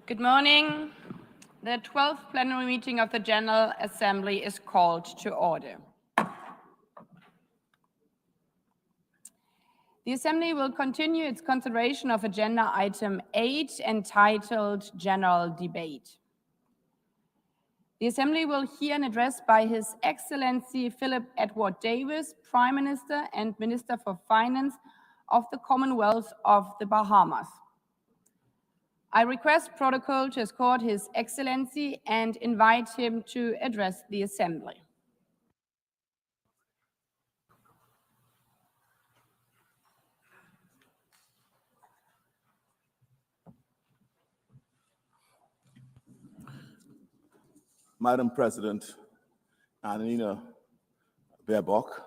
Good morning. The 12th plenary meeting of the General Assembly is called to order. The Assembly will continue its consideration of Agenda Item 8, entitled General Debate. The Assembly will hear an address by His Excellency Philip Edward Davis, Prime Minister and Minister for Finance of the Commonwealth of the Bahamas. I request protocol to escort His Excellency and invite him to address the Assembly. Madam President Annalena Baerbock,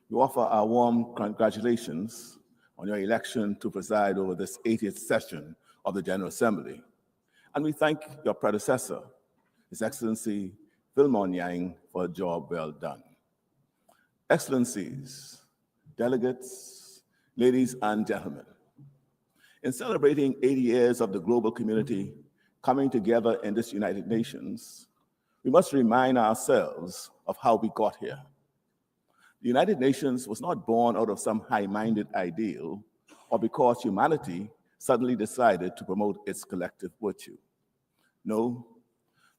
we offer our warm congratulations on your election to preside over this 80th session of the General Assembly. And we thank your predecessor, His Excellency Philmon Yang, for a job well done. Excellencies, delegates, ladies and gentlemen, in celebrating 80 years of the global community coming together in this United Nations, we must remind ourselves of how we got here. The United Nations was not born out of some high-minded ideal or because humanity suddenly decided to promote its collective virtue. No,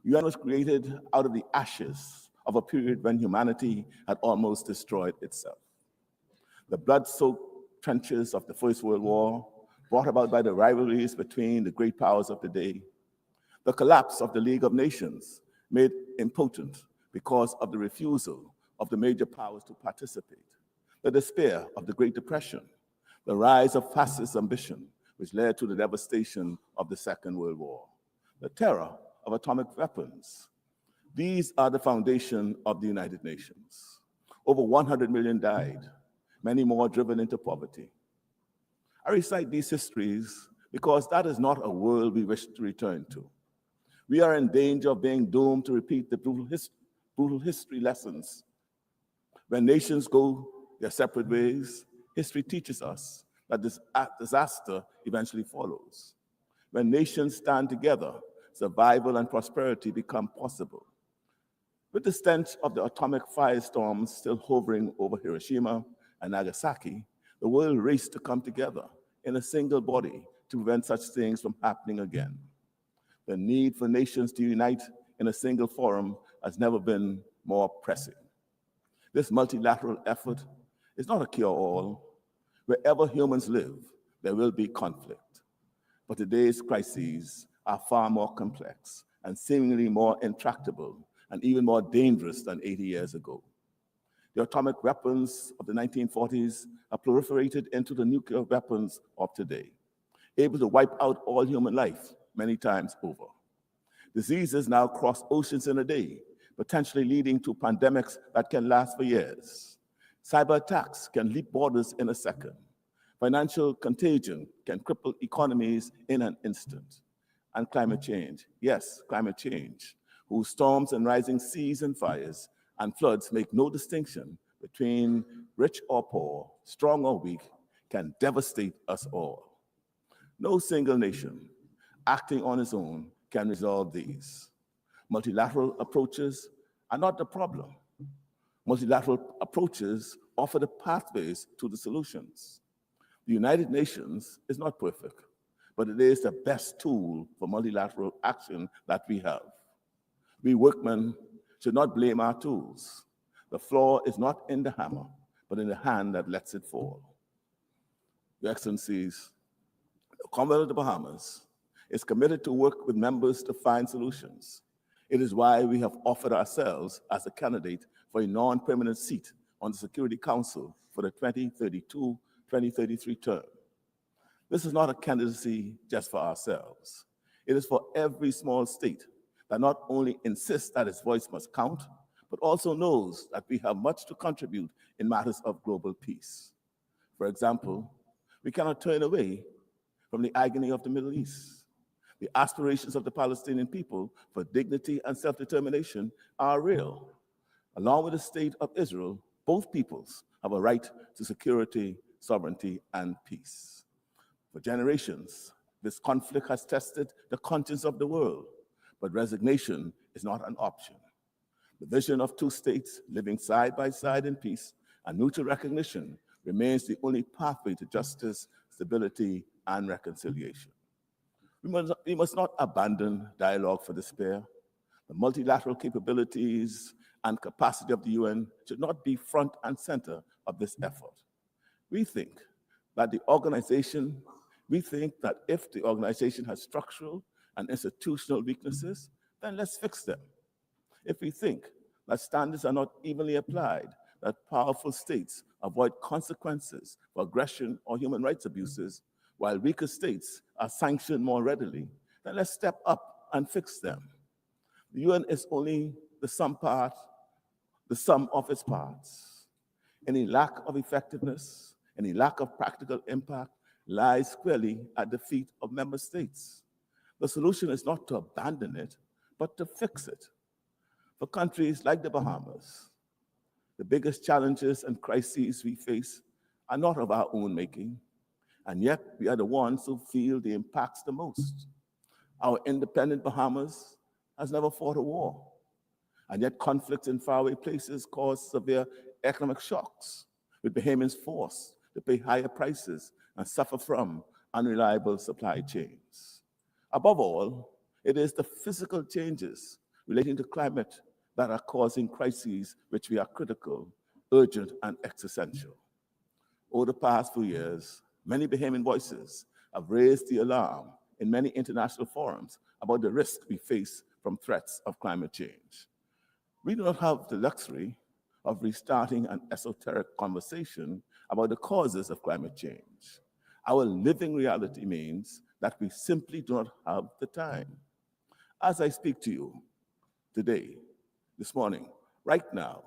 the UN was created out of the ashes of a period when humanity had almost destroyed itself. The blood-soaked trenches of the First World War, brought about by the rivalries between the great powers of the day, the collapse of the League of Nations, made impotent because of the refusal of the major powers to participate, the despair of the Great Depression, the rise of fascist ambition, which led to the devastation of the Second World War, the terror of atomic weapons. These are the foundation of the United Nations. Over 100 million died, many more driven into poverty. I recite these histories because that is not a world we wish to return to. We are in danger of being doomed to repeat the brutal history lessons. When nations go their separate ways, history teaches us that this disaster eventually follows. When nations stand together, survival and prosperity become possible. With the stench of the atomic firestorms still hovering over Hiroshima and Nagasaki, the world raced to come together in a single body to prevent such things from happening again. The need for nations to unite in a single forum has never been more pressing. This multilateral effort is not a cure-all. Wherever humans live, there will be conflict. But today's crises are far more complex and seemingly more intractable and even more dangerous than 80 years ago. The atomic weapons of the 1940s have proliferated into the nuclear weapons of today, able to wipe out all human life many times over. Diseases now cross oceans in a day, potentially leading to pandemics that can last for years. Cyber attacks can leap borders in a second. Financial contagion can cripple economies in an instant. And climate change, yes, climate change, whose storms and rising seas and fires and floods make no distinction between rich or poor, strong or weak, can devastate us all. No single nation acting on its own can resolve these. Multilateral approaches are not the problem. Multilateral approaches offer the pathways to the solutions. The United Nations is not perfect, but it is the best tool for multilateral action that we have. We workmen should not blame our tools. The flaw is not in the hammer, but in the hand that lets it fall. Your Excellencies, the Commonwealth of the Bahamas is committed to work with members to find solutions. It is why we have offered ourselves as a candidate for a non-permanent seat on the Security Council for the 2032-2033 term. This is not a candidacy just for ourselves. It is for every small state that not only insists that its voice must count, but also knows that we have much to contribute in matters of global peace. For example, we cannot turn away from the agony of the Middle East. The aspirations of the Palestinian people for dignity and self-determination are real. Along with the state of Israel, both peoples have a right to security, sovereignty, and peace. For generations, This conflict has tested the conscience of the world, but resignation is not an option. The vision of two states living side by side in peace and mutual recognition remains the only pathway to justice, stability, and reconciliation. We must not abandon dialogue for despair. The multilateral capabilities and capacity of the UN should not be front and center of this effort. We think that if the organization has structural and institutional weaknesses, then let's fix them. If we think that standards are not evenly applied, that powerful states avoid consequences for aggression or human rights abuses, while weaker states are sanctioned more readily, then let's step up and fix them. The UN is only the sum of its parts. Any lack of effectiveness, any lack of practical impact lies squarely at the feet of member states. The solution is not to abandon it, but to fix it. For countries like the Bahamas, the biggest challenges and crises we face are not of our own making, and yet we are the ones who feel the impacts the most. Our independent Bahamas has never fought a war, and yet conflicts in faraway places cause severe economic shocks, with Bahamians forced to pay higher prices and suffer from unreliable supply chains. Above all, it is the physical changes relating to climate that are causing crises which we are critical, urgent, and existential. Over the past few years, many Bahamian voices have raised the alarm in many international forums about the risk we face from threats of climate change. We do not have the luxury of restarting an esoteric conversation about the causes of climate change. Our living reality means that we simply do not have the time. As I speak to you today, this morning, right now,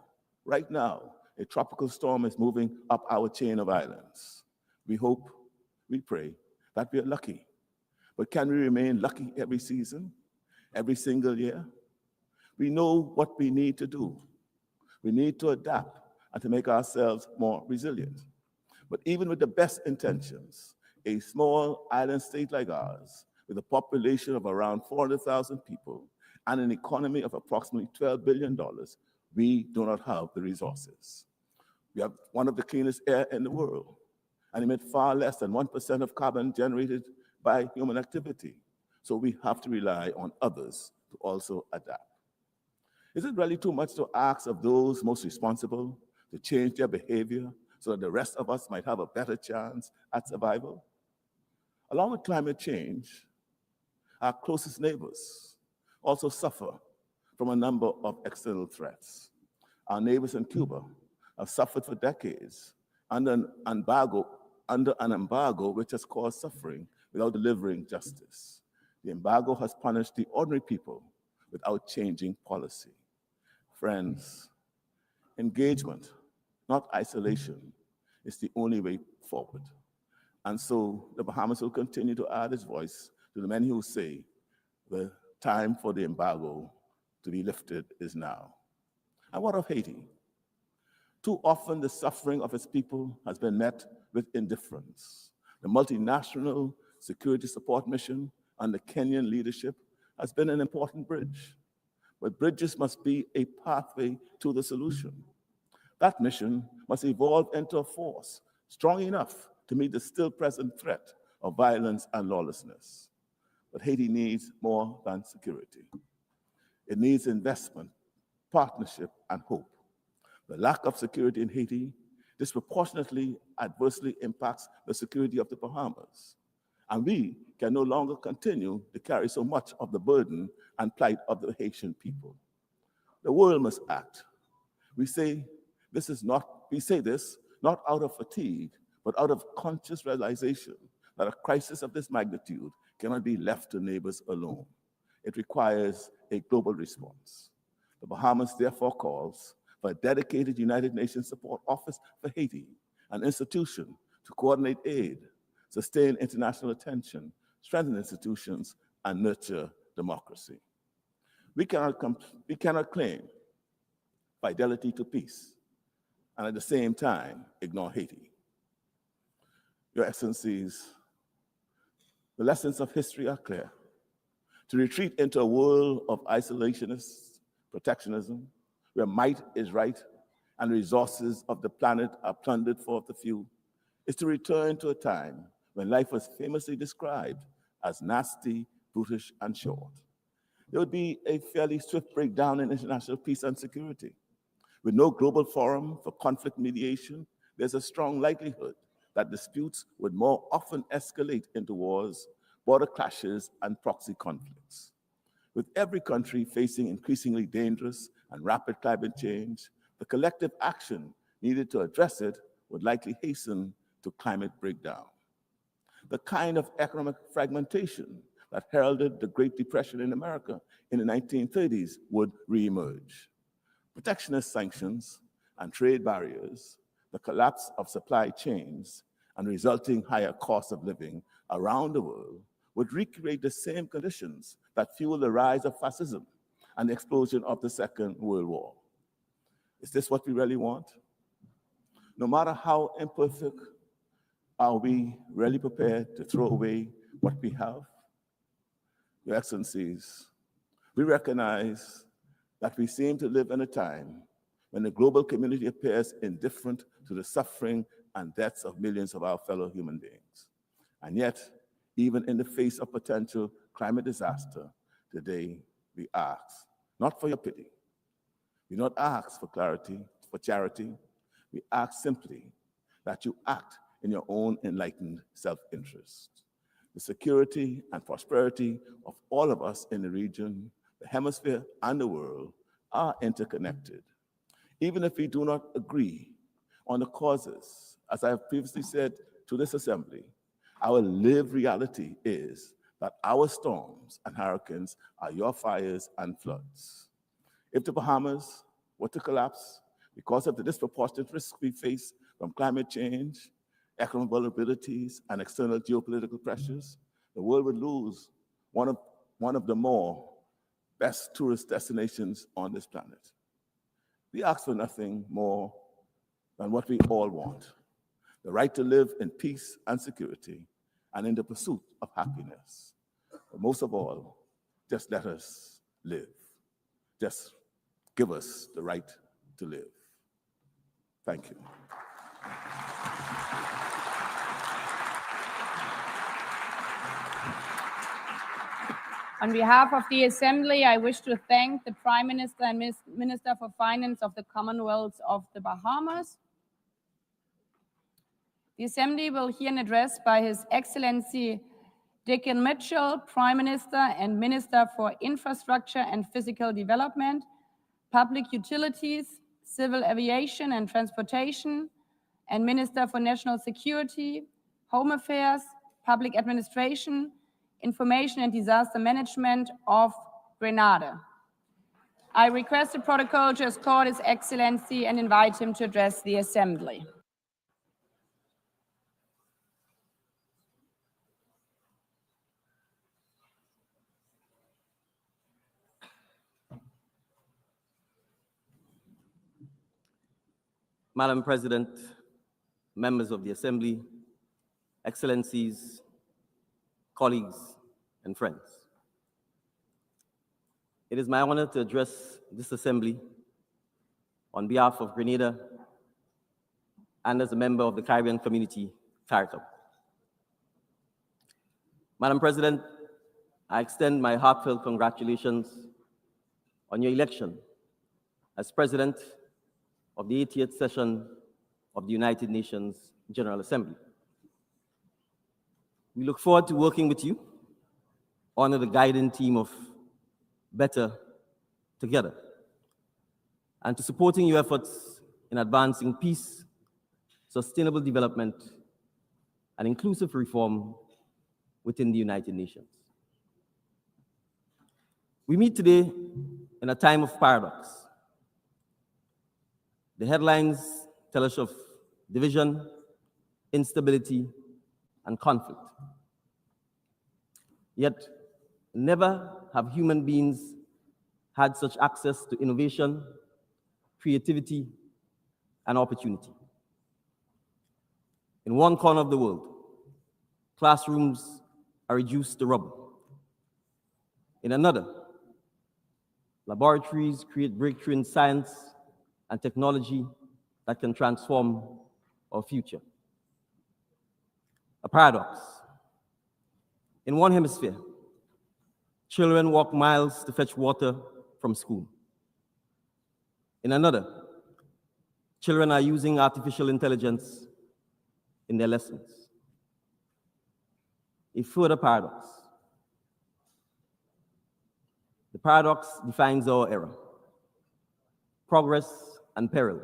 a tropical storm is moving up our chain of islands. We hope, we pray that we are lucky. But can we remain lucky every season, every single year? We know what we need to do. We need to adapt and to make ourselves more resilient. But even with the best intentions, a small island state like ours, with a population of around 400,000 people and an economy of approximately $12 billion, we do not have the resources. We have one of the cleanest air in the world and emit far less than 1% of carbon generated by human activity. So we have to rely on others to also adapt. Is it really too much to ask of those most responsible to change their behavior so that the rest of us might have a better chance at survival? Along with climate change, our closest neighbors also suffer from a number of external threats. Our neighbors in Cuba have suffered for decades under an embargo which has caused suffering without delivering justice. The embargo has punished the ordinary people without changing policy. Friends, engagement, not isolation, is the only way forward. And so the Bahamas will continue to add its voice to the many who say the time for the embargo to be lifted is now. And what of Haiti? Too often the suffering of its people has been met with indifference. The multinational security support mission under Kenyan leadership has been an important bridge. But bridges must be a pathway to the solution. That mission must evolve into a force strong enough to meet the still present threat of violence and lawlessness. But Haiti needs more than security. It needs investment, partnership, and hope. The lack of security in Haiti disproportionately adversely impacts the security of the Bahamas. And we can no longer continue to carry so much of the burden and plight of the Haitian people. The world must act. We say this not out of fatigue, but out of conscious realization that a crisis of this magnitude cannot be left to neighbors alone. It requires a global response. The Bahamas therefore calls for a dedicated United Nations Support Office for Haiti, an institution to coordinate aid, sustain international attention, strengthen institutions, and nurture democracy. We cannot claim fidelity to peace and at the same time ignore Haiti. Your Excellencies, The lessons of history are clear. To retreat into a world of isolationist protectionism, where might is right and the resources of the planet are plundered for the few, is to return to a time when life was famously described as nasty, brutish, and short. There would be a fairly swift breakdown in international peace and security. With no global forum for conflict mediation, there's a strong likelihood that disputes would more often escalate into wars, border clashes, and proxy conflicts. With every country facing increasingly dangerous and rapid climate change, the collective action needed to address it would likely hasten to climate breakdown. The kind of economic fragmentation that heralded the Great Depression in America in the 1930s would reemerge. Protectionist sanctions and trade barriers, the collapse of supply chains, and resulting higher costs of living around the world would recreate the same conditions that fueled the rise of fascism and the explosion of the Second World War. Is this what we really want? No matter how imperfect, are we really prepared to throw away what we have? Your Excellencies, we recognize that we seem to live in a time when the global community appears indifferent to the suffering and deaths of millions of our fellow human beings. And yet, even in the face of potential climate disaster, today we ask, not for your pity, we don't ask for clarity, for charity, we ask simply that you act in your own enlightened self-interest. The security and prosperity of all of us in the region, the hemisphere, and the world are interconnected. Even if we do not agree on the causes, as I have previously said to this assembly, our lived reality is that our storms and hurricanes are your fires and floods. If the Bahamas were to collapse because of the disproportionate risks we face from climate change, economic vulnerabilities, and external geopolitical pressures, the world would lose one of the more best tourist destinations on this planet. We ask for nothing more than what we all want: the right to live in peace and security and in the pursuit of happiness. But most of all, just let us live. Just give us the right to live. Thank you. On behalf of the Assembly, I wish to thank the Prime Minister and Minister for Finance of the Commonwealth of the Bahamas. The Assembly will hear an address by His Excellency Dickon Mitchell, Prime Minister and Minister for Infrastructure and Physical Development, Public Utilities, Civil Aviation and Transportation, and Minister for National Security, Home Affairs, Public Administration, Information and Disaster Management of Grenada. I request the protocol to escort His Excellency and invite him to address the Assembly. Madam President, members of the Assembly, Excellencies, colleagues, and friends. It is my honor to address this Assembly on behalf of Grenada and as a member of the Caribbean Community CARICOM. Madam President, I extend my heartfelt congratulations on your election as President of the 80th session of the United Nations General Assembly. We look forward to working with you under the guiding theme of Better Together, and to supporting your efforts in advancing peace, sustainable development, and inclusive reform within the United Nations. We meet today in a time of paradox. The headlines tell us of division, instability, and conflict. Yet, never have human beings had such access to innovation, creativity, and opportunity. In one corner of the world, classrooms are reduced to rubble. In another, laboratories create breakthrough in science and technology that can transform our future. A paradox. In one hemisphere, children walk miles to fetch water from school. In another, children are using artificial intelligence in their lessons. A further paradox. The paradox defines our era. Progress and peril,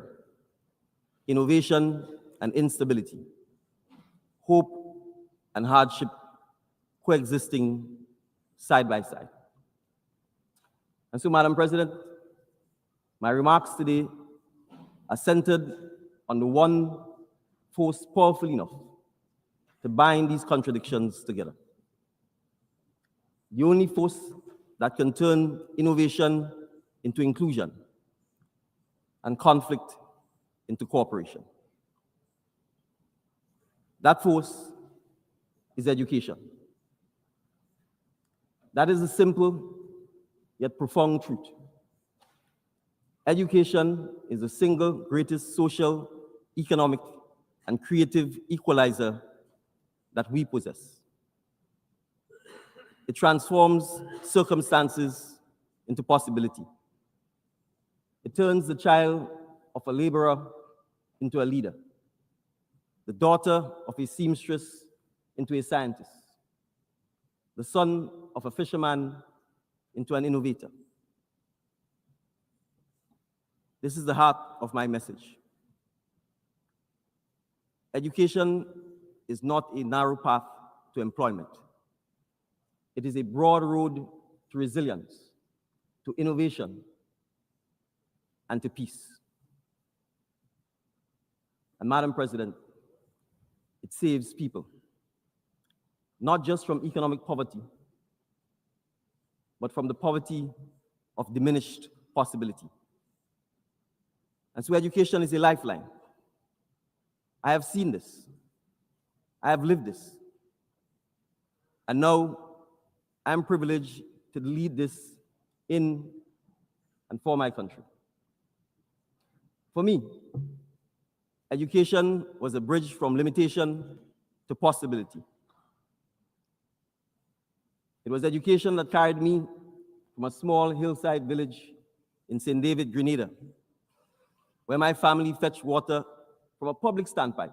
innovation and instability, hope and hardship coexisting side by side. And so, Madam President, my remarks today are centered on the one force powerful enough to bind these contradictions together. The only force that can turn innovation into inclusion and conflict into cooperation. That force is education. That is a simple yet profound truth. Education is the single greatest social, economic, and creative equalizer that we possess. It transforms circumstances into possibility. It turns the child of a laborer into a leader, the daughter of a seamstress into a scientist, the son of a fisherman into an innovator. This is the heart of my message. Education is not a narrow path to employment. It is a broad road to resilience, to innovation, and to peace. And Madam President, it saves people, not just from economic poverty, but from the poverty of diminished possibility. And so education is a lifeline. I have seen this. I have lived this. And now I'm privileged to lead this in and for my country. For me, education was a bridge from limitation to possibility. It was education that carried me from a small hillside village in St. David, Grenada, where my family fetched water from a public standpipe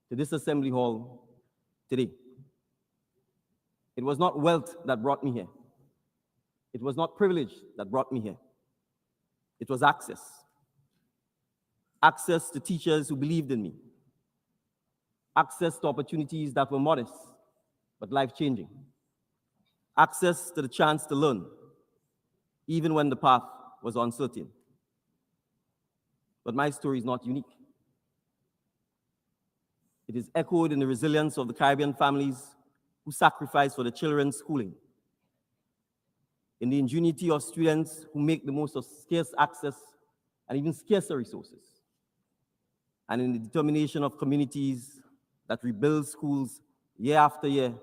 to this assembly hall today. It was not wealth that brought me here. It was not privilege that brought me here. It was access. Access to teachers who believed in me. Access to opportunities that were modest but life-changing. Access to the chance to learn, even when the path was uncertain. But my story is not unique. It is echoed in the resilience of the Caribbean families who sacrifice for the children's schooling, in the ingenuity of students who make the most of scarce access and even scarcer resources, and in the determination of communities that rebuild schools year after year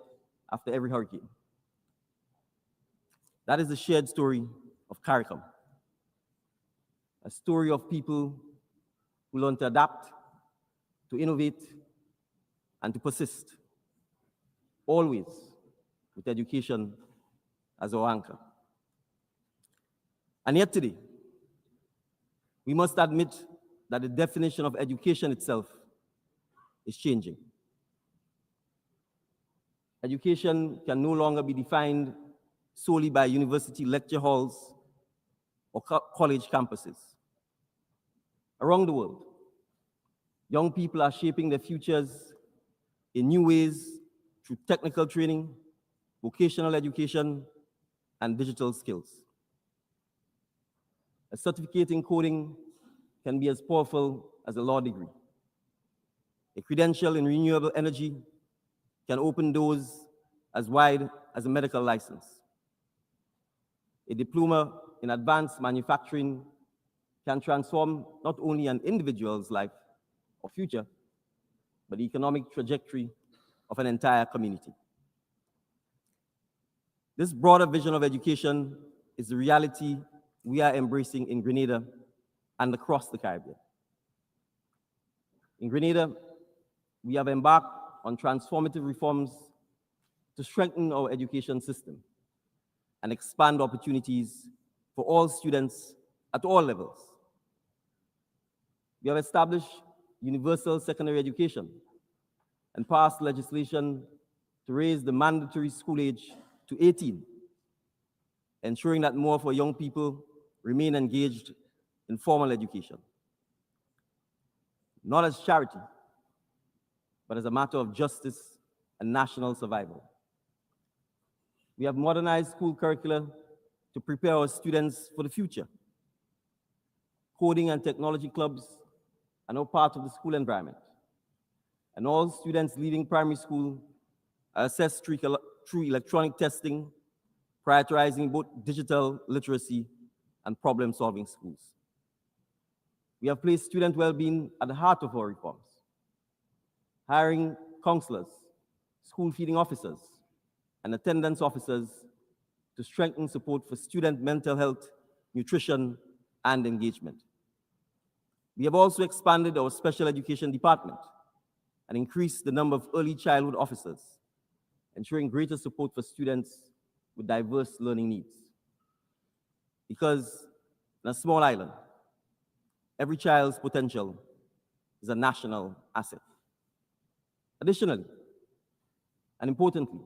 after every hurricane. That is the shared story of CARICOM, a story of people who learn to adapt, to innovate, and to persist, always with education as our anchor. And yet today, we must admit that the definition of education itself is changing. Education can no longer be defined solely by university lecture halls or college campuses. Around the world, young people are shaping their futures in new ways through technical training, vocational education, and digital skills. A certificate in coding can be as powerful as a law degree. A credential in renewable energy can open doors as wide as a medical license. A diploma in advanced manufacturing can transform not only an individual's life or future, but the economic trajectory of an entire community. This broader vision of education is the reality we are embracing in Grenada and across the Caribbean. In Grenada, we have embarked on transformative reforms to strengthen our education system and expand opportunities for all students at all levels. We have established universal secondary education and passed legislation to raise the mandatory school age to 18, ensuring that more of our young people remain engaged in formal education, not as charity, but as a matter of justice and national survival. We have modernized school curricula to prepare our students for the future. Coding and technology clubs are now part of the school environment, and all students leaving primary school are assessed through electronic testing, prioritizing both digital literacy and problem-solving schools. We have placed student well-being at the heart of our reforms, hiring counselors, school feeding officers, and attendance officers to strengthen support for student mental health, nutrition, and engagement. We have also expanded our special education department and increased the number of early childhood officers, ensuring greater support for students with diverse learning needs. Because in a small island, every child's potential is a national asset. Additionally, and importantly,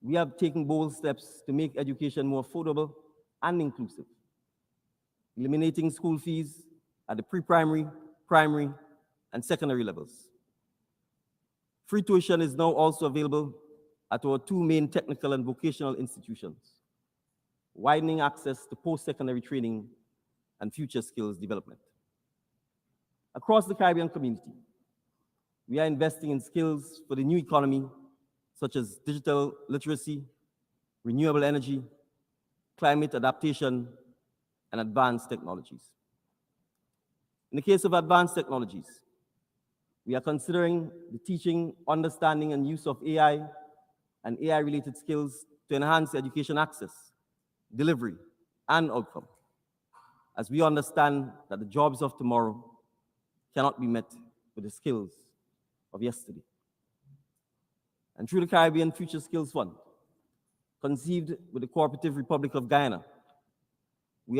we have taken bold steps to make education more affordable and inclusive, eliminating school fees at the pre-primary, primary, and secondary levels. Free tuition is now also available at our two main technical and vocational institutions, widening access to post-secondary training and future skills development. Across the Caribbean community, we are investing in skills for the new economy, such as digital literacy, renewable energy, climate adaptation, and advanced technologies. In the case of advanced technologies, we are considering the teaching, understanding, and use of AI and AI-related skills to enhance education access, delivery, and outcome, as we understand that the jobs of tomorrow cannot be met with the skills of yesterday. And through the Caribbean Future Skills Fund, conceived with the Cooperative Republic of Guyana, we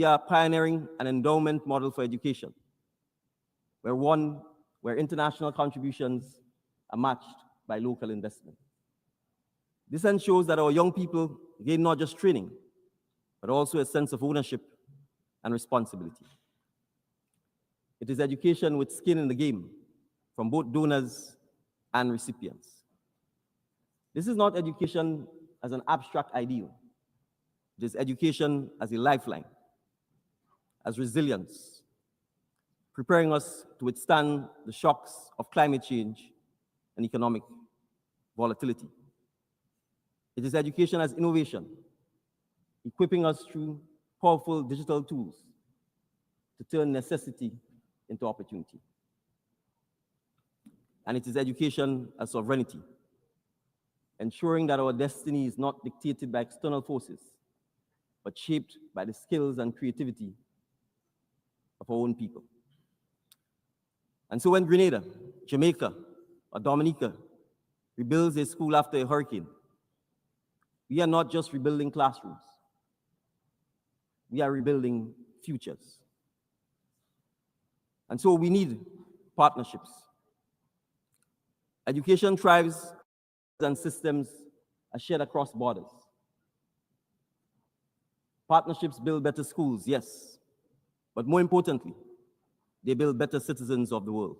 are pioneering an endowment model for education, where international contributions are matched by local investment. This ensures that our young people gain not just training, but also a sense of ownership and responsibility. It is education with skin in the game from both donors and recipients. This is not education as an abstract ideal. It is education as a lifeline, as resilience, preparing us to withstand the shocks of climate change and economic volatility. It is education as innovation, equipping us through powerful digital tools to turn necessity into opportunity. And it is education as sovereignty, ensuring that our destiny is not dictated by external forces, but shaped by the skills and creativity of our own people. And so when Grenada, Jamaica, or Dominica rebuilds a school after a hurricane, we are not just rebuilding classrooms, we are rebuilding futures. And so we need partnerships. Education thrives and systems are shared across borders. Partnerships build better schools, yes, but more importantly, they build better citizens of the world.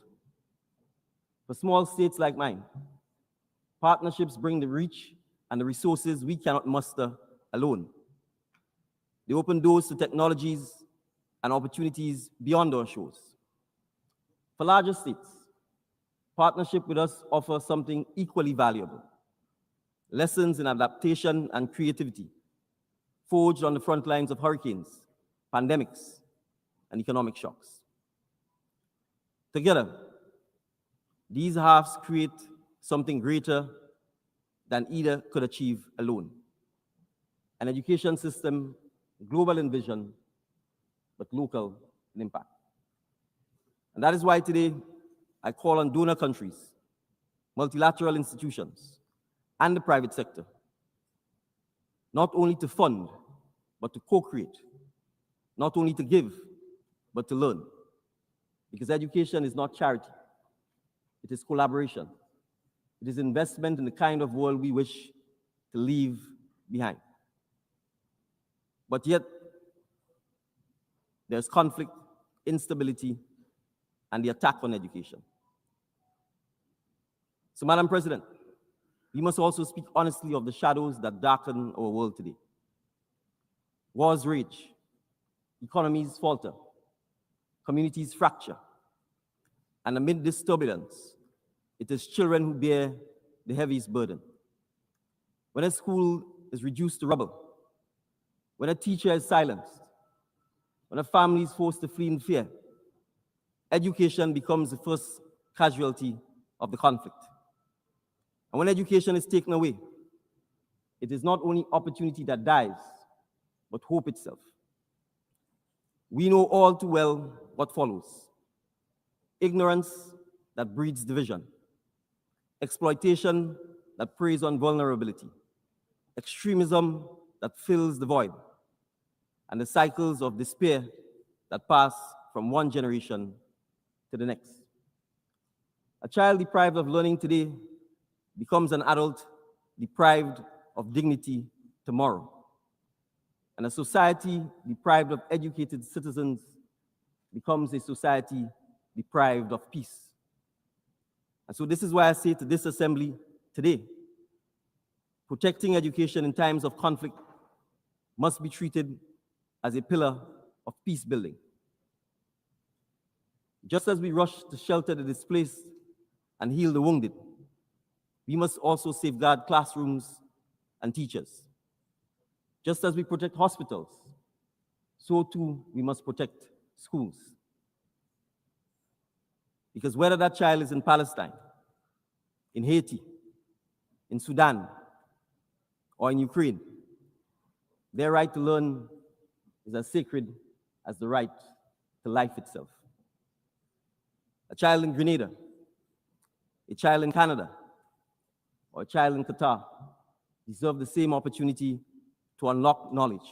For small states like mine, partnerships bring the reach and the resources we cannot muster alone. They open doors to technologies and opportunities beyond our shores. For larger states, partnership with us offers something equally valuable: lessons in adaptation and creativity, forged on the front lines of hurricanes, pandemics, and economic shocks. Together, these halves create something greater than either could achieve alone. an education system global in vision, but local in impact. And that is why today I call on donor countries, multilateral institutions, and the private sector, not only to fund, but to co-create, not only to give, but to learn. Because education is not charity, it is collaboration. It is investment in the kind of world we wish to leave behind. But yet, there's conflict, instability, and the attack on education. So, Madam President, we must also speak honestly of the shadows that darken our world today. Wars rage, economies falter, communities fracture, and amid this turbulence, it is children who bear the heaviest burden. When a school is reduced to rubble, when a teacher is silenced, when a family is forced to flee in fear, education becomes the first casualty of the conflict. And when education is taken away, it is not only opportunity that dies, but hope itself. We know all too well what follows: ignorance that breeds division, exploitation that preys on vulnerability, extremism that fills the void, and the cycles of despair that pass from one generation to the next. A child deprived of learning today becomes an adult deprived of dignity tomorrow. And a society deprived of educated citizens becomes a society deprived of peace. And so this is why I say to this assembly today, protecting education in times of conflict must be treated as a pillar of peace building. Just as we rush to shelter the displaced and heal the wounded, we must also safeguard classrooms and teachers. Just as we protect hospitals, so too we must protect schools. Because whether that child is in Palestine, in Haiti, in Sudan, or in Ukraine, their right to learn is as sacred as the right to life itself. A child in Grenada, a child in Canada, or a child in Qatar deserve the same opportunity to unlock knowledge,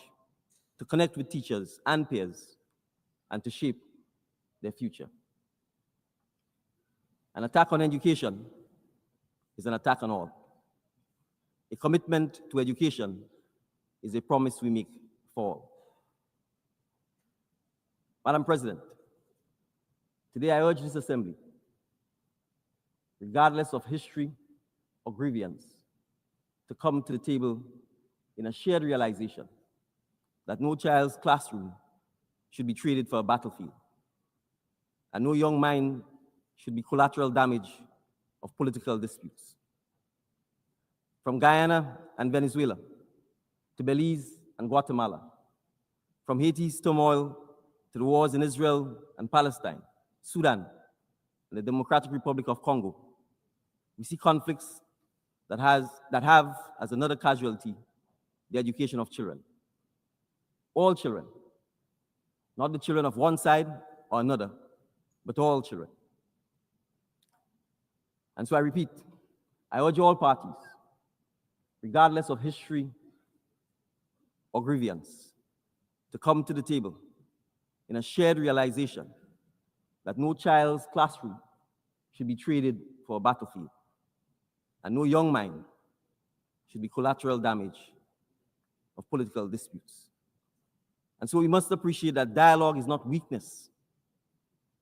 to connect with teachers and peers, and to shape their future. An attack on education is an attack on all. A commitment to education is a promise we make for all. Madam President, today I urge this assembly, regardless of history or grievance, to come to the table in a shared realization that no child's classroom should be traded for a battlefield, and no young mind should be collateral damage of political disputes. From Guyana and Venezuela to Belize and Guatemala, from Haiti's turmoil to the wars in Israel and Palestine, Sudan, and the Democratic Republic of Congo, we see conflicts that have as another casualty the education of children. All children, not the children of one side or another, but all children. And so I repeat, I urge all parties, regardless of history or grievance, to come to the table in a shared realization that no child's classroom should be traded for a battlefield, and no young mind should be collateral damage of political disputes. And so we must appreciate that dialogue is not weakness.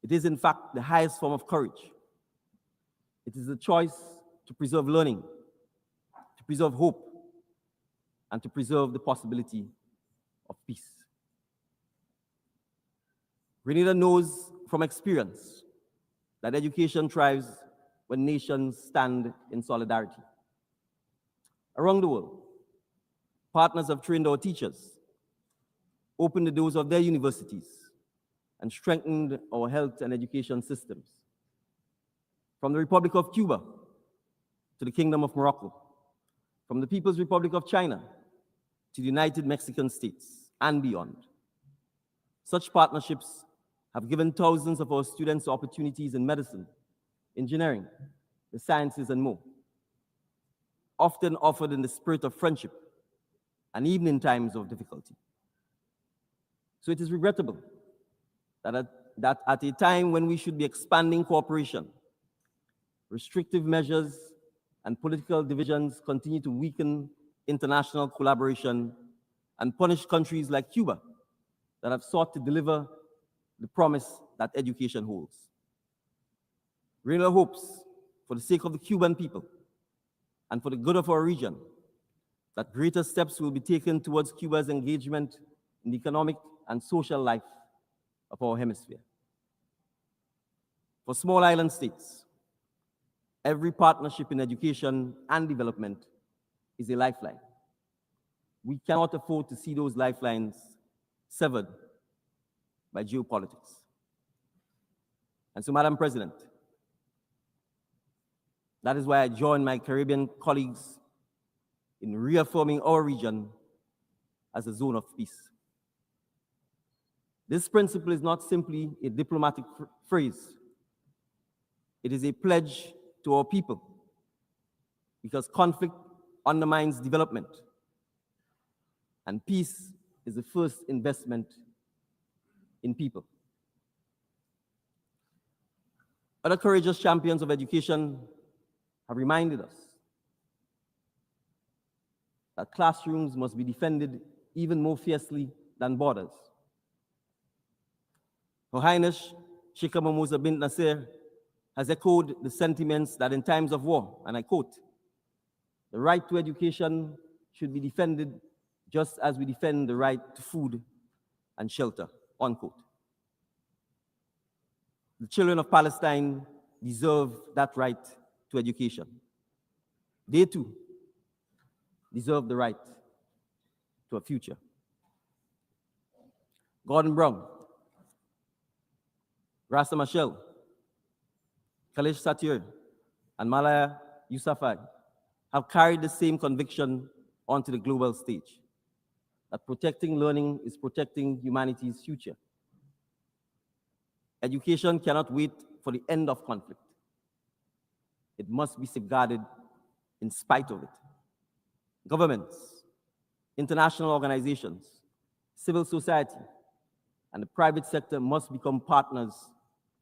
It is, in fact, the highest form of courage. It is the choice to preserve learning, to preserve hope, and to preserve the possibility of peace. Grenada knows from experience that education thrives when nations stand in solidarity. Around the world, partners have trained our teachers, opened the doors of their universities, and strengthened our health and education systems. From the Republic of Cuba to the Kingdom of Morocco, from the People's Republic of China to the United Mexican States and beyond. Such partnerships have given thousands of our students opportunities in medicine, engineering, the sciences, and more, often offered in the spirit of friendship and even in times of difficulty. So it is regrettable that at a time when we should be expanding cooperation, restrictive measures and political divisions continue to weaken international collaboration and punish countries like Cuba that have sought to deliver the promise that education holds. Real hopes, for the sake of the Cuban people and for the good of our region, that greater steps will be taken towards Cuba's engagement in the economic and social life of our hemisphere. For small island states, every partnership in education and development is a lifeline. We cannot afford to see those lifelines severed by geopolitics. And so, Madam President, that is why I join my Caribbean colleagues in reaffirming our region as a zone of peace. This principle is not simply a diplomatic phrase. It is a pledge to our people, because conflict undermines development, and peace is the first investment in people. Other courageous champions of education have reminded us that classrooms must be defended even more fiercely than borders. Her Highness Sheikha Mahmouza bint Nasser has echoed the sentiments that in times of war, and I quote, "The right to education should be defended just as we defend the right to food and shelter," unquote. The children of Palestine deserve that right to education. They too deserve the right to a future. Gordon Brown, Rasta Machel, Kalish Satir, and Malaya Yousafzai have carried the same conviction onto the global stage, that protecting learning is protecting humanity's future. Education cannot wait for the end of conflict. It must be safeguarded in spite of it. Governments, international organizations, civil society, and the private sector must become partners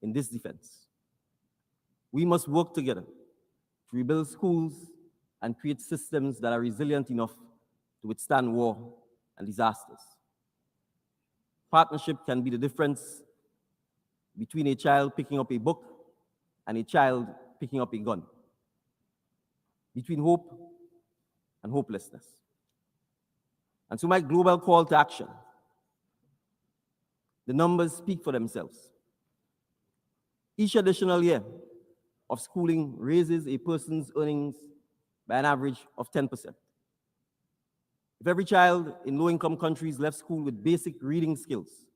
in this defense. We must work together to rebuild schools and create systems that are resilient enough to withstand war and disasters. Partnership can be the difference between a child picking up a book and a child picking up a gun, between hope and hopelessness. And so my global call to action, the numbers speak for themselves. Each additional year of schooling raises a person's earnings by an average of 10%. If every child in low-income countries left school with basic reading skills,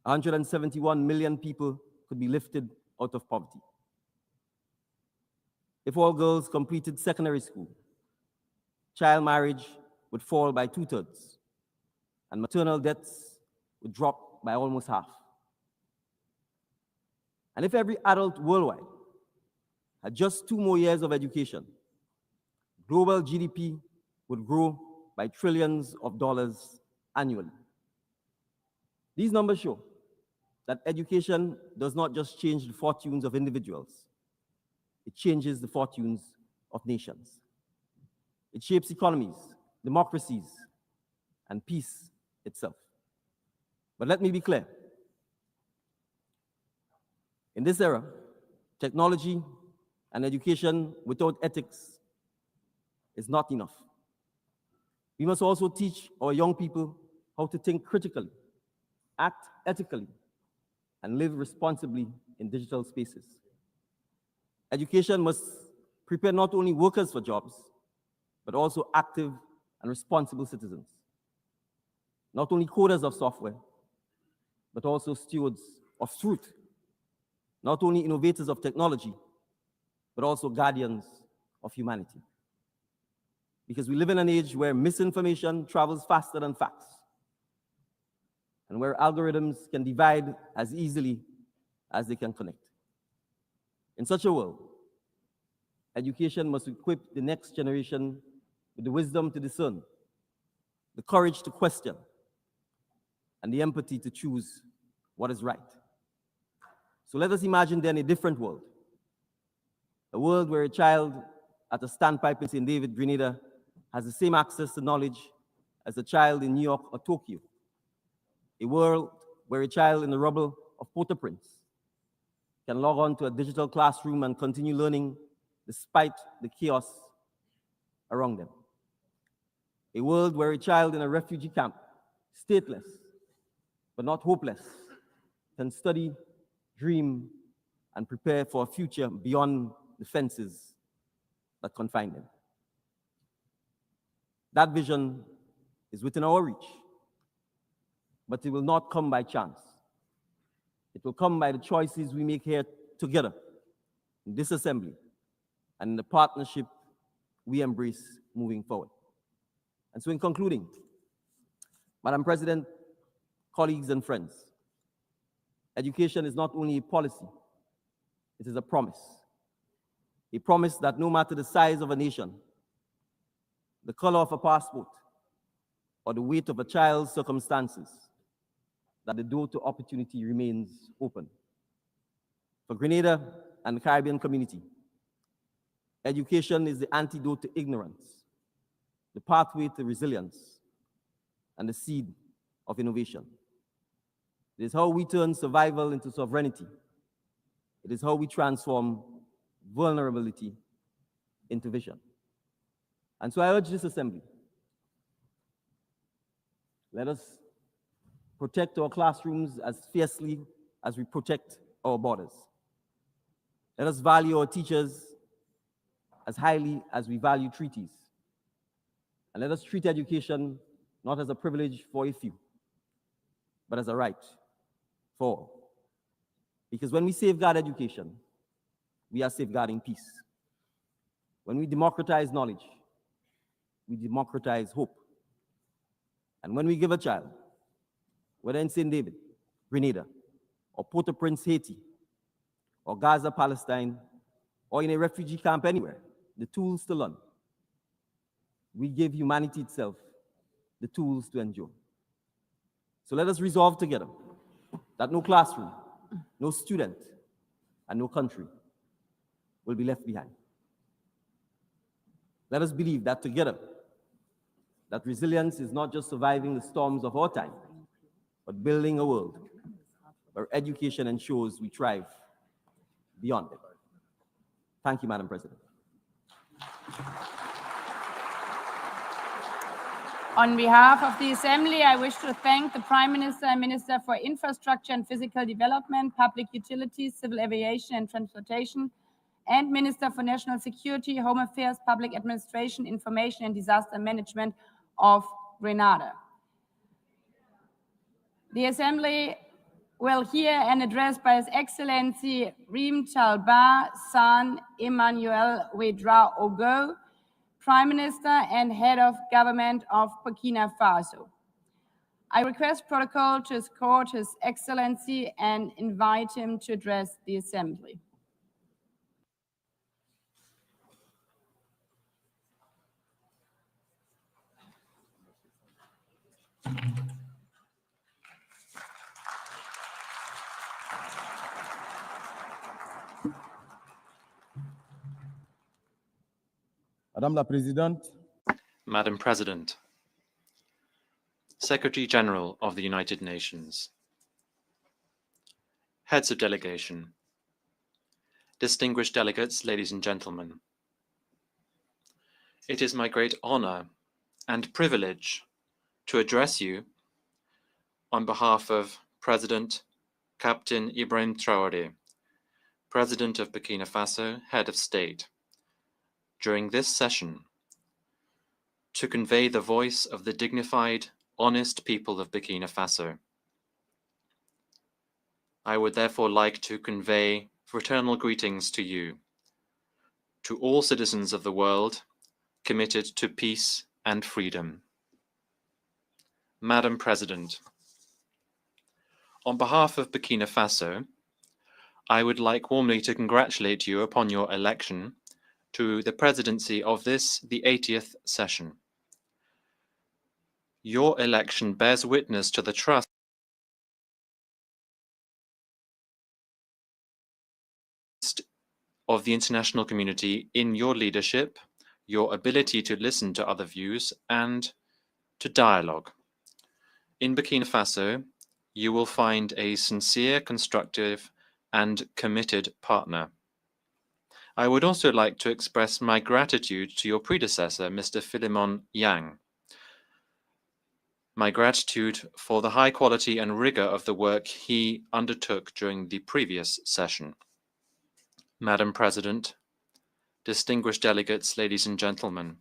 171 million people could be lifted out of poverty. If all girls completed secondary school, child marriage would fall by 2/3, and maternal deaths would drop by almost half. And if every adult worldwide had just 2 more years of education, global GDP would grow by trillions of dollars annually. These numbers show that education does not just change the fortunes of individuals, it changes the fortunes of nations. It shapes economies, democracies, and peace itself. But let me be clear. In this era, technology and education without ethics is not enough. We must also teach our young people how to think critically, act ethically, and live responsibly in digital spaces. Education must prepare not only workers for jobs, but also active and responsible citizens. Not only coders of software, but also stewards of truth. Not only innovators of technology, but also guardians of humanity. because we live in an age where misinformation travels faster than facts, and where algorithms can divide as easily as they can connect. In such a world, education must equip the next generation with the wisdom to discern, the courage to question, and the empathy to choose what is right. So let us imagine then a different world, a world where a child at a standpipe in St. David, Grenada, has the same access to knowledge as a child in New York or Tokyo. A world where a child in the rubble of Port-au-Prince can log on to a digital classroom and continue learning despite the chaos around them. A world where a child in a refugee camp, stateless but not hopeless, can study, dream, and prepare for a future beyond the fences that confine them. That vision is within our reach, but it will not come by chance. It will come by the choices we make here together in this assembly and in the partnership we embrace moving forward. And so in concluding, Madam President, colleagues and friends, education is not only a policy, it is a promise that no matter the size of a nation, the color of a passport, or the weight of a child's circumstances, that the door to opportunity remains open. For Grenada and the Caribbean community, education is the antidote to ignorance, the pathway to resilience, and the seed of innovation. It is how we turn survival into sovereignty. It is how we transform vulnerability into vision. And so I urge this assembly, let us protect our classrooms as fiercely as we protect our borders. Let us value our teachers as highly as we value treaties. And let us treat education not as a privilege for a few, but as a right for all. Because when we safeguard education, we are safeguarding peace. When we democratize knowledge, we democratize hope. And when we give a child, whether in St. David, Grenada, or Port-au-Prince, Haiti, or Gaza, Palestine, or in a refugee camp anywhere, the tools to learn, we give humanity itself the tools to endure. So let us resolve together that no classroom, no student, and no country will be left behind. Let us believe that together, that resilience is not just surviving the storms of our time, but building a world where education ensures we thrive beyond it. Thank you, Madam President. On behalf of the Assembly, I wish to thank the Prime Minister and Minister for Infrastructure and Physical Development, Public Utilities, Civil Aviation and Transportation, and Minister for National Security, Home Affairs, Public Administration, Information and Disaster Management of Grenada. The Assembly will hear an address by His Excellency Reem Talba San Emmanuel Wedra Ogo, Prime Minister and Head of Government of Burkina Faso. I request protocol to escort His Excellency and invite him to address the Assembly. Madame la Présidente, Madam President, Secretary General of the United Nations, Heads of Delegation, distinguished delegates, ladies and gentlemen, it is my great honor and privilege to address you on behalf of President Captain Ibrahim Traoré, President of Burkina Faso, Head of State, during this session to convey the voice of the dignified, honest people of Burkina Faso. I would therefore like to convey fraternal greetings to you, to all citizens of the world, committed to peace and freedom. Madam President, on behalf of Burkina Faso, I would like warmly to congratulate you upon your election to the presidency of this, the 80th session. Your election bears witness to the trust of the international community in your leadership, your ability to listen to other views, and to dialogue. In Burkina Faso, you will find a sincere, constructive, and committed partner. I would also like to express my gratitude to your predecessor, Mr. Philemon Yang. My gratitude for the high quality and rigor of the work he undertook during the previous session. Madam President, distinguished delegates, ladies and gentlemen,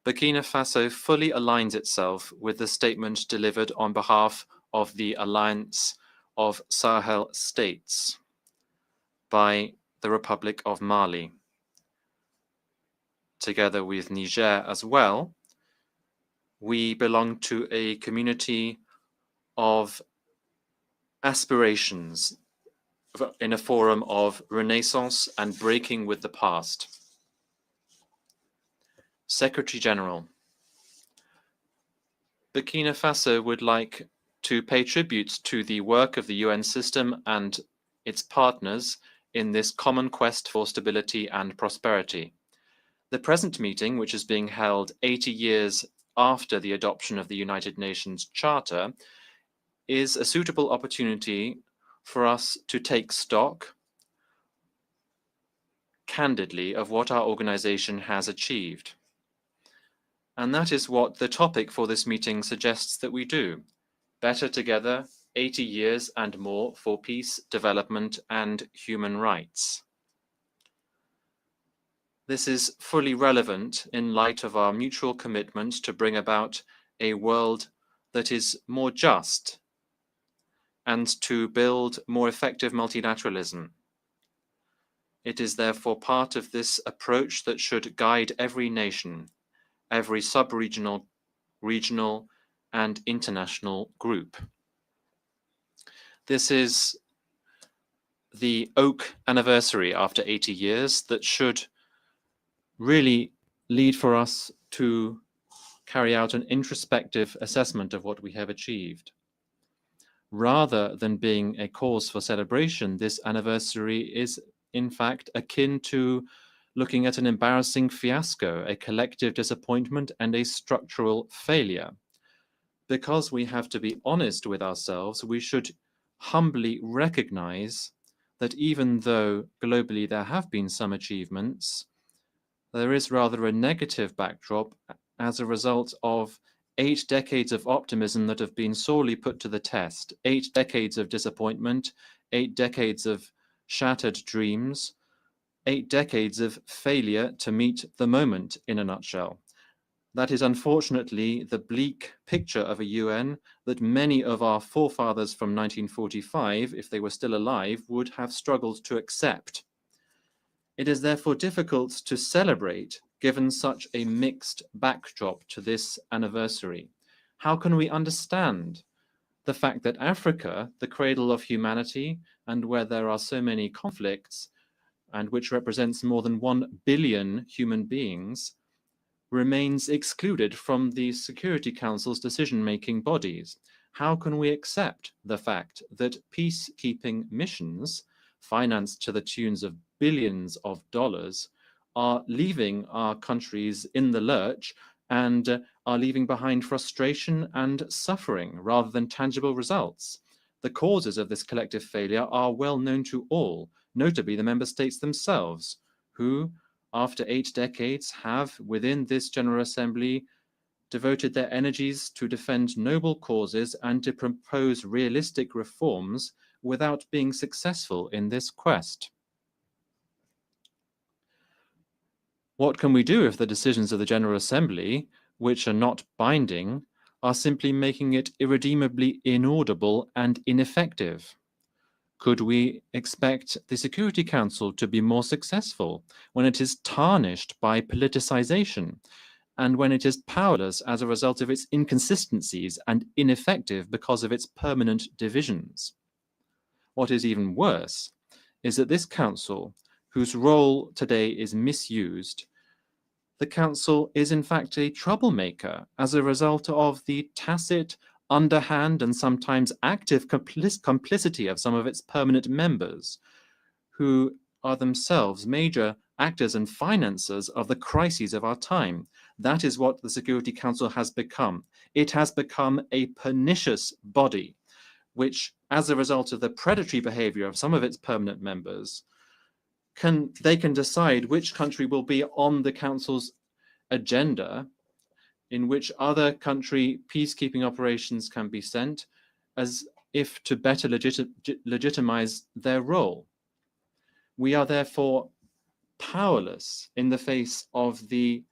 Burkina Faso fully aligns itself with the statement delivered on behalf of the Alliance of Sahel States by the Republic of Mali. Together with Niger as well, we belong to a community of aspirations in a forum of renaissance and breaking with the past. Secretary General, Burkina Faso would like to pay tribute to the work of the UN system and its partners in this common quest for stability and prosperity. The present meeting, which is being held 80 years after the adoption of the United Nations Charter, is a suitable opportunity for us to take stock candidly of what our organization has achieved. And that is what the topic for this meeting suggests that we do. Better together, 80 years and more for peace, development, and human rights. This is fully relevant in light of our mutual commitment to bring about a world that is more just and to build more effective multilateralism. It is therefore part of this approach that should guide every nation, every sub-regional, regional, and international group. This is the oak anniversary after 80 years that should really lead for us to carry out an introspective assessment of what we have achieved. Rather than being a cause for celebration, this anniversary is in fact akin to looking at an embarrassing fiasco, a collective disappointment, and a structural failure. Because we have to be honest with ourselves, we should humbly recognize that even though globally there have been some achievements, there is rather a negative backdrop as a result of 8 decades of optimism that have been sorely put to the test, 8 decades of disappointment, 8 decades of shattered dreams, 8 decades of failure to meet the moment, in a nutshell. That is unfortunately the bleak picture of a UN that many of our forefathers from 1945, if they were still alive, would have struggled to accept. It is therefore difficult to celebrate given such a mixed backdrop to this anniversary. How can we understand the fact that Africa, the cradle of humanity, and where there are so many conflicts, and which represents more than 1 billion human beings, remains excluded from the Security Council's decision-making bodies? How can we accept the fact that peacekeeping missions, financed to the tunes of billions of dollars, are leaving our countries in the lurch and are leaving behind frustration and suffering rather than tangible results? The causes of this collective failure are well known to all, notably the member states themselves, who, after 8 decades, have, within this General Assembly, devoted their energies to defend noble causes and to propose realistic reforms without being successful in this quest. What can we do if the decisions of the General Assembly, which are not binding, are simply making it irredeemably inaudible and ineffective? Could we expect the Security Council to be more successful when it is tarnished by politicization and when it is powerless as a result of its inconsistencies and ineffective because of its permanent divisions? What is even worse is that this council, whose role today is misused, the council is in fact a troublemaker as a result of the tacit, underhand, and sometimes active complicity of some of its permanent members, who are themselves major actors and financiers of the crises of our time. That is what the Security Council has become. It has become a pernicious body, which, as a result of the predatory behavior of some of its permanent members, they can decide which country will be on the Council's agenda, in which other country peacekeeping operations can be sent, as if to better legitimize their role. We are therefore powerless in the face of the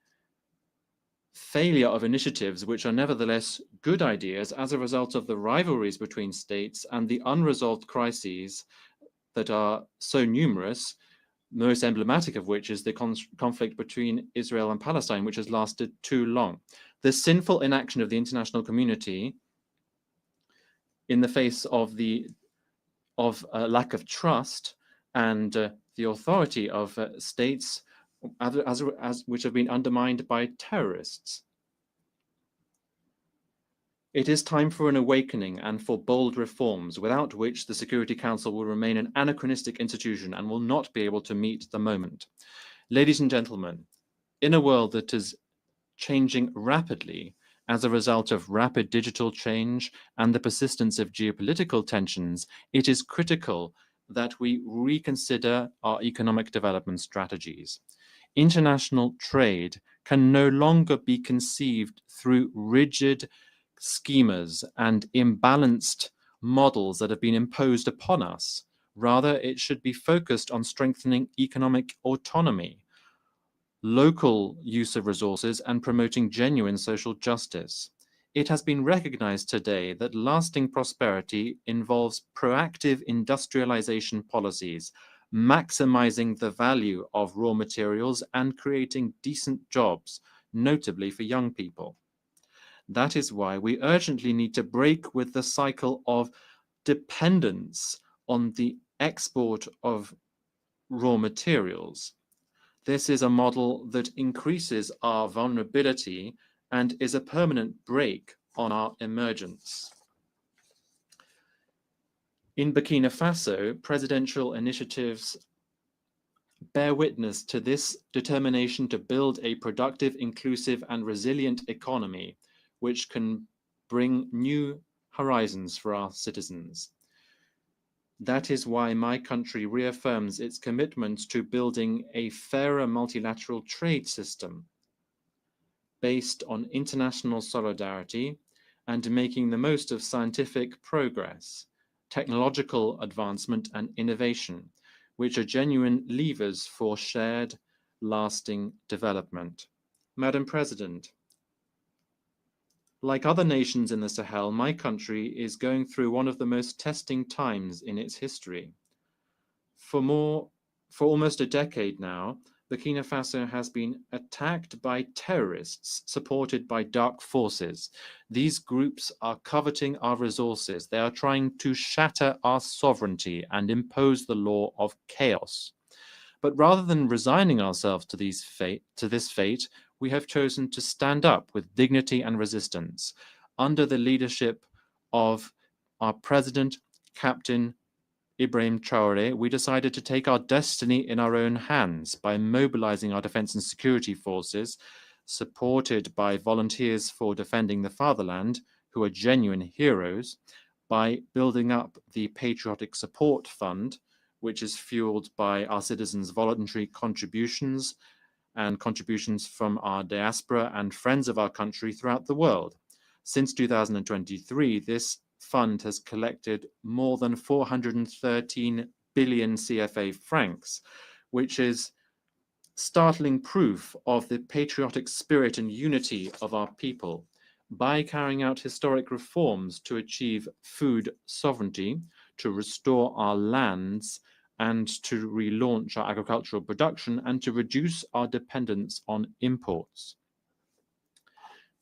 failure of initiatives which are nevertheless good ideas as a result of the rivalries between states and the unresolved crises that are so numerous, most emblematic of which is the conflict between Israel and Palestine, which has lasted too long. The sinful inaction of the international community in the face of lack of trust and the authority of states which have been undermined by terrorists. It is time for an awakening and for bold reforms, without which the Security Council will remain an anachronistic institution and will not be able to meet the moment. Ladies and gentlemen, in a world that is changing rapidly as a result of rapid digital change and the persistence of geopolitical tensions, it is critical that we reconsider our economic development strategies. International trade can no longer be conceived through rigid schemas and imbalanced models that have been imposed upon us. Rather, it should be focused on strengthening economic autonomy, local use of resources, and promoting genuine social justice. It has been recognized today that lasting prosperity involves proactive industrialization policies, maximizing the value of raw materials and creating decent jobs, notably for young people. That is why we urgently need to break with the cycle of dependence on the export of raw materials. This is a model that increases our vulnerability and is a permanent brake on our emergence. In Burkina Faso, presidential initiatives bear witness to this determination to build a productive, inclusive, and resilient economy which can bring new horizons for our citizens. That is why my country reaffirms its commitment to building a fairer multilateral trade system based on international solidarity and making the most of scientific progress, technological advancement, and innovation, which are genuine levers for shared, lasting development. Madam President, like other nations in the Sahel, my country is going through one of the most testing times in its history. For almost a decade now, Burkina Faso has been attacked by terrorists supported by dark forces. These groups are coveting our resources. They are trying to shatter our sovereignty and impose the law of chaos. But rather than resigning ourselves to this fate, we have chosen to stand up with dignity and resistance under the leadership of our president, Captain Ibrahim Traoré. We decided to take our destiny in our own hands by mobilizing our defense and security forces, supported by volunteers for defending the fatherland, who are genuine heroes, by building up the Patriotic Support Fund, which is fueled by our citizens' voluntary contributions and contributions from our diaspora and friends of our country throughout the world. Since 2023, this fund has collected more than 413 billion CFA francs, which is startling proof of the patriotic spirit and unity of our people. By carrying out historic reforms to achieve food sovereignty, to restore our lands and to relaunch our agricultural production and to reduce our dependence on imports.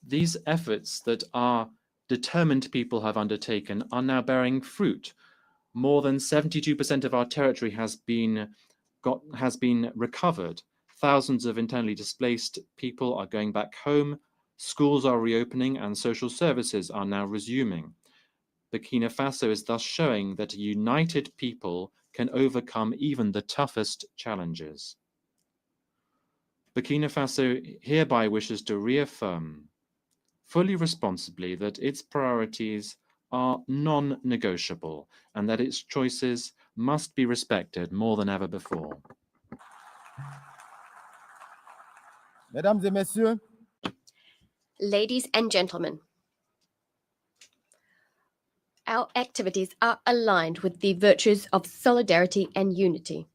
These efforts that our determined people have undertaken are now bearing fruit. More than 72% of our territory has been recovered. Thousands of internally displaced people are going back home. Schools are reopening and social services are now resuming. Burkina Faso is thus showing that a united people can overcome even the toughest challenges. Burkina Faso hereby wishes to reaffirm fully responsibly that its priorities are non-negotiable and that its choices must be respected more than ever before. Mesdames et messieurs, Ladies and gentlemen, our activities are aligned with the virtues of solidarity and unity.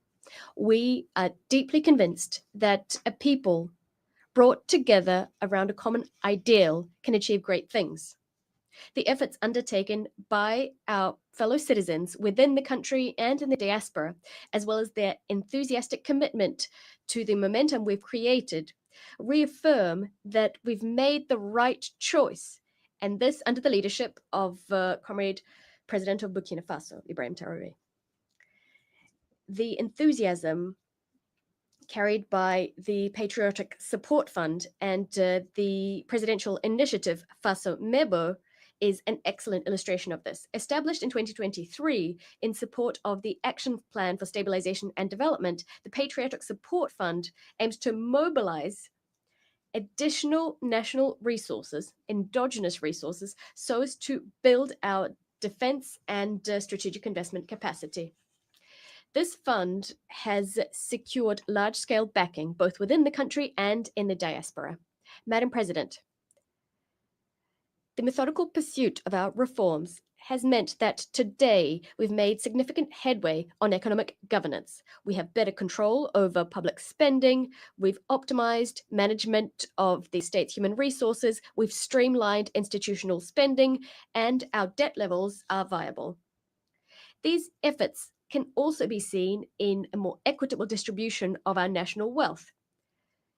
We are deeply convinced that a people brought together around a common ideal can achieve great things. The efforts undertaken by our fellow citizens within the country and in the diaspora, as well as their enthusiastic commitment to the momentum we've created, reaffirm that we've made the right choice, and this under the leadership of Comrade President of Burkina Faso, Ibrahim Traoré. The enthusiasm carried by the Patriotic Support Fund and the presidential initiative Faso Mebo is an excellent illustration of this. Established in 2023 in support of the Action Plan for Stabilization and Development, the Patriotic Support Fund aims to mobilize additional national resources, endogenous resources, so as to build our defense and strategic investment capacity. This fund has secured large-scale backing both within the country and in the diaspora. Madam President, the methodical pursuit of our reforms has meant that today we've made significant headway on economic governance. We have better control over public spending, we've optimized management of the state's human resources, we've streamlined institutional spending, and our debt levels are viable. These efforts can also be seen in a more equitable distribution of our national wealth,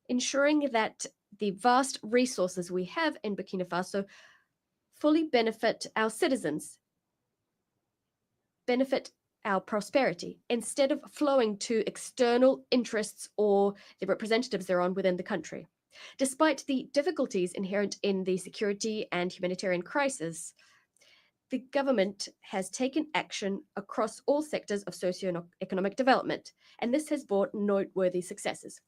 ensuring that the vast resources we have in Burkina Faso fully benefit our citizens, benefit our prosperity, instead of flowing to external interests or the representatives thereon within the country. Despite the difficulties inherent in the security and humanitarian crisis, the government has taken action across all sectors of socio-economic development, and this has brought noteworthy successes.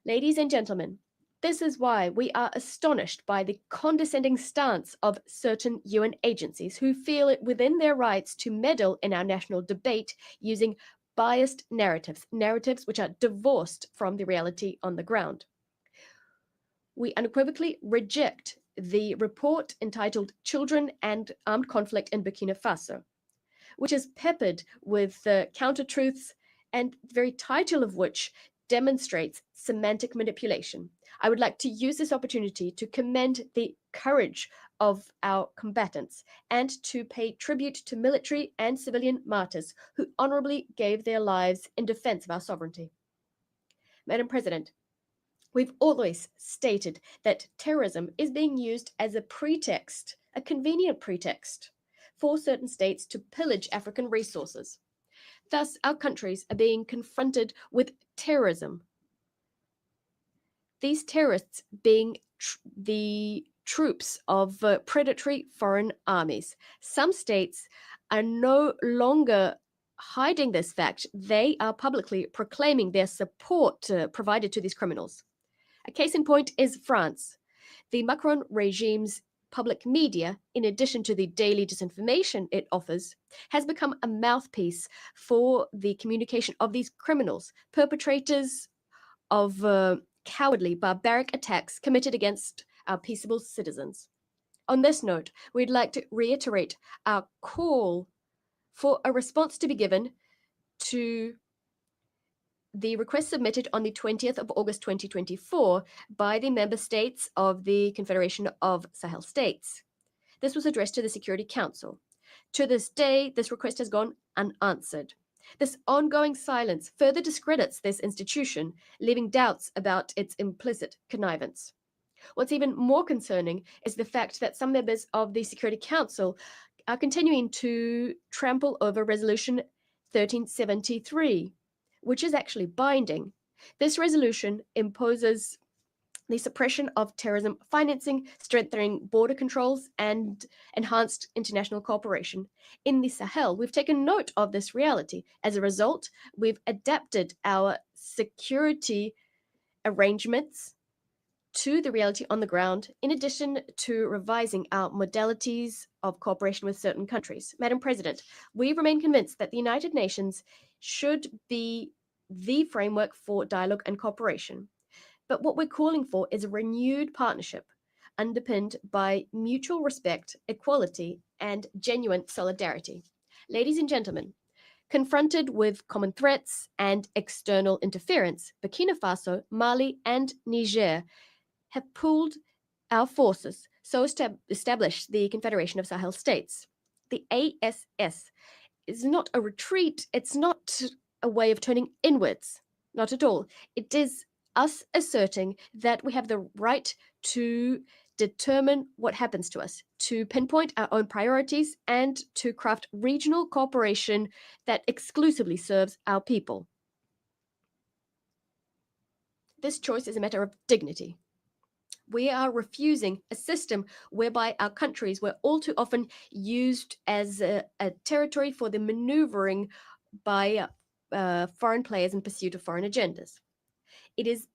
Ladies and gentlemen, this is why we are astonished by the condescending stance of certain UN agencies who feel it within their rights to meddle in our national debate using biased narratives which are divorced from the reality on the ground. We unequivocally reject the report entitled Children and Armed Conflict in Burkina Faso, which is peppered with counter-truths and the very title of which demonstrates semantic manipulation. I would like to use this opportunity to commend the courage of our combatants and to pay tribute to military and civilian martyrs who honorably gave their lives in defense of our sovereignty. Madam President, we've always stated that terrorism is being used as a pretext, a convenient pretext, for certain states to pillage African resources. Thus, our countries are being confronted with terrorism. These terrorists being the troops of predatory foreign armies. Some states are no longer hiding this fact. They are publicly proclaiming their support provided to these criminals. A case in point is France. The Macron regime's public media, in addition to the daily disinformation it offers, has become a mouthpiece for the communication of these criminals, perpetrators of cowardly, barbaric attacks committed against our peaceable citizens. On this note, we'd like to reiterate our call for a response to be given to the request submitted on the 20th of August 2024 by the member states of the Confederation of Sahel States. This was addressed to the Security Council. To this day, this request has gone unanswered. This ongoing silence further discredits this institution, leaving doubts about its implicit connivance. What's even more concerning is the fact that some members of the Security Council are continuing to trample over Resolution 1373, which is actually binding. This resolution imposes the suppression of terrorism financing, strengthening border controls, and enhanced international cooperation. In the Sahel, we've taken note of this reality. As a result, we've adapted our security arrangements to the reality on the ground, in addition to revising our modalities of cooperation with certain countries. Madam President, we remain convinced that the United Nations should be the framework for dialogue and cooperation. But what we're calling for is a renewed partnership underpinned by mutual respect, equality, and genuine solidarity. Ladies and gentlemen, confronted with common threats and external interference, Burkina Faso, Mali, and Niger have pooled our forces so as to establish the Confederation of Sahel States. The ASS is not a retreat, it's not a way of turning inwards, not at all. It is us asserting that we have the right to determine what happens to us, to pinpoint our own priorities, and to craft regional cooperation that exclusively serves our people. This choice is a matter of dignity. We are refusing a system whereby our countries were all too often used as a territory for the maneuvering by foreign players in pursuit of foreign agendas. It is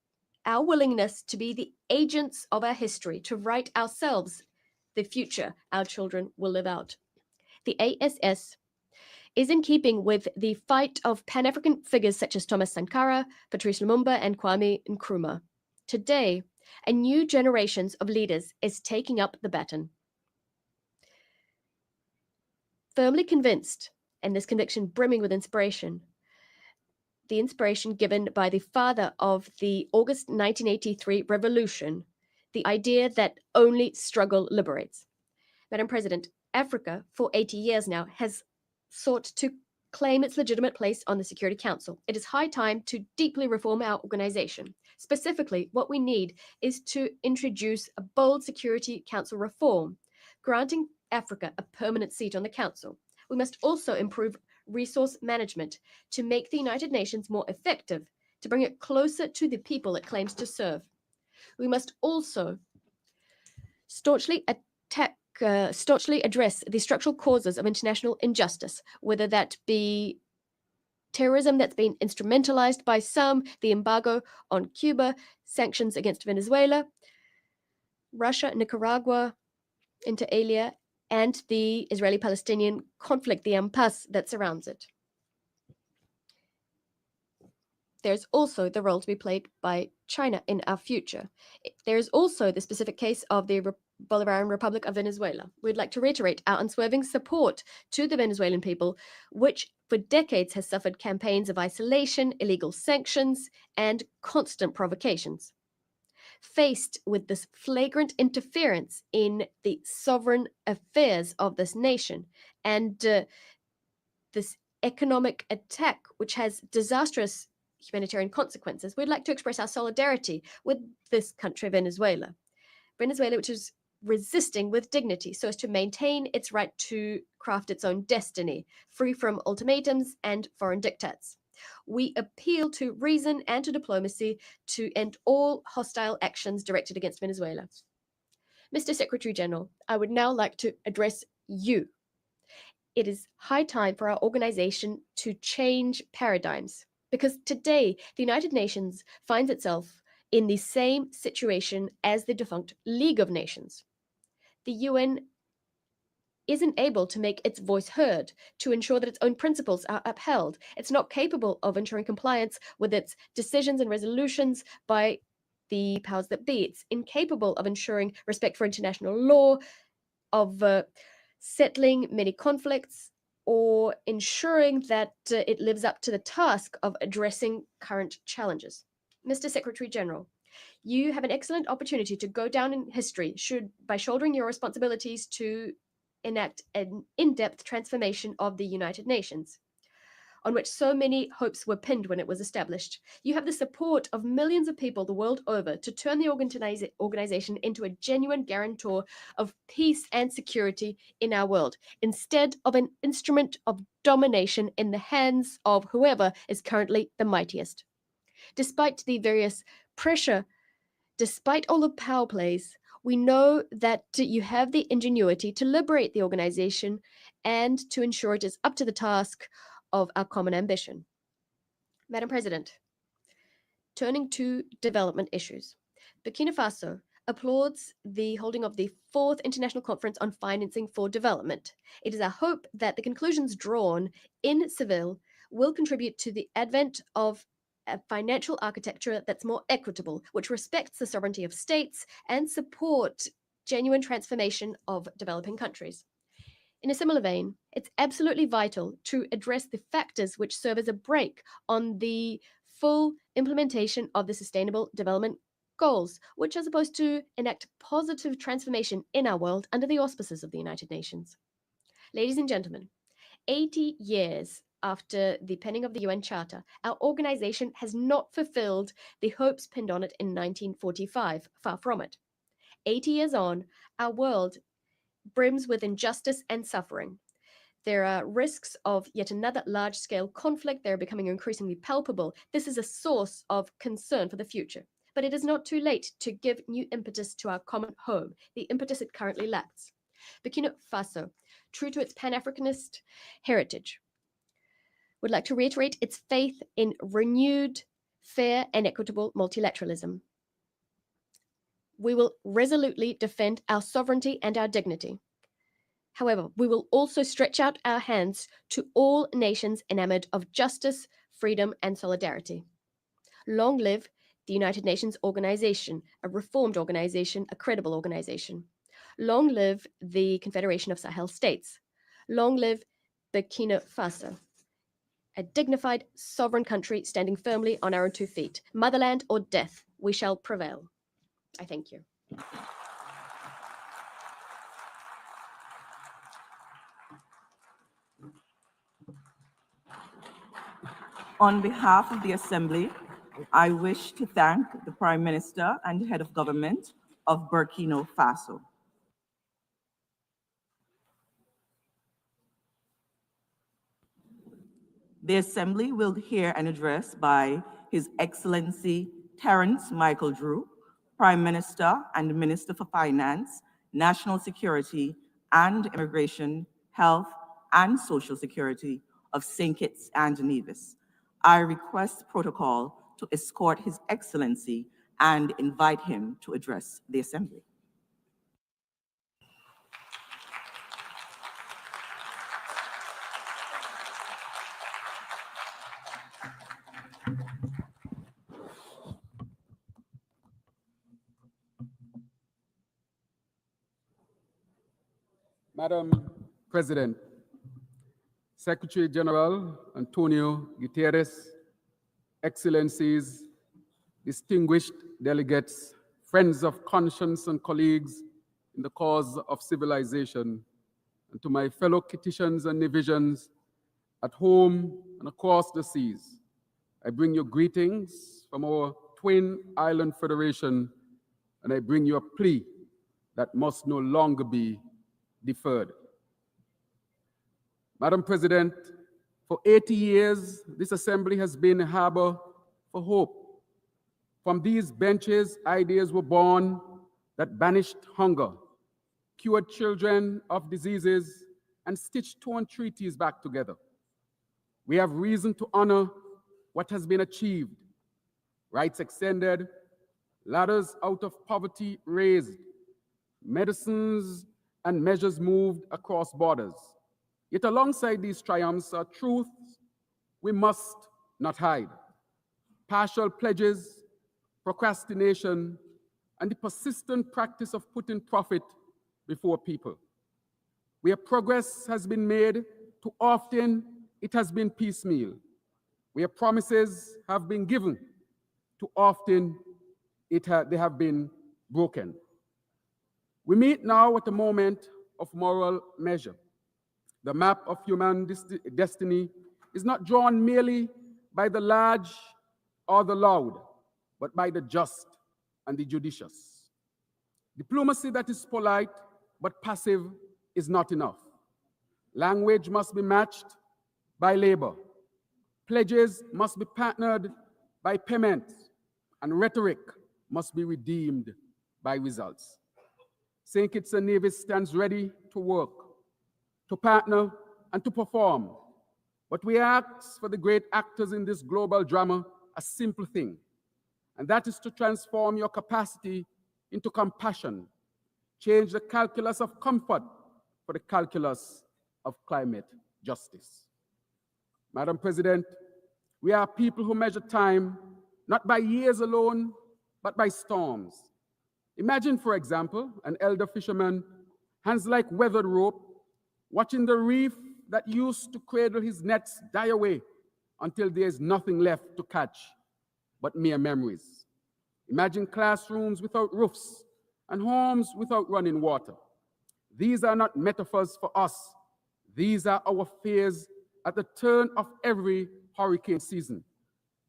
our willingness to be the agents of our history, to write ourselves the future our children will live out. The ASS is in keeping with the fight of Pan-African figures such as Thomas Sankara, Patrice Lumumba, and Kwame Nkrumah. Today, a new generation of leaders is taking up the baton. Firmly convinced, and this conviction brimming with inspiration, the inspiration given by the father of the August 1983 revolution, the idea that only struggle liberates. Madam President, Africa, for 80 years now, has sought to claim its legitimate place on the Security Council. It is high time to deeply reform our organization. Specifically, what we need is to introduce a bold Security Council reform, granting Africa a permanent seat on the Council. We must also improve resource management to make the United Nations more effective, to bring it closer to the people it claims to serve. We must also staunchly address the structural causes of international injustice, whether that be terrorism that's been instrumentalized by some, the embargo on Cuba, sanctions against Venezuela, Russia, Nicaragua, inter alia, and the Israeli-Palestinian conflict, the impasse that surrounds it. There's also the role to be played by China in our future. There's also the specific case of the Bolivarian Republic of Venezuela. We'd like to reiterate our unswerving support to the Venezuelan people, which for decades has suffered campaigns of isolation, illegal sanctions, and constant provocations. Faced with this flagrant interference in the sovereign affairs of this nation and this economic attack, which has disastrous humanitarian consequences, we'd like to express our solidarity with this country, Venezuela. Venezuela, which is resisting with dignity so as to maintain its right to craft its own destiny, free from ultimatums and foreign diktats. We appeal to reason and to diplomacy to end all hostile actions directed against Venezuela. Mr. Secretary General, I would now like to address you. It is high time for our organization to change paradigms, because today the United Nations finds itself in the same situation as the defunct League of Nations. The UN isn't able to make its voice heard, to ensure that its own principles are upheld. It's not capable of ensuring compliance with its decisions and resolutions by the powers that be. It's incapable of ensuring respect for international law, of settling many conflicts, or ensuring that it lives up to the task of addressing current challenges. Mr. Secretary General, you have an excellent opportunity to go down in history by shouldering your responsibilities to enact an in-depth transformation of the United Nations, on which so many hopes were pinned when it was established. You have the support of millions of people the world over to turn the organization into a genuine guarantor of peace and security in our world, instead of an instrument of domination in the hands of whoever is currently the mightiest. Despite the various pressure, despite all the power plays, we know that you have the ingenuity to liberate the organization and to ensure it is up to the task of our common ambition. Madam President, turning to development issues, Burkina Faso applauds the holding of the 4th International Conference on Financing for Development. It is our hope that the conclusions drawn in Seville will contribute to the advent of a financial architecture that's more equitable, which respects the sovereignty of states and support genuine transformation of developing countries. In a similar vein, it's absolutely vital to address the factors which serve as a brake on the full implementation of the Sustainable Development Goals, which are supposed to enact positive transformation in our world under the auspices of the United Nations. Ladies and gentlemen, 80 years after the penning of the UN Charter, our organization has not fulfilled the hopes pinned on it in 1945, far from it. 80 years on, our world brims with injustice and suffering. There are risks of yet another large-scale conflict. They're becoming increasingly palpable. This is a source of concern for the future. But it is not too late to give new impetus to our common home, the impetus it currently lacks. Burkina Faso, true to its Pan-Africanist heritage, would like to reiterate its faith in renewed, fair, and equitable multilateralism. We will resolutely defend our sovereignty and our dignity. However, we will also stretch out our hands to all nations enamored of justice, freedom, and solidarity. Long live the United Nations organization, a reformed organization, a credible organization. Long live the Confederation of Sahel States. Long live Burkina Faso, a dignified, sovereign country standing firmly on our own 2 feet. Motherland or death, we shall prevail. I thank you. On behalf of the Assembly, I wish to thank the Prime Minister and Head of Government of Burkina Faso. The Assembly will hear an address by His Excellency Terence Michael Drew, Prime Minister and Minister for Finance, National Security and Immigration, Health and Social Security of St. Kitts and Nevis. I request protocol to escort His Excellency and invite him to address the Assembly. Madam President, Secretary General Antonio Guterres, Excellencies, distinguished delegates, friends of conscience and colleagues in the cause of civilization, and to my fellow Kittitians and Nevisians at home and across the seas, I bring you greetings from our twin island federation, and I bring you a plea that must no longer be deferred. Madam President, for 80 years, this Assembly has been a harbor for hope. From these benches, ideas were born that banished hunger, cured children of diseases, and stitched torn treaties back together. We have reason to honor what has been achieved. Rights extended, ladders out of poverty raised, medicines and measures moved across borders. Yet alongside these triumphs are truths we must not hide. Partial pledges, procrastination, and the persistent practice of putting profit before people. Where progress has been made, too often it has been piecemeal. Where promises have been given, too often they have been broken. We meet now at a moment of moral measure. The map of human destiny is not drawn merely by the large or the loud, but by the just and the judicious. Diplomacy that is polite but passive is not enough. Language must be matched by labor. Pledges must be partnered by payment, and rhetoric must be redeemed by results. St. Kitts and Nevis stands ready to work, to partner, and to perform. But we ask for the great actors in this global drama a simple thing, and that is to transform your capacity into compassion, change the calculus of comfort for the calculus of climate justice. Madam President, we are people who measure time not by years alone, but by storms. Imagine, for example, an elder fisherman, hands like weathered rope, watching the reef that used to cradle his nets die away until there is nothing left to catch but mere memories. Imagine classrooms without roofs and homes without running water. These are not metaphors for us. These are our fears at the turn of every hurricane season.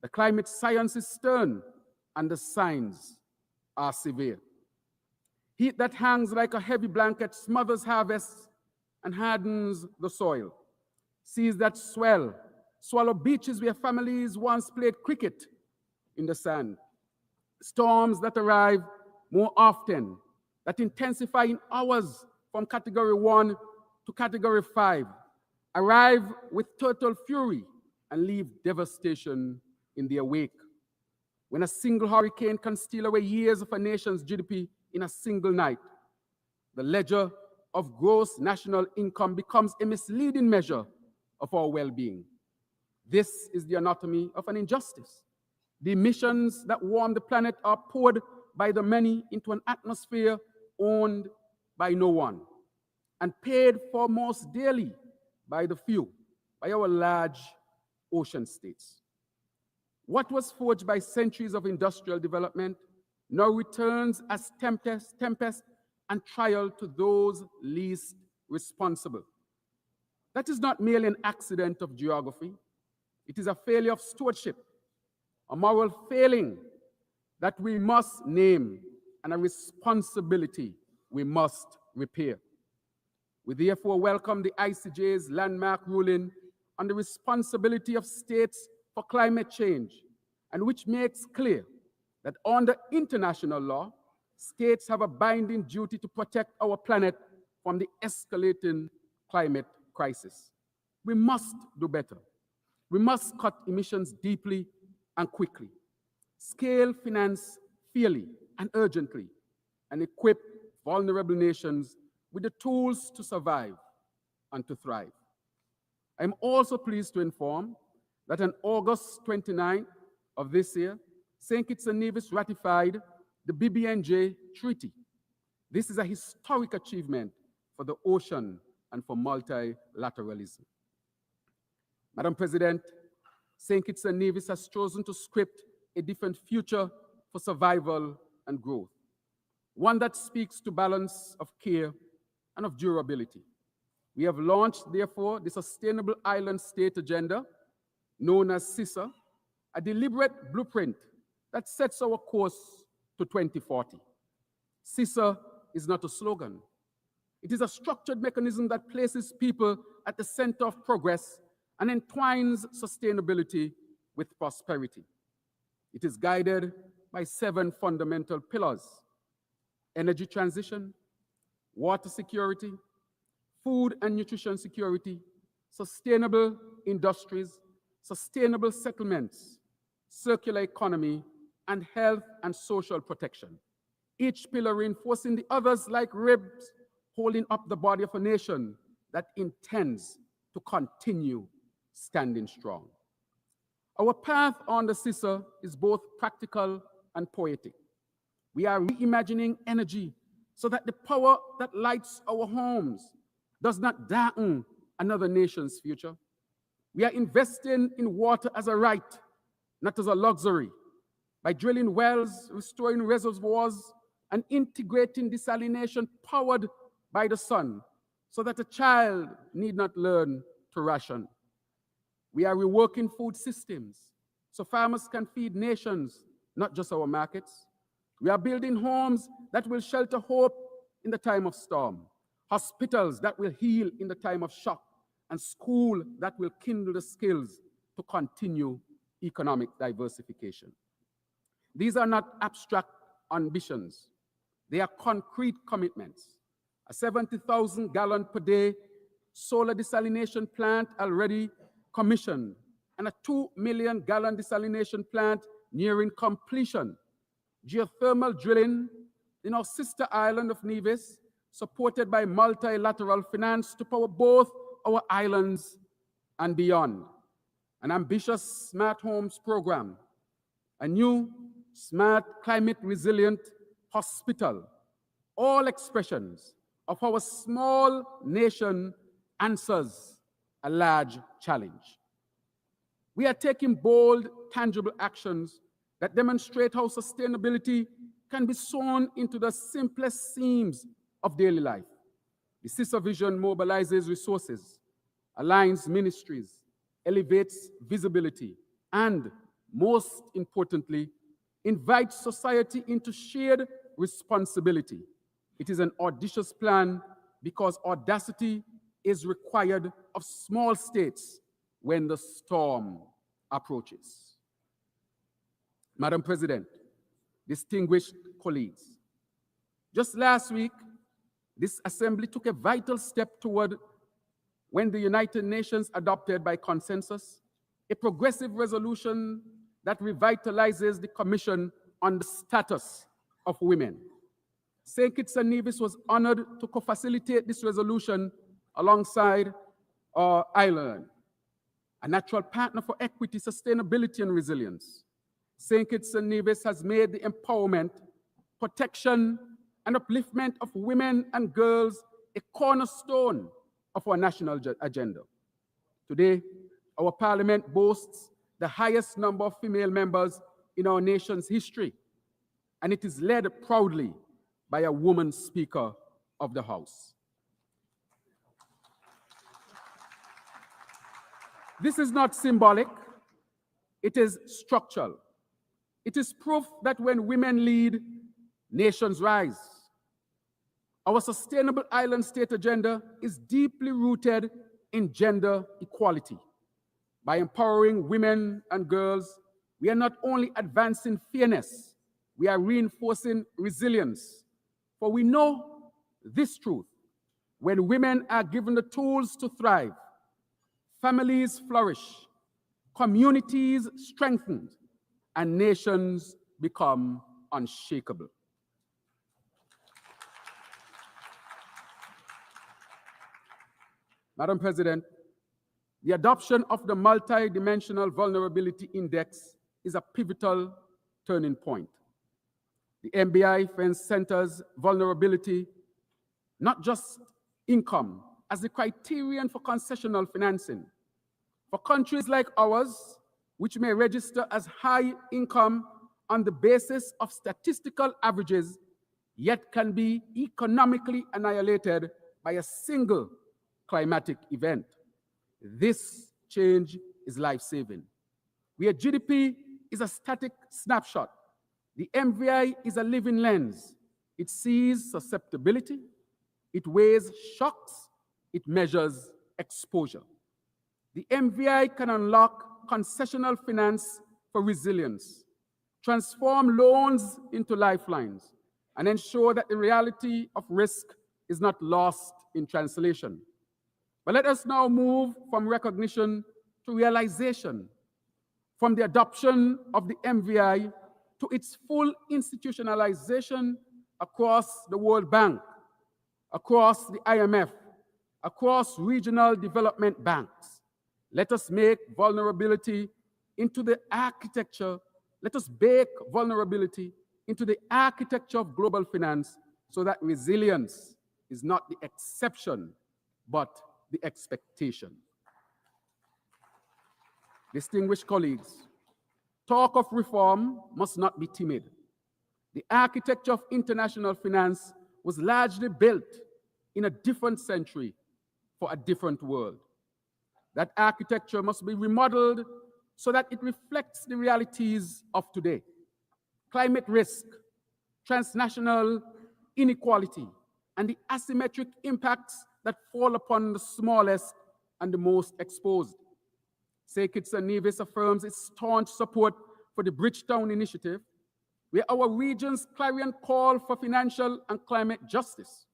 The climate science is stern and the signs are severe. Heat that hangs like a heavy blanket smothers harvests and hardens the soil. Seas that swallow beaches where families once played cricket in the sand. Storms that arrive more often, that intensify in hours from category 1 to category 5, arrive with total fury and leave devastation in their wake. When a single hurricane can steal away years of a nation's GDP in a single night, the ledger of gross national income becomes a misleading measure of our well-being. This is the anatomy of an injustice. The emissions that warm the planet are poured by the many into an atmosphere owned by no one, and paid for most dearly by the few, by our large ocean states. What was forged by centuries of industrial development now returns as tempest and trial to those least responsible. That is not merely an accident of geography. It is a failure of stewardship, a moral failing that we must name, and a responsibility we must repair. We therefore welcome the ICJ's landmark ruling on the responsibility of states for climate change, and which makes clear that under international law, states have a binding duty to protect our planet from the escalating climate crisis. We must do better. We must cut emissions deeply and quickly, scale finance fairly and urgently, and equip vulnerable nations with the tools to survive and to thrive. I am also pleased to inform that on August 29th of this year, St. Kitts and Nevis ratified the BBNJ Treaty. This is a historic achievement for the ocean and for multilateralism. Madam President, St. Kitts and Nevis has chosen to script a different future for survival and growth, one that speaks to balance of care and of durability. We have launched, therefore, the Sustainable Island State Agenda, known as CISA, a deliberate blueprint that sets our course to 2040. CISA is not a slogan. It is a structured mechanism that places people at the center of progress and entwines sustainability with prosperity. It is guided by 7 fundamental pillars: energy transition, water security, food and nutrition security, sustainable industries, sustainable settlements, circular economy, and health and social protection. Each pillar reinforcing the others like ribs, holding up the body of a nation that intends to continue standing strong. Our path on the CISA is both practical and poetic. We are reimagining energy so that the power that lights our homes does not darken another nation's future. We are investing in water as a right, not as a luxury, by drilling wells, restoring reservoirs, and integrating desalination powered by the sun so that a child need not learn to ration. We are reworking food systems so farmers can feed nations, not just our markets. We are building homes that will shelter hope in the time of storm, hospitals that will heal in the time of shock, and school that will kindle the skills to continue economic diversification. These are not abstract ambitions. They are concrete commitments. A 70,000 gallon per day solar desalination plant already commissioned, and a 2 million gallon desalination plant nearing completion. Geothermal drilling in our sister island of Nevis, supported by multilateral finance to power both our islands and beyond. An ambitious smart homes program, a new smart climate resilient hospital, all expressions of our small nation answers a large challenge. We are taking bold, tangible actions that demonstrate how sustainability can be sewn into the simplest seams of daily life. The CISA vision mobilizes resources, aligns ministries, elevates visibility, and, most importantly, invites society into shared responsibility. It is an audacious plan because audacity is required of small states when the storm approaches. Madam President, distinguished colleagues, just last week, this assembly took a vital step toward when the United Nations adopted by consensus a progressive resolution that revitalizes the Commission on the Status of Women. St. Kitts and Nevis was honored to co-facilitate this resolution alongside our island, a natural partner for equity, sustainability, and resilience. St. Kitts and Nevis has made the empowerment, protection, and upliftment of women and girls a cornerstone of our national agenda. Today, our parliament boasts the highest number of female members in our nation's history, and it is led proudly by a woman Speaker of the House. This is not symbolic, it is structural. It is proof that when women lead, nations rise. Our sustainable island state agenda is deeply rooted in gender equality. By empowering women and girls, we are not only advancing fairness, we are reinforcing resilience. For we know this truth: when women are given the tools to thrive, families flourish, communities strengthen, and nations become unshakable. Madam President, the adoption of the Multidimensional Vulnerability Index is a pivotal turning point. The MBI centers vulnerability, not just income, as the criterion for concessional financing. For countries like ours, which may register as high income on the basis of statistical averages, yet can be economically annihilated by a single climatic event. This change is life-saving. Where GDP is a static snapshot, the MVI is a living lens. It sees susceptibility, it weighs shocks, it measures exposure. The MVI can unlock concessional finance for resilience, transform loans into lifelines, and ensure that the reality of risk is not lost in translation. But let us now move from recognition to realization, from the adoption of the MVI to its full institutionalization across the World Bank, across the IMF, across regional development banks. Let us make vulnerability into the architecture, let us bake vulnerability into the architecture of global finance so that resilience is not the exception, but the expectation. Distinguished colleagues, talk of reform must not be timid. The architecture of international finance was largely built in a different century for a different world. That architecture must be remodeled so that it reflects the realities of today. Climate risk, transnational inequality, and the asymmetric impacts that fall upon the smallest and the most exposed. St. Kitts and Nevis affirms its staunch support for the Bridgetown Initiative, where our region's clarion call for financial and climate justice.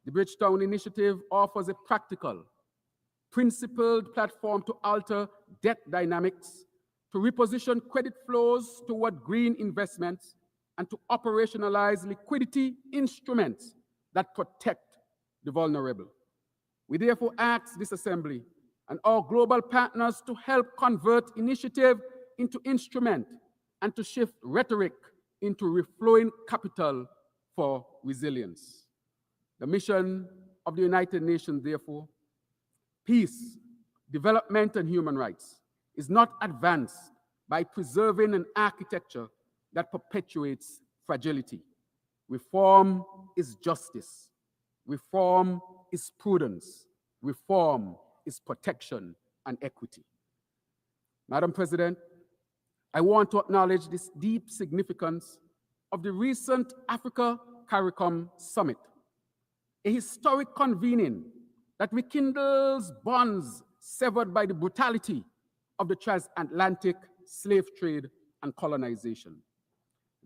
The Bridgetown Initiative offers a practical, principled platform to alter debt dynamics, to reposition credit flows toward green investments, and to operationalize liquidity instruments that protect the vulnerable. We therefore ask this Assembly and our global partners to help convert initiative into instrument and to shift rhetoric into reflowing capital for resilience. The mission of the United Nations, therefore, peace, development, and human rights, is not advanced by preserving an architecture that perpetuates fragility. Reform is justice. Reform is prudence. Reform is protection and equity. Madam President, I want to acknowledge this deep significance of the recent Africa CARICOM Summit, a historic convening that rekindles bonds severed by the brutality of the transatlantic slave trade and colonization.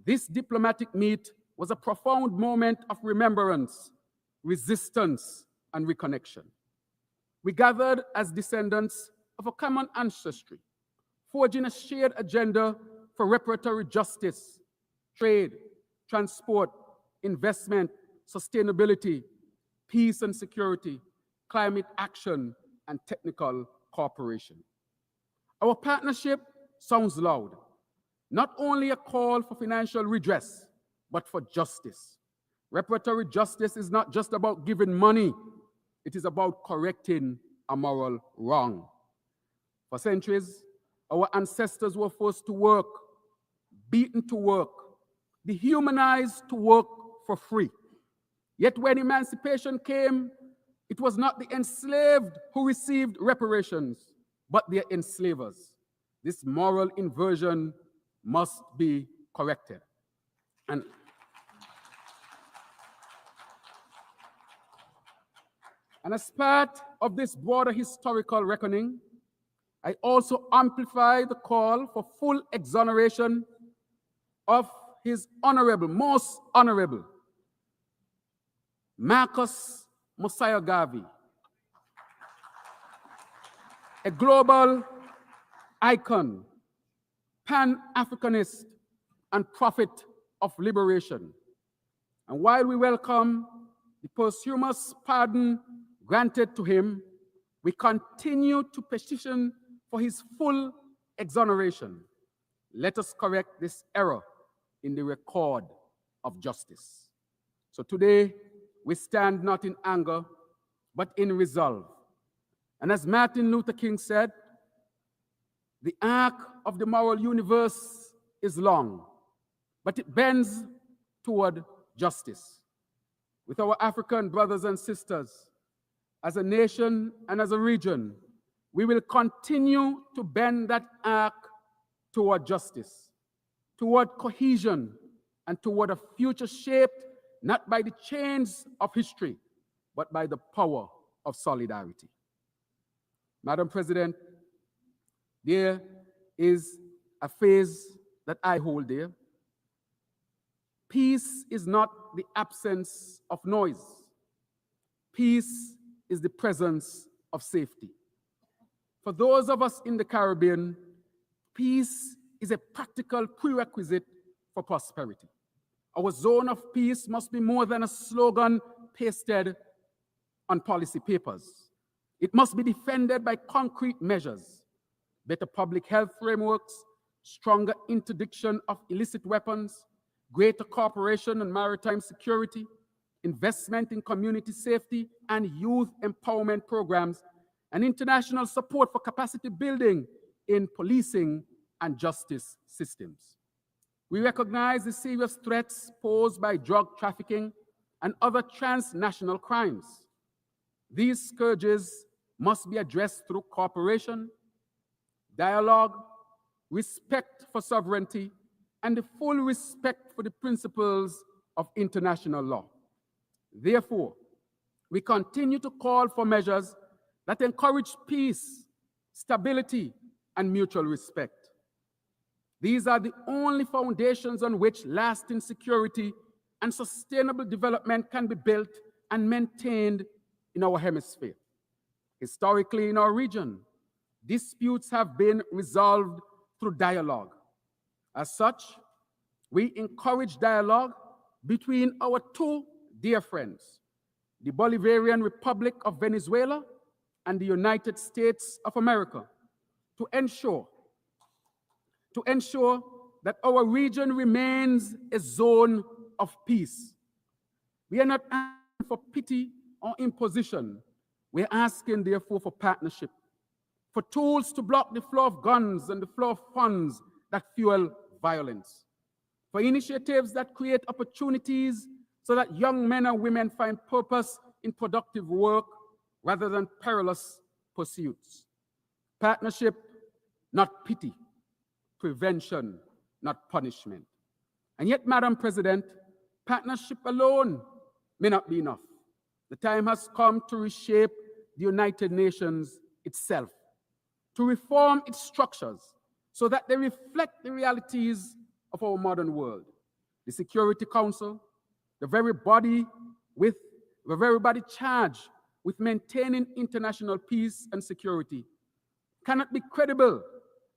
This diplomatic meet was a profound moment of remembrance, resistance, and reconnection. We gathered as descendants of a common ancestry, forging a shared agenda for reparatory justice, trade, transport, investment, sustainability, peace and security, climate action, and technical cooperation. Our partnership sounds loud, not only a call for financial redress, but for justice. Reparatory justice is not just about giving money, it is about correcting a moral wrong. For centuries, our ancestors were forced to work, beaten to work, dehumanized to work for free. Yet when emancipation came, it was not the enslaved who received reparations, but their enslavers. This moral inversion must be corrected. And as part of this broader historical reckoning, I also amplify the call for full exoneration of His Honorable, Most Honorable, Marcus Mosiah Garvey, a global icon, Pan-Africanist, and prophet of liberation. And while we welcome the posthumous pardon granted to him, we continue to petition for his full exoneration. Let us correct this error in the record of justice. So today, we stand not in anger, but in resolve. And as Martin Luther King said, the arc of the moral universe is long, but it bends toward justice. With our African brothers and sisters, as a nation and as a region, we will continue to bend that arc toward justice, toward cohesion, and toward a future shaped not by the chains of history, but by the power of solidarity. Madam President, there is a phrase that I hold dear. Peace is not the absence of noise. Peace is the presence of safety. For those of us in the Caribbean, peace is a practical prerequisite for prosperity. Our zone of peace must be more than a slogan pasted on policy papers. It must be defended by concrete measures, better public health frameworks, stronger interdiction of illicit weapons, greater cooperation on maritime security, investment in community safety and youth empowerment programs, and international support for capacity building in policing and justice systems. We recognize the serious threats posed by drug trafficking and other transnational crimes. These scourges must be addressed through cooperation, dialogue, respect for sovereignty, and the full respect for the principles of international law. Therefore, we continue to call for measures that encourage peace, stability, and mutual respect. These are the only foundations on which lasting security and sustainable development can be built and maintained in our hemisphere. Historically, in our region, disputes have been resolved through dialogue. As such, we encourage dialogue between our two dear friends, the Bolivarian Republic of Venezuela and the United States of America, to ensure that our region remains a zone of peace. We are not asking for pity or imposition. We are asking, therefore, for partnership, for tools to block the flow of guns and the flow of funds that fuel violence, for initiatives that create opportunities so that young men and women find purpose in productive work rather than perilous pursuits. Partnership, not pity. Prevention, not punishment. And yet, Madam President, partnership alone may not be enough. The time has come to reshape the United Nations itself, to reform its structures so that they reflect the realities of our modern world. The Security Council, the very body charged with maintaining international peace and security, cannot be credible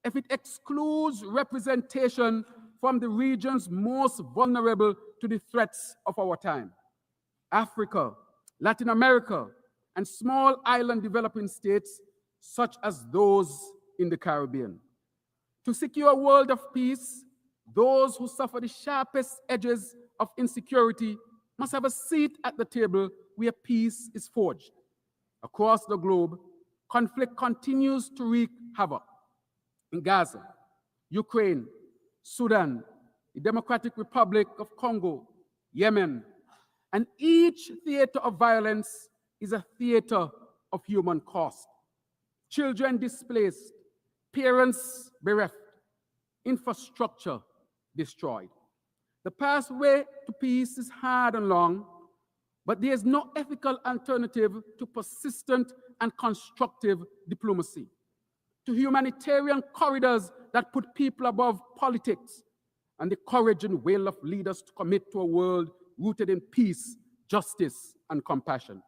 if it excludes representation from the regions most vulnerable to the threats of our time: Africa, Latin America, and small island developing states such as those in the Caribbean. To secure a world of peace, those who suffer the sharpest edges of insecurity must have a seat at the table where peace is forged. Across the globe, conflict continues to wreak havoc. In Gaza, Ukraine, Sudan, the Democratic Republic of Congo, Yemen, and each theater of violence is a theater of human cost. Children displaced, parents bereft, infrastructure destroyed. The pathway to peace is hard and long, but there is no ethical alternative to persistent and constructive diplomacy, to humanitarian corridors that put people above politics, and the courage and will of leaders to commit to a world rooted in peace, justice, and compassion.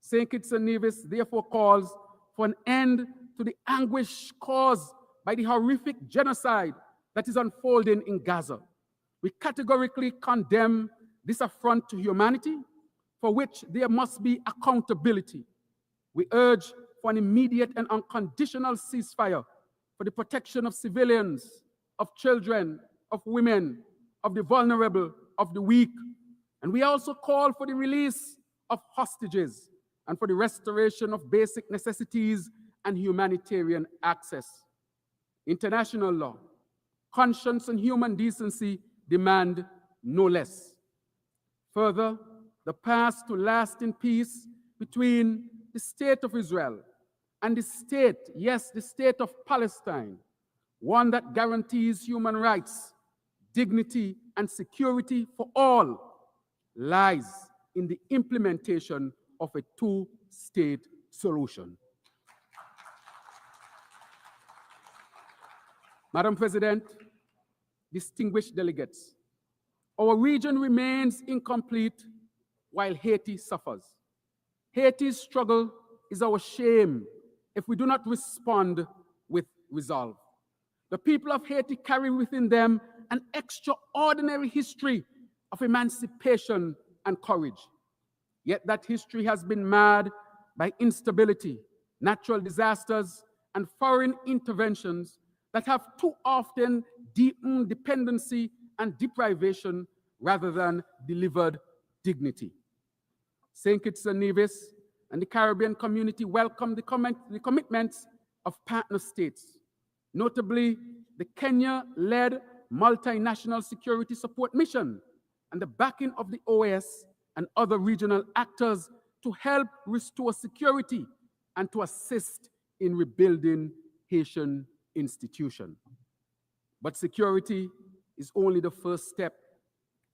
St. Kitts and Nevis therefore calls for an end to the anguish caused by the horrific genocide that is unfolding in Gaza. We categorically condemn this affront to humanity, for which there must be accountability. We urge for an immediate and unconditional ceasefire for the protection of civilians, of children, of women, of the vulnerable, of the weak. And we also call for the release of hostages and for the restoration of basic necessities and humanitarian access. International law, conscience, and human decency demand no less. Further, the path to lasting peace between the state of Israel and the state, yes, the state of Palestine, one that guarantees human rights, dignity, and security for all, lies in the implementation of a two-state solution. Madam President, distinguished delegates, our region remains incomplete while Haiti suffers. Haiti's struggle is our shame if we do not respond with resolve. The people of Haiti carry within them an extraordinary history of emancipation and courage. Yet that history has been marred by instability, natural disasters, and foreign interventions that have too often deepened dependency and deprivation rather than delivered dignity. St. Kitts and Nevis and the Caribbean community welcome the commitments of partner states, notably the Kenya-led multinational security support mission and the backing of the OAS and other regional actors to help restore security and to assist in rebuilding Haitian institutions. But security is only the first step.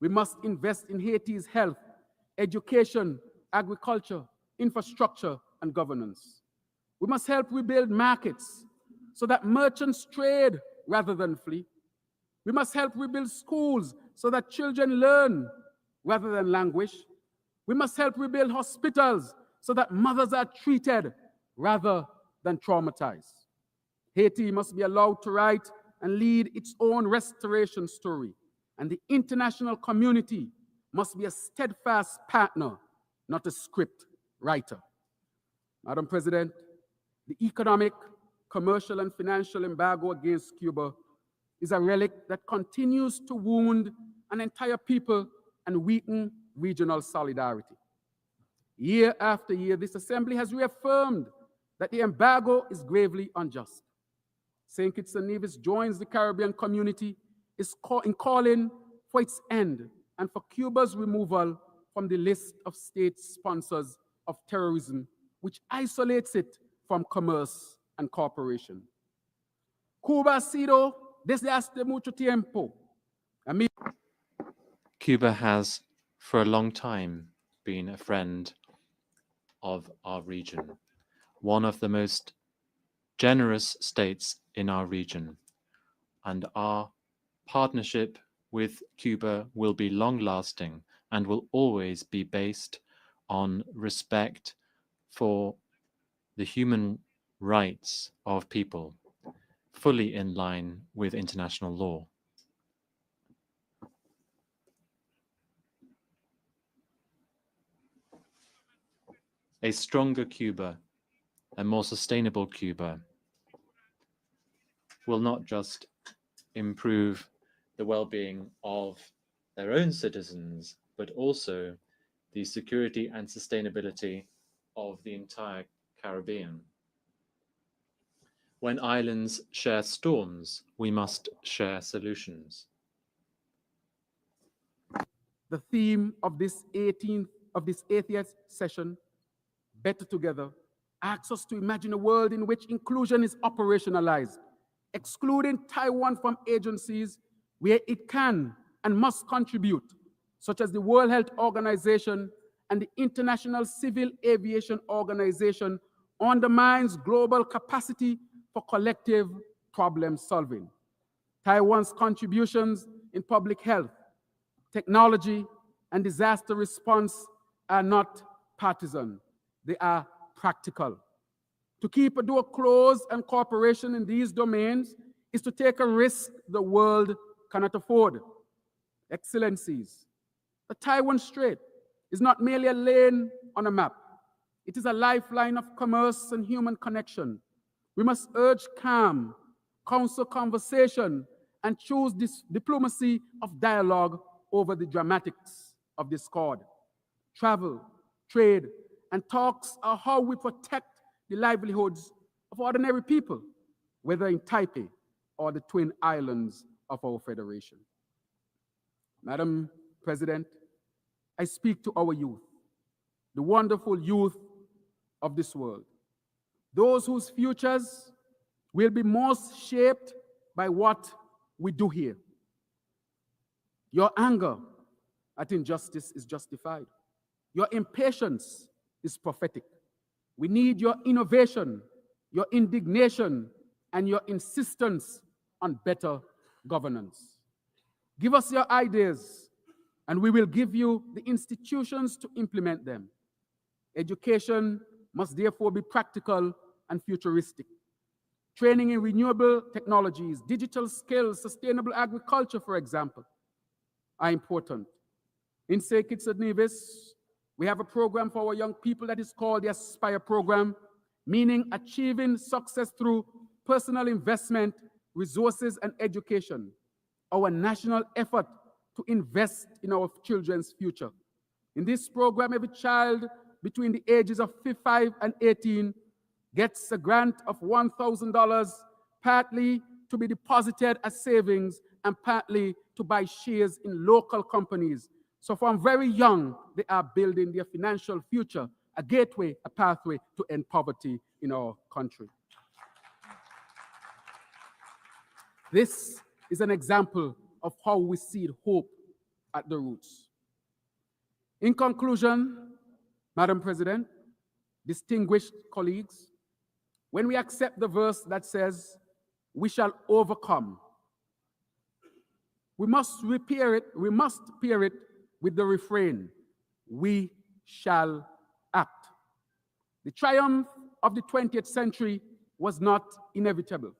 We must invest in Haiti's health, education, agriculture, infrastructure, and governance. We must help rebuild markets so that merchants trade rather than flee. We must help rebuild schools so that children learn rather than languish. We must help rebuild hospitals so that mothers are treated rather than traumatized. Haiti must be allowed to write and lead its own restoration story, and the international community must be a steadfast partner, not a script writer. Madam President, the economic, commercial, and financial embargo against Cuba is a relic that continues to wound an entire people and weaken regional solidarity. Year after year, this assembly has reaffirmed that the embargo is gravely unjust. St. Kitts and Nevis joins the Caribbean community in calling for its end and for Cuba's removal from the list of state sponsors of terrorism, which isolates it from commerce and cooperation. Cuba ha sido desde hace mucho tiempo. Cuba has, for a long time, been a friend of our region, one of the most generous states in our region, and our partnership with Cuba will be long-lasting and will always be based on respect for the human rights of people, fully in line with international law. A stronger Cuba, a more sustainable Cuba, will not just improve the well-being of their own citizens, but also the security and sustainability of the entire Caribbean. When islands share storms, we must share solutions. The theme of this 80th session, Better Together, asks us to imagine a world in which inclusion is operationalized, excluding Taiwan from agencies where it can and must contribute, such as the World Health Organization and the International Civil Aviation Organization, undermines global capacity for collective problem solving. Taiwan's contributions in public health, technology, and disaster response are not partisan. They are practical. To keep a door closed and cooperation in these domains is to take a risk the world cannot afford. Excellencies, the Taiwan Strait is not merely a lane on a map. It is a lifeline of commerce and human connection. We must urge calm, counsel conversation, and choose this diplomacy of dialogue over the dramatics of discord. Travel, trade, and talks are how we protect the livelihoods of ordinary people, whether in Taipei or the twin islands of our federation. Madam President, I speak to our youth, the wonderful youth of this world, those whose futures will be most shaped by what we do here. Your anger at injustice is justified. Your impatience is prophetic. We need your innovation, your indignation, and your insistence on better governance. Give us your ideas, and we will give you the institutions to implement them. Education must therefore be practical and futuristic. Training in renewable technologies, digital skills, sustainable agriculture, for example, are important. In St. Kitts and Nevis, we have a program for our young people that is called the Aspire Program, meaning achieving success through personal investment, resources, and education. Our national effort to invest in our children's future. In this program, every child between the ages of 5 and 18 gets a grant of $1,000, partly to be deposited as savings and partly to buy shares in local companies. So from very young, they are building their financial future a gateway, a pathway to end poverty in our country. This is an example of how we seed hope at the roots. In conclusion, Madam President, distinguished colleagues, when we accept the verse that says, "We shall overcome," we must pair it with the refrain, "We shall act." The triumph of the 20th century was not inevitable.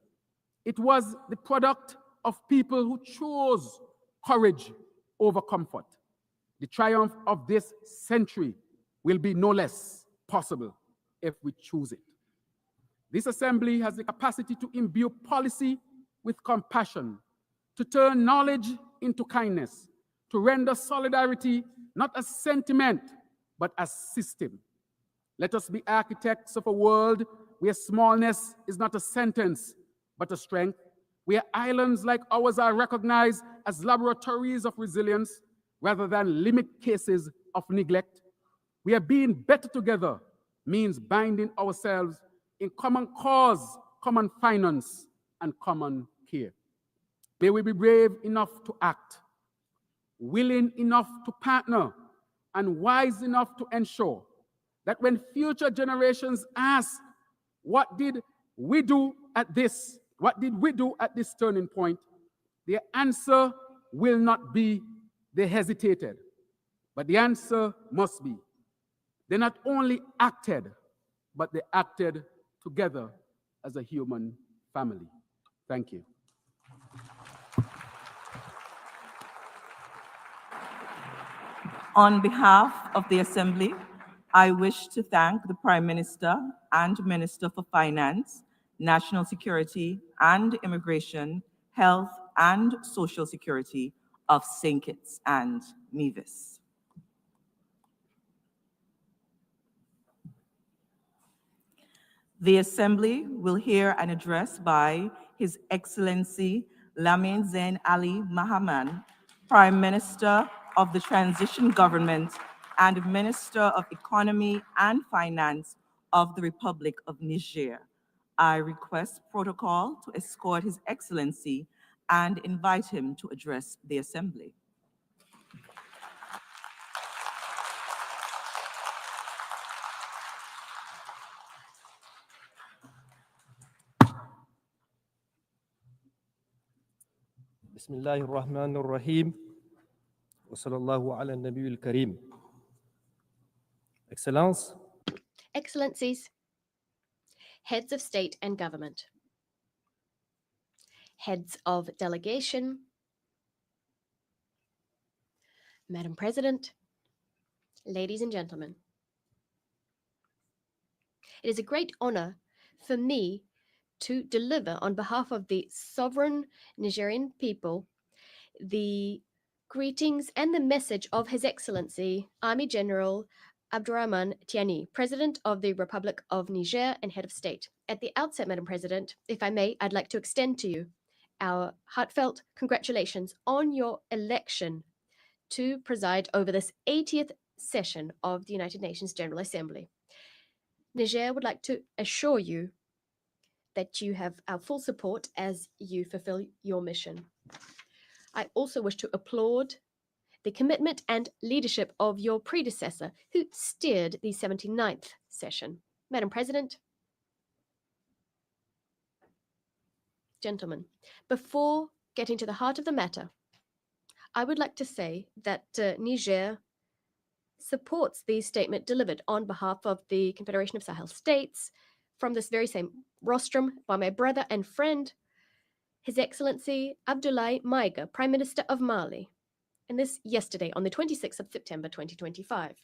It was the product of people who chose courage over comfort. The triumph of this century will be no less possible if we choose it. This assembly has the capacity to imbue policy with compassion, to turn knowledge into kindness, to render solidarity not as sentiment, but as system. Let us be architects of a world where smallness is not a sentence, but a strength, where islands like ours are recognized as laboratories of resilience rather than limit cases of neglect, where being better together means binding ourselves in common cause, common finance, and common care. May we be brave enough to act, willing enough to partner, and wise enough to ensure that when future generations ask, what did we do at this turning point, the answer will not be they hesitated, but the answer must be they not only acted, but they acted together as a human family. Thank you. On behalf of the Assembly, I wish to thank the Prime Minister and Minister for Finance, National Security and Immigration, Health and Social Security of St. Kitts and Nevis. The Assembly will hear an address by His Excellency Lamin Zain Ali Mahaman, Prime Minister of the Transition Government and Minister of Economy and Finance of the Republic of Niger. I request protocol to escort His Excellency and invite him to address the Assembly. بسم الله الرحمن الرحيم وصلى الله على النبي الكريم. Excellences, Excellencies, heads of state and government, heads of delegation, Madam President, ladies and gentlemen. It is a great honor for me to deliver on behalf of the sovereign Nigerian people the greetings and the message of His Excellency Army General Abdurrahman Tiani, President of the Republic of Niger and Head of State. At the outset, Madam President, if I may, I'd like to extend to you our heartfelt congratulations on your election to preside over this 80th session of the United Nations General Assembly. Niger would like to assure you that you have our full support as you fulfill your mission. I also wish to applaud the commitment and leadership of your predecessor who steered the 79th session. Madam President, gentlemen, before getting to the heart of the matter, I would like to say that Niger supports the statement delivered on behalf of the Confederation of Sahel States from this very same rostrum by my brother and friend, His Excellency Abdoulaye Maïga, Prime Minister of Mali, and this yesterday on the 26th of September 2025.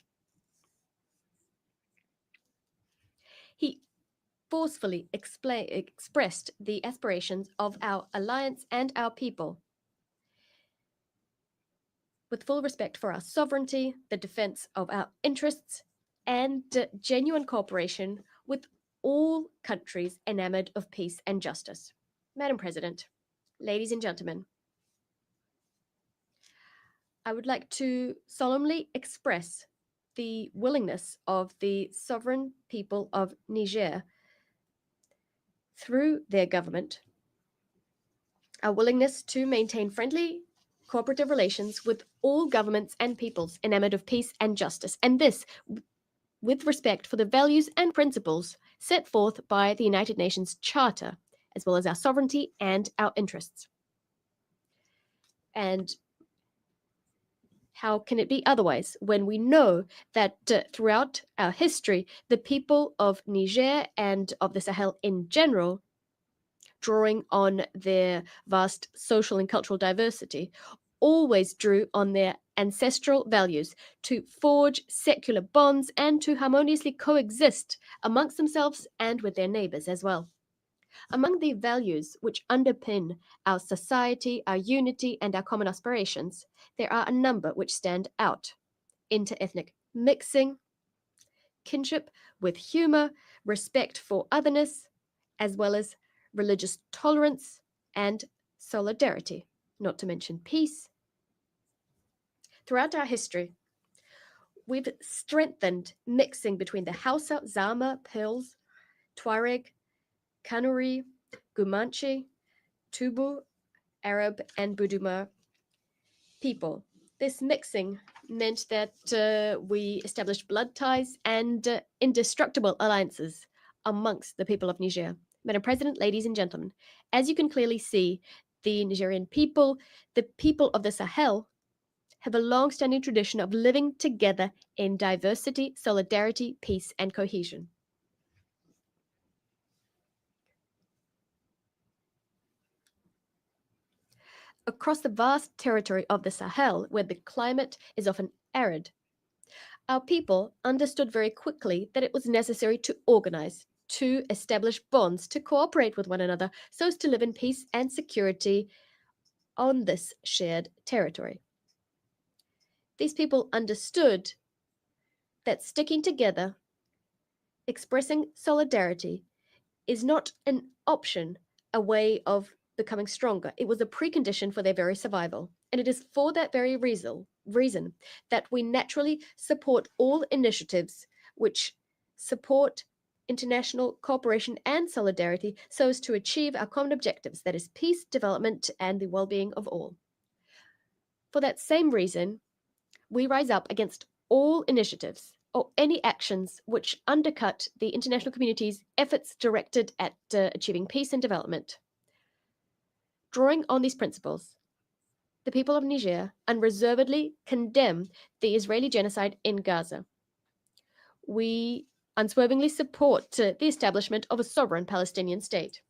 He forcefully expressed the aspirations of our alliance and our people with full respect for our sovereignty, the defense of our interests, and genuine cooperation with all countries enamored of peace and justice. Madam President, ladies and gentlemen, I would like to solemnly express the willingness of the sovereign people of Niger through their government, our willingness to maintain friendly cooperative relations with all governments and peoples enamored of peace and justice, and this with respect for the values and principles set forth by the United Nations Charter, as well as our sovereignty and our interests. And how can it be otherwise when we know that throughout our history, the people of Niger and of the Sahel in general, drawing on their vast social and cultural diversity, always drew on their ancestral values to forge secular bonds and to harmoniously coexist amongst themselves and with their neighbors as well. Among the values which underpin our society, our unity, and our common aspirations, there are a number which stand out: inter-ethnic mixing, kinship with humor, respect for otherness, as well as religious tolerance and solidarity, not to mention peace. Throughout our history, we've strengthened mixing between the Hausa, Zama, Pils, Tuareg, Kanuri, Gumanche, Tubu, Arab, and Buduma people. This mixing meant that we established blood ties and indestructible alliances amongst the people of Niger. Madam President, ladies and gentlemen, as you can clearly see, the Nigerian people, the people of the Sahel, have a long-standing tradition of living together in diversity, solidarity, peace, and cohesion. Across the vast territory of the Sahel, where the climate is often arid, our people understood very quickly that it was necessary to organize, to establish bonds, to cooperate with one another, so as to live in peace and security on this shared territory. These people understood that sticking together, expressing solidarity, is not an option, a way of becoming stronger. It was a precondition for their very survival. And it is for that very reason that we naturally support all initiatives which support international cooperation and solidarity so as to achieve our common objectives, that is peace, development, and the well-being of all. For that same reason, we rise up against all initiatives or any actions which undercut the international community's efforts directed at achieving peace and development. Drawing on these principles, the people of Niger unreservedly condemn the Israeli genocide in Gaza. We unswervingly support the establishment of a sovereign Palestinian state.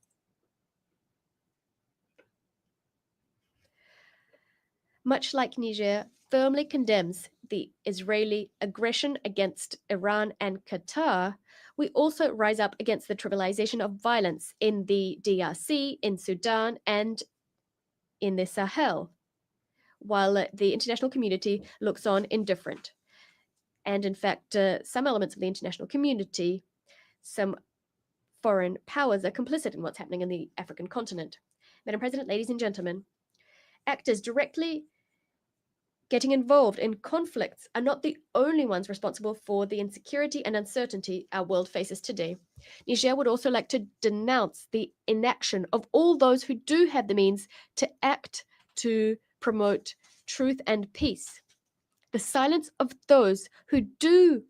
Much like Niger firmly condemns the Israeli aggression against Iran and Qatar, we also rise up against the trivialization of violence in the DRC, in Sudan, and in the Sahel, while the international community looks on indifferent. And in fact, some elements of the international community, some foreign powers are complicit in what's happening in the African continent. Madam President, ladies and gentlemen, actors directly getting involved in conflicts are not the only ones responsible for the insecurity and uncertainty our world faces today. Niger would also like to denounce the inaction of all those who do have the means to act to promote truth and peace. The silence of those who do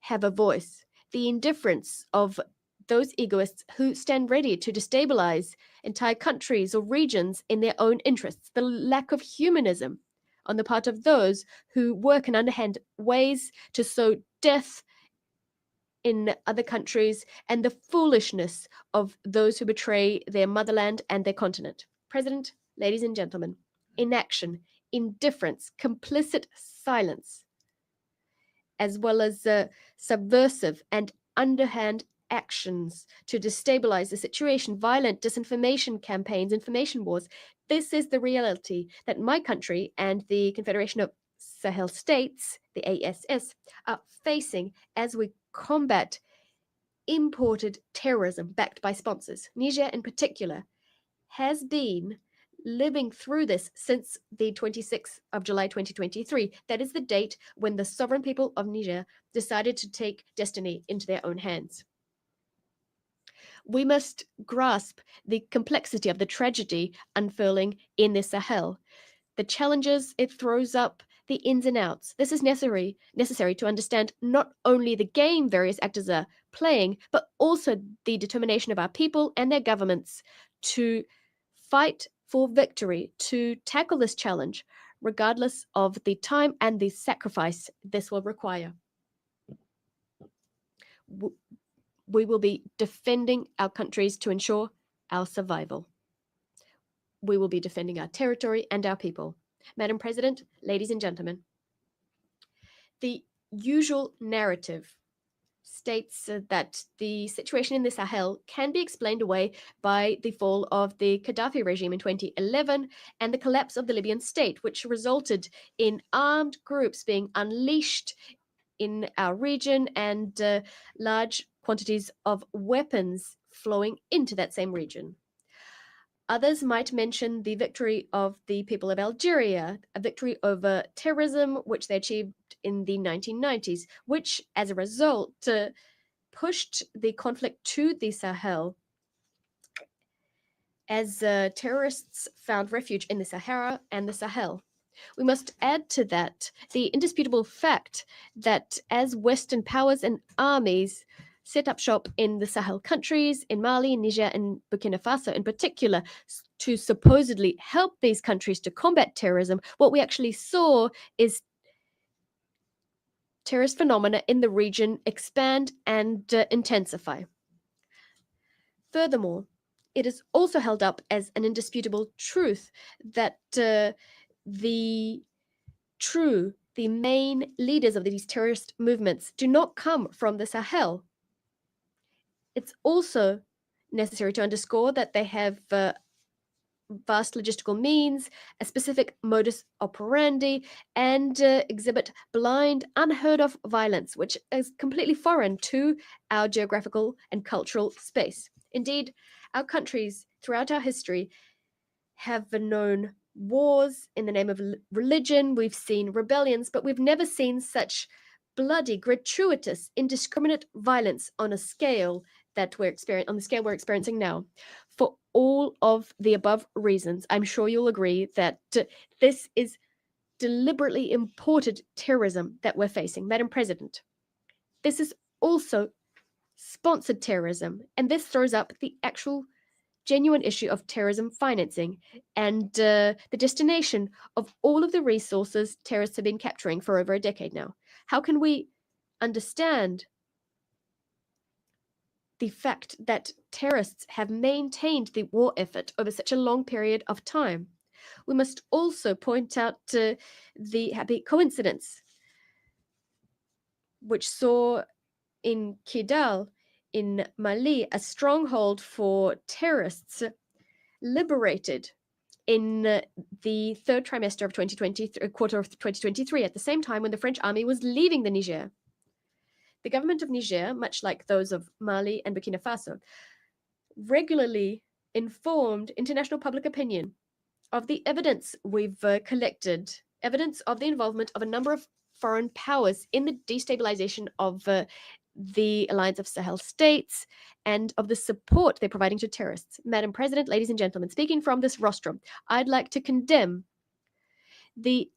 have a voice, the indifference of those egoists who stand ready to destabilize entire countries or regions in their own interests, the lack of humanism on the part of those who work in underhand ways to sow death in other countries, and the foolishness of those who betray their motherland and their continent. President, ladies and gentlemen, inaction, indifference, complicit silence, as well as subversive and underhand actions to destabilize the situation, violent disinformation campaigns, information wars. This is the reality that my country and the Confederation of Sahel States, the ASS, are facing as we combat imported terrorism backed by sponsors. Niger, in particular, has been living through this since the 26th of July 2023. That is the date when the sovereign people of Niger decided to take destiny into their own hands. We must grasp the complexity of the tragedy unfurling in the Sahel, the challenges it throws up, the ins and outs. This is necessary to understand not only the game various actors are playing, but also the determination of our people and their governments to fight for victory, to tackle this challenge, regardless of the time and the sacrifice this will require. We will be defending our countries to ensure our survival. We will be defending our territory and our people. Madam President, ladies and gentlemen, the usual narrative states that the situation in the Sahel can be explained away by the fall of the Gaddafi regime in 2011 and the collapse of the Libyan state, which resulted in armed groups being unleashed in our region and large quantities of weapons flowing into that same region. Others might mention the victory of the people of Algeria, a victory over terrorism, which they achieved in the 1990s, which, as a result, pushed the conflict to the Sahel as terrorists found refuge in the Sahara and the Sahel. We must add to that the indisputable fact that as Western powers and armies set up shop in the Sahel countries, in Mali, Niger, and Burkina Faso in particular, to supposedly help these countries to combat terrorism, what we actually saw is terrorist phenomena in the region expand and intensify. Furthermore, it is also held up as an indisputable truth that the main leaders of these terrorist movements do not come from the Sahel. It's also necessary to underscore that they have vast logistical means, a specific modus operandi, and exhibit blind, unheard of violence, which is completely foreign to our geographical and cultural space. Indeed, our countries throughout our history have known wars in the name of religion, we've seen rebellions, but we've never seen such bloody, gratuitous, indiscriminate violence on a scale that we're experiencing now. For all of the above reasons, I'm sure you'll agree that this is deliberately imported terrorism that we're facing. Madam President, this is also sponsored terrorism, and this throws up the actual genuine issue of terrorism financing and the destination of all of the resources terrorists have been capturing for over a decade now. How can we understand the fact that terrorists have maintained the war effort over such a long period of time? We must also point out the happy coincidence, which saw in Kidal, in Mali, a stronghold for terrorists liberated in the third trimester of 2023, quarter of 2023, at the same time when the French army was leaving the Niger. The government of Niger, much like those of Mali and Burkina Faso, regularly informed international public opinion of the evidence we've collected, evidence of the involvement of a number of foreign powers in the destabilization of the Alliance of Sahel States and of the support they're providing to terrorists. Madam President, ladies and gentlemen, speaking from this rostrum, I'd like to condemn the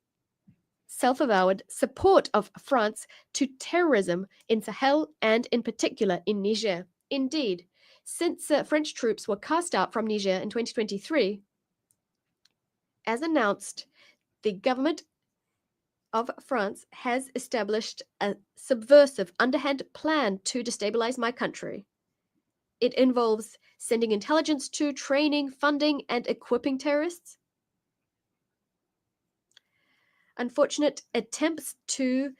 self-avowed support of France to terrorism in Sahel and in particular in Niger. Indeed, since French troops were cast out from Niger in 2023, as announced, the government of France has established a subversive, underhand plan to destabilize my country. It involves sending intelligence to, training, funding, and equipping terrorists. Unfortunate attempts to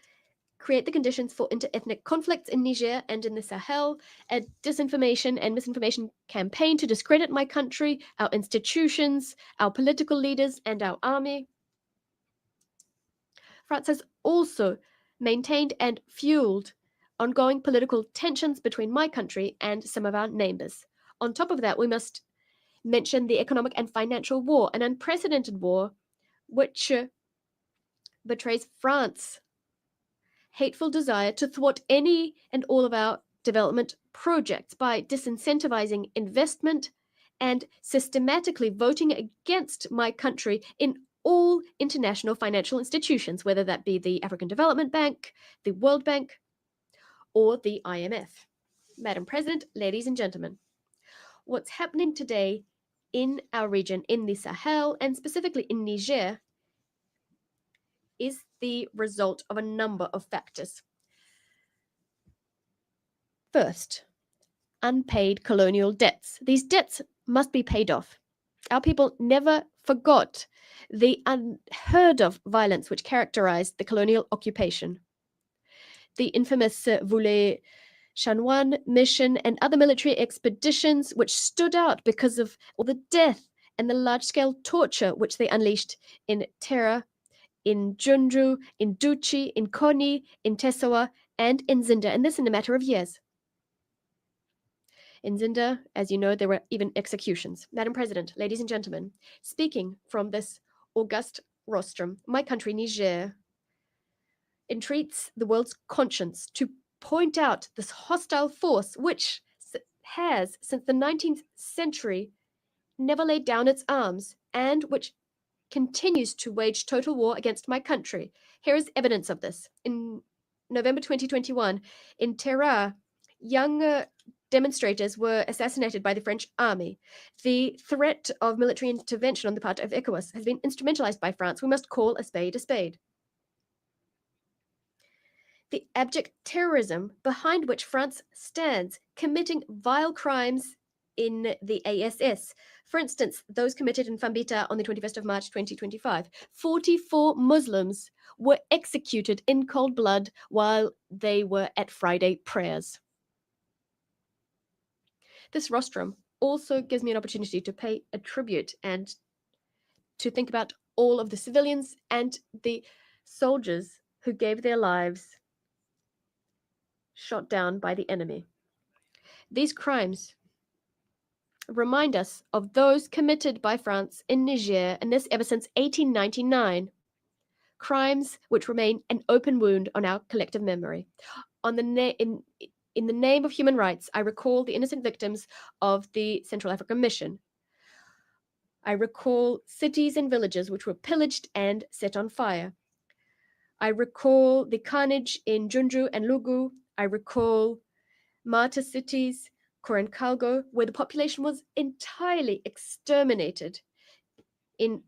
create the conditions for inter-ethnic conflicts in Niger and in the Sahel, a disinformation and misinformation campaign to discredit my country, our institutions, our political leaders, and our army. France has also maintained and fueled ongoing political tensions between my country and some of our neighbors. On top of that, we must mention the economic and financial war, an unprecedented war which betrays France's hateful desire to thwart any and all of our development projects by disincentivizing investment and systematically voting against my country in all international financial institutions, whether that be the African Development Bank, the World Bank, or the IMF. Madam President, ladies and gentlemen, what's happening today in our region, in the Sahel, and specifically in Niger, is the result of a number of factors. First, unpaid colonial debts. These debts must be paid off. Our people never forgot the unheard of violence which characterized the colonial occupation. The infamous Voulet Chanoine mission and other military expeditions which stood out because of all the death and the large-scale torture which they unleashed in Terra, in Junju, in Duchi, in Koni, in Tessawa, and in Zinda, and this in a matter of years. In Zinda, as you know, there were even executions. Madam President, ladies and gentlemen, speaking from this august rostrum, my country, Niger, entreats the world's conscience to point out this hostile force which has, since the 19th century, never laid down its arms and which continues to wage total war against my country. Here is evidence of this. In November 2021, in Terra, young demonstrators were assassinated by the French army. The threat of military intervention on the part of ECOWAS has been instrumentalized by France. We must call a spade a spade. The abject terrorism behind which France stands, committing vile crimes in the ASS. For instance, those committed in Fambita on the 21st of March 2025. 44 Muslims were executed in cold blood while they were at Friday prayers. This rostrum also gives me an opportunity to pay a tribute and to think about all of the civilians and the soldiers who gave their lives shot down by the enemy. These crimes remind us of those committed by France in Niger, and this ever since 1899. Crimes which remain an open wound on our collective memory. In the name of human rights, I recall the innocent victims of the Central African Mission. I recall cities and villages which were pillaged and set on fire. I recall the carnage in Junju and Lugu. I recall martyr cities, Korenkalgo, where the population was entirely exterminated. In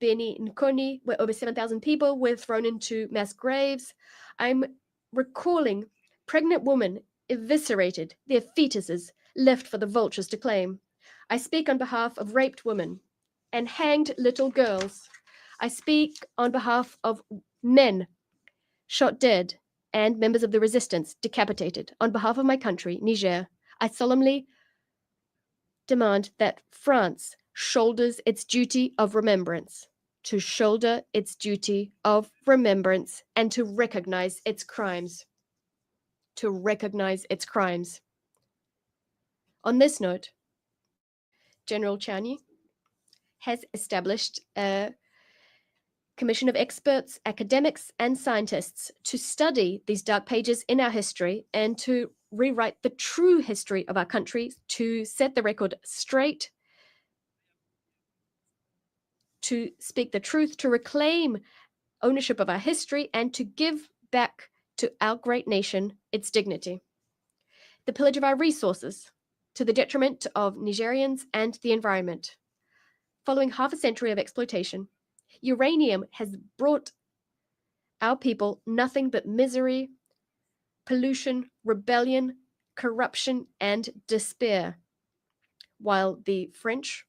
Beni Nkoni, where over 7,000 people were thrown into mass graves. I'm recalling pregnant women eviscerated, their fetuses left for the vultures to claim. I speak on behalf of raped women and hanged little girls. I speak on behalf of men shot dead and members of the resistance decapitated. On behalf of my country, Niger, I solemnly demand that France shoulders its duty of remembrance, to shoulder its duty of remembrance and to recognize its crimes. To recognize its crimes. On this note, General Chani has established a commission of experts, academics, and scientists to study these dark pages in our history and to rewrite the true history of our country, to set the record straight, to speak the truth, to reclaim ownership of our history, and to give back to our great nation its dignity. The pillage of our resources to the detriment of Nigerians and the environment. Following half a century of exploitation, uranium has brought our people nothing but misery, pollution, rebellion, corruption, and despair, while the French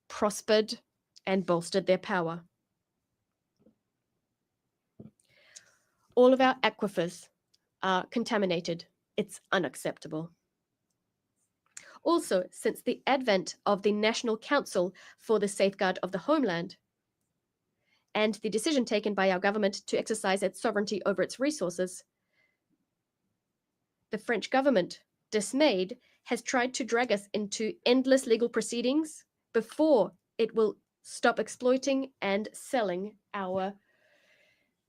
prospered and bolstered their power. All of our aquifers are contaminated. It's unacceptable. Also, since the advent of the National Council for the Safeguard of the Homeland and the decision taken by our government to exercise its sovereignty over its resources, the French government, dismayed, has tried to drag us into endless legal proceedings before it will stop exploiting and selling our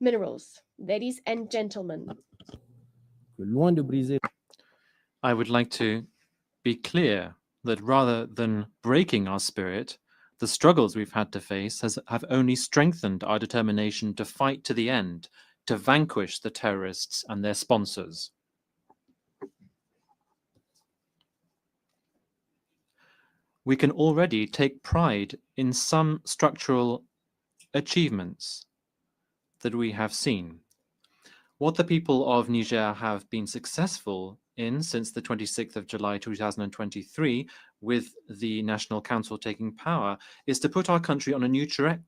minerals. Ladies and gentlemen, que loin de briser I would like to be clear that rather than breaking our spirit, the struggles we've had to face have only strengthened our determination to fight to the end, to vanquish the terrorists and their sponsors. We can already take pride in some structural achievements that we have seen. What the people of Niger have been successful in since the 26th of July 2023, with the National Council taking power, is to put our country on a new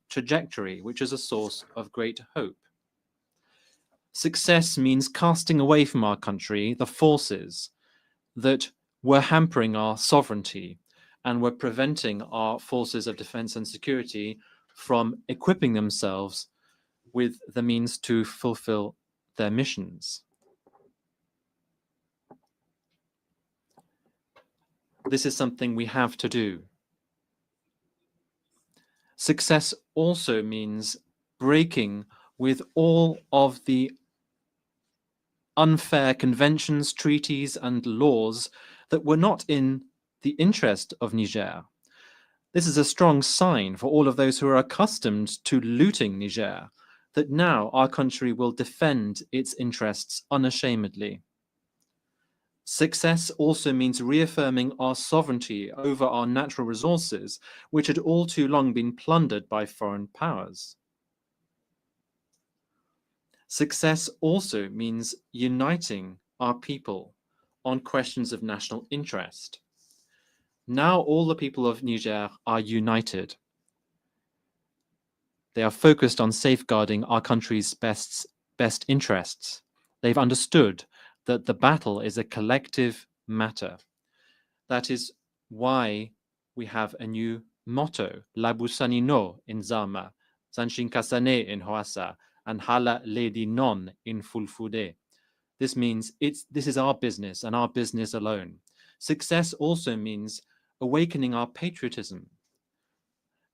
trajectory, which is a source of great hope. Success means casting away from our country the forces that were hampering our sovereignty and were preventing our forces of defense and security from equipping themselves with the means to fulfill their missions. This is something we have to do. Success also means breaking with all of the unfair conventions, treaties, and laws that were not in the interest of Niger. This is a strong sign for all of those who are accustomed to looting Niger, that now our country will defend its interests unashamedly. Success also means reaffirming our sovereignty over our natural resources, which had all too long been plundered by foreign powers. Success also means uniting our people on questions of national interest. Now all the people of Niger are united. They are focused on safeguarding our country's best interests. They've understood that the battle is a collective matter. That is why we have a new motto, Labusani no in Zama, Zanshinkasane in Hausa, and Hala Ledi Non in Fulfude. This means this is our business and our business alone. Success also means awakening our patriotism,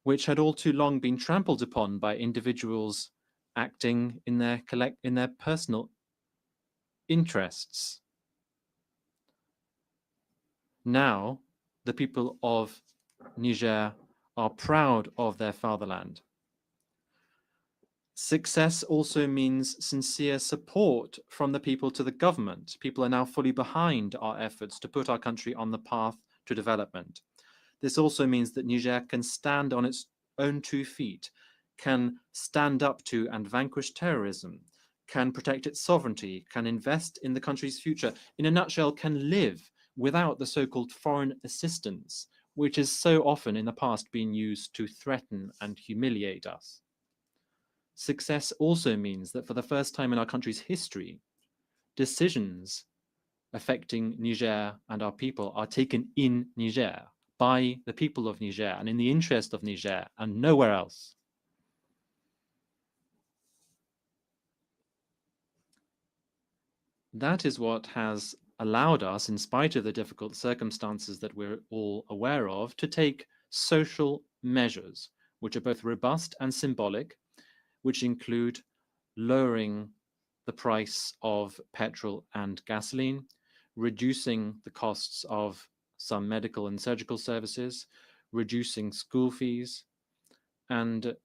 which had all too long been trampled upon by individuals acting in their personal interests. Now, the people of Niger are proud of their fatherland. Success also means sincere support from the people to the government. People are now fully behind our efforts to put our country on the path to development. This also means that Niger can stand on its own 2 feet, can stand up to and vanquish terrorism, can protect its sovereignty, can invest in the country's future, in a nutshell, can live without the so-called foreign assistance, which has so often in the past been used to threaten and humiliate us. Success also means that for the first time in our country's history, decisions affecting Niger and our people are taken in Niger, by the people of Niger, and in the interest of Niger, and nowhere else. That is what has allowed us, in spite of the difficult circumstances that we're all aware of, to take social measures, which are both robust and symbolic, which include lowering the price of petrol and gasoline, reducing the costs of some medical and surgical services, reducing school fees, and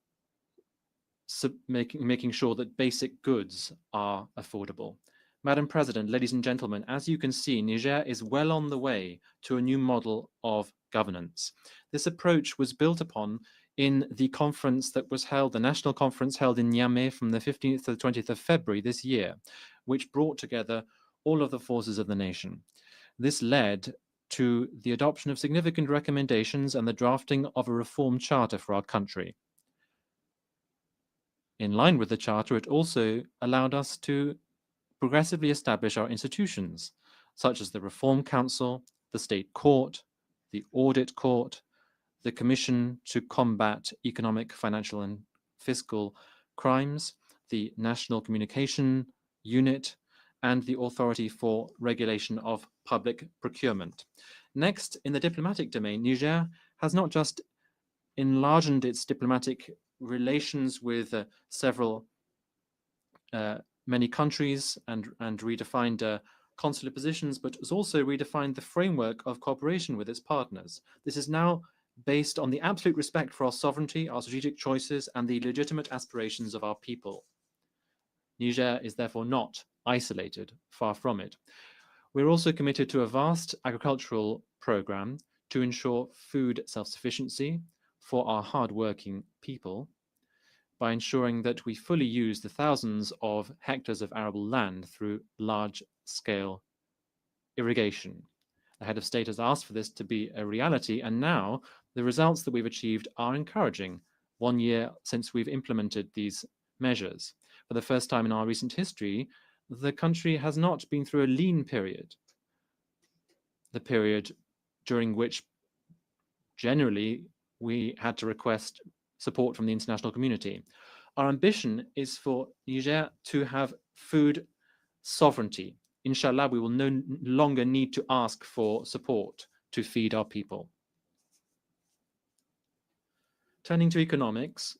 making sure that basic goods are affordable. Madam President, ladies and gentlemen, as you can see, Niger is well on the way to a new model of governance. This approach was built upon in the conference that was held, the national conference held in Niamey from the 15th to the 20th of February this year, which brought together all of the forces of the nation. This led to the adoption of significant recommendations and the drafting of a reform charter for our country. In line with the charter, it also allowed us to progressively establish our institutions, such as the Reform Council, the State Court, the Audit Court, the Commission to Combat Economic, Financial and Fiscal Crimes, the National Communication Unit, and the Authority for Regulation of Public Procurement. Next, in the diplomatic domain, Niger has not just enlarged its diplomatic relations with many countries and redefined consular positions, but has also redefined the framework of cooperation with its partners. This is now based on the absolute respect for our sovereignty, our strategic choices, and the legitimate aspirations of our people. Niger is therefore not isolated, far from it. We're also committed to a vast agricultural program to ensure food self-sufficiency for our hard-working people by ensuring that we fully use the thousands of hectares of arable land through large-scale irrigation. The head of state has asked for this to be a reality, and now the results that we've achieved are encouraging. 1 year since we've implemented these measures. For the first time in our recent history, the country has not been through a lean period, the period during which generally we had to request support from the international community. Our ambition is for Niger to have food sovereignty. Inshallah, we will no longer need to ask for support to feed our people. Turning to economics,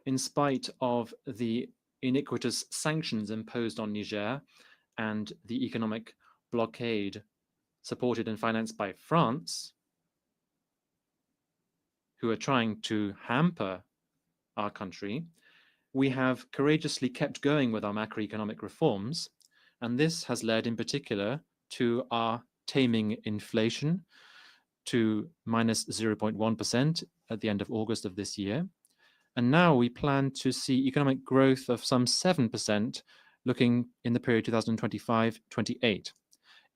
in spite of the iniquitous sanctions imposed on Niger and the economic blockade supported and financed by France, who are trying to hamper our country, we have courageously kept going with our macroeconomic reforms, and this has led in particular to our taming inflation to minus 0.1% at the end of August of this year. And now we plan to see economic growth of some 7% looking in the period 2025-28.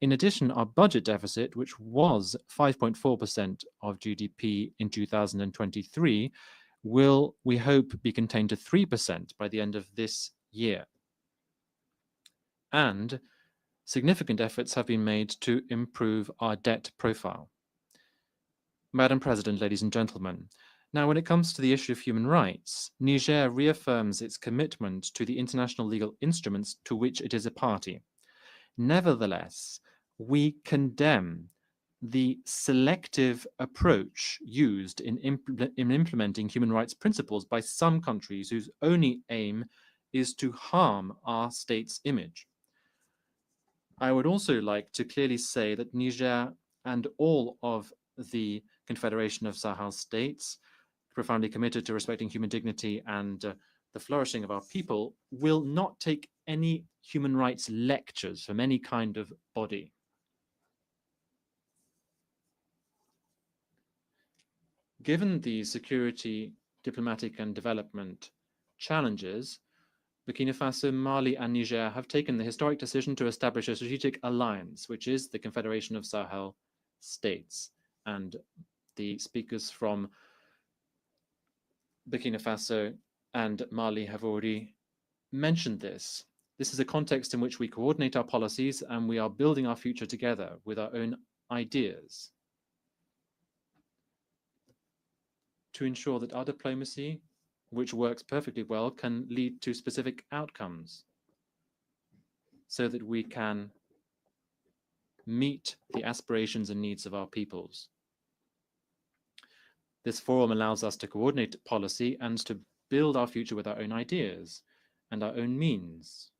In addition, our budget deficit, which was 5.4% of GDP in 2023, will, we hope, be contained to 3% by the end of this year. And significant efforts have been made to improve our debt profile. Madam President, ladies and gentlemen, now when it comes to the issue of human rights, Niger reaffirms its commitment to the international legal instruments to which it is a party. Nevertheless, we condemn the selective approach used in implementing human rights principles by some countries whose only aim is to harm our state's image. I would also like to clearly say that Niger and all of the Confederation of Sahel states, profoundly committed to respecting human dignity and the flourishing of our people, will not take any human rights lectures from any kind of body. Given the security, diplomatic, and development challenges, Burkina Faso, Mali, and Niger have taken the historic decision to establish a strategic alliance, which is the Confederation of Sahel states. And the speakers from Burkina Faso and Mali have already mentioned this. This is a context in which we coordinate our policies and we are building our future together with our own ideas to ensure that our diplomacy, which works perfectly well, can lead to specific outcomes so that we can meet the aspirations and needs of our peoples. This forum allows us to coordinate policy and to build our future with our own ideas and our own means,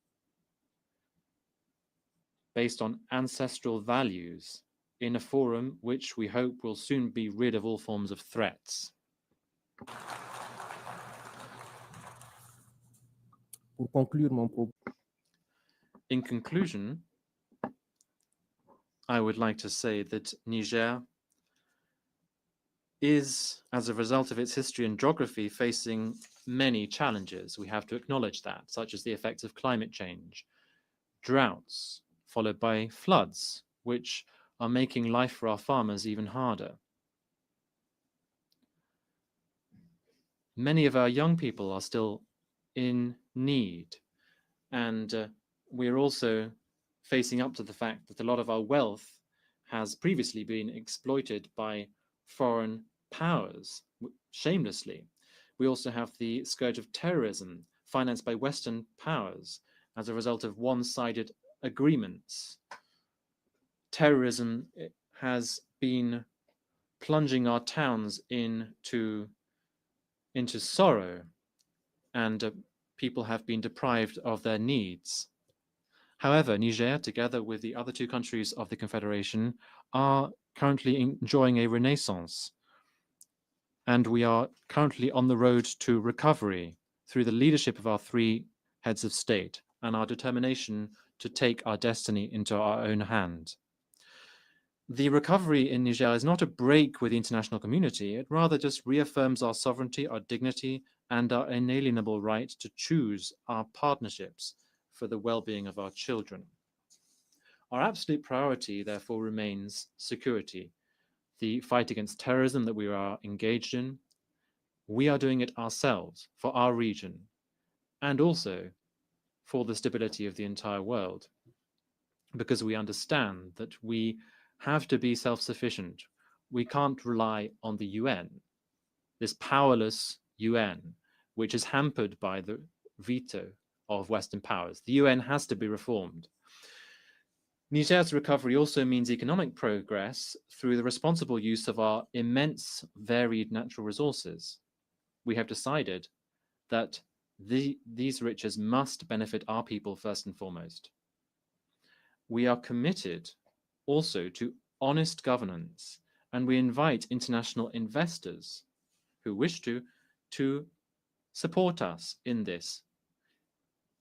based on ancestral values in a forum which we hope will soon be rid of all forms of threats. In conclusion, I would like to say that Niger is, as a result of its history and geography, facing many challenges. We have to acknowledge that, such as the effects of climate change, droughts, followed by floods, which are making life for our farmers even harder. Many of our young people are still in need, and we're also facing up to the fact that a lot of our wealth has previously been exploited by foreign powers shamelessly. We also have the scourge of terrorism financed by Western powers as a result of one-sided agreements. Terrorism has been plunging our towns into into sorrow, and people have been deprived of their needs. However, Niger, together with the other two countries of the Confederation, are currently enjoying a renaissance, and we are currently on the road to recovery through the leadership of our three heads of state and our determination to take our destiny into our own hand. The recovery in Niger is not a break with the international community. It rather just reaffirms our sovereignty, our dignity, and our inalienable right to choose our partnerships for the well-being of our children. Our absolute priority, therefore, remains security, the fight against terrorism that we are engaged in. We are doing it ourselves for our region and also for the stability of the entire world, because we understand that we have to be self-sufficient. We can't rely on the UN, this powerless UN, which is hampered by the veto of Western powers. The UN has to be reformed. Niger's recovery also means economic progress through the responsible use of our immense varied natural resources. We have decided that these riches must benefit our people first and foremost. We are committed also to honest governance, and we invite international investors who wish to support us in this.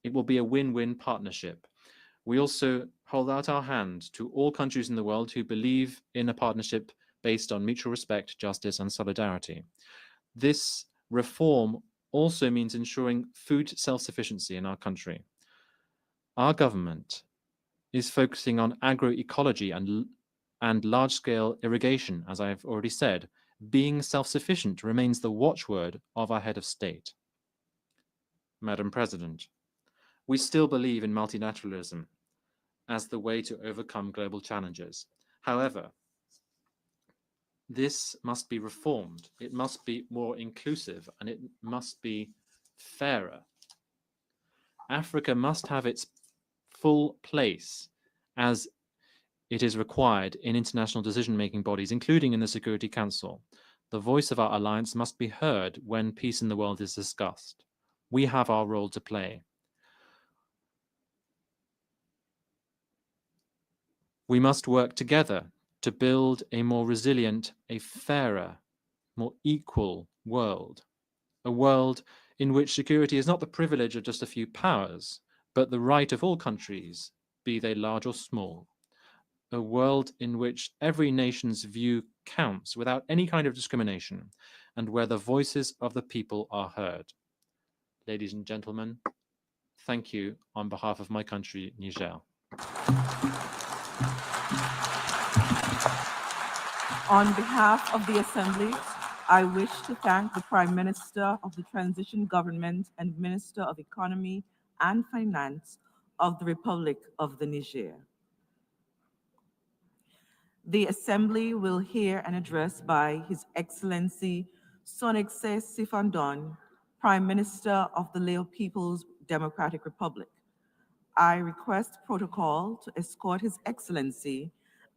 It will be a win-win partnership. We also hold out our hand to all countries in the world who believe in a partnership based on mutual respect, justice, and solidarity. This reform also means ensuring food self-sufficiency in our country. Our government is focusing on agroecology and large-scale irrigation, as I've already said. Being self-sufficient remains the watchword of our head of state. Madam President, we still believe in multilateralism as the way to overcome global challenges. However, this must be reformed. It must be more inclusive, and it must be fairer. Africa must have its full place as it is required in international decision-making bodies, including in the Security Council. The voice of our alliance must be heard when peace in the world is discussed. We have our role to play. We must work together to build a more resilient, a fairer, more equal world. A world in which security is not the privilege of just a few powers, but the right of all countries, be they large or small. A world in which every nation's view counts without any kind of discrimination, and where the voices of the people are heard. Ladies and gentlemen, thank you on behalf of my country, Niger. On behalf of the Assembly, I wish to thank the Prime Minister of the Transition Government and Minister of Economy and Finance of the Republic of the Niger. The Assembly will hear an address by His Excellency Sonexay Sifandon, Prime Minister of the Lao People's Democratic Republic. I request protocol to escort His Excellency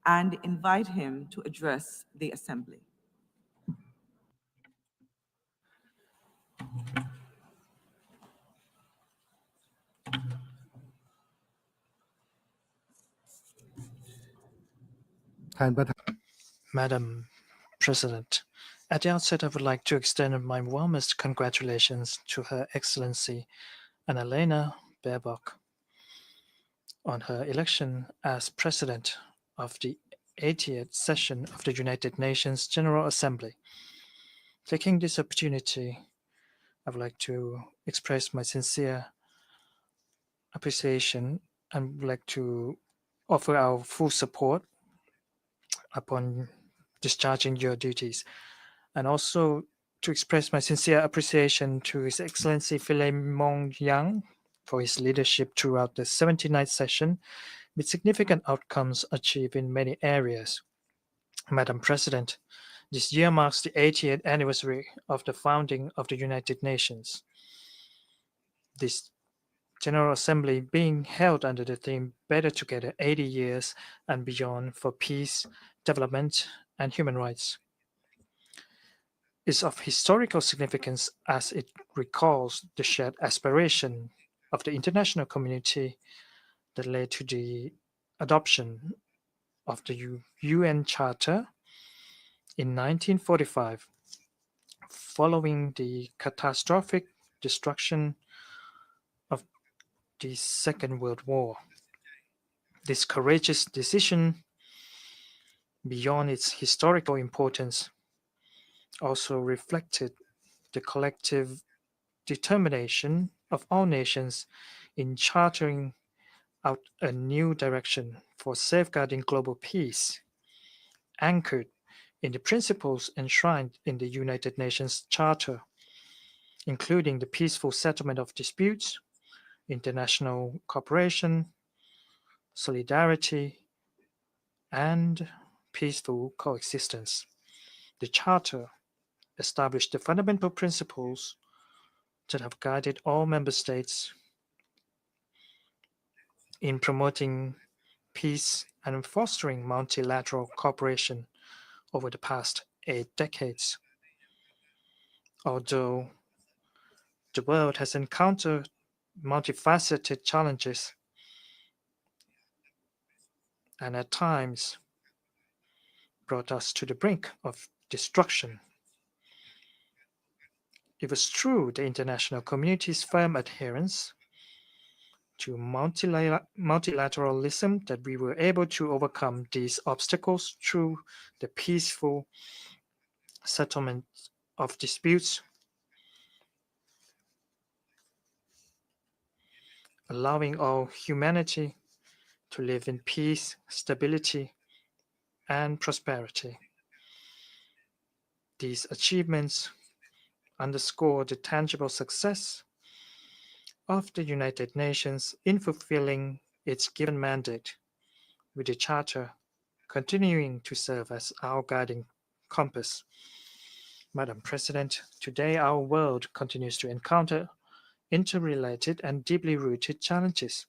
and invite him to address the Assembly. Madam President, at the outset, I would like to extend my warmest congratulations to Her Excellency Annalena Baerbock on her election as President of the 80th session of the United Nations General Assembly. Taking this opportunity, I would like to express my sincere appreciation and would like to offer our full support upon discharging your duties, and also to express my sincere appreciation to His Excellency Philemon Yang for his leadership throughout the 79th session, with significant outcomes achieved in many areas. Madam President, this year marks the 80th anniversary of the founding of the United Nations. This General Assembly being held under the theme Better Together 80 Years and Beyond for Peace, Development, and Human Rights. is of historical significance as it recalls the shared aspiration of the international community that led to the adoption of the UN Charter in 1945, following the catastrophic destruction of the Second World War. This courageous decision, beyond its historical importance, also reflected the collective determination of all nations in chartering out a new direction for safeguarding global peace, anchored in the principles enshrined in the United Nations Charter, including the peaceful settlement of disputes, international cooperation, solidarity, and peaceful coexistence. The Charter established the fundamental principles that have guided all member states in promoting peace and fostering multilateral cooperation over the past 8 decades. Although the world has encountered multifaceted challenges and at times brought us to the brink of destruction, it was through the international community's firm adherence to multilateralism that we were able to overcome these obstacles through the peaceful settlement of disputes, allowing all humanity to live in peace, stability, and prosperity. These achievements underscore the tangible success of the United Nations in fulfilling its given mandate, with the Charter continuing to serve as our guiding compass. Madam President, today our world continues to encounter interrelated and deeply rooted challenges,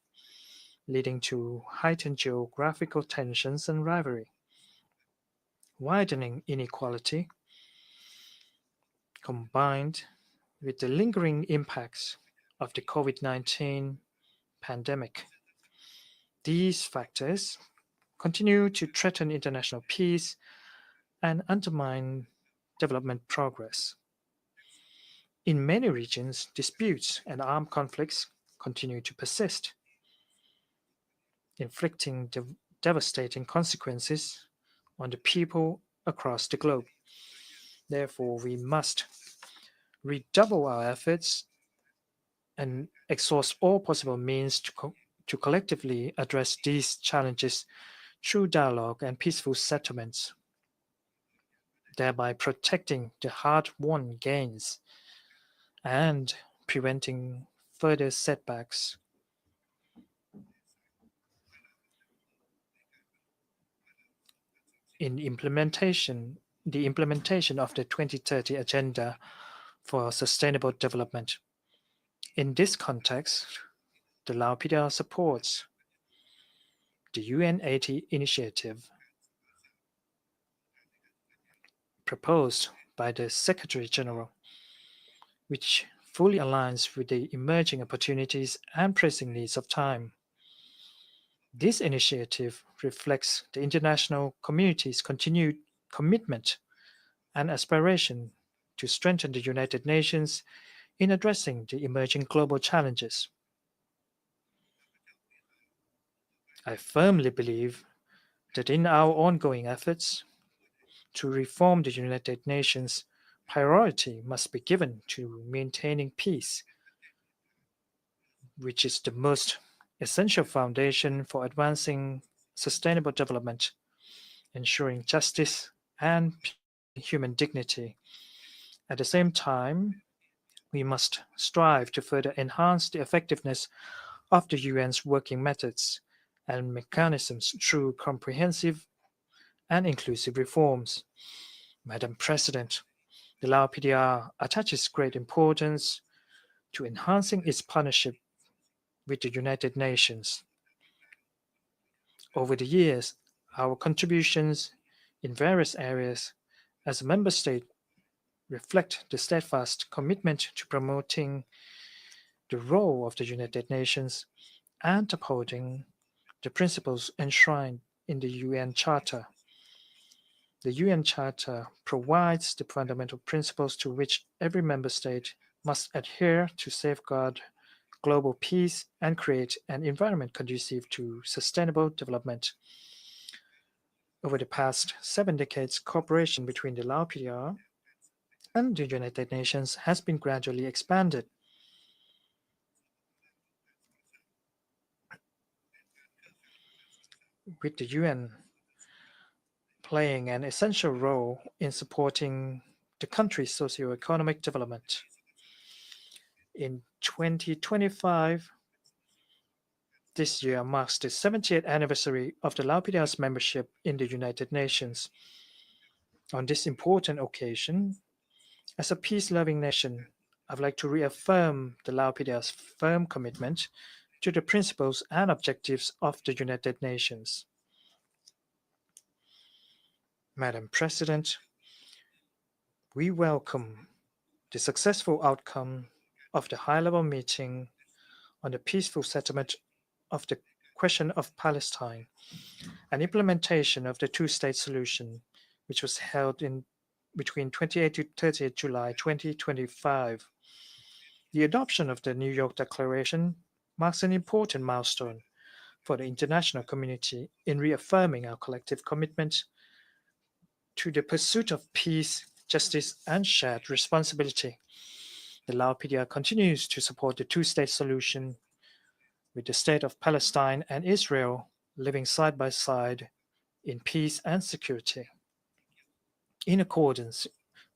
leading to heightened geographical tensions and rivalry, widening inequality, combined with the lingering impacts of the COVID-19 pandemic. These factors continue to threaten international peace and undermine development progress. In many regions, disputes and armed conflicts continue to persist, inflicting devastating consequences on the people across the globe. Therefore, we must redouble our efforts and exhaust all possible means to collectively address these challenges through dialogue and peaceful settlements, thereby protecting the hard-won gains and preventing further setbacks. The implementation of the 2030 Agenda for Sustainable Development. In this context, the Lao PDR supports the UN80 initiative proposed by the Secretary General, which fully aligns with the emerging opportunities and pressing needs of time. This initiative reflects the international community's continued commitment and aspiration to strengthen the United Nations in addressing the emerging global challenges. I firmly believe that in our ongoing efforts to reform the United Nations, priority must be given to maintaining peace, which is the most essential foundation for advancing sustainable development, ensuring justice and human dignity. At the same time, we must strive to further enhance the effectiveness of the UN's working methods and mechanisms through comprehensive and inclusive reforms. Madam President, the Lao PDR attaches great importance to enhancing its partnership with the United Nations. Over the years, our contributions in various areas as a member state reflect the steadfast commitment to promoting the role of the United Nations and upholding the principles enshrined in the UN Charter. The UN Charter provides the fundamental principles to which every member state must adhere to safeguard global peace and create an environment conducive to sustainable development. Over the past 7 decades, cooperation between the Lao PDR and the United Nations has been gradually expanded. With the UN playing an essential role in supporting the country's socio-economic development. In 2025, this year marks the 70th anniversary of the Lao PDR's membership in the United Nations. On this important occasion, as a peace-loving nation, I'd like to reaffirm the Lao PDR's firm commitment to the principles and objectives of the United Nations. Madam President, we welcome the successful outcome of the high-level meeting on the peaceful settlement of the question of Palestine and implementation of the two-state solution, which was held in between 28 to 30 July 2025. The adoption of the New York Declaration marks an important milestone for the international community in reaffirming our collective commitment to the pursuit of peace, justice, and shared responsibility. The Lao PDR continues to support the two-state solution, with the state of Palestine and Israel living side by side in peace and security, in accordance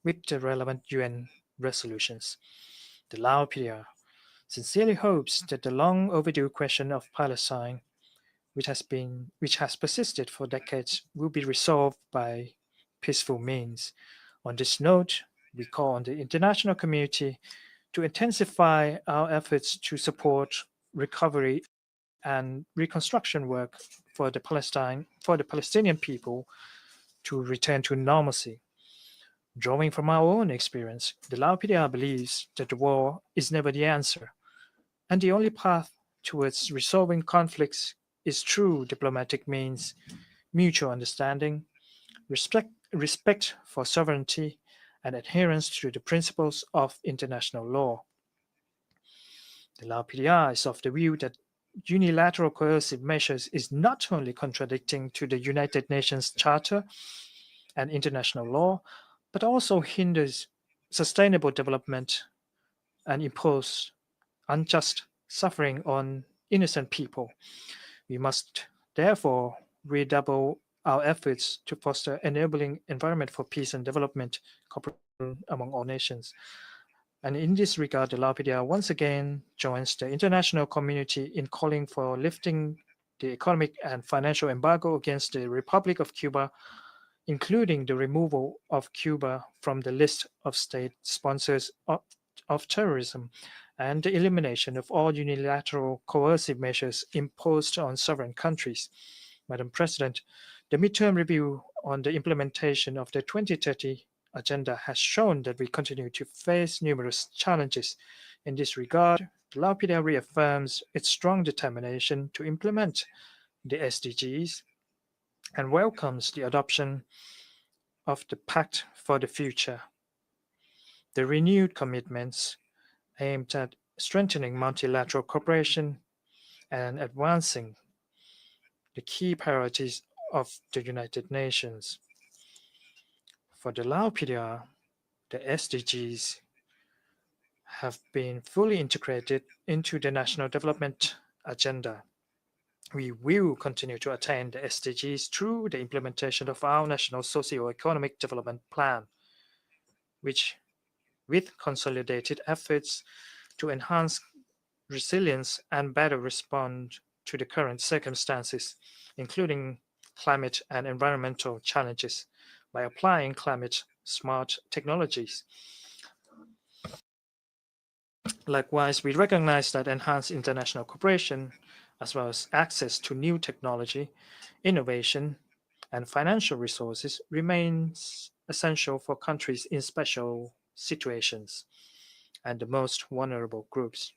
with the relevant UN resolutions. The Lao PDR sincerely hopes that the long overdue question of Palestine, which has persisted for decades, will be resolved by peaceful means. On this note, we call on the international community to intensify our efforts to support recovery and reconstruction work for the Palestinian people to return to normalcy. Drawing from our own experience, the Lao PDR believes that the war is never the answer, and the only path towards resolving conflicts is through diplomatic means, mutual understanding, respect for sovereignty, and adherence to the principles of international law. The Lao PDR is of the view that unilateral coercive measures is not only contradicting to the United Nations Charter and international law, but also hinders sustainable development and impose unjust suffering on innocent people. We must therefore redouble our efforts to foster enabling environment for peace and development cooperation among all nations. And in this regard, the Lao PDR once again joins the international community in calling for lifting the economic and financial embargo against the Republic of Cuba, including the removal of Cuba from the list of state sponsors of terrorism and the elimination of all unilateral coercive measures imposed on sovereign countries. Madam President, the midterm review on the implementation of the 2030 agenda has shown that we continue to face numerous challenges. In this regard, the Lao PDR reaffirms its strong determination to implement the SDGs and welcomes the adoption of the Pact for the Future. The renewed commitments aimed at strengthening multilateral cooperation and advancing the key priorities of the United Nations. For the Lao PDR, the SDGs have been fully integrated into the National Development Agenda. We will continue to attain the SDGs through the implementation of our National Socio-Economic Development Plan, which, with consolidated efforts to enhance resilience and better respond to the current circumstances, including climate and environmental challenges, by applying climate-smart technologies. Likewise, we recognize that enhanced international cooperation, as well as access to new technology, innovation, and financial resources remains essential for countries in special situations and the most vulnerable groups.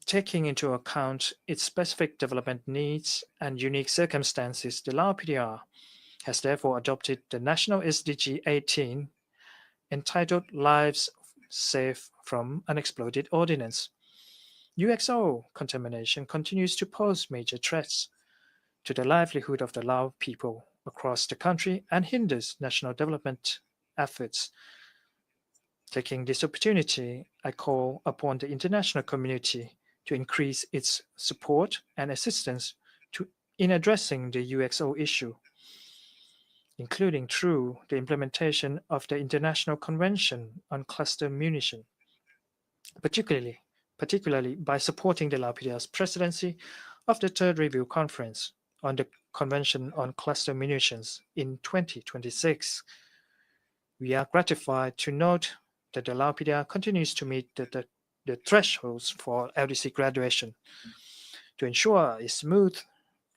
Taking into account its specific development needs and unique circumstances, the Lao PDR has therefore adopted the National SDG 18 entitled Lives Safe from Unexploded Ordnance. UXO contamination continues to pose major threats to the livelihood of the Lao people across the country and hinders national development efforts. Taking this opportunity, I call upon the international community to increase its support and assistance in addressing the UXO issue, including through the implementation of the International Convention on Cluster Munition, particularly by supporting the Lao PDR's presidency of the Third Review Conference on the Convention on Cluster Munitions in 2026. We are gratified to note that the Lao PDR continues to meet the thresholds for LDC graduation. To ensure a smooth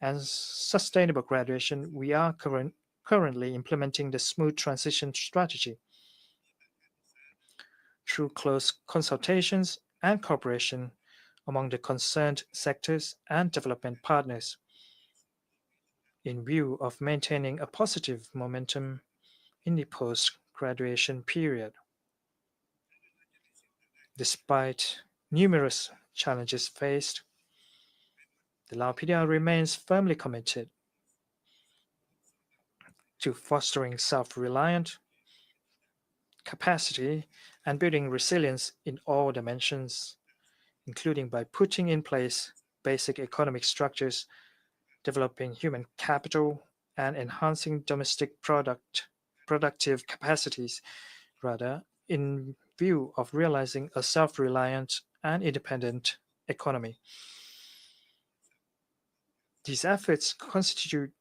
and sustainable graduation, we are currently implementing the smooth transition strategy through close consultations and cooperation among the concerned sectors and development partners in view of maintaining a positive momentum in the post-graduation period. Despite numerous challenges faced, the Lao PDR remains firmly committed to fostering self-reliant capacity and building resilience in all dimensions, including by putting in place basic economic structures, developing human capital, and enhancing domestic productive capacities, rather in view of realizing a self-reliant and independent economy. These efforts constitute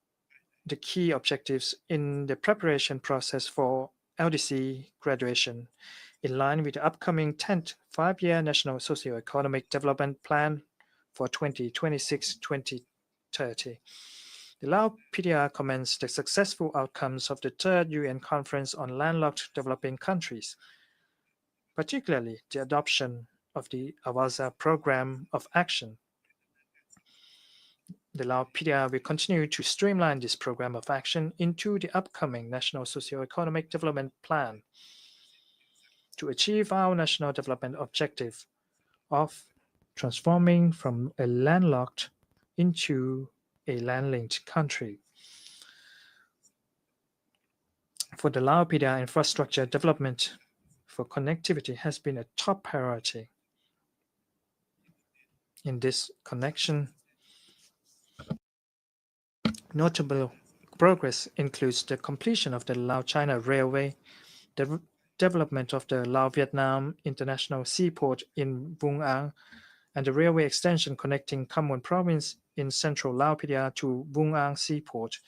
the key objectives in the preparation process for LDC graduation, in line with the upcoming 10th Five-Year National Socio-Economic Development Plan for 2026-2030. The Lao PDR commends the successful outcomes of the Third UN Conference on Landlocked Developing Countries, particularly the adoption of the Awaza Program of Action. The Lao PDR will continue to streamline this program of action into the upcoming National Socio-Economic Development Plan to achieve our national development objective of transforming from a landlocked into a land-linked country. For the Lao PDR, infrastructure development for connectivity has been a top priority. In this connection, notable progress includes the completion of the Lao-China Railway, the development of the Lao-Vietnam International Seaport in Vung Ang, and the railway extension connecting Kham Muon Province in central Lao PDR to Vung Ang Seaport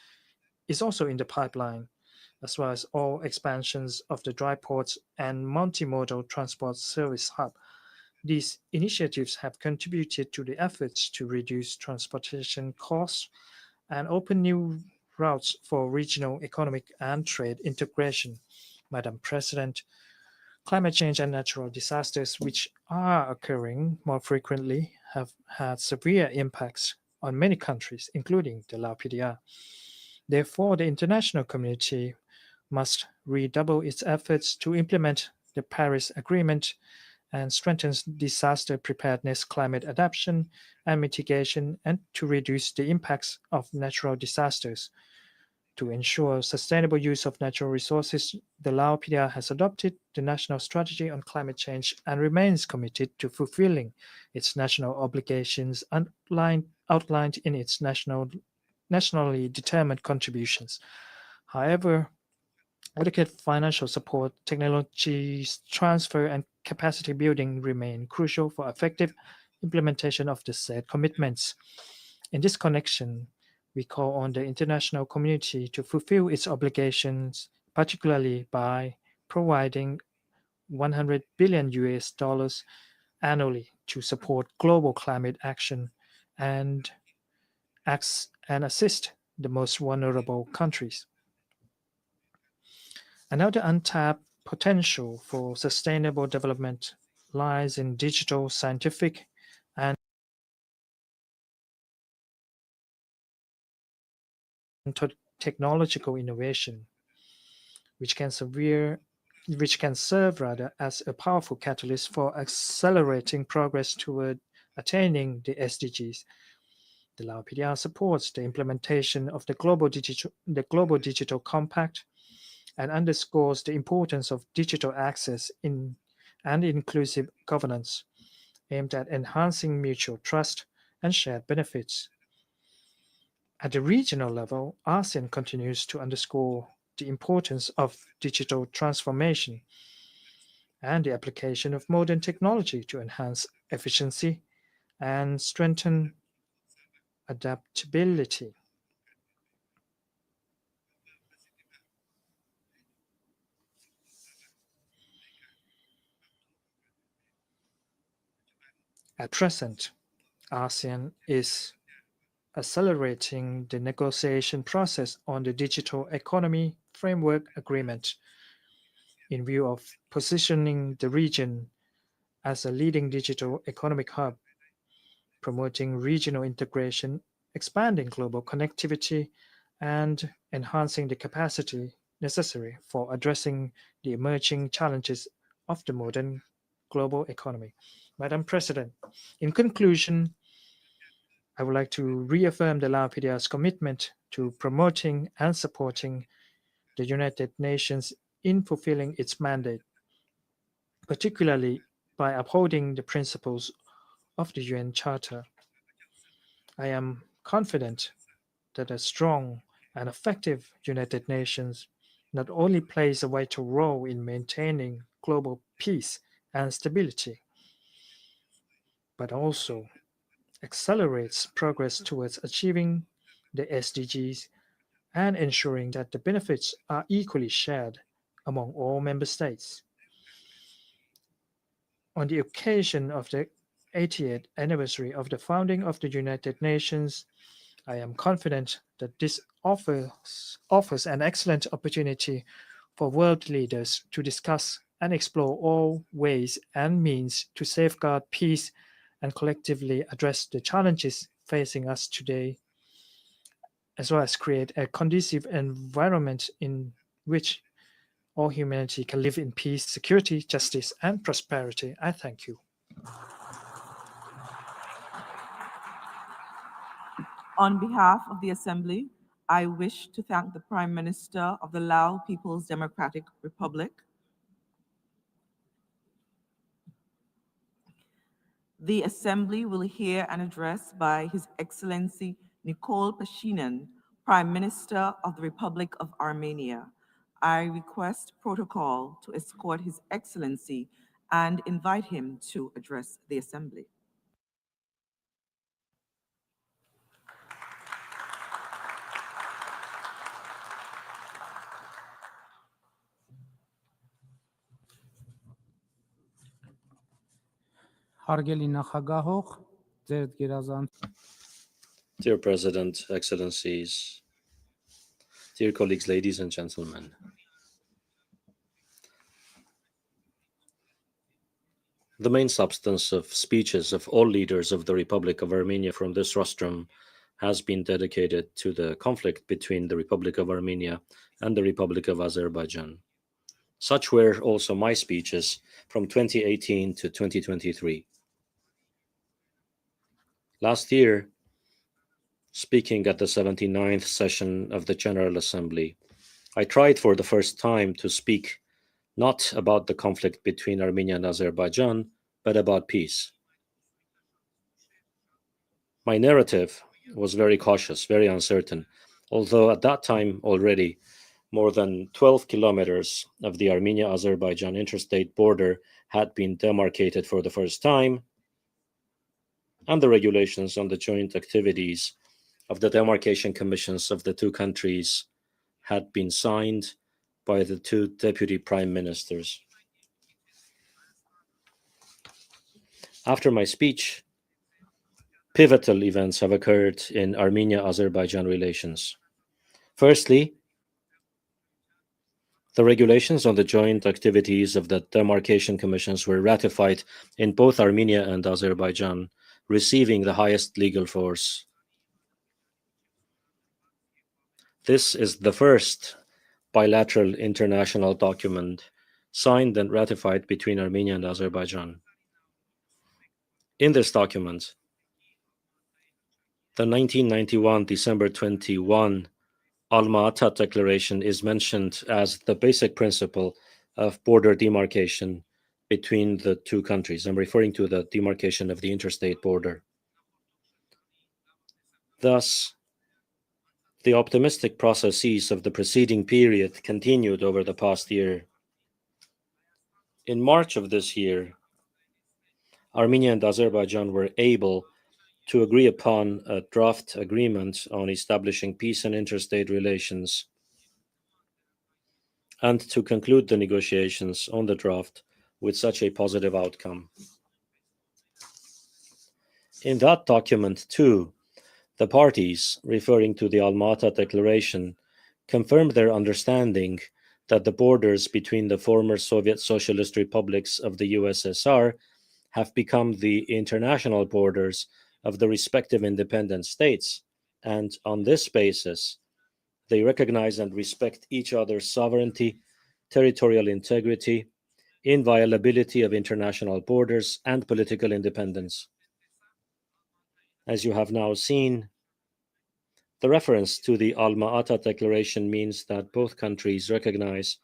is also in the pipeline, as well as all expansions of the dry ports and multimodal transport service hub. These initiatives have contributed to the efforts to reduce transportation costs and open new routes for regional economic and trade integration. Madam President, climate change and natural disasters, which are occurring more frequently, have had severe impacts on many countries, including the Lao PDR. Therefore, the international community must redouble its efforts to implement the Paris Agreement and strengthen disaster preparedness, climate adaptation, and mitigation, and to reduce the impacts of natural disasters. To ensure sustainable use of natural resources, the Lao PDR has adopted the National Strategy on Climate Change and remains committed to fulfilling its national obligations outlined in its nationally determined contributions. However, adequate financial support, technology transfer, and capacity building remain crucial for effective implementation of the said commitments. In this connection, we call on the international community to fulfill its obligations, particularly by providing $100 billion annually to support global climate action and assist the most vulnerable countries. Another untapped potential for sustainable development lies in digital, scientific, and technological innovation, which can serve as a powerful catalyst for accelerating progress toward attaining the SDGs. The Lao PDR supports the implementation of the Global Digital Compact and underscores the importance of digital access and inclusive governance aimed at enhancing mutual trust and shared benefits. At the regional level, ASEAN continues to underscore the importance of digital transformation and the application of modern technology to enhance efficiency and strengthen adaptability. At present, ASEAN is accelerating the negotiation process on the Digital Economy Framework Agreement in view of positioning the region as a leading digital economic hub, promoting regional integration, expanding global connectivity, and enhancing the capacity necessary for addressing the emerging challenges of the modern global economy. Madam President, in conclusion, I would like to reaffirm the Lao PDR's commitment to promoting and supporting the United Nations in fulfilling its mandate, particularly by upholding the principles of the UN Charter. I am confident that a strong and effective United Nations not only plays a vital role in maintaining global peace and stability, but also accelerates progress towards achieving the SDGs and ensuring that the benefits are equally shared among all member states. On the occasion of the 80th anniversary of the founding of the United Nations, I am confident that this offers an excellent opportunity for world leaders to discuss and explore all ways and means to safeguard peace and collectively address the challenges facing us today, as well as create a conducive environment in which all humanity can live in peace, security, justice, and prosperity. I thank you. On behalf of the Assembly, I wish to thank the Prime Minister of the Lao People's Democratic Republic, the Assembly will hear an address by His Excellency Nicole Pashinyan, Prime Minister of the Republic of Armenia. I request protocol to escort His Excellency and invite him to address the Assembly. Dear President, Excellencies, dear colleagues, ladies and gentlemen, the main substance of speeches of all leaders of the Republic of Armenia from this rostrum has been dedicated to the conflict between the Republic of Armenia and the Republic of Azerbaijan. Such were also my speeches from 2018 to 2023. Last year, speaking at the 79th session of the General Assembly, I tried for the first time to speak not about the conflict between Armenia and Azerbaijan, but about peace. My narrative was very cautious, very uncertain, although at that time already more than 12 kilometers of the Armenia-Azerbaijan interstate border had been demarcated for the first time, and the regulations on the joint activities of the demarcation commissions of the two countries had been signed by the two deputy prime ministers. After my speech, pivotal events have occurred in Armenia-Azerbaijan relations. Firstly, The regulations on the joint activities of the demarcation commissions were ratified in both Armenia and Azerbaijan, receiving the highest legal force. This is the first bilateral international document signed and ratified between Armenia and Azerbaijan. In this document, the 1991 December 21 Alma-Ata Declaration is mentioned as the basic principle of border demarcation between the two countries. I'm referring to the demarcation of the interstate border. Thus, the optimistic processes of the preceding period continued over the past year. In March of this year, Armenia and Azerbaijan were able to agree upon a draft agreement on establishing peace and interstate relations and to conclude the negotiations on the draft with such a positive outcome. In that document, too, the parties, referring to the Alma-Ata Declaration, confirmed their understanding that the borders between the former Soviet Socialist republics of the USSR have become the international borders of the respective independent states, and on this basis, they recognize and respect each other's sovereignty, territorial integrity, inviolability of international borders, and political independence. As you have now seen, the reference to the Alma-Ata Declaration means that both countries recognize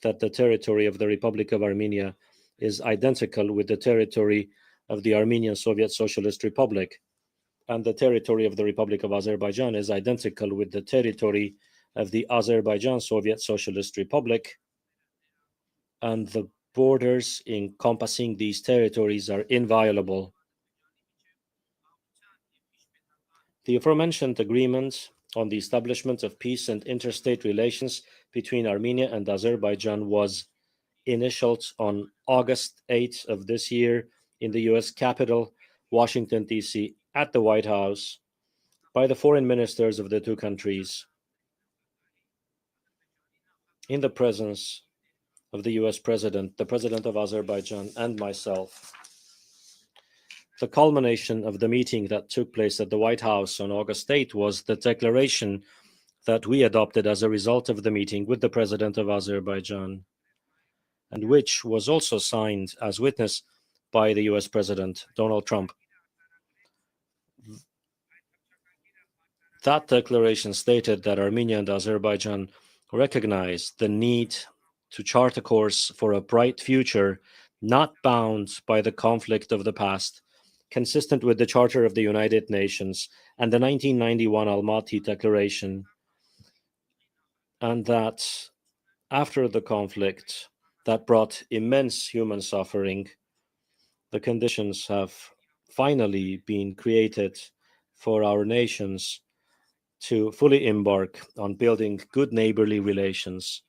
that the territory of the Republic of Armenia is identical with the territory of the Armenian Soviet Socialist Republic, and the territory of the Republic of Azerbaijan is identical with the territory of the Azerbaijan Soviet Socialist Republic, and the borders encompassing these territories are inviolable. The aforementioned agreement on the establishment of peace and interstate relations between Armenia and Azerbaijan was initialed on August 8th of this year in the US capital, Washington, D.C., at the White House by the foreign ministers of the two countries in the presence of the US President, the President of Azerbaijan, and myself. The culmination of the meeting that took place at the White House on August 8 was the declaration that we adopted as a result of the meeting with the President of Azerbaijan, and which was also signed as witness by the US President Donald Trump. That declaration stated that Armenia and Azerbaijan recognize the need to chart a course for a bright future, not bound by the conflict of the past, consistent with the Charter of the United Nations and the 1991 Almaty Declaration, and that after the conflict that brought immense human suffering, the conditions have finally been created for our nations to fully embark on building good neighborly relations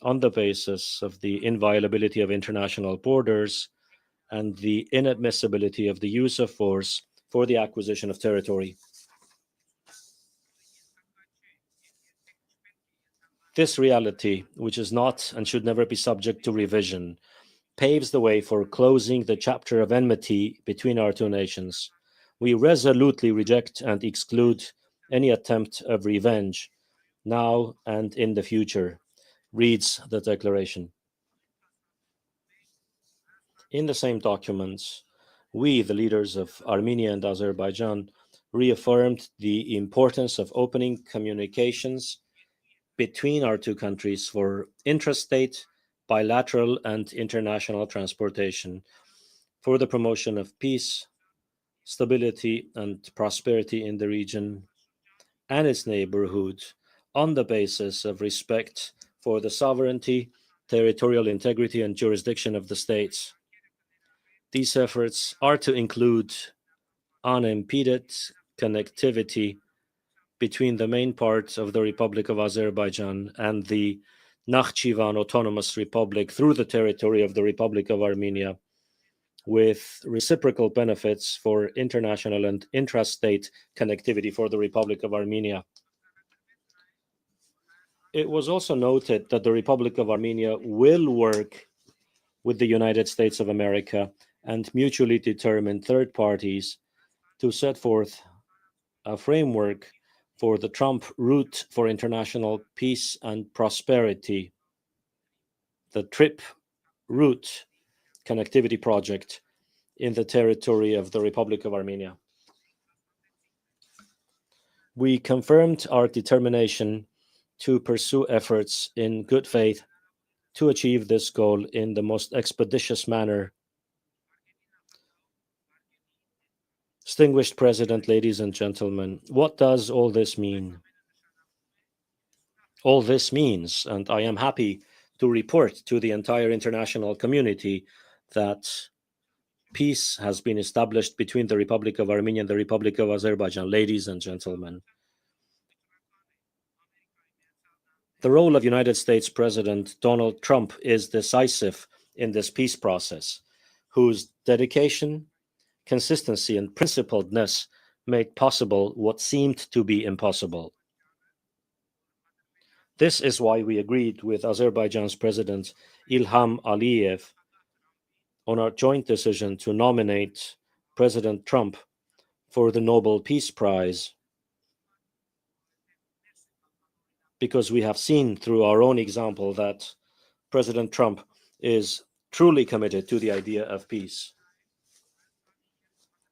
on the basis of the inviolability of international borders and the inadmissibility of the use of force for the acquisition of territory. This reality, which is not and should never be subject to revision, paves the way for closing the chapter of enmity between our two nations. We resolutely reject and exclude any attempt of revenge, now and in the future, reads the declaration. In the same documents, we, the leaders of Armenia and Azerbaijan, reaffirmed the importance of opening communications between our two countries for intrastate, bilateral, and international transportation, for the promotion of peace, stability, and prosperity in the region and its neighborhood on the basis of respect for the sovereignty, territorial integrity, and jurisdiction of the states. These efforts are to include unimpeded connectivity between the main parts of the Republic of Azerbaijan and the Nakhchivan Autonomous Republic through the territory of the Republic of Armenia, with reciprocal benefits for international and intrastate connectivity for the Republic of Armenia. It was also noted that the Republic of Armenia will work with the United States of America and mutually determined third parties to set forth a framework for the Trump Route for International Peace and Prosperity, the TRIP Route Connectivity Project in the territory of the Republic of Armenia. We confirmed our determination to pursue efforts in good faith to achieve this goal in the most expeditious manner. Distinguished President, ladies and gentlemen, what does all this mean? All this means, and I am happy to report to the entire international community, that peace has been established between the Republic of Armenia and the Republic of Azerbaijan. Ladies and gentlemen, the role of United States President Donald Trump is decisive in this peace process, whose dedication, consistency, and principledness made possible what seemed to be impossible. This is why we agreed with Azerbaijan's President Ilham Aliyev on our joint decision to nominate President Trump for the Nobel Peace Prize, because we have seen through our own example that President Trump is truly committed to the idea of peace.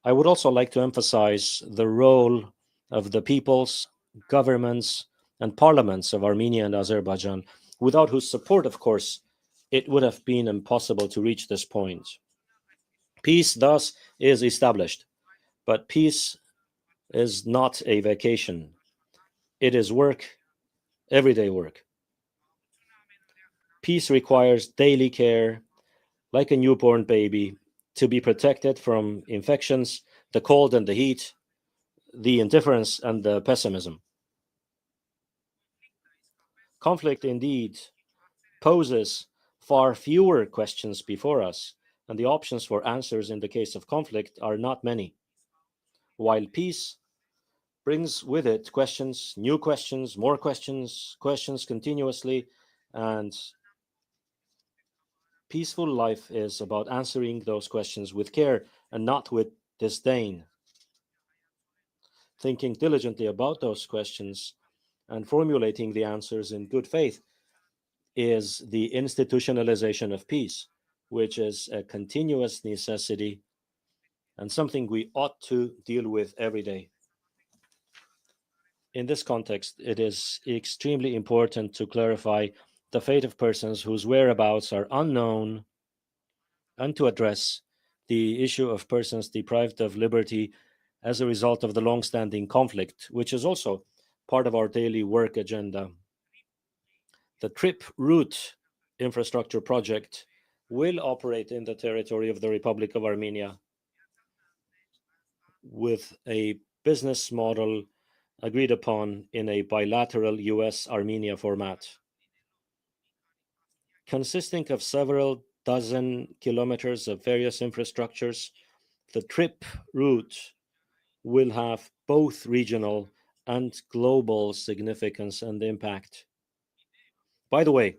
I would also like to emphasize the role of the peoples, governments, and parliaments of Armenia and Azerbaijan, without whose support, of course, it would have been impossible to reach this point. Peace, thus, is established, but peace is not a vacation. It is work, everyday work. Peace requires daily care, like a newborn baby, to be protected from infections, the cold and the heat, the indifference and the pessimism. Conflict indeed poses far fewer questions before us, and the options for answers in the case of conflict are not many. While peace brings with it questions, new questions, more questions, questions continuously, and peaceful life is about answering those questions with care and not with disdain. Thinking diligently about those questions and formulating the answers in good faith is the institutionalization of peace, which is a continuous necessity and something we ought to deal with every day. In this context, it is extremely important to clarify the fate of persons whose whereabouts are unknown and to address the issue of persons deprived of liberty as a result of the long-standing conflict, which is also part of our daily work agenda. The TRIP Route infrastructure project will operate in the territory of the Republic of Armenia with a business model agreed upon in a bilateral US-Armenia format. Consisting of several dozen kilometers of various infrastructures, the TRIP route will have both regional and global significance and impact. By the way,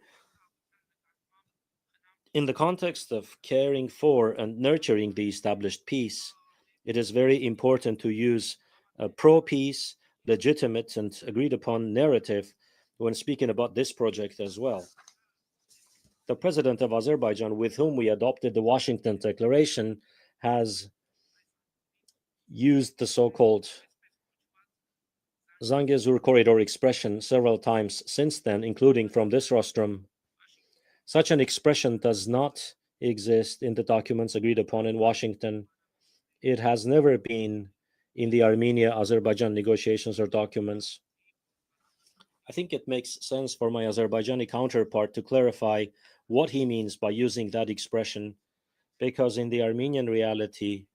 in the context of caring for and nurturing the established peace, it is very important to use a pro-peace, legitimate, and agreed-upon narrative when speaking about this project as well. The president of Azerbaijan, with whom we adopted the Washington Declaration, has used the so-called Zangezur corridor expression several times since then, including from this rostrum. Such an expression does not exist in the documents agreed upon in Washington. It has never been in the Armenia-Azerbaijan negotiations or documents. I think it makes sense for my Azerbaijani counterpart to clarify what he means by using that expression, because in the Armenian reality,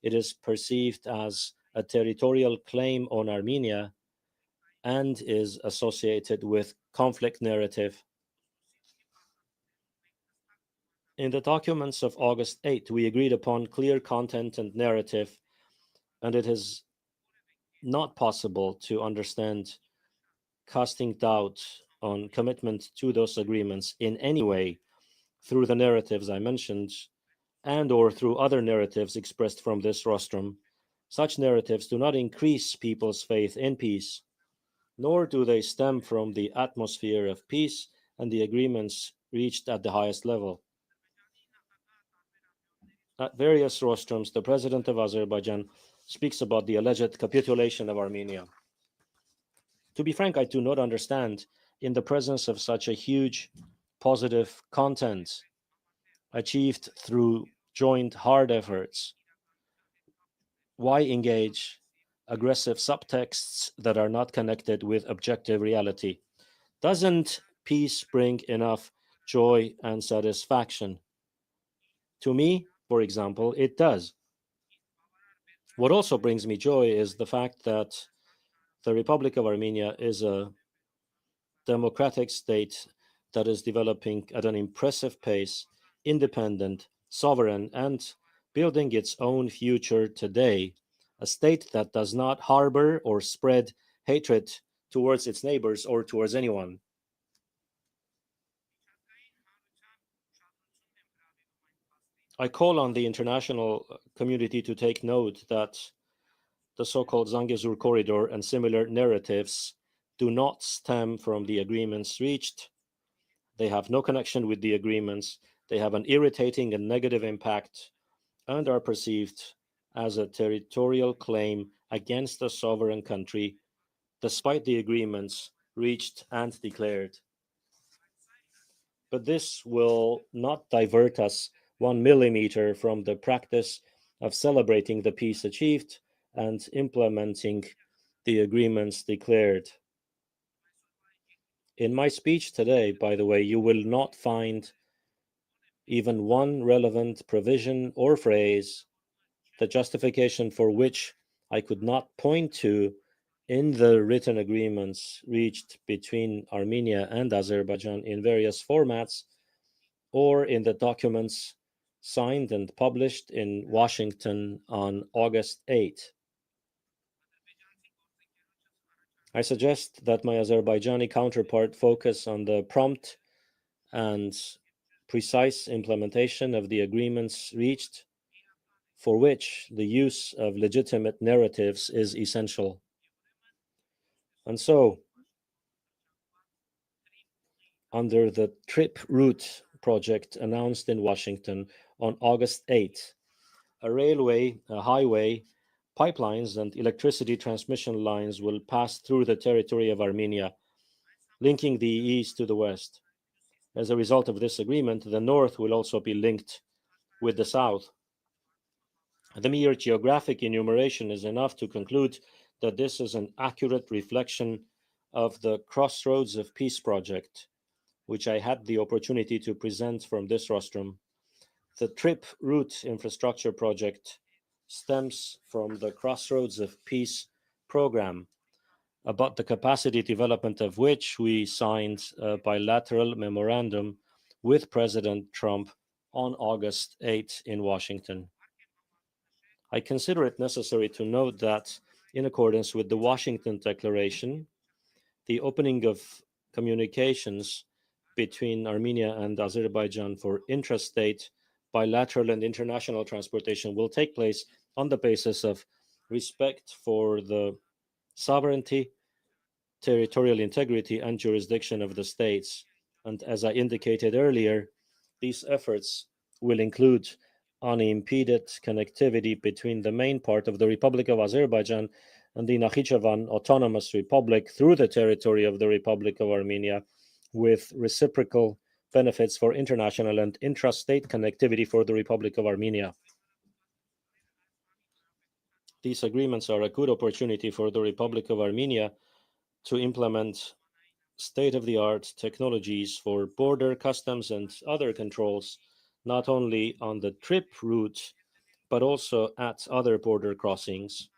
it is perceived as a territorial claim on Armenia and is associated with conflict narrative. In the documents of August 8, we agreed upon clear content and narrative, and it is not possible to understand casting doubt on commitment to those agreements in any way through the narratives I mentioned and or through other narratives expressed from this rostrum, such narratives do not increase people's faith in peace, nor do they stem from the atmosphere of peace and the agreements reached at the highest level. At various rostrums, the president of Azerbaijan speaks about the alleged capitulation of Armenia. To be frank, I do not understand, in the presence of such a huge positive content achieved through joint hard efforts, why engage aggressive subtexts that are not connected with objective reality? Doesn't peace bring enough joy and satisfaction? To me, for example, it does. What also brings me joy is the fact that the Republic of Armenia is a democratic state that is developing at an impressive pace, independent, sovereign, and building its own future today, a state that does not harbor or spread hatred towards its neighbors or towards anyone. I call on the international community to take note that the so-called Zangezur corridor and similar narratives do not stem from the agreements reached. They have no connection with the agreements. They have an irritating and negative impact and are perceived as a territorial claim against a sovereign country, despite the agreements reached and declared. But this will not divert us 1 millimeter from the practice of celebrating the peace achieved and implementing the agreements declared. In my speech today, by the way, you will not find even one relevant provision or phrase, the justification for which I could not point to in the written agreements reached between Armenia and Azerbaijan in various formats, or in the documents signed and published in Washington on August 8. I suggest that my Azerbaijani counterpart focus on the prompt and precise implementation of the agreements reached, for which the use of legitimate narratives is essential. And so, under the TRIP route project announced in Washington on August 8, a railway, a highway, pipelines, and electricity transmission lines will pass through the territory of Armenia, linking the east to the west. As a result of this agreement, the north will also be linked with the south. The mere geographic enumeration is enough to conclude that this is an accurate reflection of the Crossroads of Peace project, which I had the opportunity to present from this rostrum. The TRIP route infrastructure project stems from the Crossroads of Peace program, about the capacity development of which we signed a bilateral memorandum with President Trump on August 8 in Washington. I consider it necessary to note that, in accordance with the Washington Declaration, the opening of communications between Armenia and Azerbaijan for intrastate, bilateral, and international transportation will take place on the basis of respect for the sovereignty, territorial integrity, and jurisdiction of the states. And as I indicated earlier, these efforts will include unimpeded connectivity between the main part of the Republic of Azerbaijan and the Nakhichevan Autonomous Republic through the territory of the Republic of Armenia, with reciprocal benefits for international and intrastate connectivity for the Republic of Armenia. These agreements are a good opportunity for the Republic of Armenia to implement state-of-the-art technologies for border customs and other controls, not only on the TRIP route, but also at other border crossings,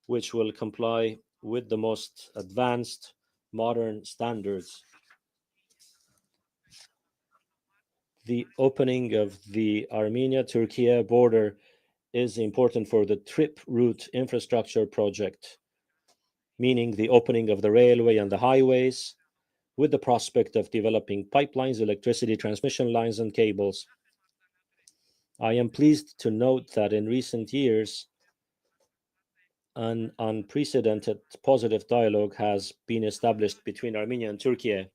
which will comply with the most advanced modern standards. The opening of the Armenia-Turkey border is important for the TRIP route infrastructure project, meaning the opening of the railway and the highways, with the prospect of developing pipelines, electricity transmission lines, and cables. I am pleased to note that in recent years, an unprecedented positive dialogue has been established between Armenia and Turkey.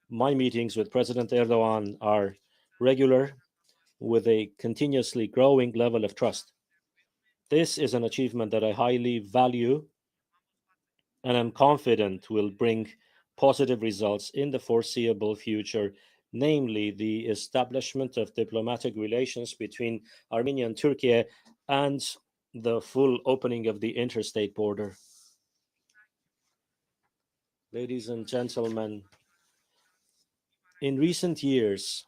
My meetings with President Erdogan are regular, with a continuously growing level of trust. This is an achievement that I highly value and am confident will bring positive results in the foreseeable future, namely the establishment of diplomatic relations between Armenia and Turkey and the full opening of the interstate border. Ladies and gentlemen, in recent years,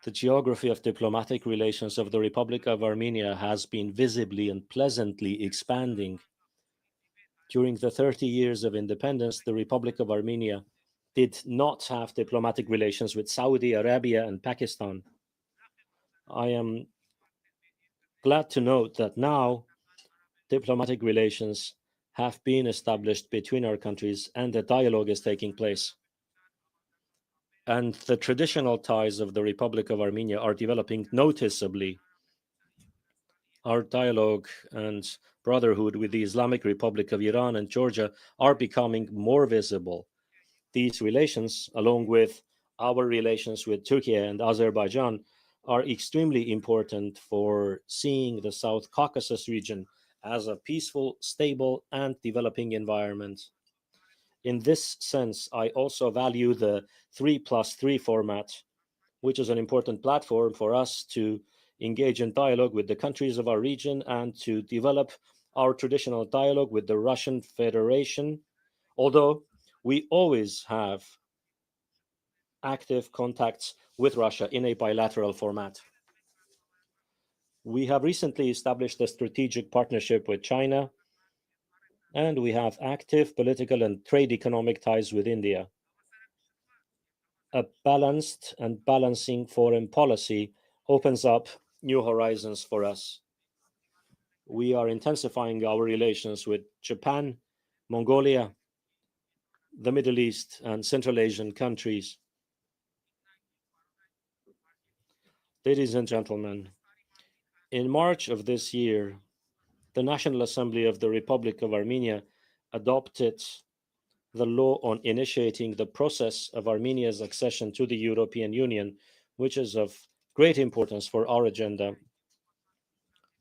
the geography of diplomatic relations of the Republic of Armenia has been visibly and pleasantly expanding. During the 30 years of independence, the Republic of Armenia did not have diplomatic relations with Saudi Arabia and Pakistan. I am glad to note that now diplomatic relations have been established between our countries and the dialogue is taking place. And the traditional ties of the Republic of Armenia are developing noticeably. Our dialogue and brotherhood with the Islamic Republic of Iran and Georgia are becoming more visible. These relations, along with our relations with Turkey and Azerbaijan, are extremely important for seeing the South Caucasus region as a peaceful, stable, and developing environment. In this sense, I also value the 3+3 format, which is an important platform for us to engage in dialogue with the countries of our region and to develop our traditional dialogue with the Russian Federation, although we always have active contacts with Russia in a bilateral format. We have recently established a strategic partnership with China, and we have active political and trade economic ties with India. A balanced and balancing foreign policy opens up new horizons for us. We are intensifying our relations with Japan, Mongolia, the Middle East, and Central Asian countries. Ladies and gentlemen, in March of this year, the National Assembly of the Republic of Armenia adopted the law on initiating the process of Armenia's accession to the European Union, which is of great importance for our agenda.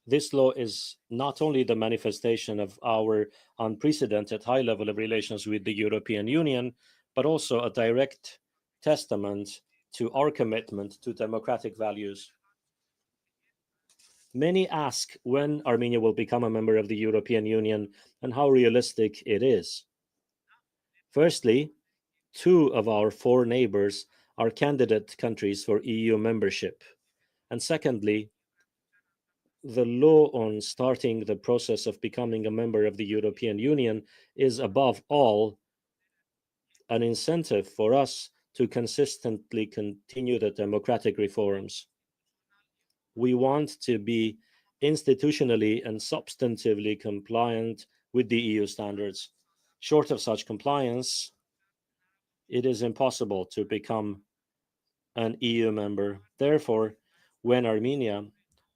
This law is not only the manifestation of our unprecedented high level of relations with the European Union, but also a direct testament to our commitment to democratic values. Many ask when Armenia will become a member of the European Union and how realistic it is. Firstly, 2 of our 4 neighbors are candidate countries for EU membership. And secondly, the law on starting the process of becoming a member of the European Union is above all an incentive for us to consistently continue the democratic reforms. We want to be institutionally and substantively compliant with the EU standards. Short of such compliance, it is impossible to become an EU member. Therefore, when Armenia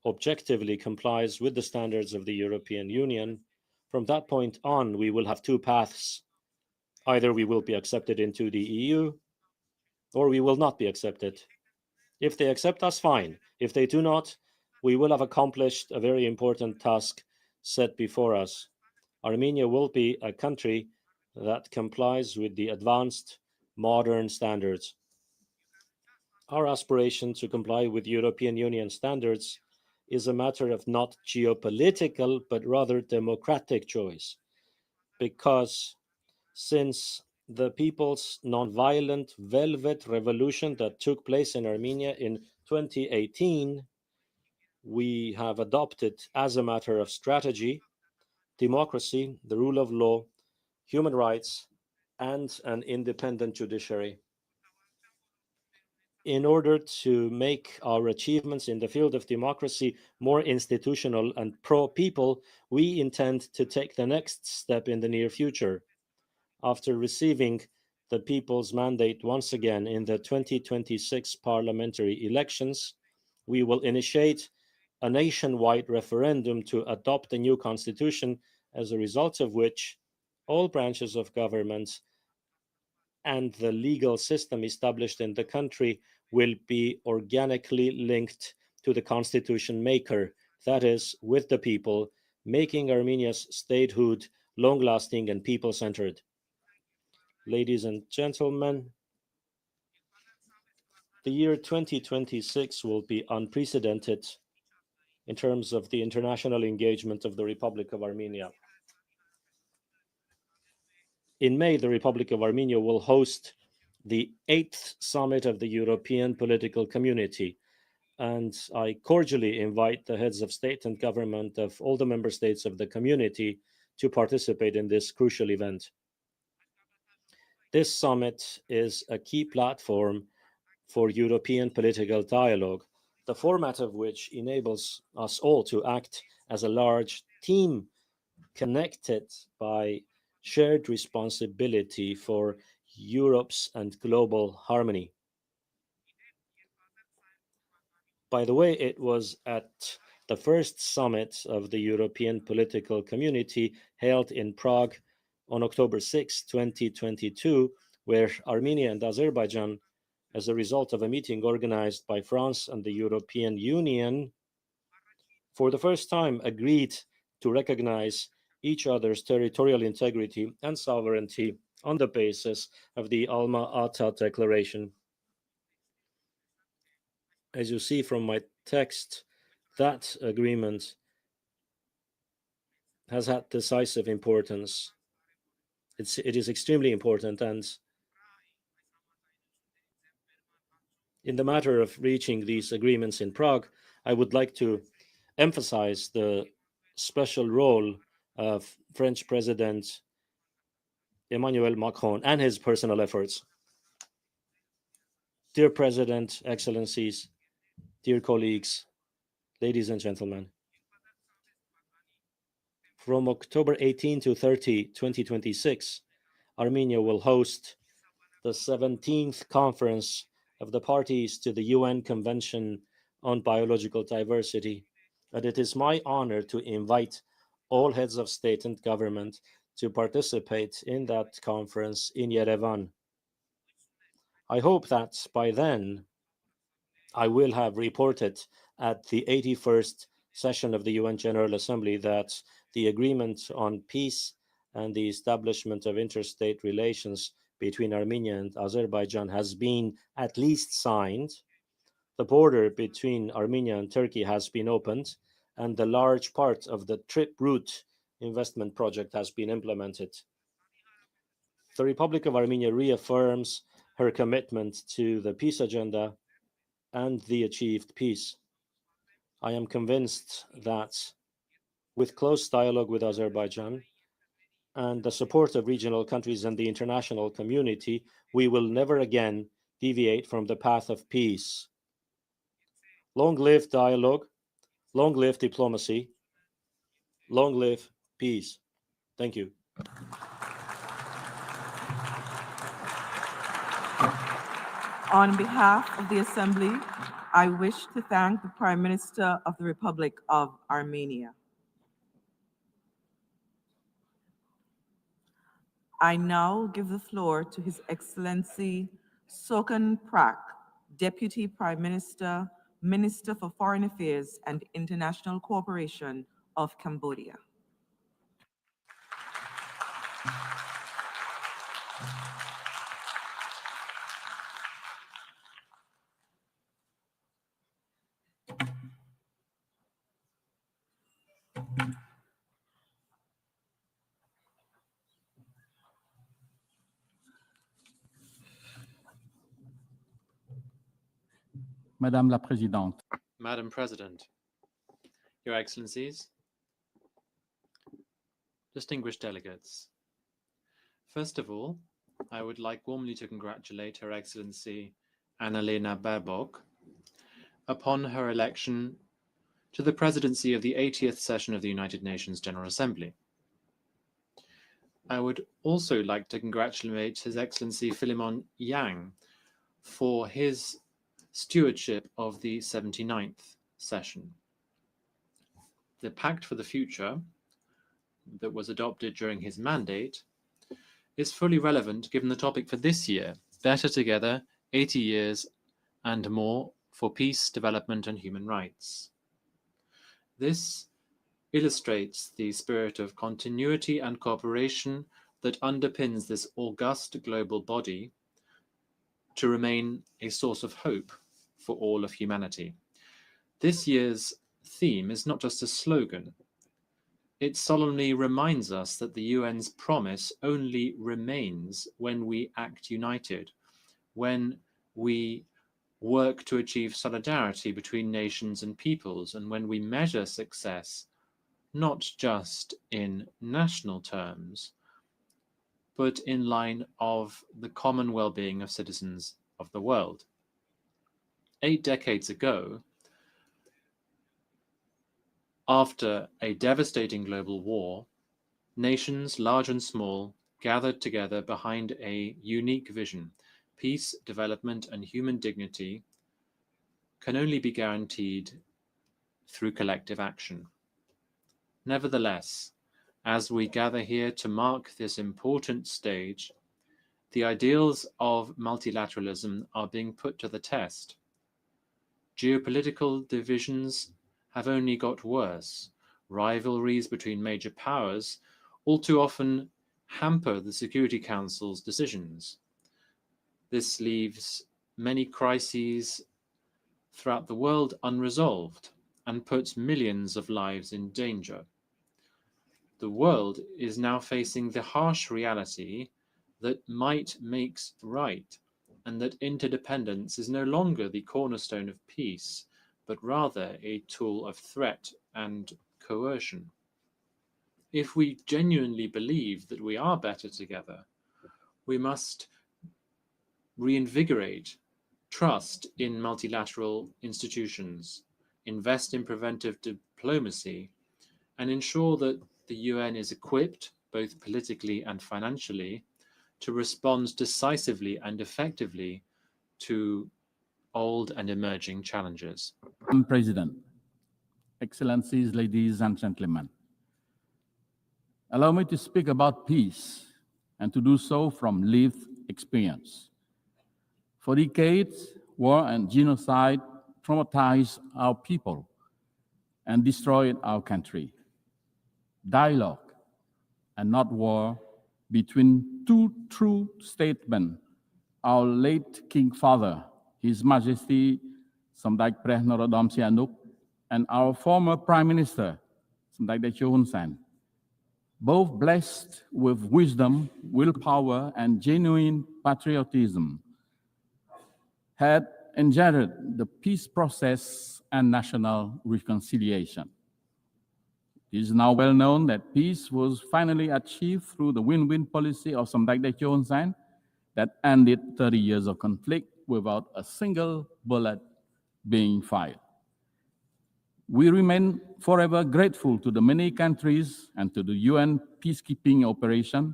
objectively complies with the standards of the European Union, from that point on, we will have 2 paths. Either we will be accepted into the EU, or we will not be accepted. If they accept us, fine. If they do not, we will have accomplished a very important task set before us. Armenia will be a country that complies with the advanced modern standards. Our aspiration to comply with European Union standards is a matter of not geopolitical, but rather democratic choice. Because since the people's nonviolent Velvet Revolution that took place in Armenia in 2018, we have adopted as a matter of strategy, democracy, the rule of law, human rights, and an independent judiciary. In order to make our achievements in the field of democracy more institutional and pro-people, we intend to take the next step in the near future. After receiving the people's mandate once again in the 2026 parliamentary elections, we will initiate a nationwide referendum to adopt a new constitution, as a result of which all branches of government and the legal system established in the country will be organically linked to the constitution maker, that is, with the people, making Armenia's statehood long-lasting and people-centered. Ladies and gentlemen, the year 2026 will be unprecedented in terms of the international engagement of the Republic of Armenia. In May, the Republic of Armenia will host the 8th Summit of the European Political Community, and I cordially invite the heads of state and government of all the member states of the community to participate in this crucial event. This summit is a key platform for European political dialogue, the format of which enables us all to act as a large team connected by shared responsibility for Europe's and global harmony. By the way, it was at the first summit of the European Political Community held in Prague on October 6, 2022, where Armenia and Azerbaijan, as a result of a meeting organized by France and the European Union, for the first time agreed to recognize each other's territorial integrity and sovereignty on the basis of the Alma-Ata Declaration. As you see from my text, that agreement has had decisive importance. It is extremely important, and in the matter of reaching these agreements in Prague, I would like to emphasize the special role of French President Emmanuel Macron and his personal efforts. Dear President, Excellencies, dear colleagues, ladies and gentlemen, from October 18 to 30, 2026, Armenia will host the 17th Conference of the Parties to the UN Convention on Biological Diversity, and it is my honor to invite all heads of state and government to participate in that conference in Yerevan. I hope that by then I will have reported at the 81st session of the UN General Assembly that the agreement on peace and the establishment of interstate relations between Armenia and Azerbaijan has been at least signed, the border between Armenia and Turkey has been opened, and the large part of the trip route investment project has been implemented. The Republic of Armenia reaffirms her commitment to the peace agenda and the achieved peace. I am convinced that with close dialogue with Azerbaijan and the support of regional countries and the international community, we will never again deviate from the path of peace. Long live dialogue, long live diplomacy, long live peace. Thank you. On behalf of the Assembly, I wish to thank the Prime Minister of the Republic of Armenia. I now give the floor to His Excellency Sokan Prak, Deputy Prime Minister, Minister for Foreign Affairs and International Cooperation of Cambodia. Madame la Présidente, Madam President, Your Excellencies, distinguished delegates. First of all, I would like warmly to congratulate Her Excellency Annalena Baerbock upon her election to the presidency of the 80th session of the United Nations General Assembly. I would also like to congratulate His Excellency Philemon Yang for his stewardship of the 79th session. The Pact for the Future that was adopted during his mandate is fully relevant given the topic for this year, Better Together, 80 Years and More for Peace, Development and Human Rights. This illustrates the spirit of continuity and cooperation that underpins this august global body to remain a source of hope for all of humanity. This year's theme is not just a slogan. It solemnly reminds us that the UN's promise only remains when we act united, when we work to achieve solidarity between nations and peoples, and when we measure success not just in national terms, but in line of the common well-being of citizens of the world. 8 decades ago, after a devastating global war, nations large and small gathered together behind a unique vision. Peace, development, and human dignity can only be guaranteed through collective action. Nevertheless, as we gather here to mark this important stage, the ideals of multilateralism are being put to the test. Geopolitical divisions have only got worse. Rivalries between major powers all too often hamper the Security Council's decisions. This leaves many crises throughout the world unresolved and puts millions of lives in danger. The world is now facing the harsh reality that might makes right, and that interdependence is no longer the cornerstone of peace, but rather a tool of threat and coercion. If we genuinely believe that we are better together, we must reinvigorate trust in multilateral institutions, invest in preventive diplomacy, and ensure that the UN is equipped, both politically and financially, to respond decisively and effectively to old and emerging challenges. Madam President, Excellencies, ladies and gentlemen, allow me to speak about peace and to do so from lived experience. For decades, war and genocide traumatized our people and destroyed our country. Dialogue and not war between two true statesmen, our late King Father, His Majesty Samdechព្រះ Norodom Sihanouk, and our former Prime Minister, Samdech Teo Hun Sen, both blessed with wisdom, willpower, and genuine patriotism, had engendered the peace process and national reconciliation. It is now well known that peace was finally achieved through the win-win policy of Samdech Teo Hun Sen that ended 30 years of conflict without a single bullet being fired. We remain forever grateful to the many countries and to the UN peacekeeping operation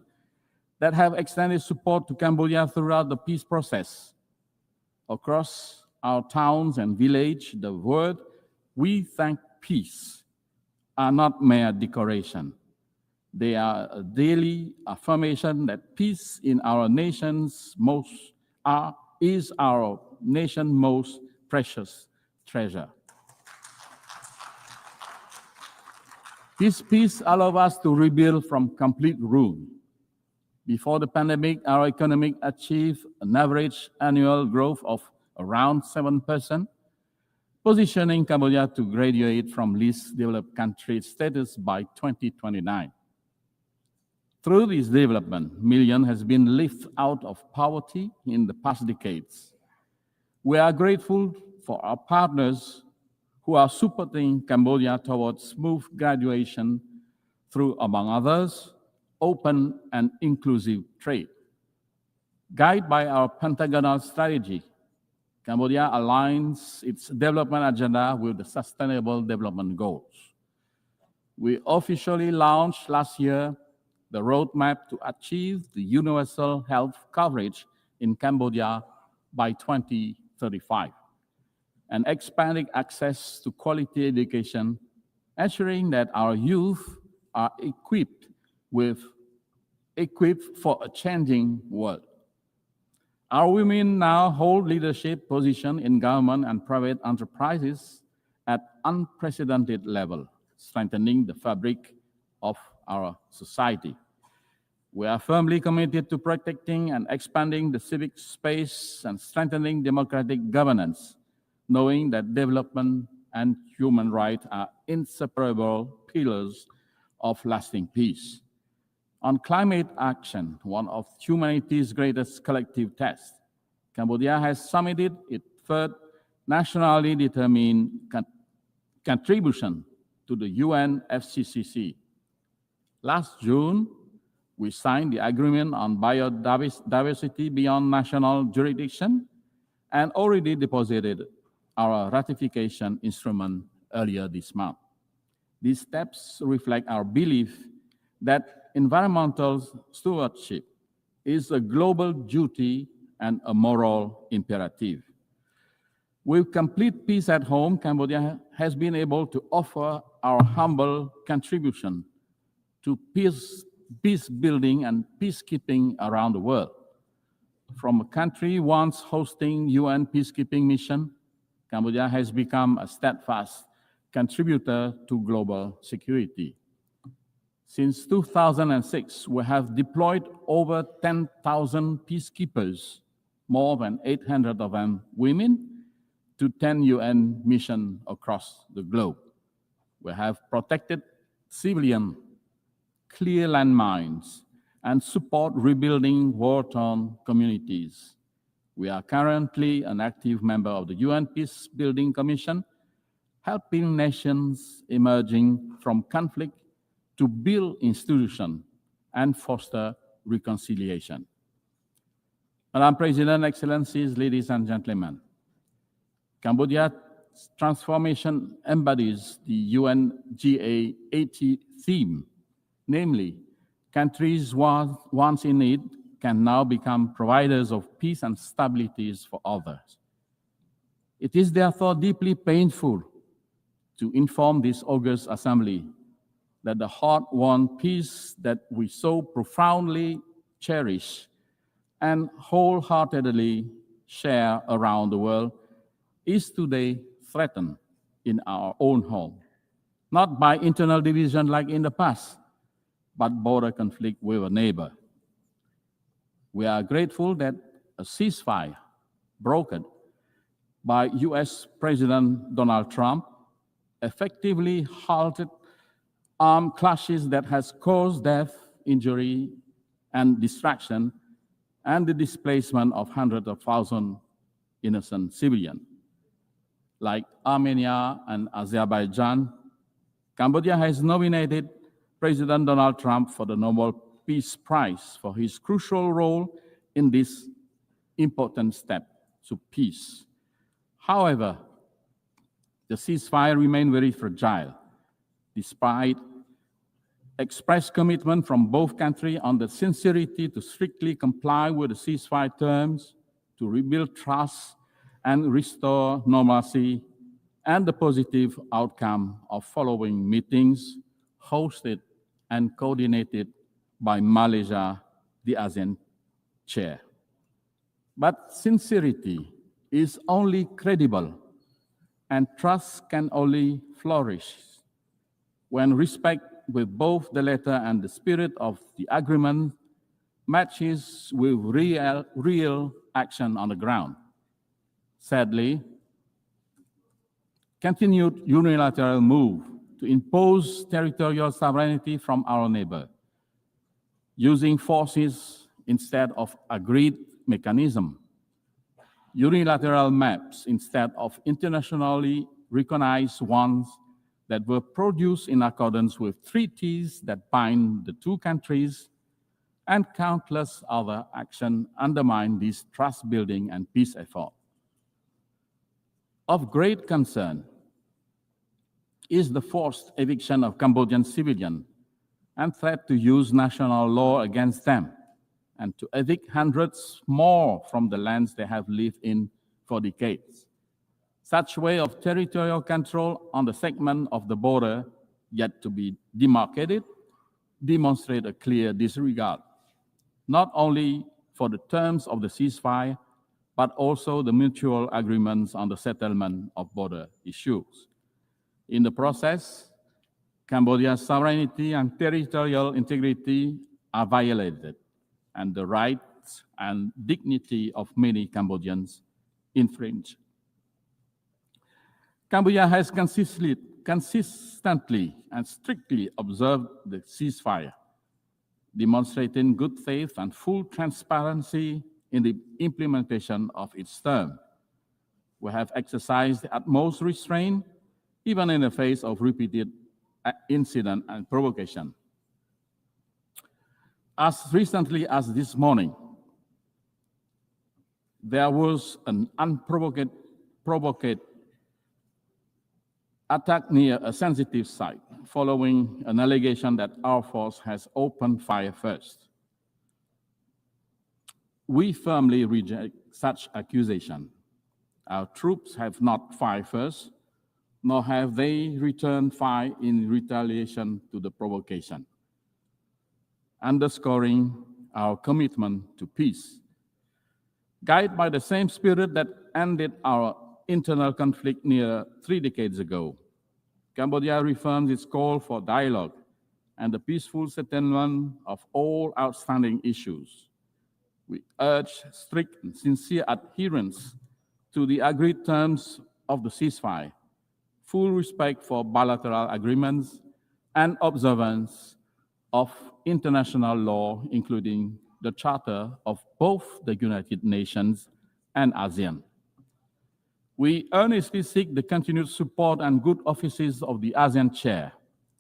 that have extended support to Cambodia throughout the peace process. Across our towns and villages, the word "we thank peace" are not mere decoration. They are a daily affirmation that peace in our nation's is our nation's most precious treasure. This peace allows us to rebuild from complete ruin. Before the pandemic, our economy achieved an average annual growth of around 7%, positioning Cambodia to graduate from least developed country status by 2029. Through this development, millions has been lifted out of poverty in the past decades. We are grateful for our partners who are supporting Cambodia towards smooth graduation through, among others, open and inclusive trade. Guided by our pentagonal strategy, Cambodia aligns its development agenda with the Sustainable Development Goals. We officially launched last year the roadmap to achieve the universal health coverage in Cambodia by 2035, and expanding access to quality education, ensuring that our youth are equipped for a changing world. Our women now hold leadership positions in government and private enterprises at unprecedented level, strengthening the fabric of our society. We are firmly committed to protecting and expanding the civic space and strengthening democratic governance, knowing that development and human rights are inseparable pillars of lasting peace. On climate action, one of humanity's greatest collective tests, Cambodia has submitted its third nationally determined contribution to the UN FCCC. Last June, we signed the agreement on biodiversity beyond national jurisdiction and already deposited our ratification instrument earlier this month. These steps reflect our belief that environmental stewardship is a global duty and a moral imperative. With complete peace at home, Cambodia has been able to offer our humble contribution to peace building and peacekeeping around the world. From a country once hosting UN peacekeeping mission, Cambodia has become a steadfast contributor to global security. Since 2006, we have deployed over 10,000 peacekeepers, more than 800 of them women, to 10 UN missions across the globe. We have protected civilians, clear landmines, and support rebuilding war-torn communities. We are currently an active member of the UN Peace Building Commission, helping nations emerging from conflict to build institutions and foster reconciliation. Madam President, Excellencies, ladies and gentlemen, Cambodia's transformation embodies the UNGA 80 theme, namely, countries once in need can now become providers of peace and stability for others. It is therefore deeply painful to inform this august assembly that the hard-won peace that we so profoundly cherish and wholeheartedly share around the world is today threatened in our own home, not by internal division like in the past, but border conflict with a neighbor. We are grateful that a ceasefire brokered by US President Donald Trump effectively halted armed clashes that has caused death, injury, and destruction, and the displacement of hundreds of thousands innocent civilians. Like Armenia and Azerbaijan, Cambodia has nominated President Donald Trump for the Nobel Peace Prize for his crucial role in this important step to peace. However, the ceasefire remains very fragile, despite expressed commitment from both countries on the sincerity to strictly comply with the ceasefire terms, to rebuild trust and restore normalcy, and the positive outcome of following meetings hosted and coordinated by Malaysia, the ASEAN chair. But sincerity is only credible and trust can only flourish when respect with both the letter and the spirit of the agreement matches with real action on the ground. Sadly, continued unilateral move to impose territorial sovereignty from our neighbor, using forces instead of agreed mechanism, unilateral maps instead of internationally recognized ones that were produced in accordance with treaties that bind the two countries, and countless other actions undermine this trust-building and peace effort. Of great concern is the forced eviction of Cambodian civilians and threat to use national law against them, and to evict hundreds more from the lands they have lived in for decades. Such way of territorial control on the segment of the border yet to be demarcated demonstrate a clear disregard, not only for the terms of the ceasefire, but also the mutual agreements on the settlement of border issues. In the process, Cambodia's sovereignty and territorial integrity are violated, and the rights and dignity of many Cambodians infringed. Cambodia has consistently and strictly observed the ceasefire, demonstrating good faith and full transparency in the implementation of its term. We have exercised the utmost restraint, even in the face of repeated incident and provocation. As recently as this morning, there was an unprovoked attack near a sensitive site following an allegation that our force has opened fire first. We firmly reject such accusation. Our troops have not fired first, nor have they returned fire in retaliation to the provocation, underscoring our commitment to peace. Guided by the same spirit that ended our internal conflict near 3 decades ago, Cambodia reaffirms its call for dialogue and the peaceful settlement of all outstanding issues. We urge strict and sincere adherence to the agreed terms of the ceasefire, full respect for bilateral agreements, and observance of international law, including the Charter of both the United Nations and ASEAN. We earnestly seek the continued support and good offices of the ASEAN Chair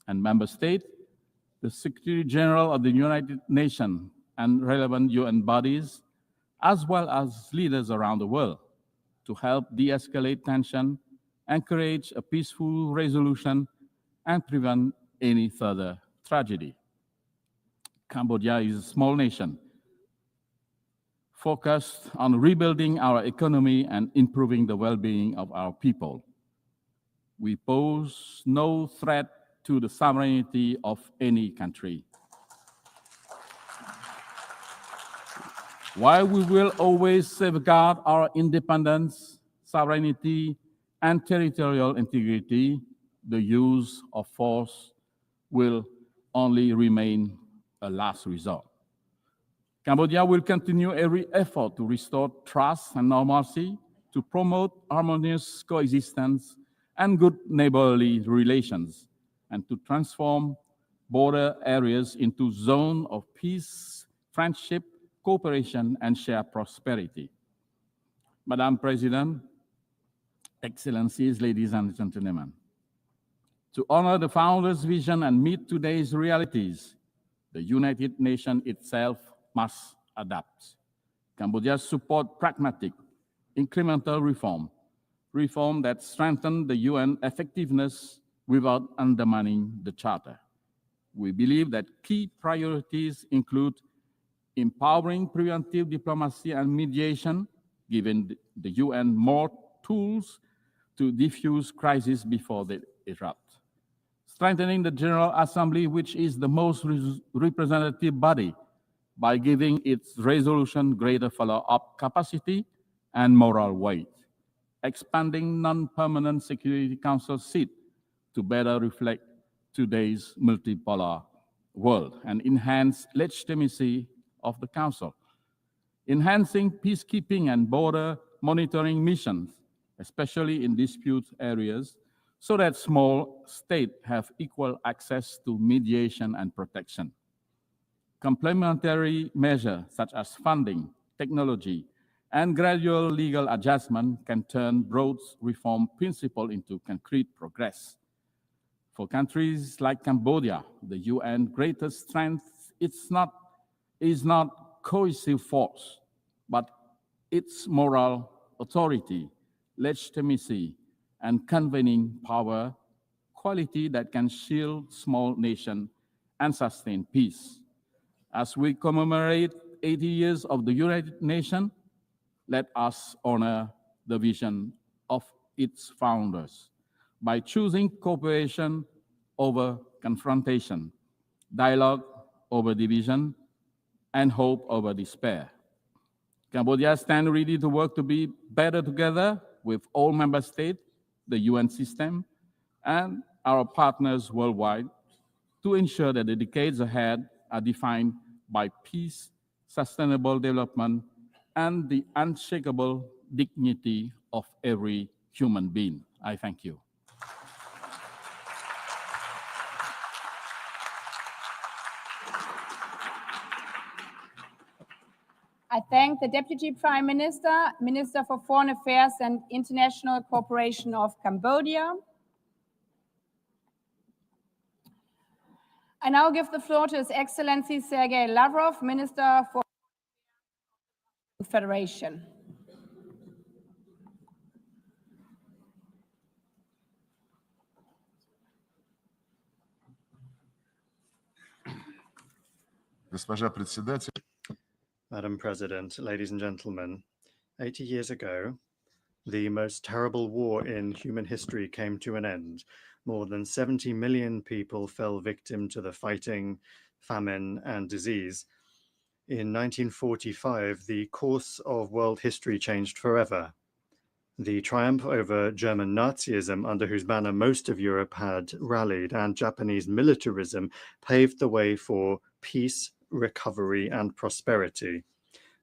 and Member State, the Secretary General of the United Nations and relevant UN bodies, as well as leaders around the world, to help de-escalate tension, encourage a peaceful resolution, and prevent any further tragedy. Cambodia is a small nation focused on rebuilding our economy and improving the well-being of our people. We pose no threat to the sovereignty of any country. While we will always safeguard our independence, sovereignty, and territorial integrity, the use of force will only remain a last resort. Cambodia will continue every effort to restore trust and normalcy, to promote harmonious coexistence and good neighborly relations, and to transform border areas into zones of peace, friendship, cooperation, and shared prosperity. Madam President, Excellencies, ladies and gentlemen, to honor the founder's vision and meet today's realities, the United Nations itself must adapt. Cambodia support pragmatic, incremental reform that strengthen the UN effectiveness without undermining the Charter. We believe that key priorities include empowering preventive diplomacy and mediation, giving the UN more tools to diffuse crises before they erupt, strengthening the General Assembly, which is the most representative body, by giving its resolution greater follow-up capacity and moral weight, expanding non-permanent Security Council seat to better reflect today's multipolar world and enhance legitimacy of the Council, enhancing peacekeeping and border monitoring missions, especially in dispute areas, so that small states have equal access to mediation and protection. Complementary measures such as funding, technology, and gradual legal adjustment can turn broad reform principles into concrete progress. For countries like Cambodia, the UN's greatest strength is not cohesive force, but its moral authority, legitimacy, and convening power, quality that can shield small nations and sustain peace. As we commemorate 80 years of the United Nations, let us honor the vision of its founders by choosing cooperation over confrontation, dialogue over division, and hope over despair. Cambodia stands ready to work to be better together with all member states, the UN system, and our partners worldwide to ensure that the decades ahead are defined by peace, sustainable development, and the unshakable dignity of every human being. I thank you. I thank the Deputy Prime Minister, Minister for Foreign Affairs and International Cooperation of Cambodia. I now give the floor to His Excellency Sergei Lavrov, Minister for Federation. Madam President, ladies and gentlemen, 80 years ago, the most terrible war in human history came to an end. More than 70 million people fell victim to the fighting, famine, and disease. In 1945, the course of world history changed forever. The triumph over German Nazism, under whose banner most of Europe had rallied, and Japanese militarism paved the way for peace, recovery, and prosperity.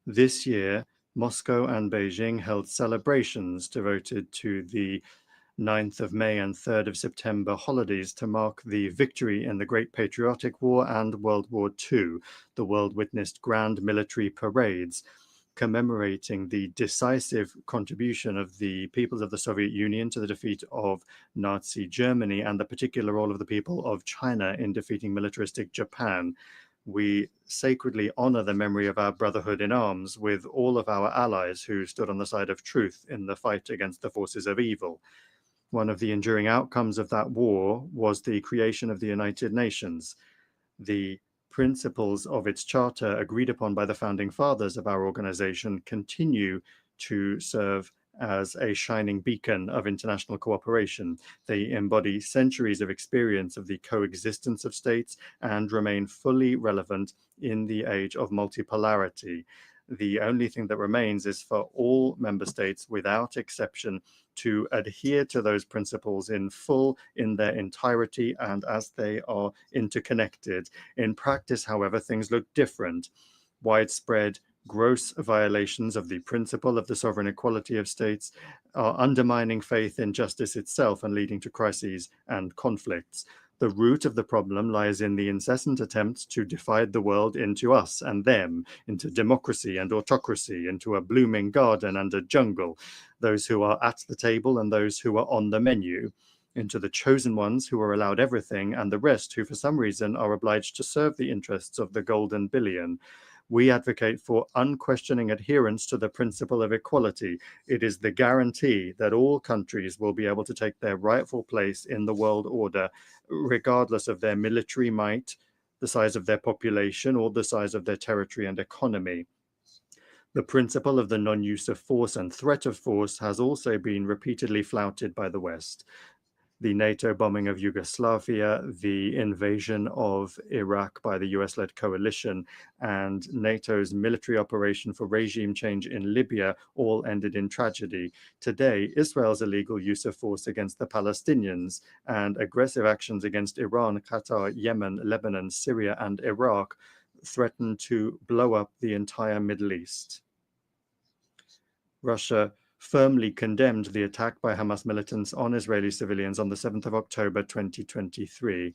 This year, Moscow and Beijing held celebrations devoted to the 9th of May and 3rd of September holidays to mark the victory in the Great Patriotic War and World War II. The world witnessed grand military parades commemorating the decisive contribution of the peoples of the Soviet Union to the defeat of Nazi Germany and the particular role of the people of China in defeating militaristic Japan. We sacredly honor the memory of our brotherhood in arms with all of our allies who stood on the side of truth in the fight against the forces of evil. One of the enduring outcomes of that war was the creation of the United Nations. The principles of its charter agreed upon by the founding fathers of our organization continue to serve as a shining beacon of international cooperation. They embody centuries of experience of the coexistence of states and remain fully relevant in the age of multipolarity. The only thing that remains is for all member states, without exception, to adhere to those principles in full, in their entirety, and as they are interconnected. In practice, however, things look different. Widespread gross violations of the principle of the sovereign equality of states are undermining faith in justice itself and leading to crises and conflicts. The root of the problem lies in the incessant attempts to divide the world into us and them, into democracy and autocracy, into a blooming garden and a jungle, those who are at the table and those who are on the menu, into the chosen ones who are allowed everything and the rest who for some reason are obliged to serve the interests of the golden billion. We advocate for unquestioning adherence to the principle of equality. It is the guarantee that all countries will be able to take their rightful place in the world order, regardless of their military might, the size of their population, or the size of their territory and economy. The principle of the non-use of force and threat of force has also been repeatedly flouted by the West. The NATO bombing of Yugoslavia, the invasion of Iraq by the US-led coalition, and NATO's military operation for regime change in Libya all ended in tragedy. Today, Israel's illegal use of force against the Palestinians and aggressive actions against Iran, Qatar, Yemen, Lebanon, Syria, and Iraq threaten to blow up the entire Middle East. Russia firmly condemned the attack by Hamas militants on Israeli civilians on the 7th of October 2023.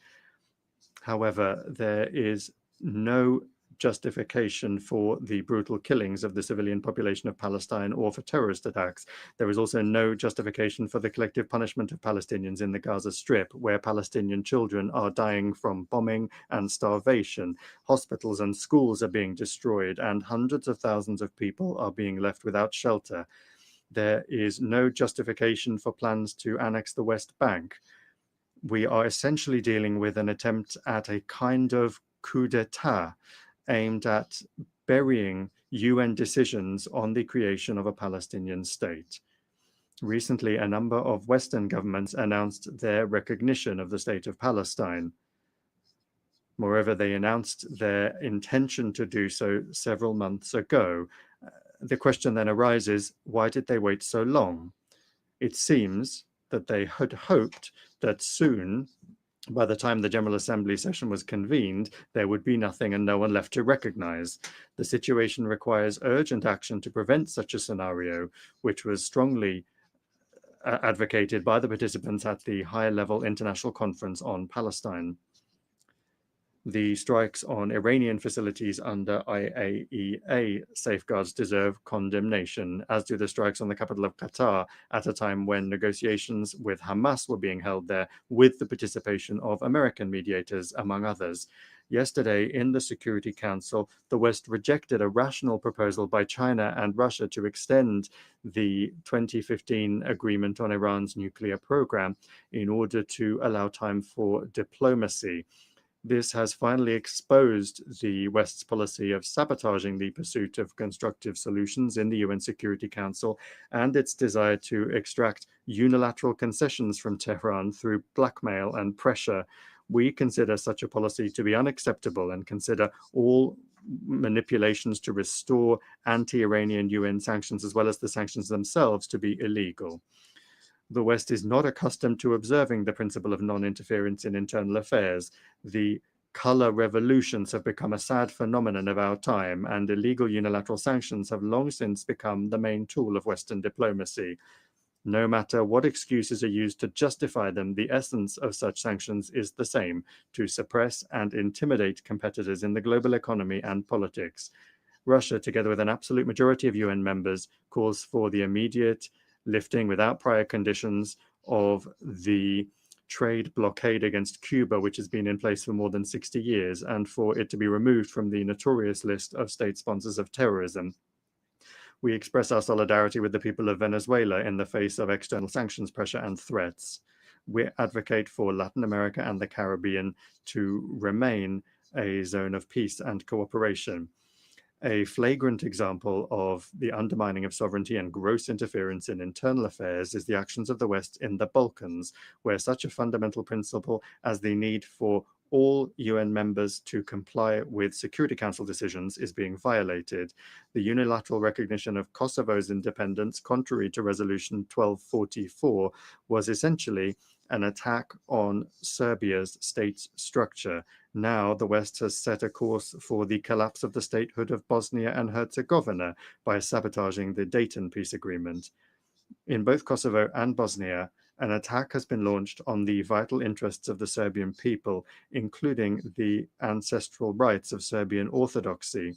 However, there is no justification for the brutal killings of the civilian population of Palestine or for terrorist attacks. There is also no justification for the collective punishment of Palestinians in the Gaza Strip, where Palestinian children are dying from bombing and starvation. Hospitals and schools are being destroyed, and hundreds of thousands of people are being left without shelter. There is no justification for plans to annex the West Bank. We are essentially dealing with an attempt at a kind of coup d'etat aimed at burying UN decisions on the creation of a Palestinian state. Recently, a number of Western governments announced their recognition of the state of Palestine. Moreover, they announced their intention to do so several months ago. The question then arises, why did they wait so long? It seems that they had hoped that soon, by the time the General Assembly session was convened, there would be nothing and no one left to recognize. The situation requires urgent action to prevent such a scenario, which was strongly advocated by the participants at the high-level international conference on Palestine. The strikes on Iranian facilities under IAEA safeguards deserve condemnation, as do the strikes on the capital of Qatar at a time when negotiations with Hamas were being held there with the participation of American mediators, among others. Yesterday, in the Security Council, the West rejected a rational proposal by China and Russia to extend the 2015 agreement on Iran's nuclear program in order to allow time for diplomacy. This has finally exposed the West's policy of sabotaging the pursuit of constructive solutions in the UN Security Council and its desire to extract unilateral concessions from Tehran through blackmail and pressure. We consider such a policy to be unacceptable and consider all manipulations to restore anti-Iranian UN sanctions, as well as the sanctions themselves, to be illegal. The West is not accustomed to observing the principle of non-interference in internal affairs. The color revolutions have become a sad phenomenon of our time, and illegal unilateral sanctions have long since become the main tool of Western diplomacy. No matter what excuses are used to justify them, the essence of such sanctions is the same: to suppress and intimidate competitors in the global economy and politics. Russia, together with an absolute majority of UN members, calls for the immediate lifting without prior conditions of the trade blockade against Cuba, which has been in place for more than 60 years, and for it to be removed from the notorious list of state sponsors of terrorism. We express our solidarity with the people of Venezuela in the face of external sanctions pressure and threats. We advocate for Latin America and the Caribbean to remain a zone of peace and cooperation. A flagrant example of the undermining of sovereignty and gross interference in internal affairs is the actions of the West in the Balkans, where such a fundamental principle as the need for all UN members to comply with Security Council decisions is being violated. The unilateral recognition of Kosovo's independence, contrary to Resolution 1244, was essentially an attack on Serbia's state structure. Now, the West has set a course for the collapse of the statehood of Bosnia and Herzegovina by sabotaging the Dayton peace agreement. In both Kosovo and Bosnia, an attack has been launched on the vital interests of the Serbian people, including the ancestral rights of Serbian Orthodoxy.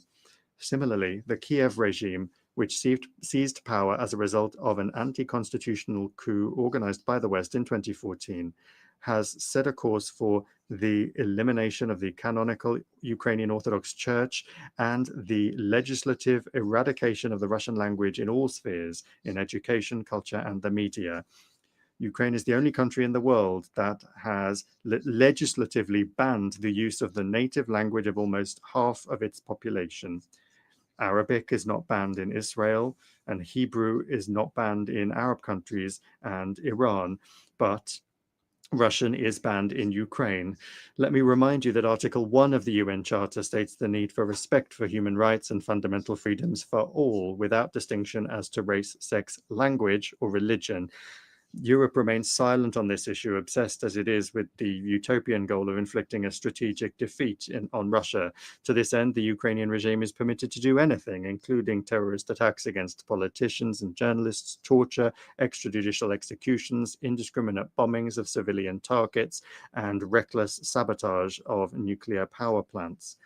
Similarly, the Kiev regime, which seized power as a result of an anti-constitutional coup organized by the West in 2014, has set a course for the elimination of the canonical Ukrainian Orthodox Church and the legislative eradication of the Russian language in all spheres, in education, culture, and the media. Ukraine is the only country in the world that has legislatively banned the use of the native language of almost half of its population. Arabic is not banned in Israel, and Hebrew is not banned in Arab countries and Iran, but Russian is banned in Ukraine. Let me remind you that Article 1 of the UN Charter states the need for respect for human rights and fundamental freedoms for all, without distinction as to race, sex, language, or religion. Europe remains silent on this issue, obsessed as it is with the utopian goal of inflicting a strategic defeat on Russia. To this end, the Ukrainian regime is permitted to do anything, including terrorist attacks against politicians and journalists, torture, extrajudicial executions, indiscriminate bombings of civilian targets, and reckless sabotage of nuclear power plants.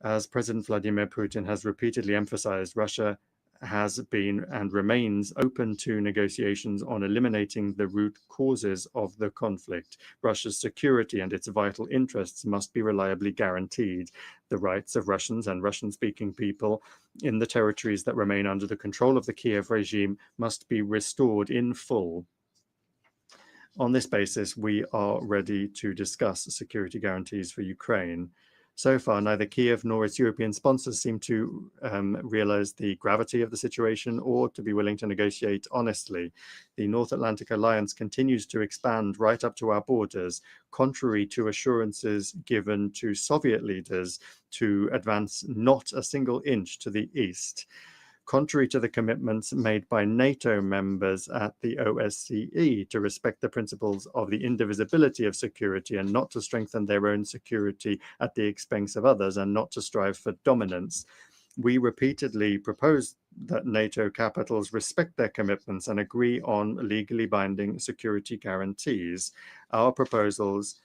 As President Vladimir Putin has repeatedly emphasized, Russia has been and remains open to negotiations on eliminating the root causes of the conflict. Russia's security and its vital interests must be reliably guaranteed. The rights of Russians and Russian-speaking people in the territories that remain under the control of the Kiev regime must be restored in full. On this basis, we are ready to discuss security guarantees for Ukraine. So far, neither Kiev nor its European sponsors seem to realize the gravity of the situation or to be willing to negotiate honestly. The North Atlantic Alliance continues to expand right up to our borders, contrary to assurances given to Soviet leaders to advance not a single inch to the east. Contrary to the commitments made by NATO members at the OSCE to respect the principles of the indivisibility of security and not to strengthen their own security at the expense of others and not to strive for dominance, we repeatedly propose that NATO capitals respect their commitments and agree on legally binding security guarantees. Our proposals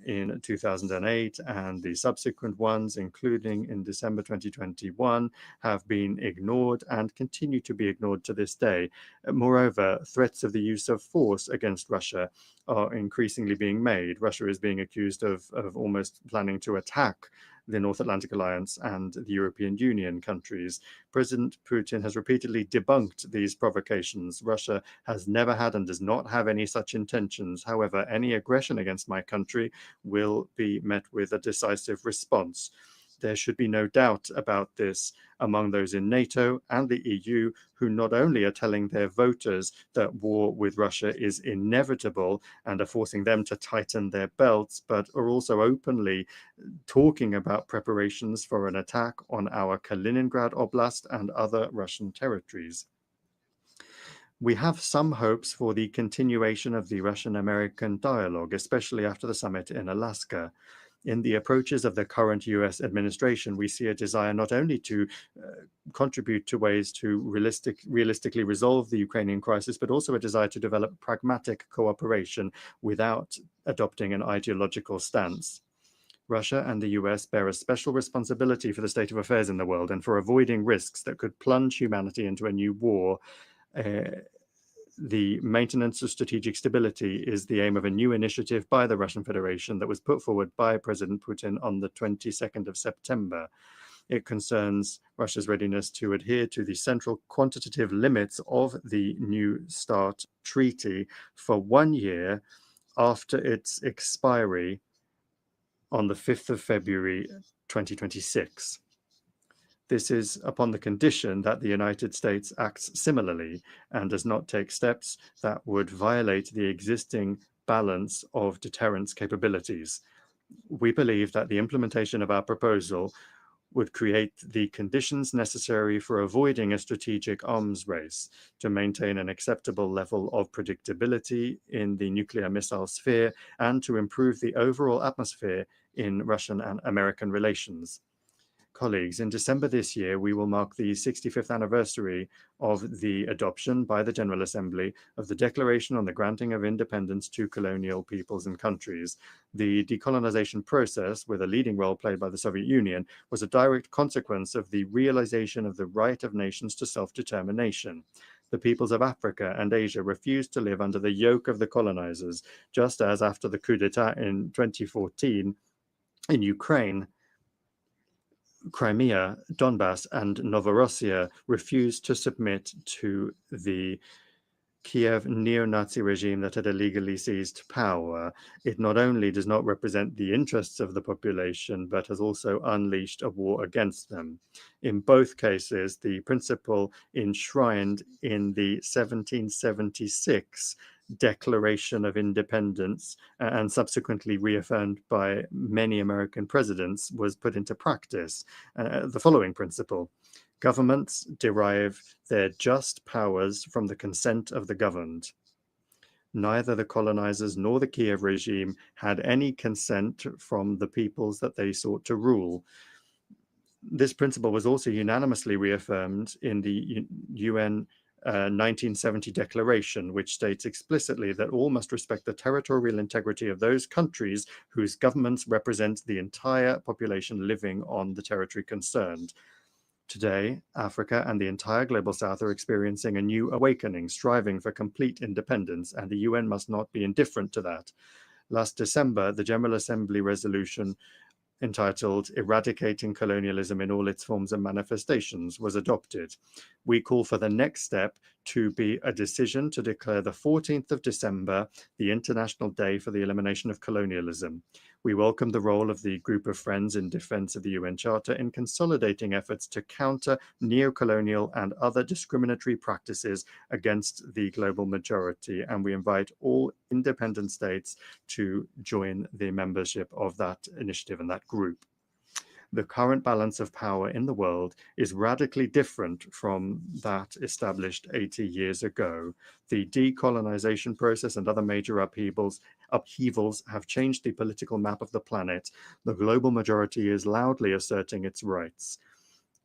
in 2008 and the subsequent ones, including in December 2021, have been ignored and continue to be ignored to this day. Moreover, threats of the use of force against Russia are increasingly being made. Russia is being accused of almost planning to attack the North Atlantic Alliance and the European Union countries. President Putin has repeatedly debunked these provocations. Russia has never had and does not have any such intentions. However, any aggression against my country will be met with a decisive response. There should be no doubt about this among those in NATO and the EU who not only are telling their voters that war with Russia is inevitable and are forcing them to tighten their belts, but are also openly talking about preparations for an attack on our Kaliningrad Oblast and other Russian territories. We have some hopes for the continuation of the Russian-American dialogue, especially after the summit in Alaska. In the approaches of the current US administration, we see a desire not only to contribute to ways to realistically resolve the Ukrainian crisis, but also a desire to develop pragmatic cooperation without adopting an ideological stance. Russia and the US bear a special responsibility for the state of affairs in the world and for avoiding risks that could plunge humanity into a new war. The maintenance of strategic stability is the aim of a new initiative by the Russian Federation that was put forward by President Putin on the 22nd of September. It concerns Russia's readiness to adhere to the central quantitative limits of the New START treaty for 1 year after its expiry on the 5th of February 2026. This is upon the condition that the United States acts similarly and does not take steps that would violate the existing balance of deterrence capabilities. We believe that the implementation of our proposal would create the conditions necessary for avoiding a strategic arms race to maintain an acceptable level of predictability in the nuclear missile sphere and to improve the overall atmosphere in Russian and American relations. Colleagues, in December this year, we will mark the 65th anniversary of the adoption by the General Assembly of the Declaration on the Granting of Independence to Colonial Peoples and Countries. The decolonization process, with a leading role played by the Soviet Union, was a direct consequence of the realization of the right of nations to self-determination. The peoples of Africa and Asia refused to live under the yoke of the colonizers, just as after the coup d'etat in 2014 in Ukraine, Crimea, Donbass, and Novorossiya refused to submit to the Kiev neo-Nazi regime that had illegally seized power. It not only does not represent the interests of the population, but has also unleashed a war against them. In both cases, the principle enshrined in the 1776 Declaration of Independence and subsequently reaffirmed by many American presidents was put into practice. The following principle: governments derive their just powers from the consent of the governed. Neither the colonizers nor the Kiev regime had any consent from the peoples that they sought to rule. This principle was also unanimously reaffirmed in the UN 1970 Declaration, which states explicitly that all must respect the territorial integrity of those countries whose governments represent the entire population living on the territory concerned. Today, Africa and the entire Global South are experiencing a new awakening, striving for complete independence, and the UN must not be indifferent to that. Last December, the General Assembly resolution entitled Eradicating Colonialism in All Its Forms and Manifestations was adopted. We call for the next step to be a decision to declare the 14th of December the International Day for the Elimination of Colonialism. We welcome the role of the Group of Friends in defense of the UN Charter in consolidating efforts to counter neo-colonial and other discriminatory practices against the global majority, and we invite all independent states to join the membership of that initiative and that group. The current balance of power in the world is radically different from that established 80 years ago. The decolonization process and other major upheavals have changed the political map of the planet. The global majority is loudly asserting its rights.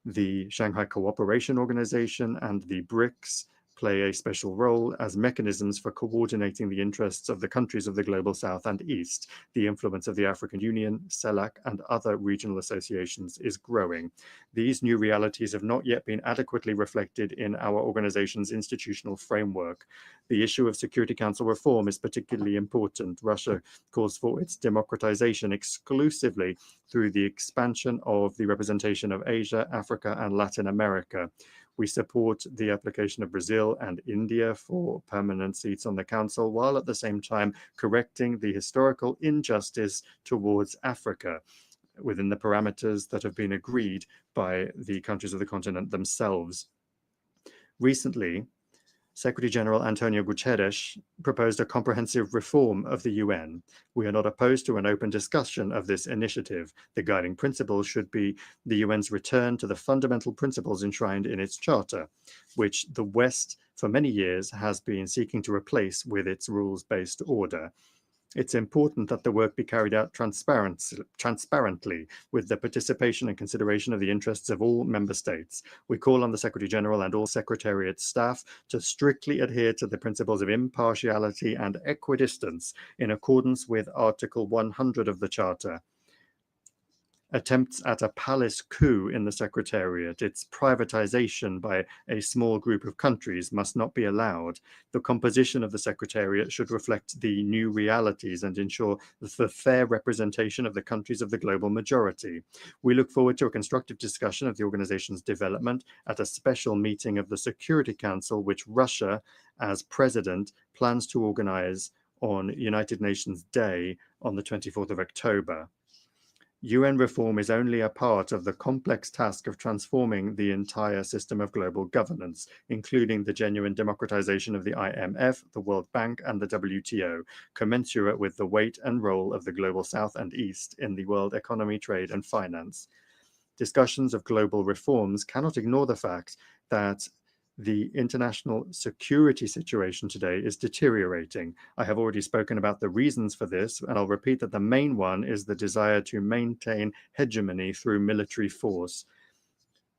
The Shanghai Cooperation Organization and the BRICS play a special role as mechanisms for coordinating the interests of the countries of the Global South and East. The influence of the African Union, CELAC, and other regional associations is growing. These new realities have not yet been adequately reflected in our organization's institutional framework. The issue of Security Council reform is particularly important. Russia calls for its democratization exclusively through the expansion of the representation of Asia, Africa, and Latin America. We support the application of Brazil and India for permanent seats on the Council, while at the same time correcting the historical injustice towards Africa within the parameters that have been agreed by the countries of the continent themselves. Recently, Secretary General Antonio Guterres proposed a comprehensive reform of the UN. We are not opposed to an open discussion of this initiative. The guiding principle should be the UN's return to the fundamental principles enshrined in its charter, which the West for many years has been seeking to replace with its rules-based order. It's important that the work be carried out transparently with the participation and consideration of the interests of all member states. We call on the Secretary General and all Secretariat staff to strictly adhere to the principles of impartiality and equidistance in accordance with Article 100 of the Charter. Attempts at a palace coup in the Secretariat, its privatization by a small group of countries must not be allowed. The composition of the Secretariat should reflect the new realities and ensure the fair representation of the countries of the global majority. We look forward to a constructive discussion of the organization's development at a special meeting of the Security Council, which Russia, as president, plans to organize on United Nations Day on the 24th of October. UN reform is only a part of the complex task of transforming the entire system of global governance, including the genuine democratization of the IMF, the World Bank, and the WTO, commensurate with the weight and role of the Global South and East in the world economy, trade, and finance. Discussions of global reforms cannot ignore the fact that the international security situation today is deteriorating. I have already spoken about the reasons for this, and I'll repeat that the main one is the desire to maintain hegemony through military force.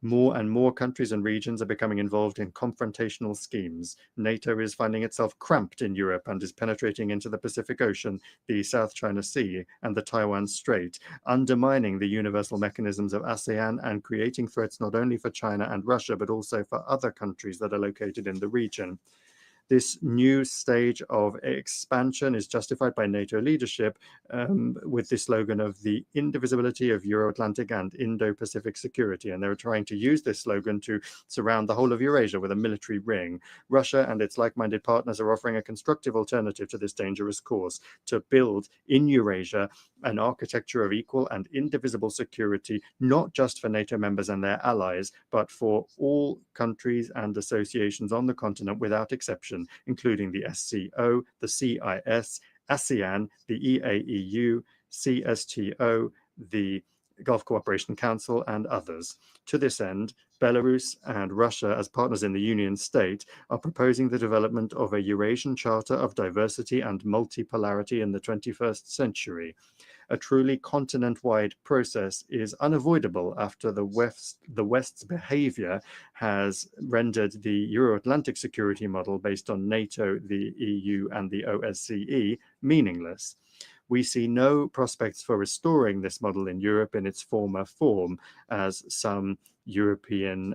More and more countries and regions are becoming involved in confrontational schemes. NATO is finding itself cramped in Europe and is penetrating into the Pacific Ocean, the South China Sea, and the Taiwan Strait, undermining the universal mechanisms of ASEAN and creating threats not only for China and Russia, but also for other countries that are located in the region. This new stage of expansion is justified by NATO leadership with the slogan of the indivisibility of Euro-Atlantic and Indo-Pacific security. And they're trying to use this slogan to surround the whole of Eurasia with a military ring. Russia and its like-minded partners are offering a constructive alternative to this dangerous course to build in Eurasia an architecture of equal and indivisible security, not just for NATO members and their allies, but for all countries and associations on the continent without exception, including the SCO, the CIS, ASEAN, the EAEU, CSTO, the Gulf Cooperation Council, and others. To this end, Belarus and Russia, as partners in the Union State, are proposing the development of a Eurasian Charter of Diversity and Multipolarity in the 21st century. A truly continent-wide process is unavoidable after the West's behavior has rendered the Euro-Atlantic security model based on NATO, the EU, and the OSCE meaningless. We see no prospects for restoring this model in Europe in its former form, as some European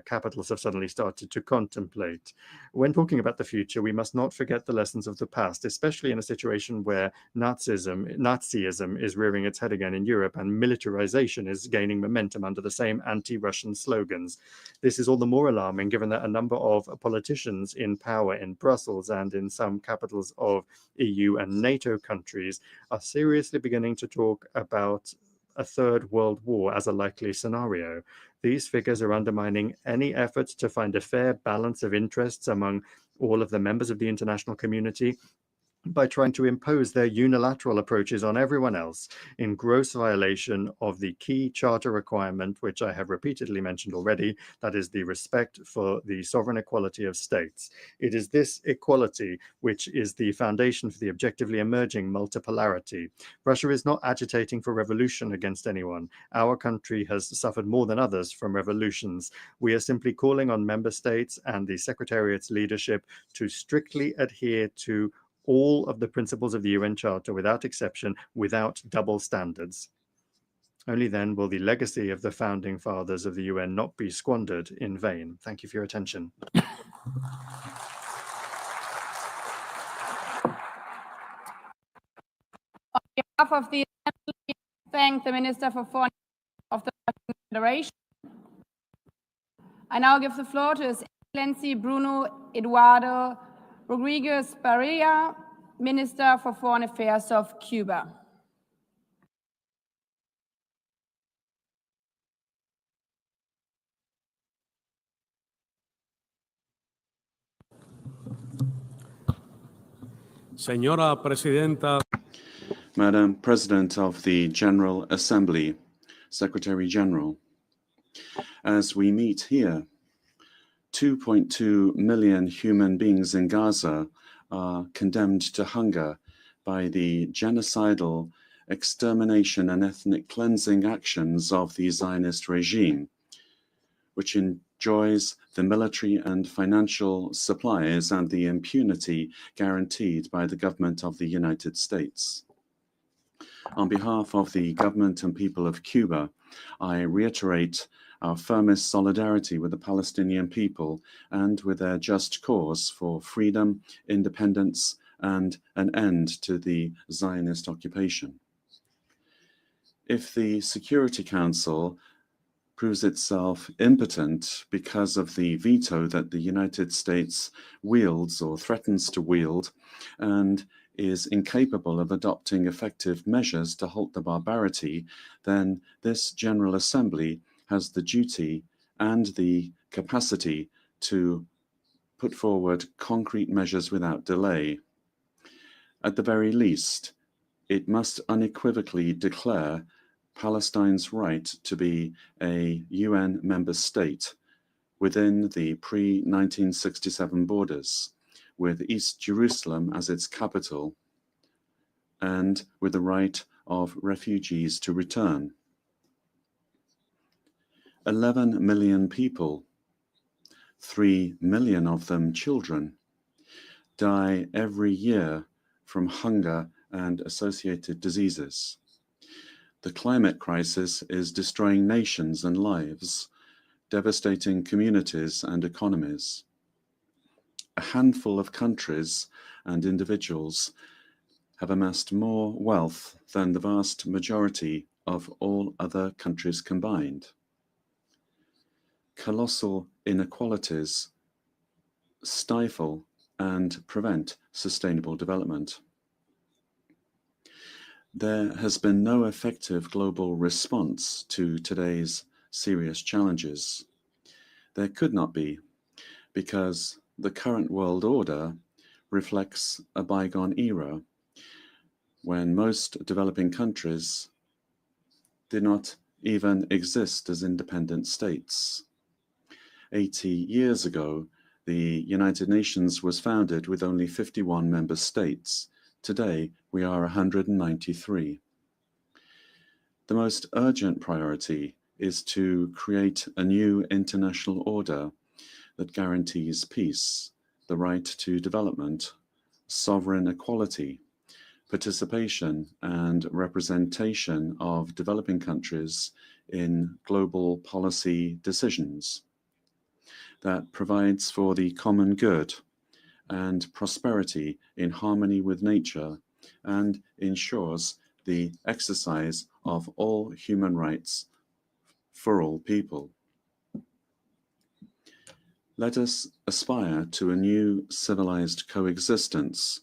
capitals have suddenly started to contemplate. When talking about the future, we must not forget the lessons of the past, especially in a situation where Nazism is rearing its head again in Europe and militarization is gaining momentum under the same anti-Russian slogans. This is all the more alarming given that a number of politicians in power in Brussels and in some capitals of EU and NATO countries are seriously beginning to talk about a third world war as a likely scenario. These figures are undermining any efforts to find a fair balance of interests among all of the members of the international community by trying to impose their unilateral approaches on everyone else in gross violation of the key charter requirement, which I have repeatedly mentioned already, that is the respect for the sovereign equality of states. It is this equality which is the foundation for the objectively emerging multipolarity. Russia is not agitating for revolution against anyone. Our country has suffered more than others from revolutions. We are simply calling on member states and the Secretariat's leadership to strictly adhere to all of the principles of the UN Charter without exception, without double standards. Only then will the legacy of the founding fathers of the UN not be squandered in vain. Thank you for your attention. On behalf of the Assembly, I thank the Minister for Foreign of the Russian Federation. I now give the floor to His Excellency Bruno Eduardo Rodriguez Barria, Minister for Foreign Affairs of Cuba. Señora Presidenta. Madam President of the General Assembly, Secretary General, as we meet here, 2.2 million human beings in Gaza are condemned to hunger by the genocidal extermination and ethnic cleansing actions of the Zionist regime, which enjoys the military and financial supplies and the impunity guaranteed by the government of the United States. On behalf of the government and people of Cuba, I reiterate our firmest solidarity with the Palestinian people and with their just cause for freedom, independence, and an end to the Zionist occupation. If the Security Council proves itself impotent because of the veto that the United States wields or threatens to wield, and is incapable of adopting effective measures to halt the barbarity, then this General Assembly has the duty and the capacity to put forward concrete measures without delay. At the very least, it must unequivocally declare Palestine's right to be a UN member state within the pre-1967 borders, with East Jerusalem as its capital, and with the right of refugees to return. 11 million people, 3 million of them children, die every year from hunger and associated diseases. The climate crisis is destroying nations and lives, devastating communities and economies. A handful of countries and individuals have amassed more wealth than the vast majority of all other countries combined. Colossal inequalities stifle and prevent sustainable development. There has been no effective global response to today's serious challenges. There could not be, because the current world order reflects a bygone era when most developing countries did not even exist as independent states. 80 years ago, the United Nations was founded with only 51 member states. Today, we are 193. The most urgent priority is to create a new international order that guarantees peace, the right to development, sovereign equality, participation and representation of developing countries in global policy decisions, that provides for the common good and prosperity in harmony with nature, and ensures the exercise of all human rights for all people. Let us aspire to a new civilized coexistence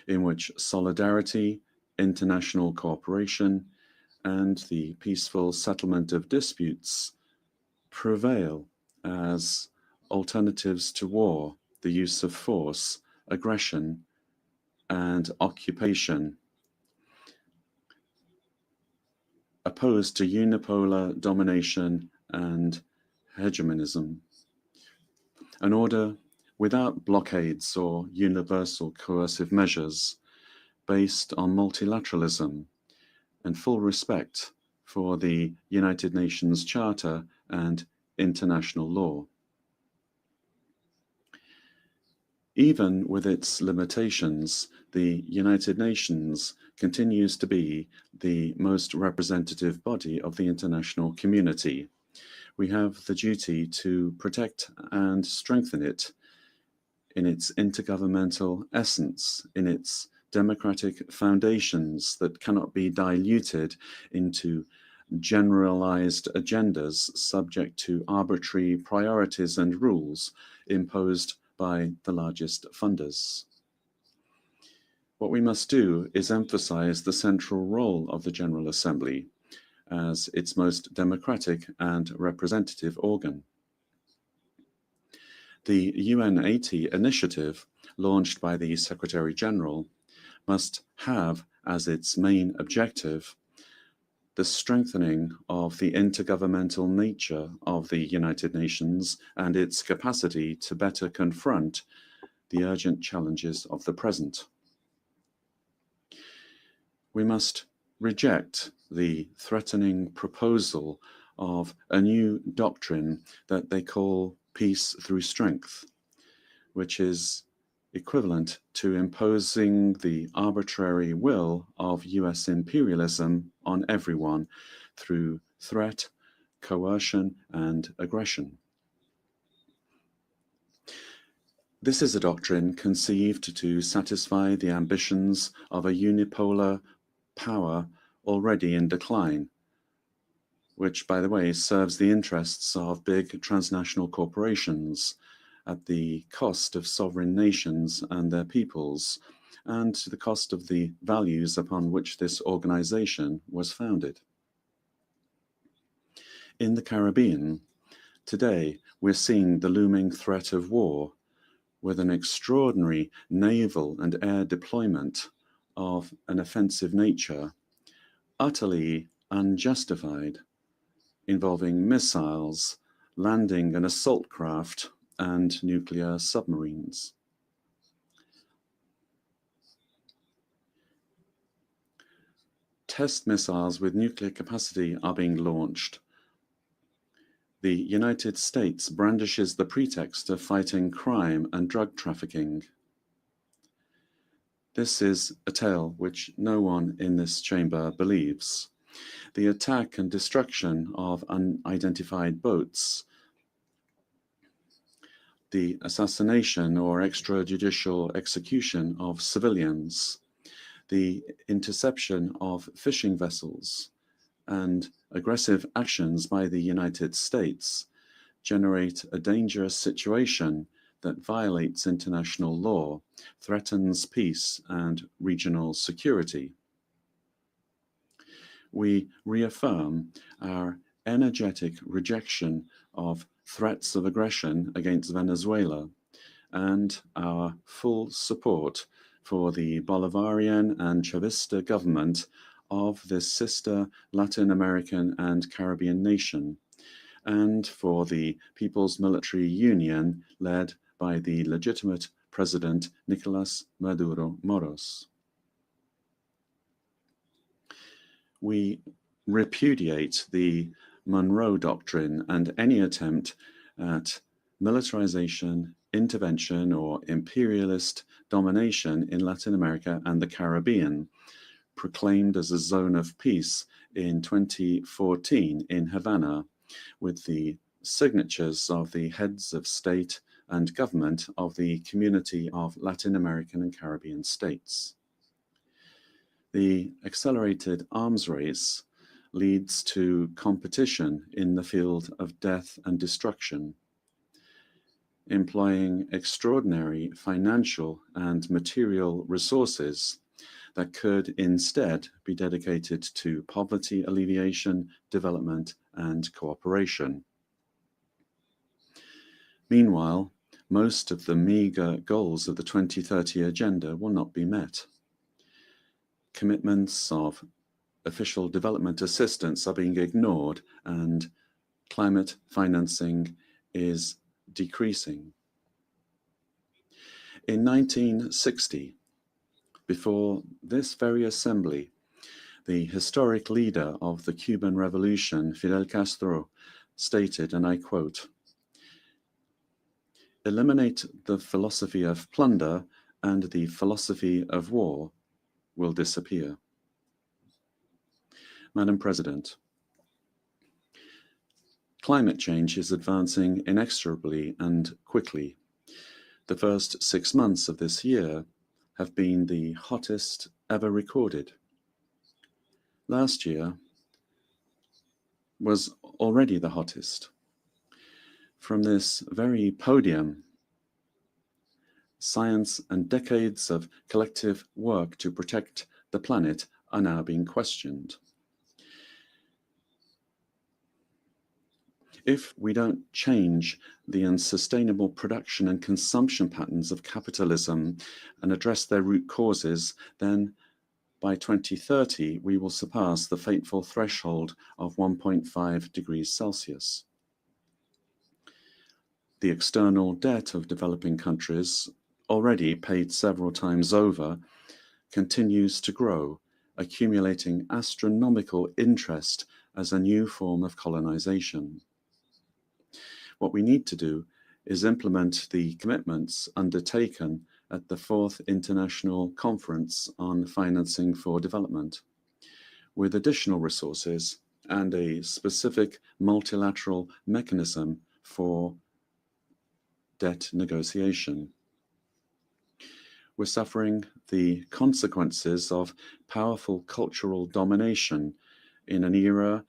in which solidarity, international cooperation, and the peaceful settlement of disputes prevail as alternatives to war, the use of force, aggression, and occupation, opposed to unipolar domination and hegemonism. An order without blockades or universal coercive measures, based on multilateralism and full respect for the United Nations Charter and international law. Even with its limitations, the United Nations continues to be the most representative body of the international community. We have the duty to protect and strengthen it in its intergovernmental essence, in its democratic foundations that cannot be diluted into generalized agendas subject to arbitrary priorities and rules imposed by the largest funders. What we must do is emphasize the central role of the General Assembly as its most democratic and representative organ. The UN80 initiative, launched by the Secretary General, must have as its main objective the strengthening of the intergovernmental nature of the United Nations and its capacity to better confront the urgent challenges of the present. We must reject the threatening proposal of a new doctrine that they call peace through strength, which is equivalent to imposing the arbitrary will of US imperialism on everyone through threat, coercion, and aggression. This is a doctrine conceived to satisfy the ambitions of a unipolar power already in decline, which, by the way, serves the interests of big transnational corporations at the cost of sovereign nations and their peoples, and to the cost of the values upon which this organization was founded. In the Caribbean, today we're seeing the looming threat of war with an extraordinary naval and air deployment of an offensive nature, utterly unjustified, involving missiles, landing and assault craft, and nuclear submarines. Test missiles with nuclear capacity are being launched. The United States brandishes the pretext of fighting crime and drug trafficking. This is a tale which no one in this chamber believes. The attack and destruction of unidentified boats, the assassination or extrajudicial execution of civilians, the interception of fishing vessels, and aggressive actions by the United States generate a dangerous situation that violates international law, threatens peace and regional security. We reaffirm our energetic rejection of threats of aggression against Venezuela and our full support for the Bolivarian and Chavista government of this sister Latin American and Caribbean nation, and for the People's Military Union led by the legitimate President Nicolas Maduro Moros. We repudiate the Monroe Doctrine and any attempt at militarization, intervention or imperialist domination in Latin America and the Caribbean, proclaimed as a zone of peace in 2014 in Havana, with the signatures of the heads of state and government of the Community of Latin American and Caribbean States. The accelerated arms race leads to competition in the field of death and destruction, employing extraordinary financial and material resources that could instead be dedicated to poverty alleviation, development, and cooperation. Meanwhile, most of the meager goals of the 2030 Agenda will not be met. Commitments of official development assistance are being ignored, and climate financing is decreasing. In 1960, before this very assembly, the historic leader of the Cuban Revolution, Fidel Castro, stated, and I quote, "Eliminate the philosophy of plunder and the philosophy of war will disappear." Madam President, climate change is advancing inexorably and quickly. The first 6 months of this year have been the hottest ever recorded. Last year was already the hottest. From this very podium, science and decades of collective work to protect the planet are now being questioned. If we don't change the unsustainable production and consumption patterns of capitalism and address their root causes, then by 2030 we will surpass the fateful threshold of 1.5 degrees Celsius. The external debt of developing countries, already paid several times over, continues to grow, accumulating astronomical interest as a new form of colonization. What we need to do is implement the commitments undertaken at the 4th International Conference on Financing for Development, with additional resources and a specific multilateral mechanism for debt negotiation. We're suffering the consequences of powerful cultural domination in an era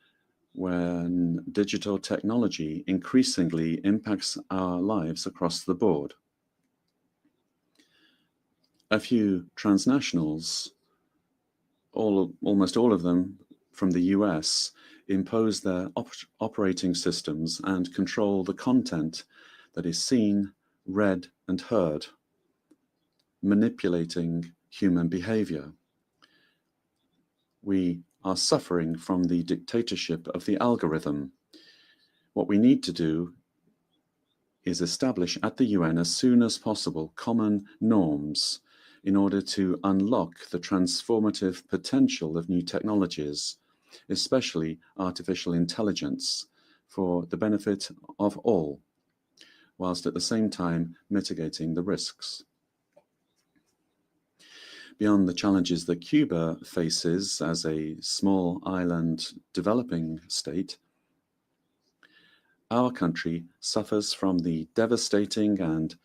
when digital technology increasingly impacts our lives across the board. A few transnationals, almost all of them from the US, impose their operating systems and control the content that is seen, read, and heard, manipulating human behavior. We are suffering from the dictatorship of the algorithm. What we need to do is establish at the UN as soon as possible common norms in order to unlock the transformative potential of new technologies, especially artificial intelligence, for the benefit of all, whilst at the same time mitigating the risks. Beyond the challenges that Cuba faces as a small island developing state, our country suffers from the devastating and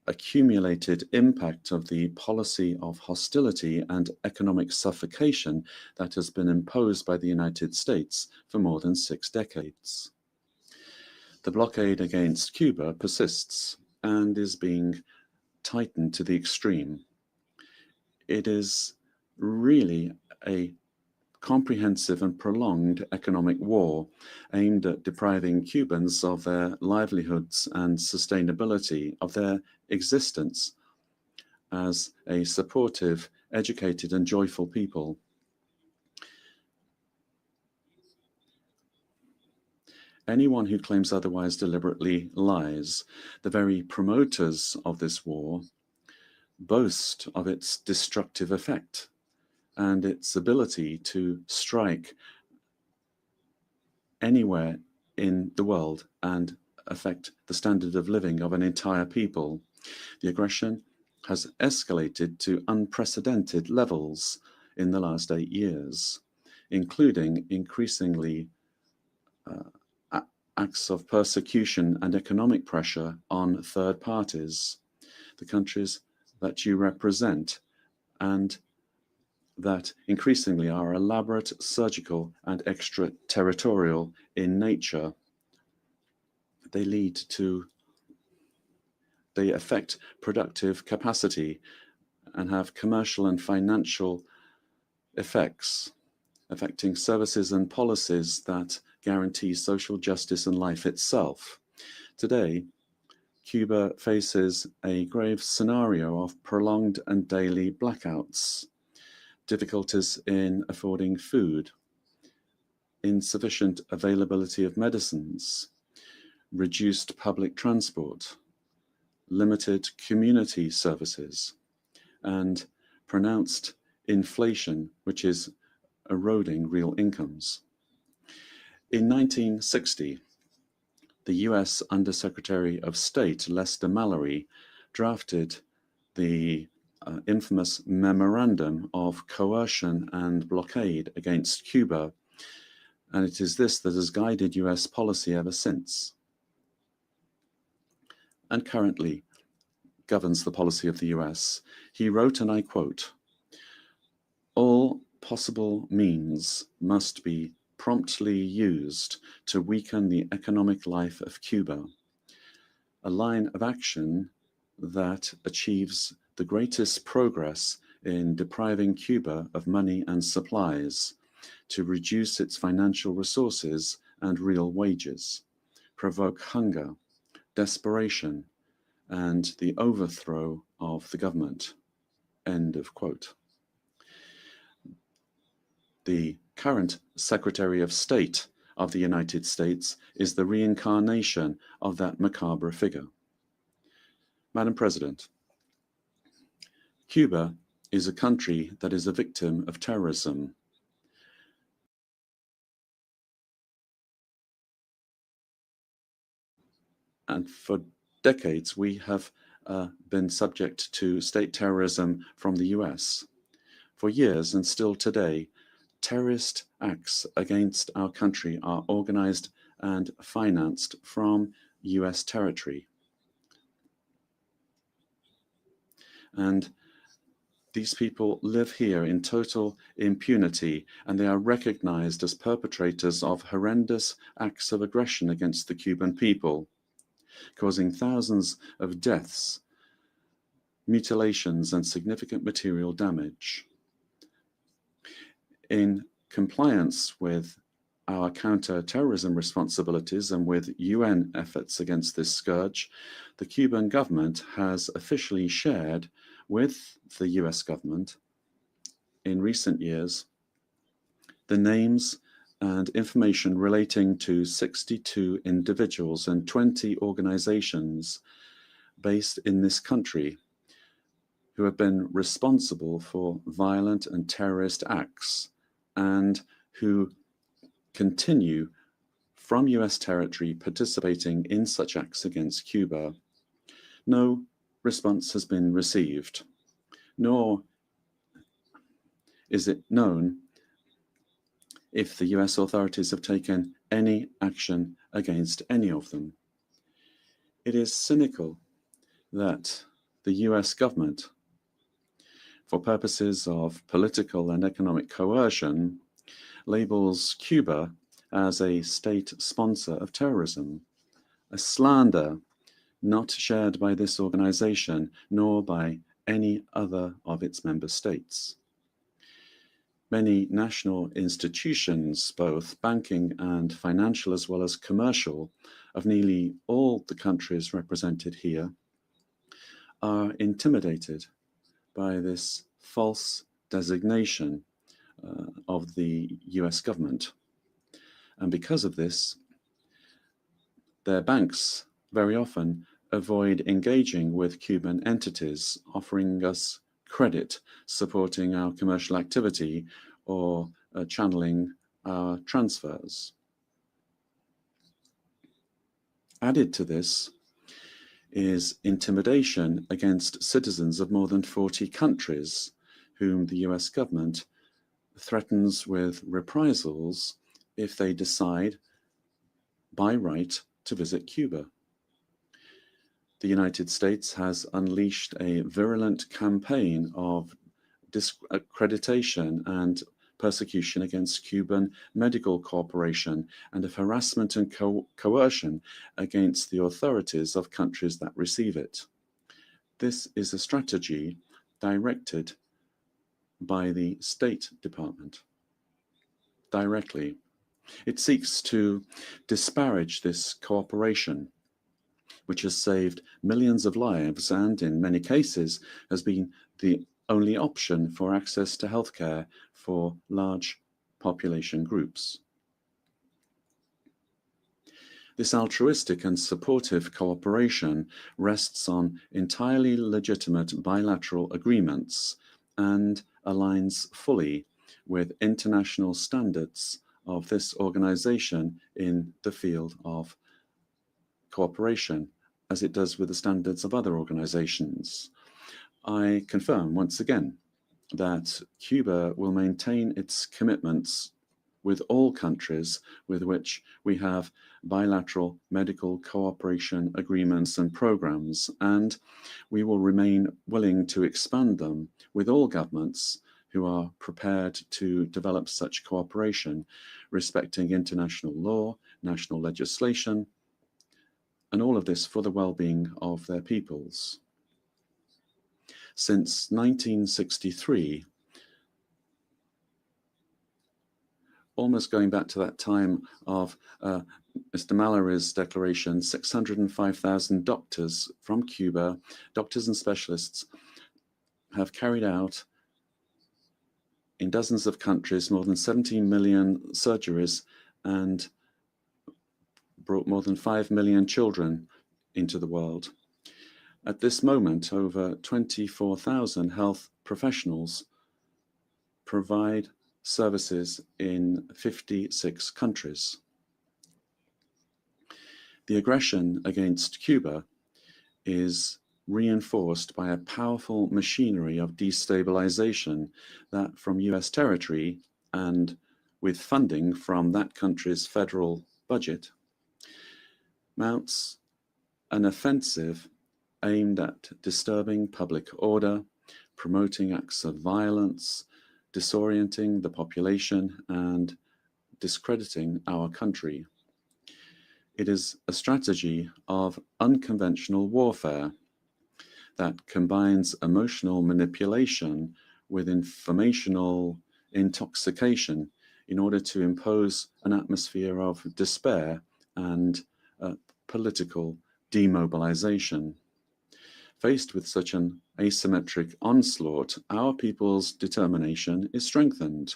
accumulated impact of the policy of hostility and economic suffocation that has been imposed by the United States for more than 6 decades. The blockade against Cuba persists and is being tightened to the extreme. It is really a comprehensive and prolonged economic war aimed at depriving Cubans of their livelihoods and sustainability of their existence as a supportive, educated, and joyful people. Anyone who claims otherwise deliberately lies. The very promoters of this war boast of its destructive effect and its ability to strike anywhere in the world and affect the standard of living of an entire people. The aggression has escalated to unprecedented levels in the last 8 years, including increasingly acts of persecution and economic pressure on third parties, the countries that you represent, and that increasingly are elaborate, surgical, and extraterritorial in nature. They affect productive capacity and have commercial and financial effects, affecting services and policies that guarantee social justice and life itself. Today, Cuba faces a grave scenario of prolonged and daily blackouts, difficulties in affording food, insufficient availability of medicines, reduced public transport, limited community services, and pronounced inflation, which is eroding real incomes. In 1960, the US Undersecretary of State Lester Mallory drafted the infamous Memorandum of Coercion and Blockade against Cuba, and it is this that has guided US policy ever since, and currently governs the policy of the US. He wrote, and I quote, "All possible means must be promptly used to weaken the economic life of Cuba, a line of action that achieves the greatest progress in depriving Cuba of money and supplies, to reduce its financial resources and real wages, provoke hunger, desperation, and the overthrow of the government." End of quote. The current Secretary of State of the United States is the reincarnation of that macabre figure. Madam President, Cuba is a country that is a victim of terrorism. And for decades, we have been subject to state terrorism from the US. For years, and still today, terrorist acts against our country are organized and financed from US territory. And these people live here in total impunity, and they are recognized as perpetrators of horrendous acts of aggression against the Cuban people, causing thousands of deaths, mutilations, and significant material damage. In compliance with our counter-terrorism responsibilities and with UN efforts against this scourge, the Cuban government has officially shared with the US government in recent years the names and information relating to 62 individuals and 20 organizations based in this country who have been responsible for violent and terrorist acts and who continue from US territory participating in such acts against Cuba. No response has been received, nor is it known if the US authorities have taken any action against any of them. It is cynical that the US government, for purposes of political and economic coercion, labels Cuba as a state sponsor of terrorism, a slander not shared by this organization nor by any other of its member states. Many national institutions, both banking and financial as well as commercial, of nearly all the countries represented here, are intimidated by this false designation of the US government. And because of this, their banks very often avoid engaging with Cuban entities, offering us credit, supporting our commercial activity, or channeling our transfers. Added to this is intimidation against citizens of more than 40 countries, whom the US government threatens with reprisals if they decide by right to visit Cuba. The United States has unleashed a virulent campaign of discreditation and persecution against Cuban Medical Corporation and of harassment and coercion against the authorities of countries that receive it. This is a strategy directed by the State Department directly. It seeks to disparage this cooperation, which has saved millions of lives and, in many cases, has been the only option for access to healthcare for large population groups. This altruistic and supportive cooperation rests on entirely legitimate bilateral agreements and aligns fully with international standards of this organization in the field of cooperation, as it does with the standards of other organizations. I confirm once again that Cuba will maintain its commitments with all countries with which we have bilateral medical cooperation agreements and programs, and we will remain willing to expand them with all governments who are prepared to develop such cooperation, respecting international law, national legislation, and all of this for the well-being of their peoples. Since 1963, almost going back to that time of Mr. Mallory's declaration, 605,000 doctors from Cuba, doctors and specialists, have carried out in dozens of countries more than 17 million surgeries and brought more than 5 million children into the world. At this moment, over 24,000 health professionals provide services in 56 countries. The aggression against Cuba is reinforced by a powerful machinery of destabilization that, from US territory and with funding from that country's federal budget, mounts an offensive aimed at disturbing public order, promoting acts of violence, disorienting the population, and discrediting our country. It is a strategy of unconventional warfare that combines emotional manipulation with informational intoxication in order to impose an atmosphere of despair and political demobilization. Faced with such an asymmetric onslaught, our people's determination is strengthened.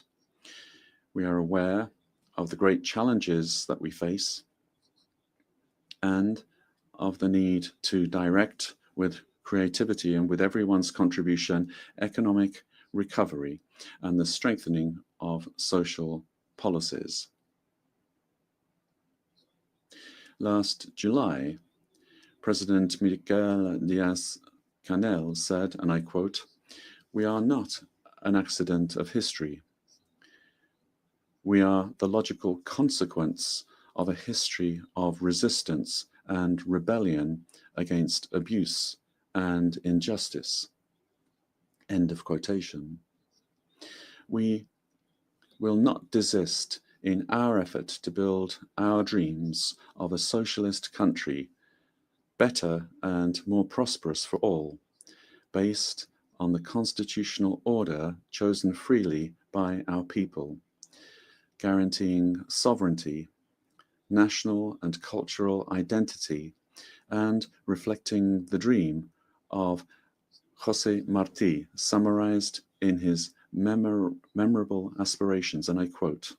We are aware of the great challenges that we face and of the need to direct with creativity and with everyone's contribution economic recovery and the strengthening of social policies. Last July, President Miguel Díaz-Canel said, and I quote, "We are not an accident of history. We are the logical consequence of a history of resistance and rebellion against abuse and injustice." End of quotation. We will not desist in our effort to build our dreams of a socialist country, better and more prosperous for all, based on the constitutional order chosen freely by our people, guaranteeing sovereignty, national and cultural identity, and reflecting the dream of José Martí, summarized in his memorable aspirations, and I quote,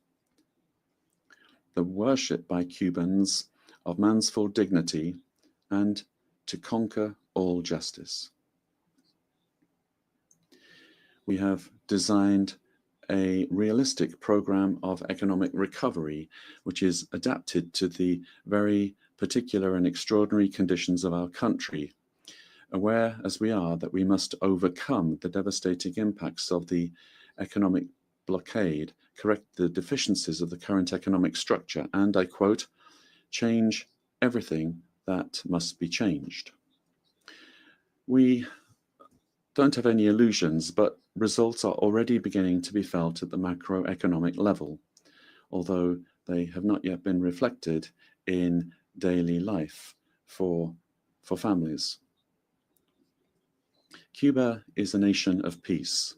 "The worship by Cubans of man's full dignity and to conquer all justice." We have designed a realistic program of economic recovery, which is adapted to the very particular and extraordinary conditions of our country, aware as we are that we must overcome the devastating impacts of the economic blockade, correct the deficiencies of the current economic structure, and, I quote, change everything that must be changed. We don't have any illusions, but results are already beginning to be felt at the macroeconomic level, although they have not yet been reflected in daily life for families. Cuba is a nation of peace.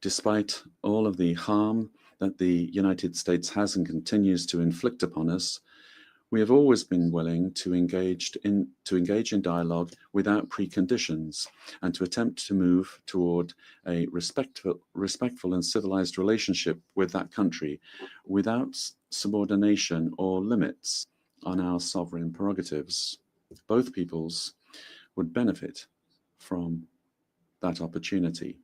Despite all of the harm that the United States has and continues to inflict upon us, we have always been willing to engage in dialogue without preconditions and to attempt to move toward a respectful and civilized relationship with that country without subordination or limits on our sovereign prerogatives. Both peoples would benefit from that opportunity.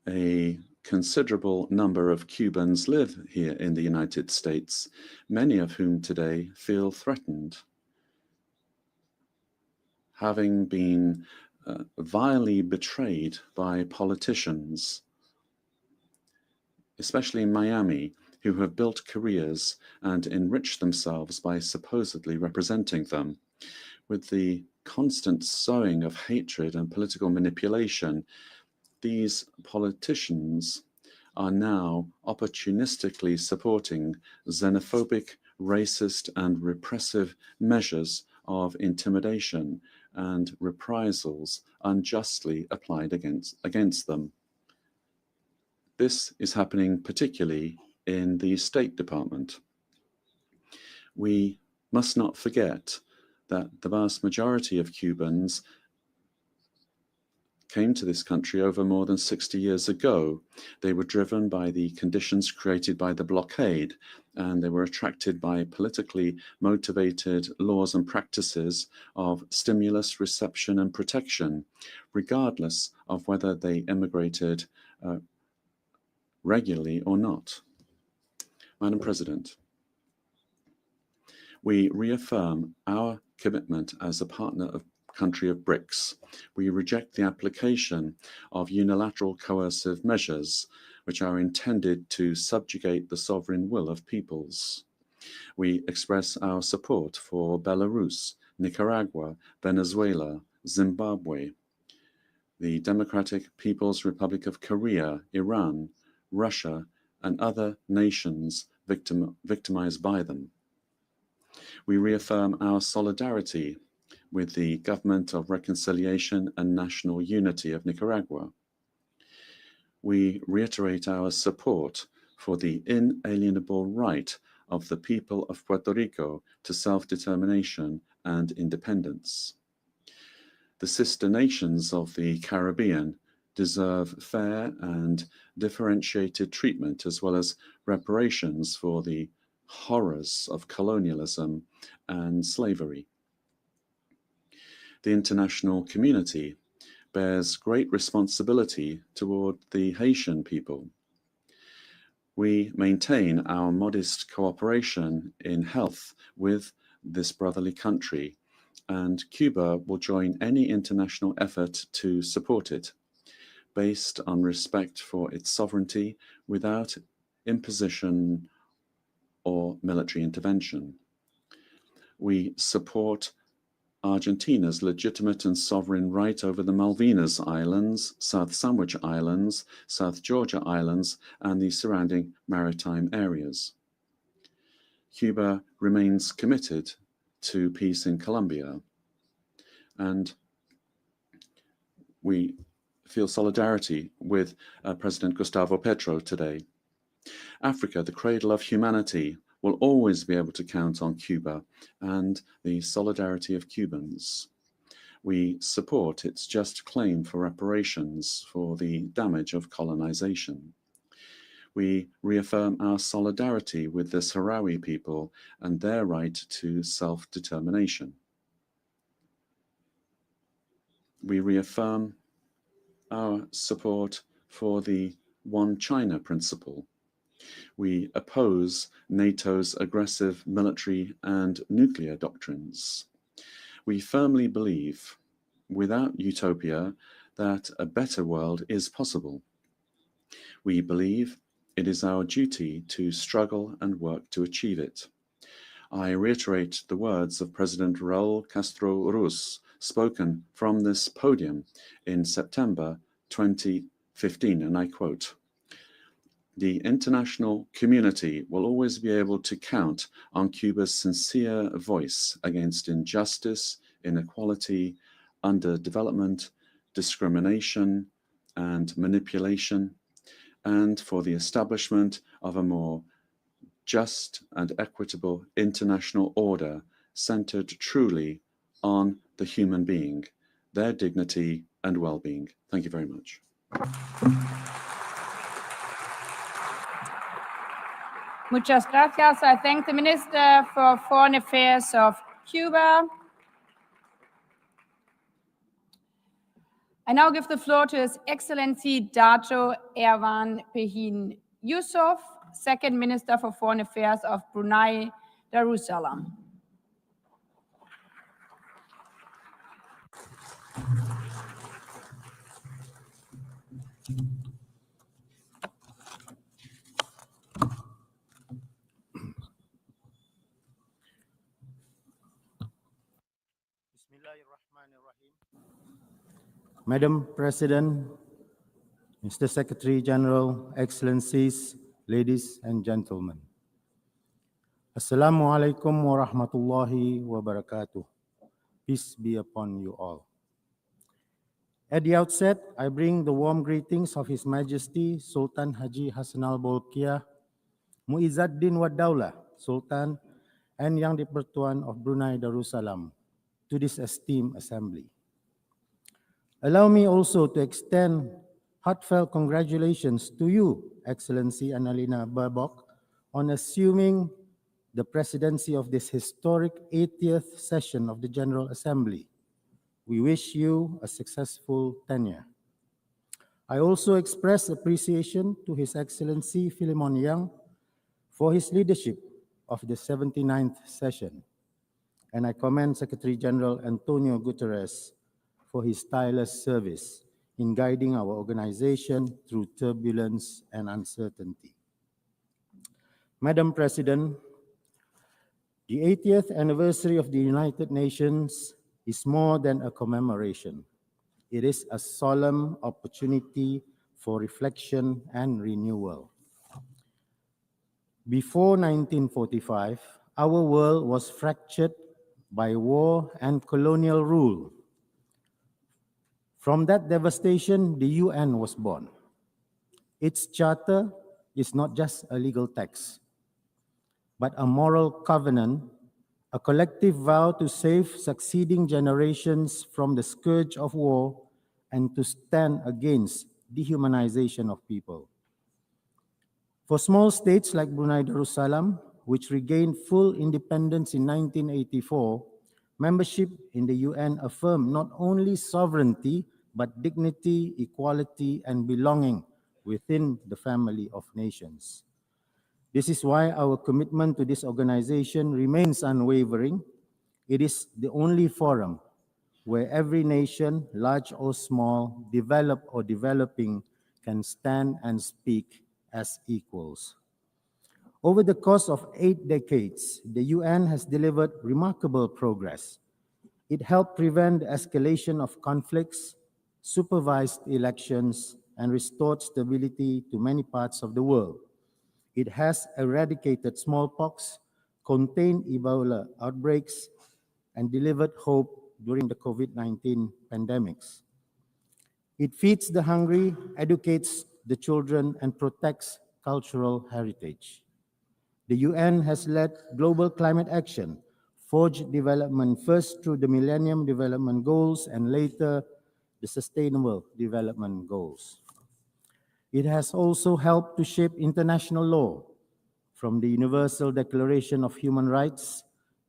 A considerable number of Cubans live here in the United States, many of whom today feel threatened. Having been vilely betrayed by politicians, especially in Miami, who have built careers and enriched themselves by supposedly representing them. With the constant sowing of hatred and political manipulation, these politicians are now opportunistically supporting xenophobic, racist, and repressive measures of intimidation and reprisals unjustly applied against them. This is happening particularly in the State Department. We must not forget that the vast majority of Cubans came to this country over more than 60 years ago. They were driven by the conditions created by the blockade, and they were attracted by politically motivated laws and practices of stimulus, reception, and protection, regardless of whether they immigrated regularly or not. Madam President, we reaffirm our commitment as a partner of country of BRICS. We reject the application of unilateral coercive measures which are intended to subjugate the sovereign will of peoples. We express our support for Belarus, Nicaragua, Venezuela, Zimbabwe, the Democratic People's Republic of Korea, Iran, Russia, and other nations victimized by them. We reaffirm our solidarity with the Government of Reconciliation and National Unity of Nicaragua. We reiterate our support for the inalienable right of the people of Puerto Rico to self-determination and independence. The sister nations of the Caribbean deserve fair and differentiated treatment as well as reparations for the horrors of colonialism and slavery. The international community bears great responsibility toward the Haitian people. We maintain our modest cooperation in health with this brotherly country, and Cuba will join any international effort to support it, based on respect for its sovereignty without imposition or military intervention. We support Argentina's legitimate and sovereign right over the Malvinas Islands, South Sandwich Islands, South Georgia Islands, and the surrounding maritime areas. Cuba remains committed to peace in Colombia, and we feel solidarity with President Gustavo Petro today. Africa, the cradle of humanity, will always be able to count on Cuba and the solidarity of Cubans. We support its just claim for reparations for the damage of colonization. We reaffirm our solidarity with the Sahrawi people and their right to self-determination. We reaffirm our support for the One China principle We oppose NATO's aggressive military and nuclear doctrines. We firmly believe, without utopia, that a better world is possible. We believe it is our duty to struggle and work to achieve it. I reiterate the words of President Raúl Castro Ruz, spoken from this podium in September 2015, and I quote, "The international community will always be able to count on Cuba's sincere voice against injustice, inequality, underdevelopment, discrimination, and manipulation, and for the establishment of a more just and equitable international order centered truly on the human being, their dignity and well-being." Thank you very much. Muchas gracias. I thank the Minister for Foreign Affairs of Cuba. I now give the floor to His Excellency Dato Erwan Pehin Yusuf, Second Minister for Foreign Affairs of Brunei Darussalam. Madam President, Mr. Secretary General, Excellencies, ladies and gentlemen. Assalamualaikum warahmatullahi wabarakatuh. Peace be upon you all. At the outset, I bring the warm greetings of His Majesty Sultan Haji Hassanal Bolkiah, Muizzaddin Wad Daulah, Sultan and Yang di-Pertuan of Brunei Darussalam to this esteemed assembly. Allow me also to extend heartfelt congratulations to you, Excellency Annalena Baerbock, on assuming the presidency of this historic 80th session of the General Assembly. We wish you a successful tenure. I also express appreciation to His Excellency Philemon Yang for his leadership of the 79th session, and I commend Secretary General Antonio Guterres for his tireless service in guiding our organization through turbulence and uncertainty. Madam President, the 80th anniversary of the United Nations is more than a commemoration. It is a solemn opportunity for reflection and renewal. Before 1945, our world was fractured by war and colonial rule. From that devastation, the UN was born. Its charter is not just a legal text, but a moral covenant, a collective vow to save succeeding generations from the scourge of war and to stand against dehumanization of people. For small states like Brunei Darussalam, which regained full independence in 1984, membership in the UN affirmed not only sovereignty, but dignity, equality, and belonging within the family of nations. This is why our commitment to this organization remains unwavering. It is the only forum where every nation, large or small, developed or developing, can stand and speak as equals. Over the course of 8 decades, the UN has delivered remarkable progress. It helped prevent the escalation of conflicts, supervised elections, and restored stability to many parts of the world. It has eradicated smallpox, contained Ebola outbreaks, and delivered hope during the COVID-19 pandemics. It feeds the hungry, educates the children, and protects cultural heritage. The UN has led global climate action, forged development first through the Millennium Development Goals and later the Sustainable Development Goals. It has also helped to shape international law, from the Universal Declaration of Human Rights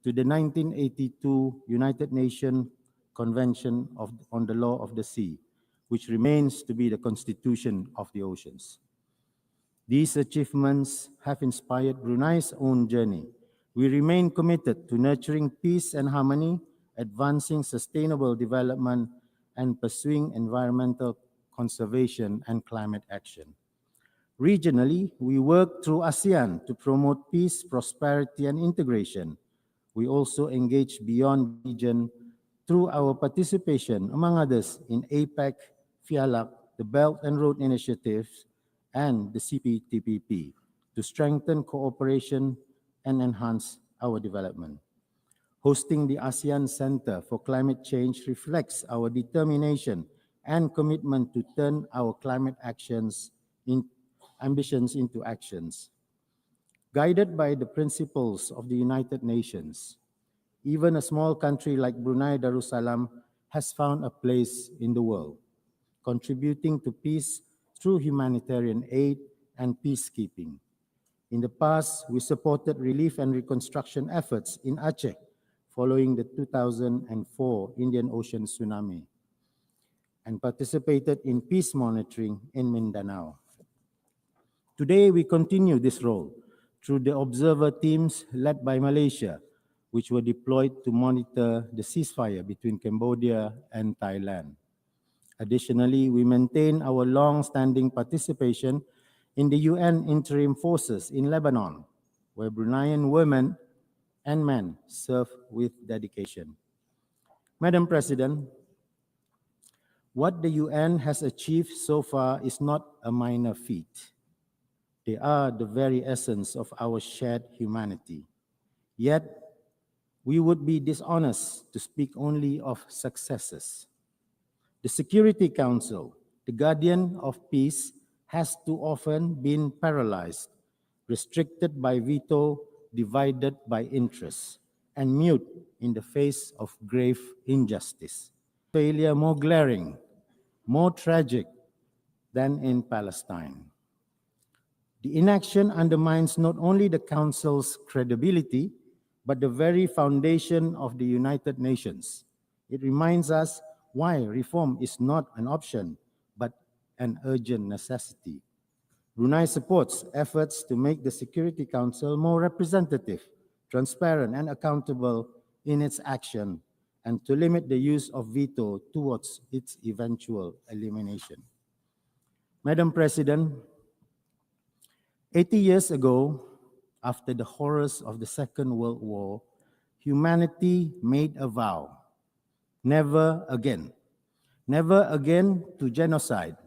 to the 1982 United Nations Convention on the Law of the Sea, which remains to be the constitution of the oceans. These achievements have inspired Brunei's own journey. We remain committed to nurturing peace and harmony, advancing sustainable development, and pursuing environmental conservation and climate action. Regionally, we work through ASEAN to promote peace, prosperity, and integration. We also engage beyond the region through our participation, among others, in APEC, FIALAC, the Belt and Road Initiatives, and the CPTPP to strengthen cooperation and enhance our development. Hosting the ASEAN Center for Climate Change reflects our determination and commitment to turn our climate ambitions into actions. Guided by the principles of the United Nations, even a small country like Brunei Darussalam has found a place in the world, contributing to peace through humanitarian aid and peacekeeping. In the past, we supported relief and reconstruction efforts in Aceh following the 2004 Indian Ocean tsunami and participated in peace monitoring in Mindanao. Today, we continue this role through the observer teams led by Malaysia, which were deployed to monitor the ceasefire between Cambodia and Thailand. Additionally, we maintain our long-standing participation in the UN interim forces in Lebanon, where Bruneian women and men serve with dedication. Madam President, what the UN has achieved so far is not a minor feat. They are the very essence of our shared humanity. Yet, we would be dishonest to speak only of successes. The Security Council, the guardian of peace, has too often been paralyzed, restricted by veto, divided by interests, and mute in the face of grave injustice. Failure more glaring, more tragic than in Palestine. The inaction undermines not only the Council's credibility, but the very foundation of the United Nations. It reminds us why reform is not an option, but an urgent necessity. Brunei supports efforts to make the Security Council more representative, transparent, and accountable in its action, and to limit the use of veto towards its eventual elimination. Madam President, 80 years ago, after the horrors of the Second World War, humanity made a vow: never again. Never again to genocide.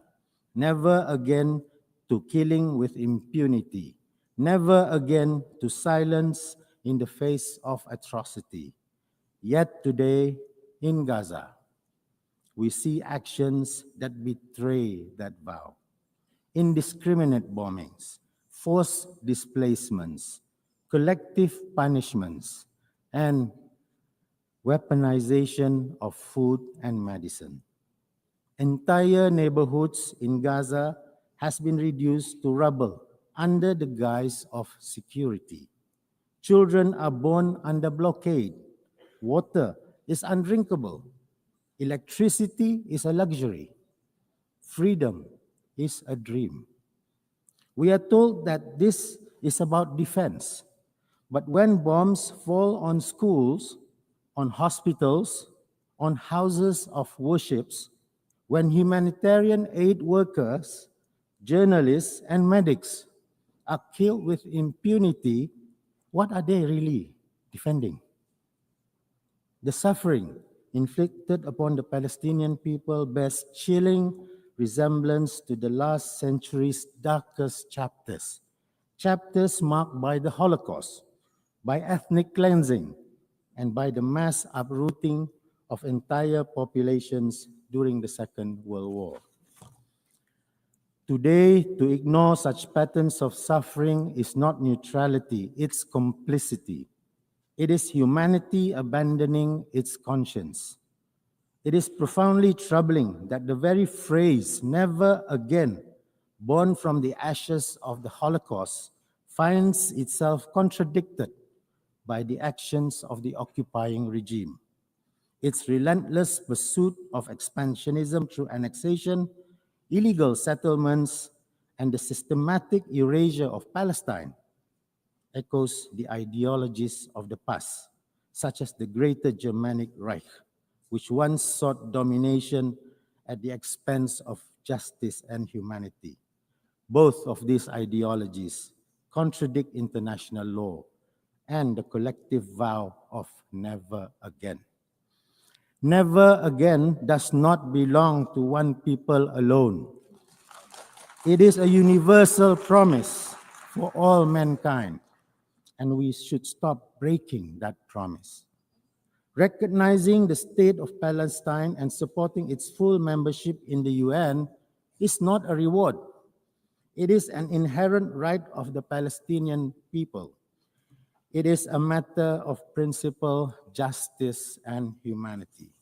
Never again to killing with impunity. Never again to silence in the face of atrocity. Yet today, in Gaza, we see actions that betray that vow. Indiscriminate bombings, forced displacements, collective punishments, and weaponization of food and medicine. Entire neighborhoods in Gaza has been reduced to rubble under the guise of security. Children are born under blockade. Water is undrinkable. Electricity is a luxury. Freedom is a dream. We are told that this is about defense, but when bombs fall on schools, on hospitals, on houses of worships, when humanitarian aid workers, journalists, and medics are killed with impunity, what are they really defending? The suffering inflicted upon the Palestinian people bears chilling resemblance to the last century's darkest chapters, chapters marked by the Holocaust, by ethnic cleansing, and by the mass uprooting of entire populations during the Second World War. Today, to ignore such patterns of suffering is not neutrality, it's complicity. It is humanity abandoning its conscience. It is profoundly troubling that the very phrase, never again, born from the ashes of the Holocaust, finds itself contradicted by the actions of the occupying regime. Its relentless pursuit of expansionism through annexation, illegal settlements, and the systematic erasure of Palestine echoes the ideologies of the past, such as the Greater Germanic Reich, which once sought domination at the expense of justice and humanity. Both of these ideologies contradict international law and the collective vow of never again. Never again does not belong to one people alone. It is a universal promise for all mankind, and we should stop breaking that promise. Recognizing the state of Palestine and supporting its full membership in the UN is not a reward. It is an inherent right of the Palestinian people. It is a matter of principle, justice, and humanity.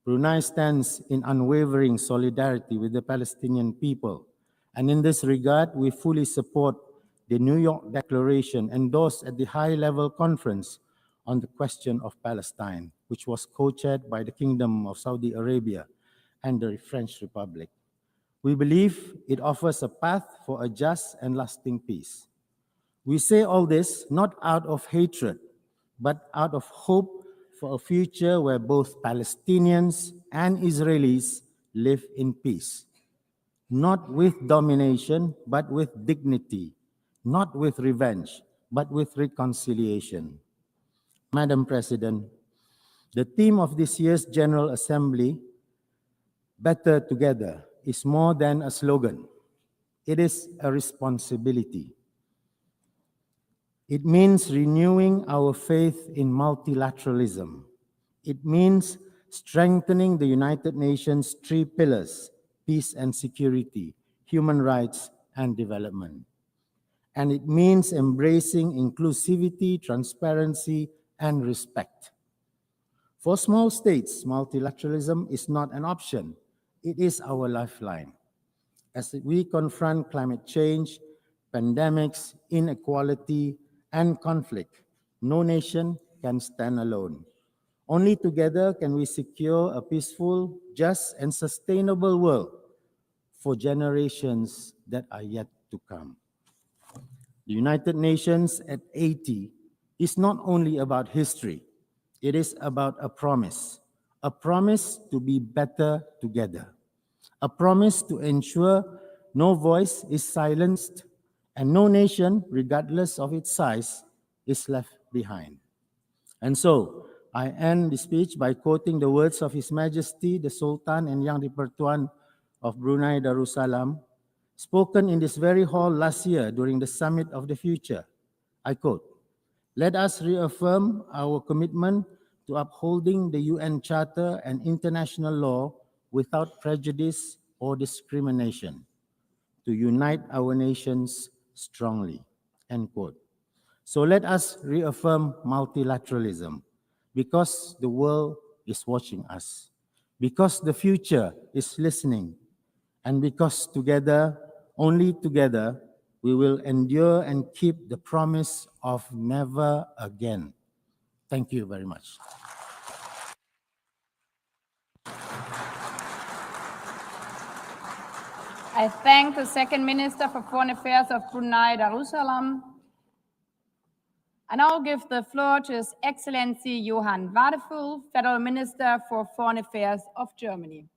Brunei stands in unwavering solidarity with the Palestinian people, and in this regard, we fully support the New York Declaration endorsed at the high-level conference on the question of Palestine, which was co-chaired by the Kingdom of Saudi Arabia and the French Republic. We believe it offers a path for a just and lasting peace. We say all this not out of hatred, but out of hope for a future where both Palestinians and Israelis live in peace, not with domination, but with dignity, not with revenge, but with reconciliation. Madam President, the theme of this year's General Assembly, Better Together, is more than a slogan. It is a responsibility. It means renewing our faith in multilateralism. It means strengthening the United Nations' three pillars: peace and security, human rights, and development. And it means embracing inclusivity, transparency, and respect. For small states, multilateralism is not an option. It is our lifeline. As we confront climate change, pandemics, inequality, and conflict, no nation can stand alone. Only together can we secure a peaceful, just, and sustainable world for generations that are yet to come. The United Nations at 80 is not only about history, it is about a promise to be better together, a promise to ensure no voice is silenced and no nation, regardless of its size, is left behind. And so, I end the speech by quoting the words of His Majesty, the Sultan and Yang di-Pertuan of Brunei Darussalam, spoken in this very hall last year during the Summit of the Future. I quote, "Let us reaffirm our commitment to upholding the UN Charter and international law without prejudice or discrimination, to unite our nations strongly," end quote. So let us reaffirm multilateralism, because the world is watching us, because the future is listening, and because together, only together, we will endure and keep the promise of never again. Thank you very much. I thank the Second Minister for Foreign Affairs of Brunei Darussalam. I now give the floor to His Excellency Johann Wadefull, Federal Minister for Foreign Affairs of Germany.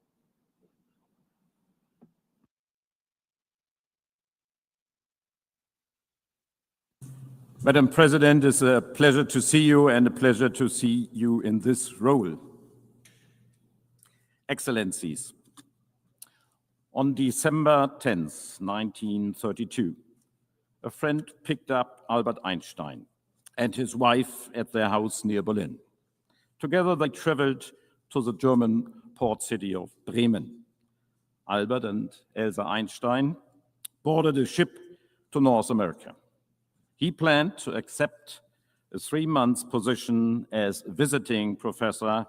Madam President, it's a pleasure to see you and a pleasure to see you in this role. Excellencies, on December 10th, 1932, a friend picked up Albert Einstein and his wife at their house near Berlin. Together they traveled to the German port city of Bremen. Albert and Elsa Einstein boarded a ship to North America. He planned to accept a 3-month position as visiting professor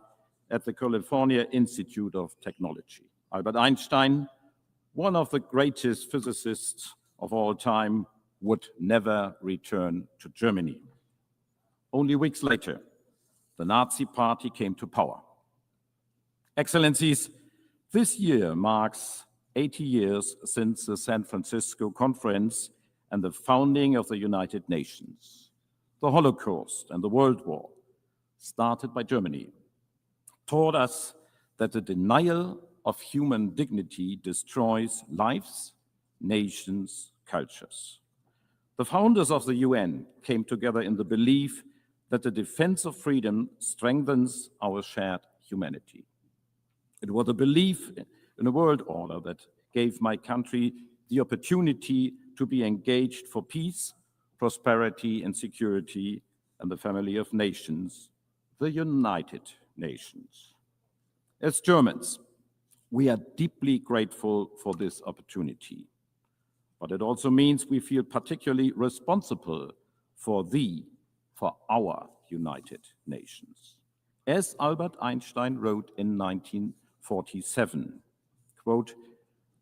at the California Institute of Technology. Albert Einstein, one of the greatest physicists of all time, would never return to Germany. Only weeks later, the Nazi Party came to power. Excellencies, this year marks 80 years since the San Francisco Conference and the founding of the United Nations. The Holocaust and the World War, started by Germany, taught us that the denial of human dignity destroys lives, nations, cultures. The founders of the UN came together in the belief that the defense of freedom strengthens our shared humanity. It was a belief in a world order that gave my country the opportunity to be engaged for peace, prosperity, and security in the family of nations, the United Nations. As Germans, we are deeply grateful for this opportunity, but it also means we feel particularly responsible for our United Nations. As Albert Einstein wrote in 1947, quote,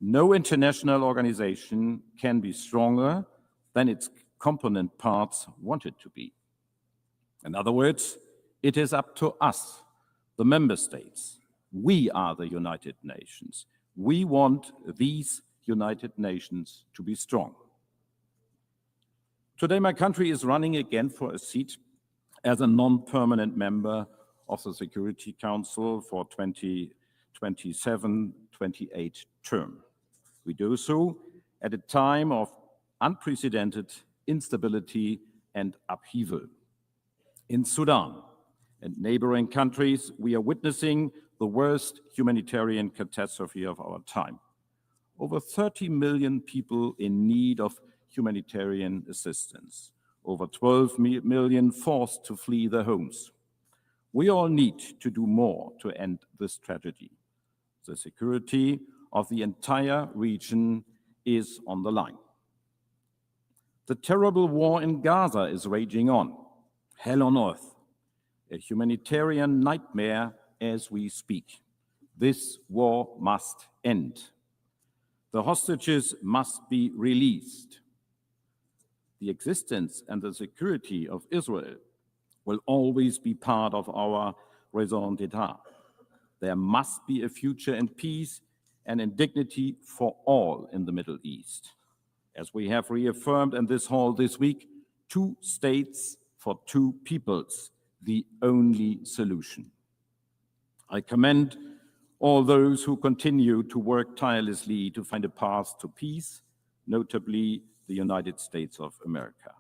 "No international organization can be stronger than its component parts want it to be." In other words, it is up to us, the member states. We are the United Nations. We want these United Nations to be strong. Today, my country is running again for a seat as a non-permanent member of the Security Council for 2027-28 term. We do so at a time of unprecedented instability and upheaval. In Sudan and neighboring countries, we are witnessing the worst humanitarian catastrophe of our time. Over 30 million people in need of humanitarian assistance, over 12 million forced to flee their homes. We all need to do more to end this tragedy. The security of the entire region is on the line. The terrible war in Gaza is raging on, hell on earth, a humanitarian nightmare as we speak. This war must end. The hostages must be released. The existence and the security of Israel will always be part of our raison d'etre. There must be a future in peace and in dignity for all in the Middle East. As we have reaffirmed in this hall this week, 2 states for 2 peoples, the only solution. I commend all those who continue to work tirelessly to find a path to peace, notably the United States of America.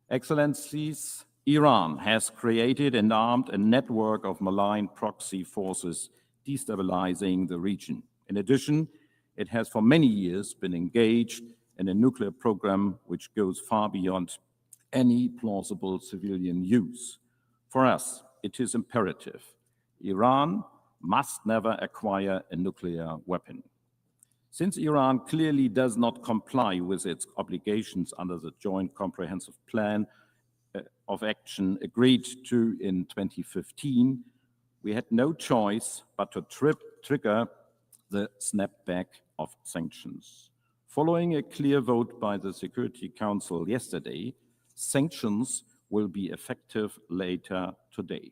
Excellencies, Iran has created and armed a network of malign proxy forces destabilizing the region. In addition, it has for many years been engaged in a nuclear program which goes far beyond any plausible civilian use. For us, it is imperative. Iran must never acquire a nuclear weapon. Since Iran clearly does not comply with its obligations under the Joint Comprehensive Plan of Action agreed to in 2015, we had no choice but to trigger the snapback of sanctions. Following a clear vote by the Security Council yesterday, sanctions will be effective later today.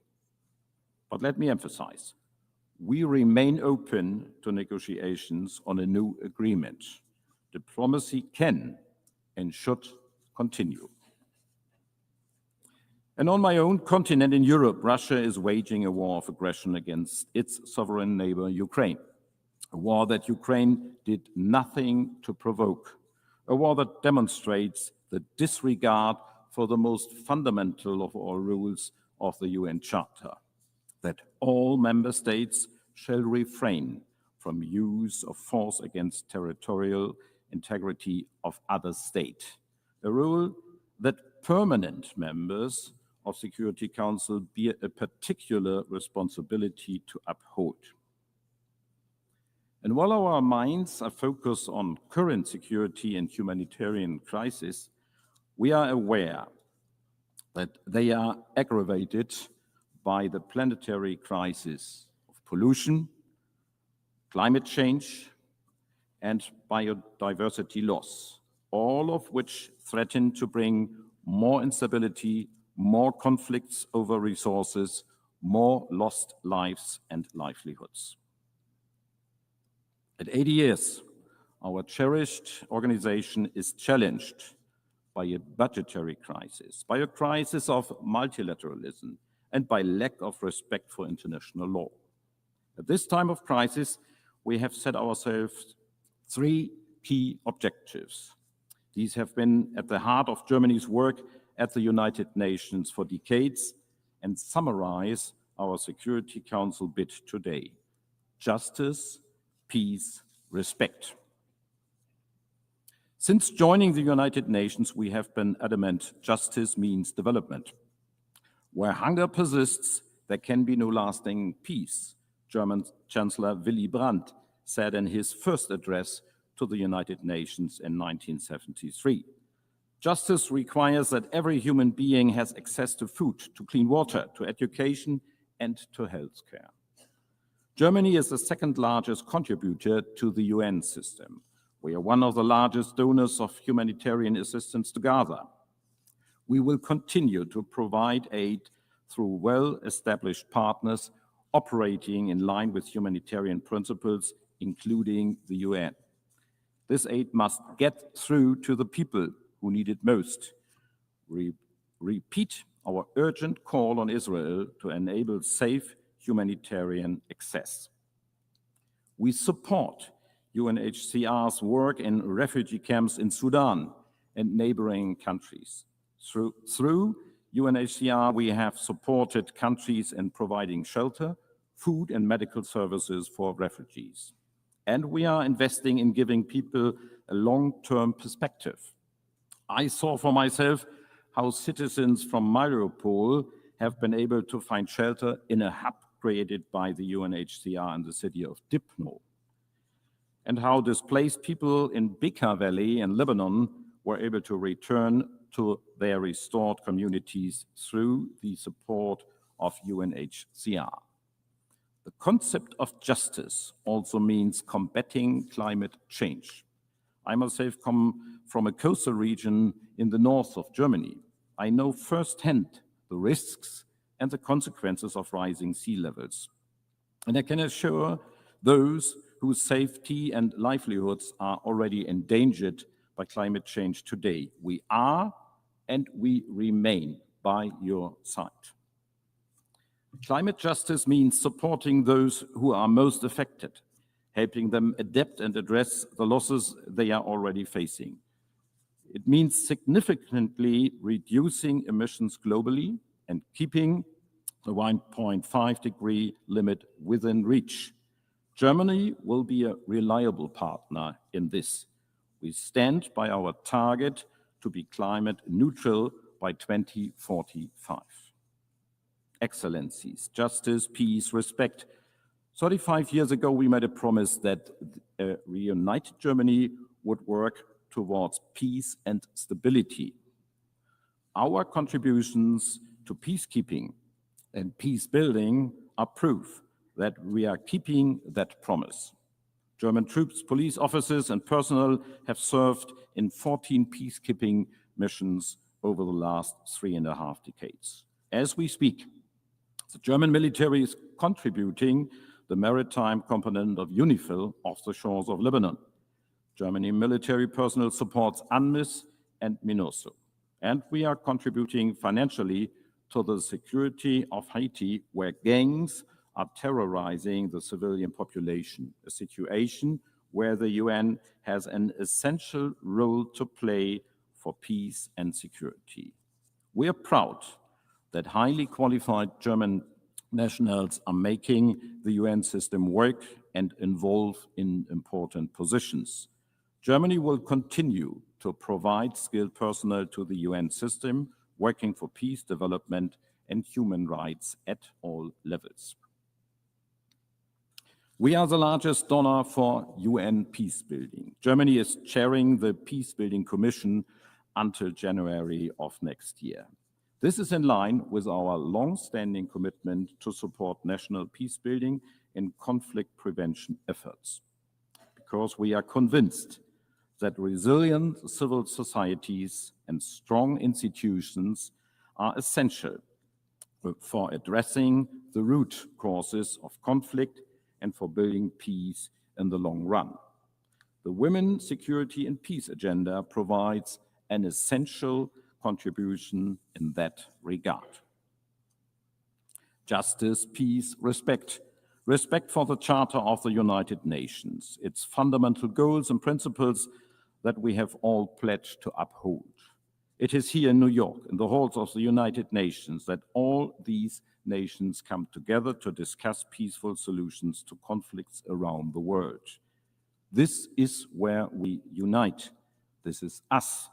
But let me emphasize, we remain open to negotiations on a new agreement. Diplomacy can and should continue. And on my own continent in Europe, Russia is waging a war of aggression against its sovereign neighbor, Ukraine. A war that Ukraine did nothing to provoke. A war that demonstrates the disregard for the most fundamental of all rules of the UN Charter, that all member states shall refrain from use of force against territorial integrity of other state. A rule that permanent members of Security Council bear a particular responsibility to uphold. And while our minds are focused on current security and humanitarian crisis, we are aware that they are aggravated by the planetary crisis of pollution, climate change, and biodiversity loss, all of which threaten to bring more instability, more conflicts over resources, more lost lives and livelihoods. At 80 years, our cherished organization is challenged by a budgetary crisis, by a crisis of multilateralism, and by lack of respect for international law. At this time of crisis, we have set ourselves 3 key objectives. These have been at the heart of Germany's work at the United Nations for decades and summarize our Security Council bid today: justice, peace, respect. Since joining the United Nations, we have been adamant justice means development. Where hunger persists, there can be no lasting peace, German Chancellor Willy Brandt said in his first address to the United Nations in 1973. Justice requires that every human being has access to food, to clean water, to education, and to health care. Germany is the second largest contributor to the UN system. We are one of the largest donors of humanitarian assistance to Gaza. We will continue to provide aid through well-established partners operating in line with humanitarian principles, including the UN. This aid must get through to the people who need it most. We repeat our urgent call on Israel to enable safe humanitarian access. We support UNHCR's work in refugee camps in Sudan and neighboring countries. Through UNHCR, we have supported countries in providing shelter, food, and medical services for refugees. And we are investing in giving people a long-term perspective. I saw for myself how citizens from Mariupol have been able to find shelter in a hub created by the UNHCR in the city of Dipno, and how displaced people in Bekaa Valley in Lebanon were able to return to their restored communities through the support of UNHCR. The concept of justice also means combating climate change. I myself come from a coastal region in the north of Germany. I know firsthand the risks and the consequences of rising sea levels. And I can assure those whose safety and livelihoods are already endangered by climate change today, we are and we remain by your side. Climate justice means supporting those who are most affected, helping them adapt and address the losses they are already facing. It means significantly reducing emissions globally and keeping the 1.5-degree limit within reach. Germany will be a reliable partner in this. We stand by our target to be climate neutral by 2045. Excellencies, justice, peace, respect. 35 years ago, we made a promise that a reunited Germany would work towards peace and stability. Our contributions to peacekeeping and peace building are proof that we are keeping that promise. German troops, police officers, and personnel have served in 14 peacekeeping missions over the last 3.5 decades. As we speak, the German military is contributing the maritime component of UNIFIL off the shores of Lebanon. Germany military personnel supports UNMISS and MINURSO. And we are contributing financially to the security of Haiti, where gangs are terrorizing the civilian population, a situation where the UN has an essential role to play for peace and security. We are proud that highly qualified German nationals are making the UN system work and involve in important positions. Germany will continue to provide skilled personnel to the UN system, working for peace, development, and human rights at all levels. We are the largest donor for UN peacebuilding. Germany is chairing the Peacebuilding Commission until January of next year. This is in line with our long-standing commitment to support national peacebuilding and conflict prevention efforts, because we are convinced that resilient civil societies and strong institutions are essential for addressing the root causes of conflict and for building peace in the long run. The Women, Security and Peace agenda provides an essential contribution in that regard. Justice, peace, respect. Respect for the Charter of the United Nations, its fundamental goals and principles that we have all pledged to uphold. It is here in New York, in the halls of the United Nations, that all these nations come together to discuss peaceful solutions to conflicts around the world. This is where we unite. This is us.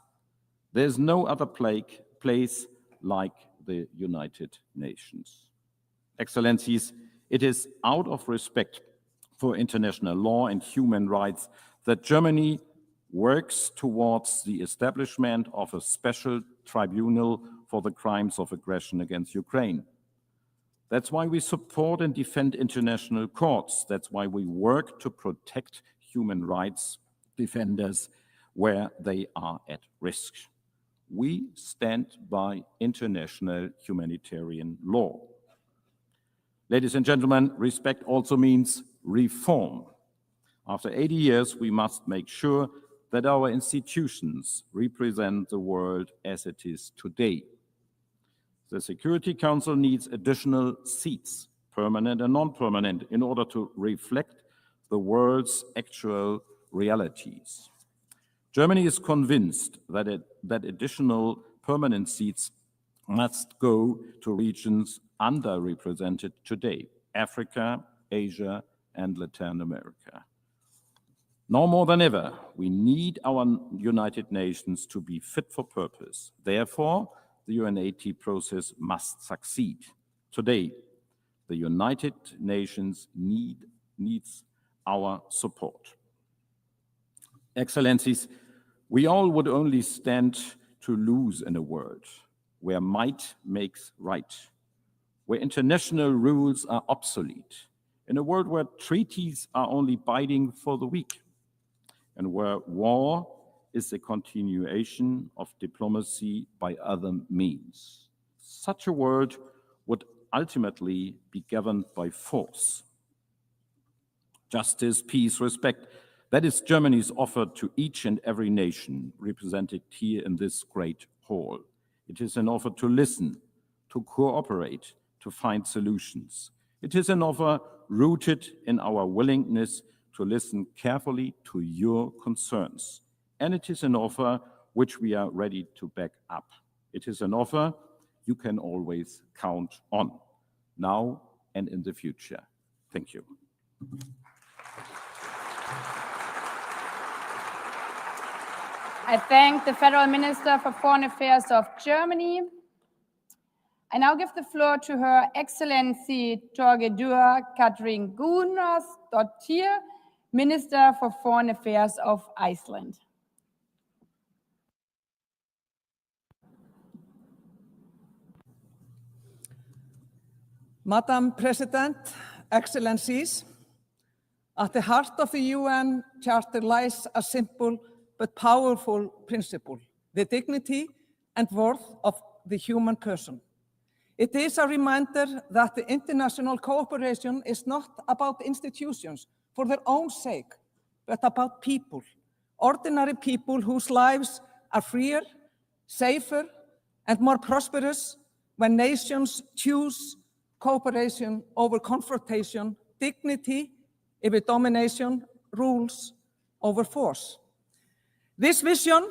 There's no other place like the United Nations. Excellencies, it is out of respect for international law and human rights that Germany works towards the establishment of a special tribunal for the crimes of aggression against Ukraine. That's why we support and defend international courts. That's why we work to protect human rights defenders where they are at risk. We stand by international humanitarian law. Ladies and gentlemen, respect also means reform. After 80 years, we must make sure that our institutions represent the world as it is today. The Security Council needs additional seats, permanent and non-permanent, in order to reflect the world's actual realities. Germany is convinced that additional permanent seats must go to regions underrepresented today: Africa, Asia, and Latin America. Now more than ever, we need our United Nations to be fit for purpose. Therefore, the UNAT process must succeed. Today, the United Nations needs our support. Excellencies, we all would only stand to lose in a world where might makes right, where international rules are obsolete, in a world where treaties are only binding for the weak, and where war is a continuation of diplomacy by other means. Such a world would ultimately be governed by force. Justice, peace, respect, that is Germany's offer to each and every nation represented here in this great hall. It is an offer to listen, to cooperate, to find solutions. It is an offer rooted in our willingness to listen carefully to your concerns. And it is an offer which we are ready to back up. It is an offer you can always count on, now and in the future. Thank you. I thank the Federal Minister for Foreign Affairs of Germany. I now give the floor to Her Excellency Torgedur Katrin Gunnarsdottir, Minister for Foreign Affairs of Iceland. Madam President, Excellencies, at the heart of the UN Charter lies a simple but powerful principle: the dignity and worth of the human person. It is a reminder that the international cooperation is not about institutions for their own sake, but about people, ordinary people whose lives are freer, safer, and more prosperous when nations choose cooperation over confrontation, dignity over domination, rules over force. This vision,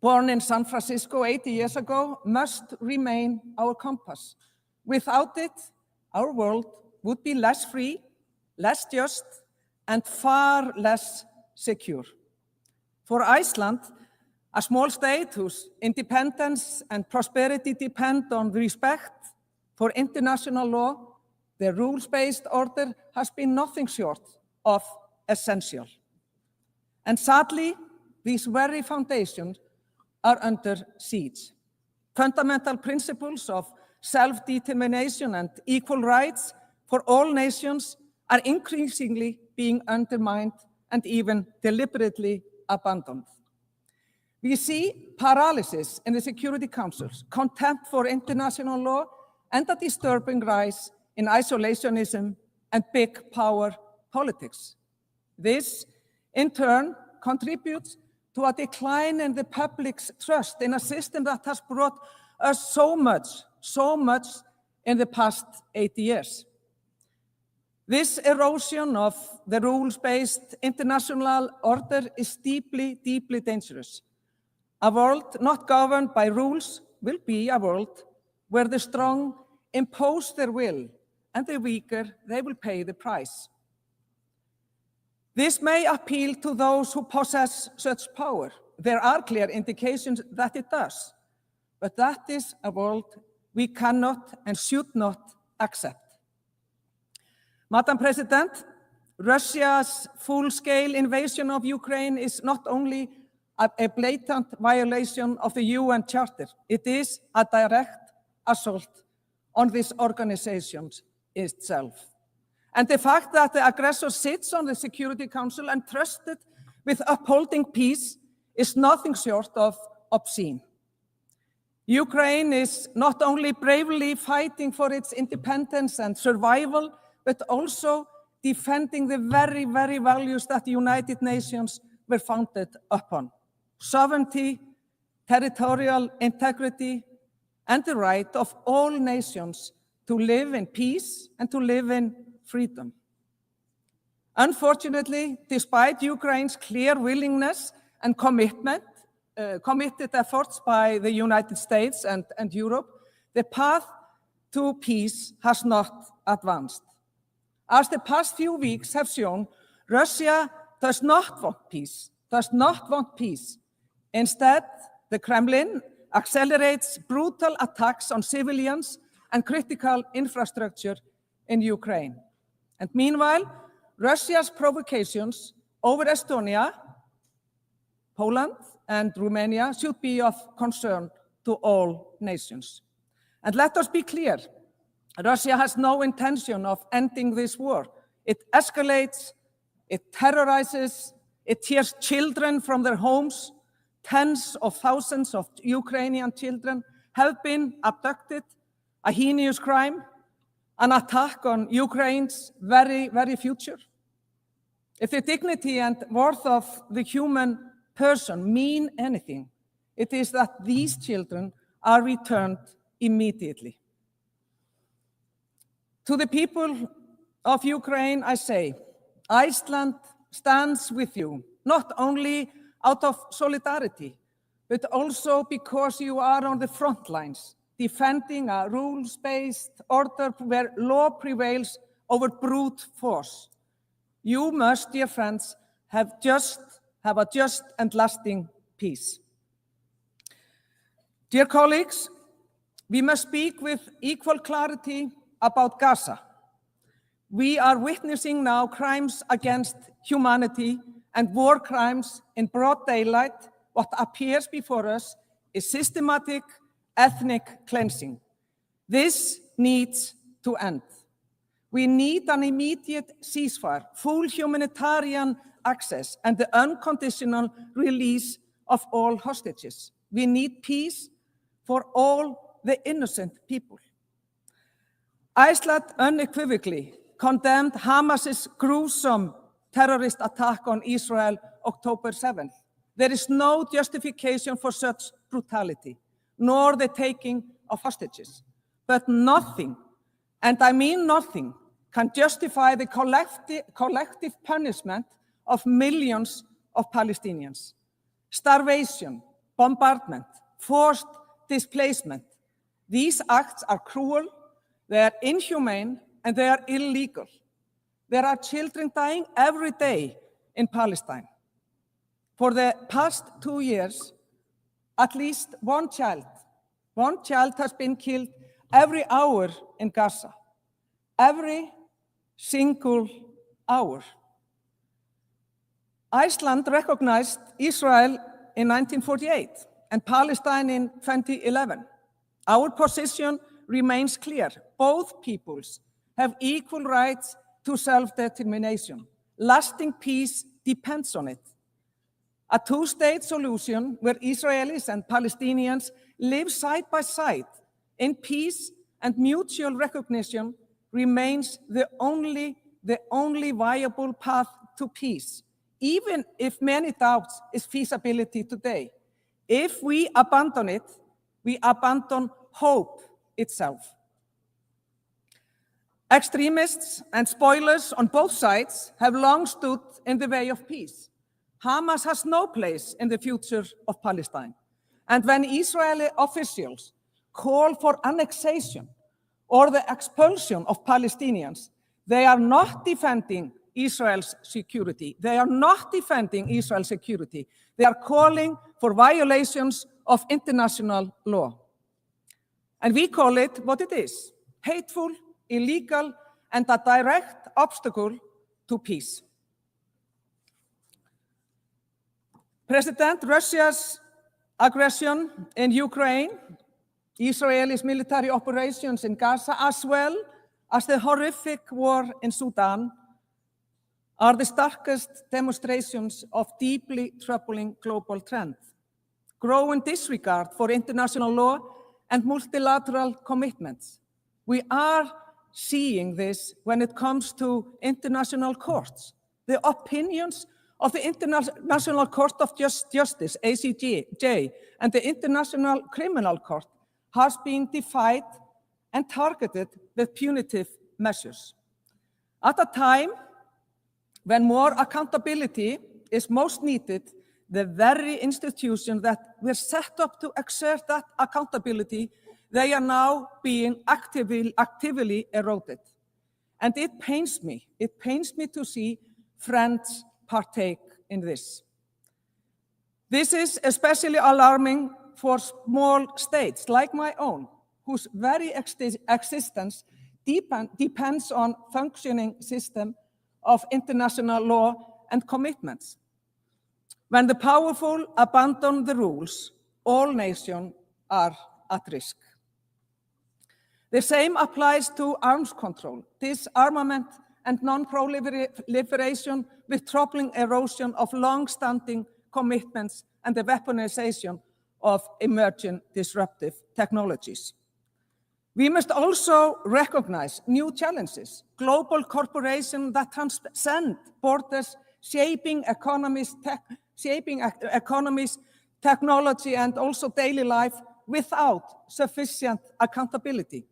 born in San Francisco 80 years ago, must remain our compass. Without it, our world would be less free, less just, and far less secure. For Iceland, a small state whose independence and prosperity depend on respect for international law, the rules-based order has been nothing short of essential. And sadly, these very foundations are under siege. Fundamental principles of self-determination and equal rights for all nations are increasingly being undermined and even deliberately abandoned. We see paralysis in the Security Councils, contempt for international law, and a disturbing rise in isolationism and big power politics. This, in turn, contributes to a decline in the public's trust in a system that has brought us so much in the past 80 years. This erosion of the rules-based international order is deeply, deeply dangerous. A world not governed by rules will be a world where the strong impose their will and the weaker, they will pay the price. This may appeal to those who possess such power. There are clear indications that it does, but that is a world we cannot and should not accept. Madam President, Russia's full-scale invasion of Ukraine is not only a blatant violation of the UN Charter, it is a direct assault on this organization itself. And the fact that the aggressor sits on the Security Council entrusted with upholding peace is nothing short of obscene. Ukraine is not only bravely fighting for its independence and survival, but also defending the very, very values that the United Nations were founded upon: sovereignty, territorial integrity, and the right of all nations to live in peace and to live in freedom. Unfortunately, despite Ukraine's clear willingness and committed efforts by the United States and Europe, the path to peace has not advanced. As the past few weeks have shown, Russia does not want peace. Instead, the Kremlin accelerates brutal attacks on civilians and critical infrastructure in Ukraine. And meanwhile, Russia's provocations over Estonia, Poland, and Romania should be of concern to all nations. And let us be clear, Russia has no intention of ending this war. It escalates, it terrorizes, it tears children from their homes. Tens of thousands of Ukrainian children have been abducted, a heinous crime, an attack on Ukraine's very, very future. If the dignity and worth of the human person mean anything, it is that these children are returned immediately. To the people of Ukraine, I say, Iceland stands with you, not only out of solidarity, but also because you are on the front lines, defending a rules-based order where law prevails over brute force. You must, dear friends, have a just and lasting peace. Dear colleagues, we must speak with equal clarity about Gaza. We are witnessing now crimes against humanity and war crimes in broad daylight. What appears before us is systematic ethnic cleansing. This needs to end. We need an immediate ceasefire, full humanitarian access, and the unconditional release of all hostages. We need peace for all the innocent people. Iceland unequivocally condemned Hamas's gruesome terrorist attack on Israel October 7th. There is no justification for such brutality, nor the taking of hostages. But nothing, and I mean nothing, can justify the collective punishment of millions of Palestinians. Starvation, bombardment, forced displacement. These acts are cruel, they are inhumane, and they are illegal. There are children dying every day in Palestine. For the past 2 years, at least one child has been killed every hour in Gaza. Every single hour. Iceland recognized Israel in 1948 and Palestine in 2011. Our position remains clear. Both peoples have equal rights to self-determination. Lasting peace depends on it. A two-state solution where Israelis and Palestinians live side by side in peace and mutual recognition remains the only viable path to peace, even if many doubts its feasibility today. If we abandon it, we abandon hope itself. Extremists and spoilers on both sides have long stood in the way of peace. Hamas has no place in the future of Palestine. And when Israeli officials call for annexation or the expulsion of Palestinians, they are not defending Israel's security. They are not defending Israel's security. They are calling for violations of international law. And we call it what it is: hateful, illegal, and a direct obstacle to peace. President, Russia's aggression in Ukraine, Israel's military operations in Gaza, as well as the horrific war in Sudan, are the starkest demonstrations of deeply troubling global trend. Growing disregard for international law and multilateral commitments. We are seeing this when it comes to international courts. The opinions of the International Court of Justice, ICJ, and the International Criminal Court has been defied and targeted with punitive measures. At a time when more accountability is most needed, the very institutions that were set up to exert that accountability, they are now being actively eroded. And it pains me to see friends partake in this. This is especially alarming for small states like my own, whose very existence depends on functioning system of international law and commitments. When the powerful abandon the rules, all nations are at risk. The same applies to arms control, disarmament, and non-proliferation, with troubling erosion of long-standing commitments and the weaponization of emerging disruptive technologies. We must also recognize new challenges, global corporations that transcend borders, shaping economies, technology, and also daily life without sufficient accountability.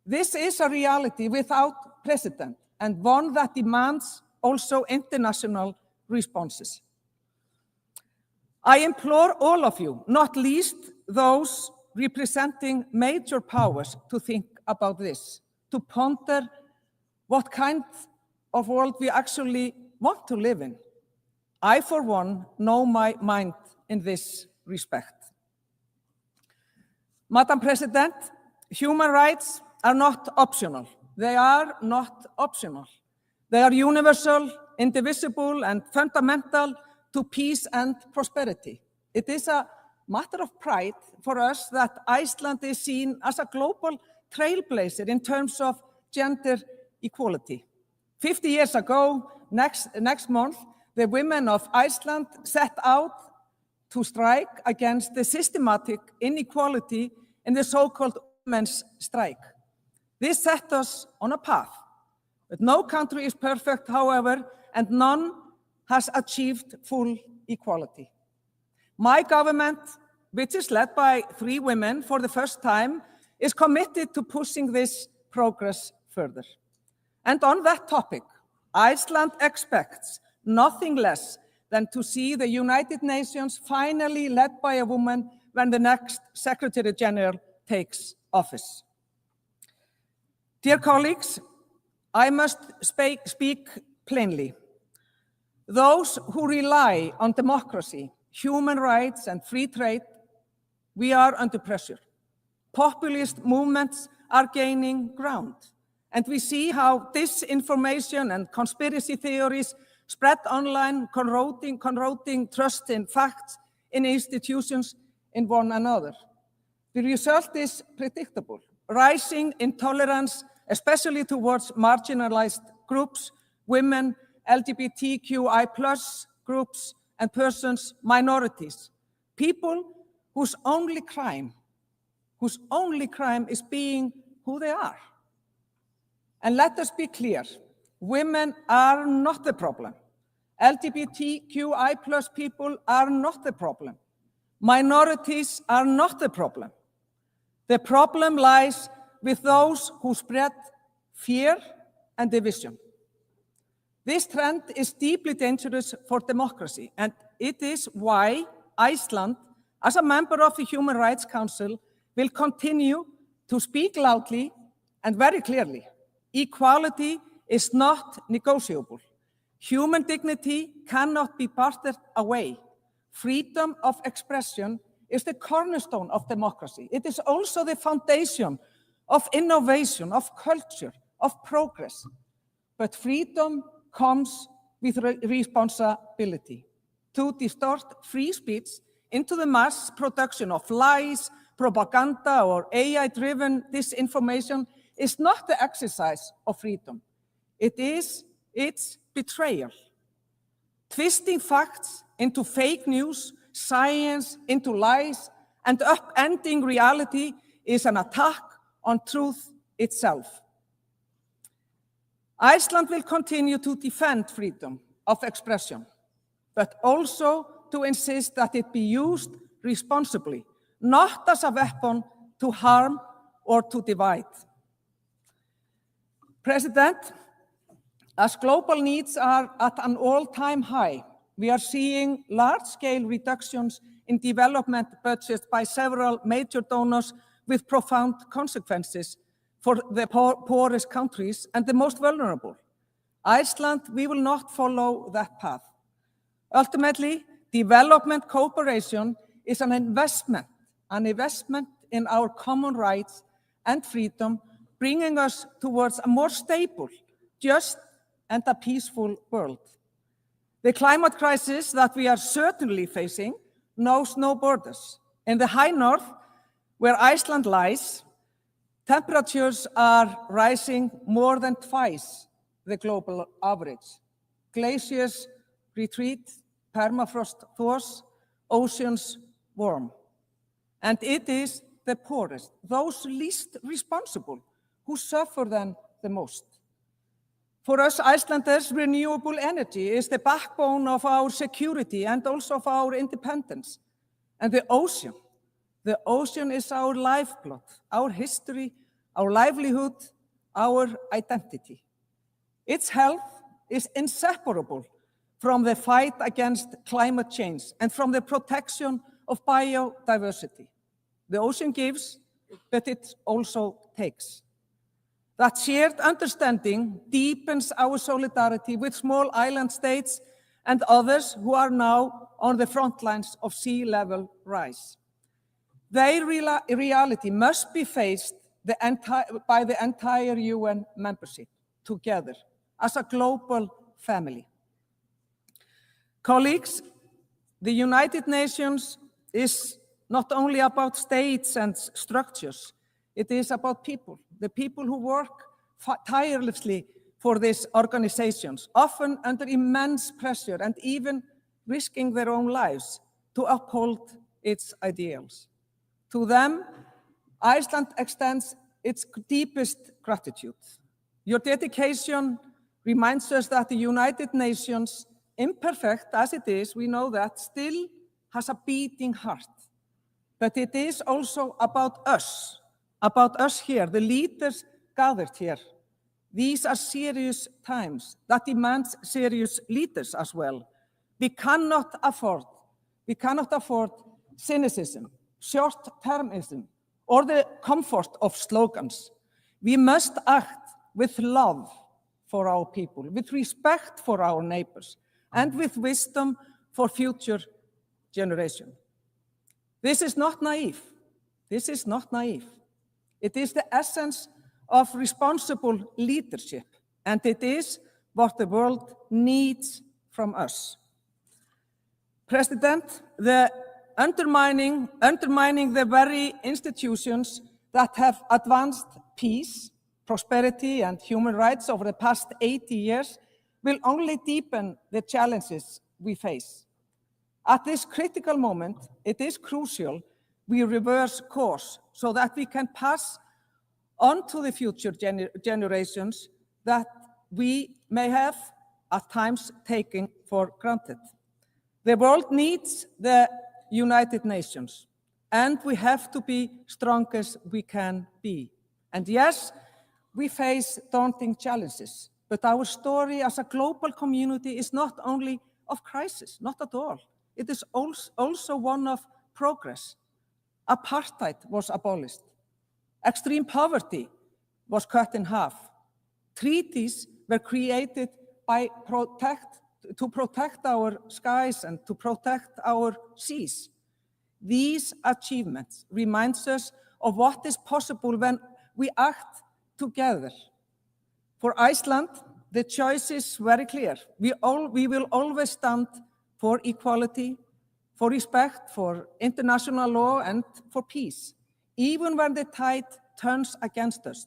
This is a reality without precedent, and one that demands also international responses. I implore all of you, not least those representing major powers, to think about this, to ponder what kind of world we actually want to live in. I, for one, know my mind in this respect. Madam President, human rights are not optional. They are not optional. They are universal, indivisible, and fundamental to peace and prosperity. It is a matter of pride for us that Iceland is seen as a global trailblazer in terms of gender equality. 50 years ago, next month, the women of Iceland set out to strike against the systematic inequality in the so-called women's strike. This set us on a path. But no country is perfect, however, and none has achieved full equality. My government, which is led by 3 women for the first time, is committed to pushing this progress further. And on that topic, Iceland expects nothing less than to see the United Nations finally led by a woman when the next Secretary General takes office. Dear colleagues, I must speak plainly. Those who rely on democracy, human rights, and free trade, we are under pressure. Populist movements are gaining ground, and we see how disinformation and conspiracy theories spread online, corroding trust in facts, in institutions, in one another. The result is predictable: rising intolerance, especially towards marginalized groups, women, LGBTQI+ groups, and persons, minorities, people whose only crime is being who they are. And let us be clear, women are not the problem. LGBTQI+ people are not the problem. Minorities are not the problem. The problem lies with those who spread fear and division. This trend is deeply dangerous for democracy, and it is why Iceland, as a member of the Human Rights Council, will continue to speak loudly and very clearly. Equality is not negotiable. Human dignity cannot be bartered away. Freedom of expression is the cornerstone of democracy. It is also the foundation of innovation, of culture, of progress. But freedom comes with responsibility. To distort free speech into the mass production of lies, propaganda, or AI-driven disinformation is not the exercise of freedom. It's betrayal. Twisting facts into fake news, science into lies, and upending reality is an attack on truth itself. Iceland will continue to defend freedom of expression, but also to insist that it be used responsibly, not as a weapon to harm or to divide. President, as global needs are at an all-time high, we are seeing large-scale reductions in development budgets by several major donors with profound consequences for the poorest countries and the most vulnerable. Iceland, we will not follow that path. Ultimately, development cooperation is an investment in our common rights and freedom, bringing us towards a more stable, just, and a peaceful world. The climate crisis that we are certainly facing knows no borders. In the high north, where Iceland lies, temperatures are rising more than twice the global average. Glaciers retreat, permafrost thaws, oceans warm. And it is the poorest, those least responsible, who suffer then the most. For us Icelanders, renewable energy is the backbone of our security and also of our independence. And the ocean is our lifeblood, our history, our livelihood, our identity. Its health is inseparable from the fight against climate change and from the protection of biodiversity. The ocean gives, but it also takes. That shared understanding deepens our solidarity with small island states and others who are now on the front lines of sea level rise. Their reality must be faced by the entire UN membership together as a global family. Colleagues, the United Nations is not only about states and structures, it is about people, the people who work tirelessly for these organizations, often under immense pressure and even risking their own lives to uphold its ideals. To them, Iceland extends its deepest gratitude. Your dedication reminds us that the United Nations, imperfect as it is, we know that, still has a beating heart. But it is also about us here, the leaders gathered here. These are serious times that demand serious leaders as well. We cannot afford cynicism, short-termism, or the comfort of slogans. We must act with love for our people, with respect for our neighbors, and with wisdom for future generations. This is not naive. This is not naive. It is the essence of responsible leadership, and it is what the world needs from us. President, the undermining the very institutions that have advanced peace, prosperity, and human rights over the past 80 years will only deepen the challenges we face. At this critical moment, it is crucial we reverse course so that we can pass on to the future generations that we may have at times taken for granted. The world needs the United Nations, and we have to be strong as we can be. And yes, we face daunting challenges, but our story as a global community is not only of crisis, not at all. It is also one of progress. Apartheid was abolished. Extreme poverty was cut in half. Treaties were created to protect our skies and to protect our seas. These achievements remind us of what is possible when we act together. For Iceland, the choice is very clear. We will always stand for equality, for respect, for international law, and for peace. Even when the tide turns against us,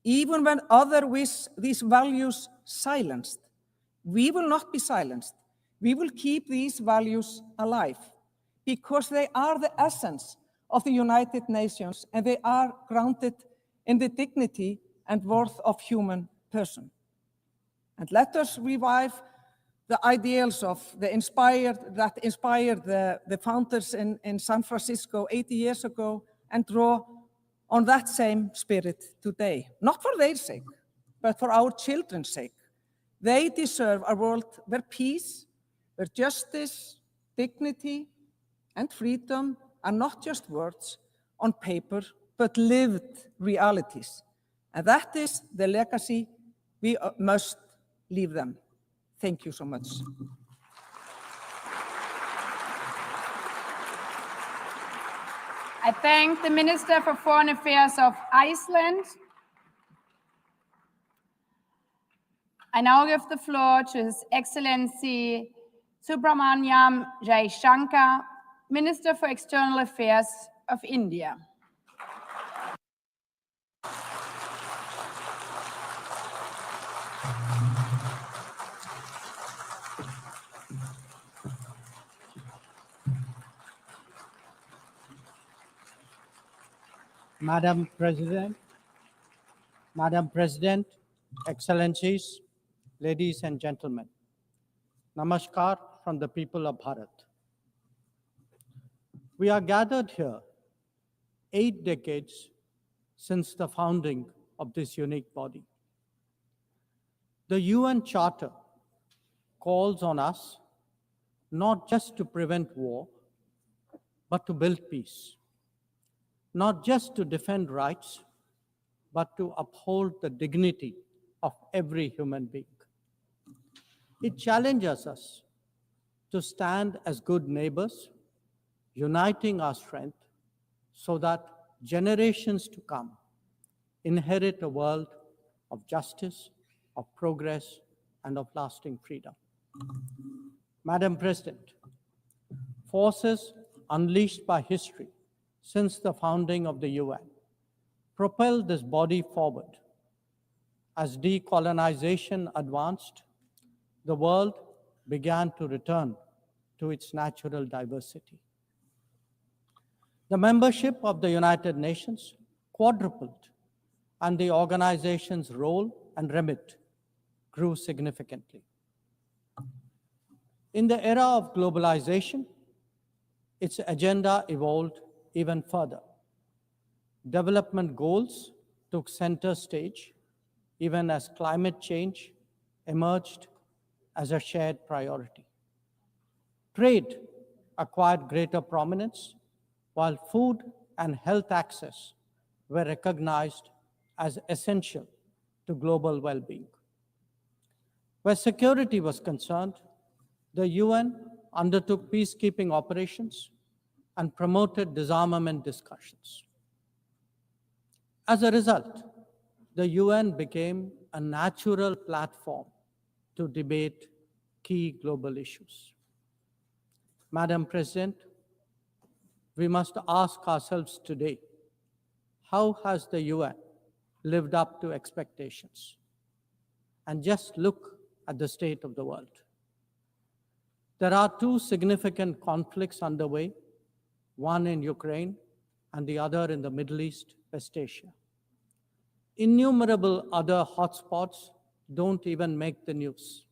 even when others wish these values silenced, we will not be silenced. We will keep these values alive because they are the essence of the United Nations and they are grounded in the dignity and worth of human person. And let us revive the ideals that inspired the founders in San Francisco 80 years ago and draw on that same spirit today. Not for their sake, but for our children's sake. They deserve a world where peace, where justice, dignity, and freedom are not just words on paper, but lived realities. And that is the legacy we must leave them. Thank you so much. I thank the Minister for Foreign Affairs of Iceland. I now give the floor to His Excellency Subramaniam Jaishankar, Minister for External Affairs of India. Madam President, Excellencies, ladies and gentlemen, Namaskar from the people of Bharat. We are gathered here 8 decades since the founding of this unique body. The UN Charter calls on us not just to prevent war, but to build peace. Not just to defend rights, but to uphold the dignity of every human being. It challenges us to stand as good neighbors, uniting our strength so that generations to come inherit a world of justice, of progress, and of lasting freedom. Madam President, forces unleashed by history since the founding of the UN propelled this body forward. As decolonization advanced, the world began to return to its natural diversity. The membership of the United Nations quadrupled, and the organization's role and remit grew significantly. In the era of globalization, its agenda evolved even further. Development goals took center stage, even as climate change emerged as a shared priority. Trade acquired greater prominence, while food and health access were recognized as essential to global well-being. Where security was concerned, the UN undertook peacekeeping operations and promoted disarmament discussions. As a result, the UN became a natural platform to debate key global issues. Madam President, we must ask ourselves today, how has the UN lived up to expectations? And just look at the state of the world. There are 2 significant conflicts underway, one in Ukraine and the other in the Middle East, West Asia. Innumerable other hotspots don't even make the news.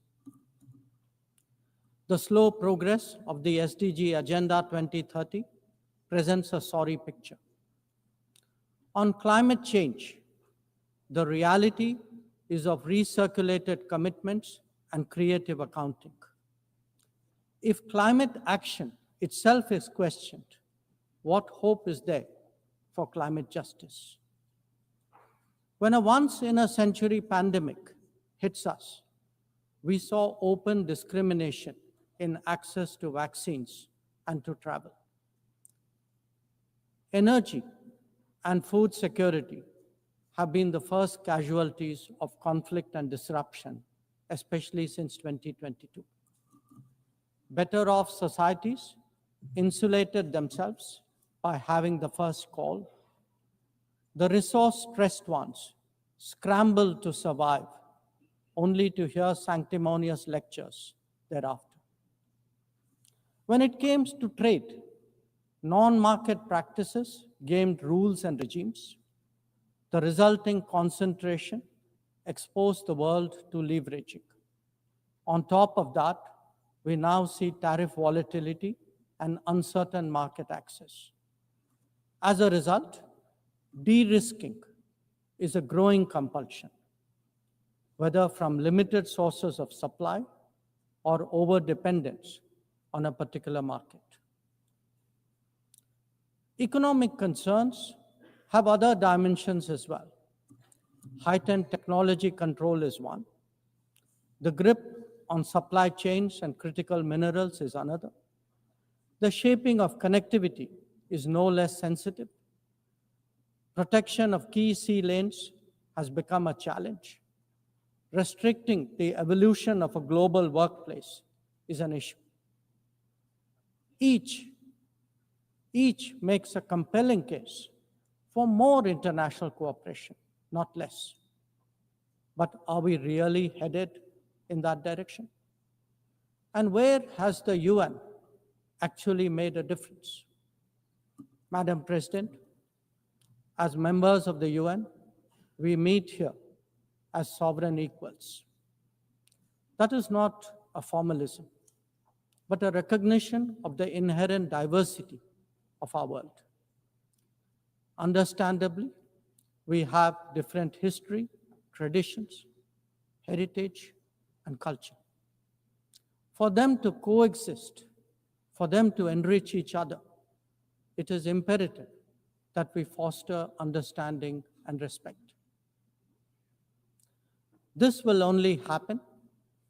The slow progress of the SDG Agenda 2030 presents a sorry picture. On climate change, the reality is of recirculated commitments and creative accounting. If climate action itself is questioned, what hope is there for climate justice? When a once-in-a-century pandemic hits us, we saw open discrimination in access to vaccines and to travel. Energy and food security have been the first casualties of conflict and disruption, especially since 2022. Better off societies insulated themselves by having the first call. The resource-stressed ones scrambled to survive, only to hear sanctimonious lectures thereafter. When it came to trade, non-market practices gamed rules and regimes. The resulting concentration exposed the world to leveraging. On top of that, we now see tariff volatility and uncertain market access. As a result, de-risking is a growing compulsion, whether from limited sources of supply or over-dependence on a particular market. Economic concerns have other dimensions as well. Heightened technology control is one. The grip on supply chains and critical minerals is another. The shaping of connectivity is no less sensitive. Protection of key sea lanes has become a challenge. Restricting the evolution of a global workplace is an issue. Each makes a compelling case for more international cooperation, not less. But are we really headed in that direction? And where has the UN actually made a difference? Madam President, as members of the UN, we meet here as sovereign equals. That is not a formalism, but a recognition of the inherent diversity of our world. Understandably, we have different history, traditions, heritage, and culture. For them to coexist, for them to enrich each other, it is imperative that we foster understanding and respect. This will only happen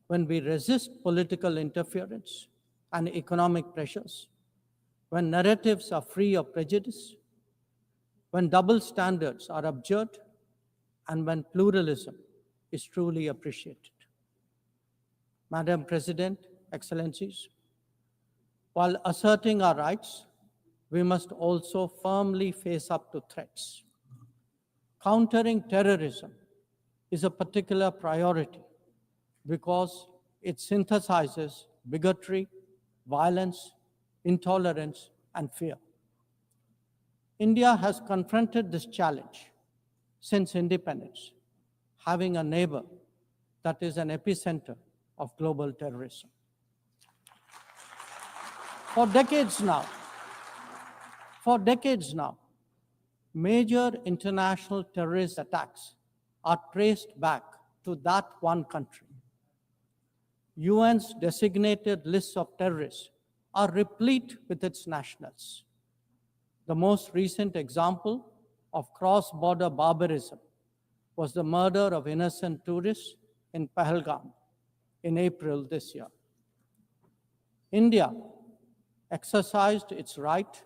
when we resist political interference and economic pressures, when narratives are free of prejudice, when double standards are abjured, and when pluralism is truly appreciated. Madam President, Excellencies, while asserting our rights, we must also firmly face up to threats. Countering terrorism is a particular priority because it synthesizes bigotry, violence, intolerance, and fear. India has confronted this challenge since independence, having a neighbor that is an epicenter of global terrorism. For decades now, major international terrorist attacks are traced back to that one country. UN's designated lists of terrorists are replete with its nationals. The most recent example of cross-border barbarism was the murder of innocent tourists in Pahalgam in April this year. India exercised its right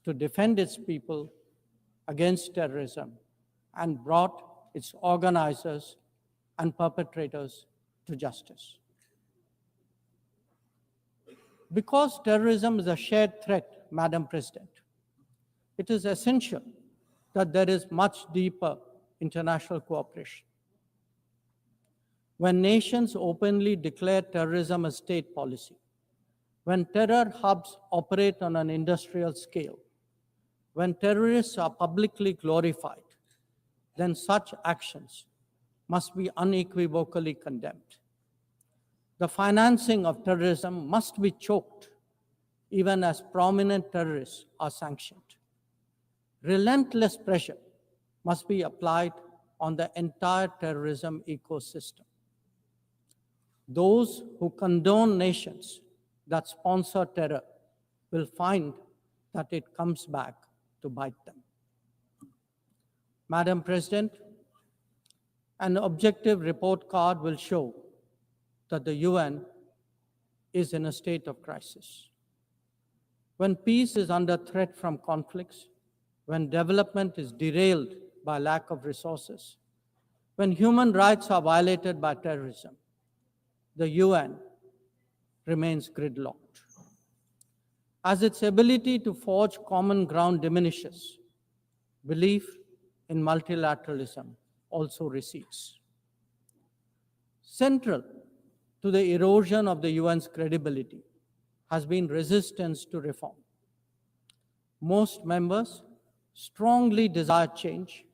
to defend its people against terrorism and brought its organizers and perpetrators to justice. Because terrorism is a shared threat, Madam President, it is essential that there is much deeper international cooperation. When nations openly declare terrorism a state policy, when terror hubs operate on an industrial scale, when terrorists are publicly glorified, then such actions must be unequivocally condemned. The financing of terrorism must be choked, even as prominent terrorists are sanctioned. Relentless pressure must be applied on the entire terrorism ecosystem. Those who condone nations that sponsor terror will find that it comes back to bite them. Madam President, an objective report card will show that the UN is in a state of crisis. When peace is under threat from conflicts, when development is derailed by lack of resources, when human rights are violated by terrorism, the UN remains gridlocked. As its ability to forge common ground diminishes, belief in multilateralism also recedes. Central to the erosion of the UN's credibility has been resistance to reform. Most members strongly desire change,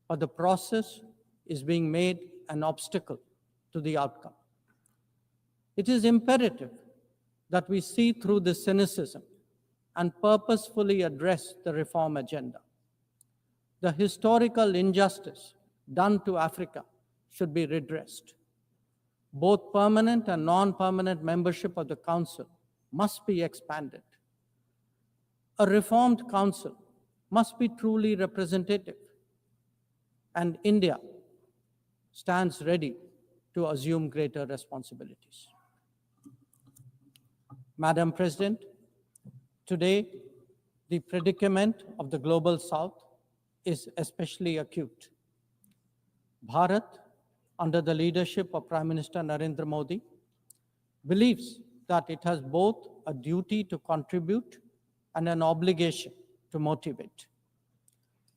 but the process is being made an obstacle to the outcome. It is imperative that we see through this cynicism and purposefully address the reform agenda. The historical injustice done to Africa should be redressed. Both permanent and non-permanent membership of the Council must be expanded. A reformed Council must be truly representative, and India stands ready to assume greater responsibilities. Madam President, today, the predicament of the Global South is especially acute. Bharat, under the leadership of Prime Minister Narendra Modi, believes that it has both a duty to contribute and an obligation to motivate.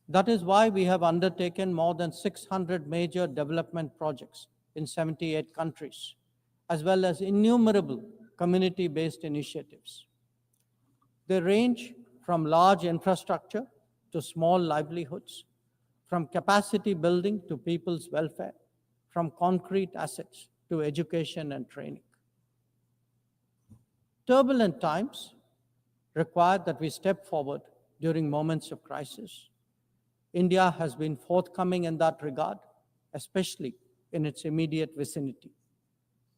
That is why we have undertaken more than 600 major development projects in 78 countries, as well as innumerable community-based initiatives. They range from large infrastructure to small livelihoods, from capacity building to people's welfare, from concrete assets to education and training. Turbulent times require that we step forward during moments of crisis. India has been forthcoming in that regard, especially in its immediate vicinity.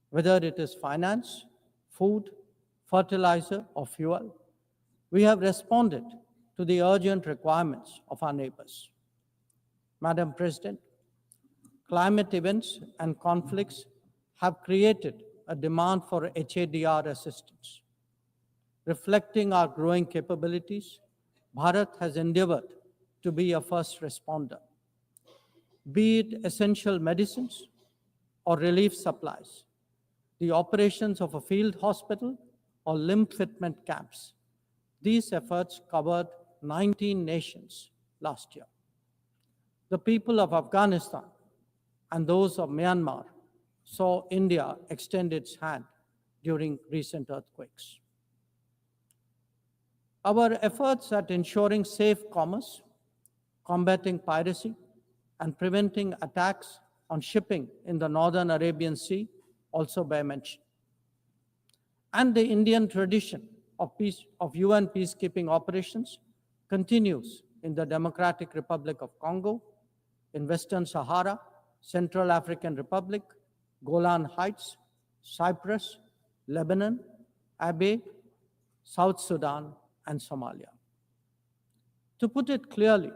Whether it is finance, food, fertilizer, or fuel, we have responded to the urgent requirements of our neighbors. Madam President, climate events and conflicts have created a demand for HADR assistance. Reflecting our growing capabilities, Bharat has endeavored to be a first responder. Be it essential medicines or relief supplies, the operations of a field hospital or limb fitment camps, these efforts covered 19 nations last year. The people of Afghanistan and those of Myanmar saw India extend its hand during recent earthquakes. Our efforts at ensuring safe commerce, combating piracy, and preventing attacks on shipping in the Northern Arabian Sea also bear mention. And the Indian tradition of UN peacekeeping operations continues in the Democratic Republic of Congo, in Western Sahara, Central African Republic, Golan Heights, Cyprus, Lebanon, Abyei, South Sudan, and Somalia. To put it clearly,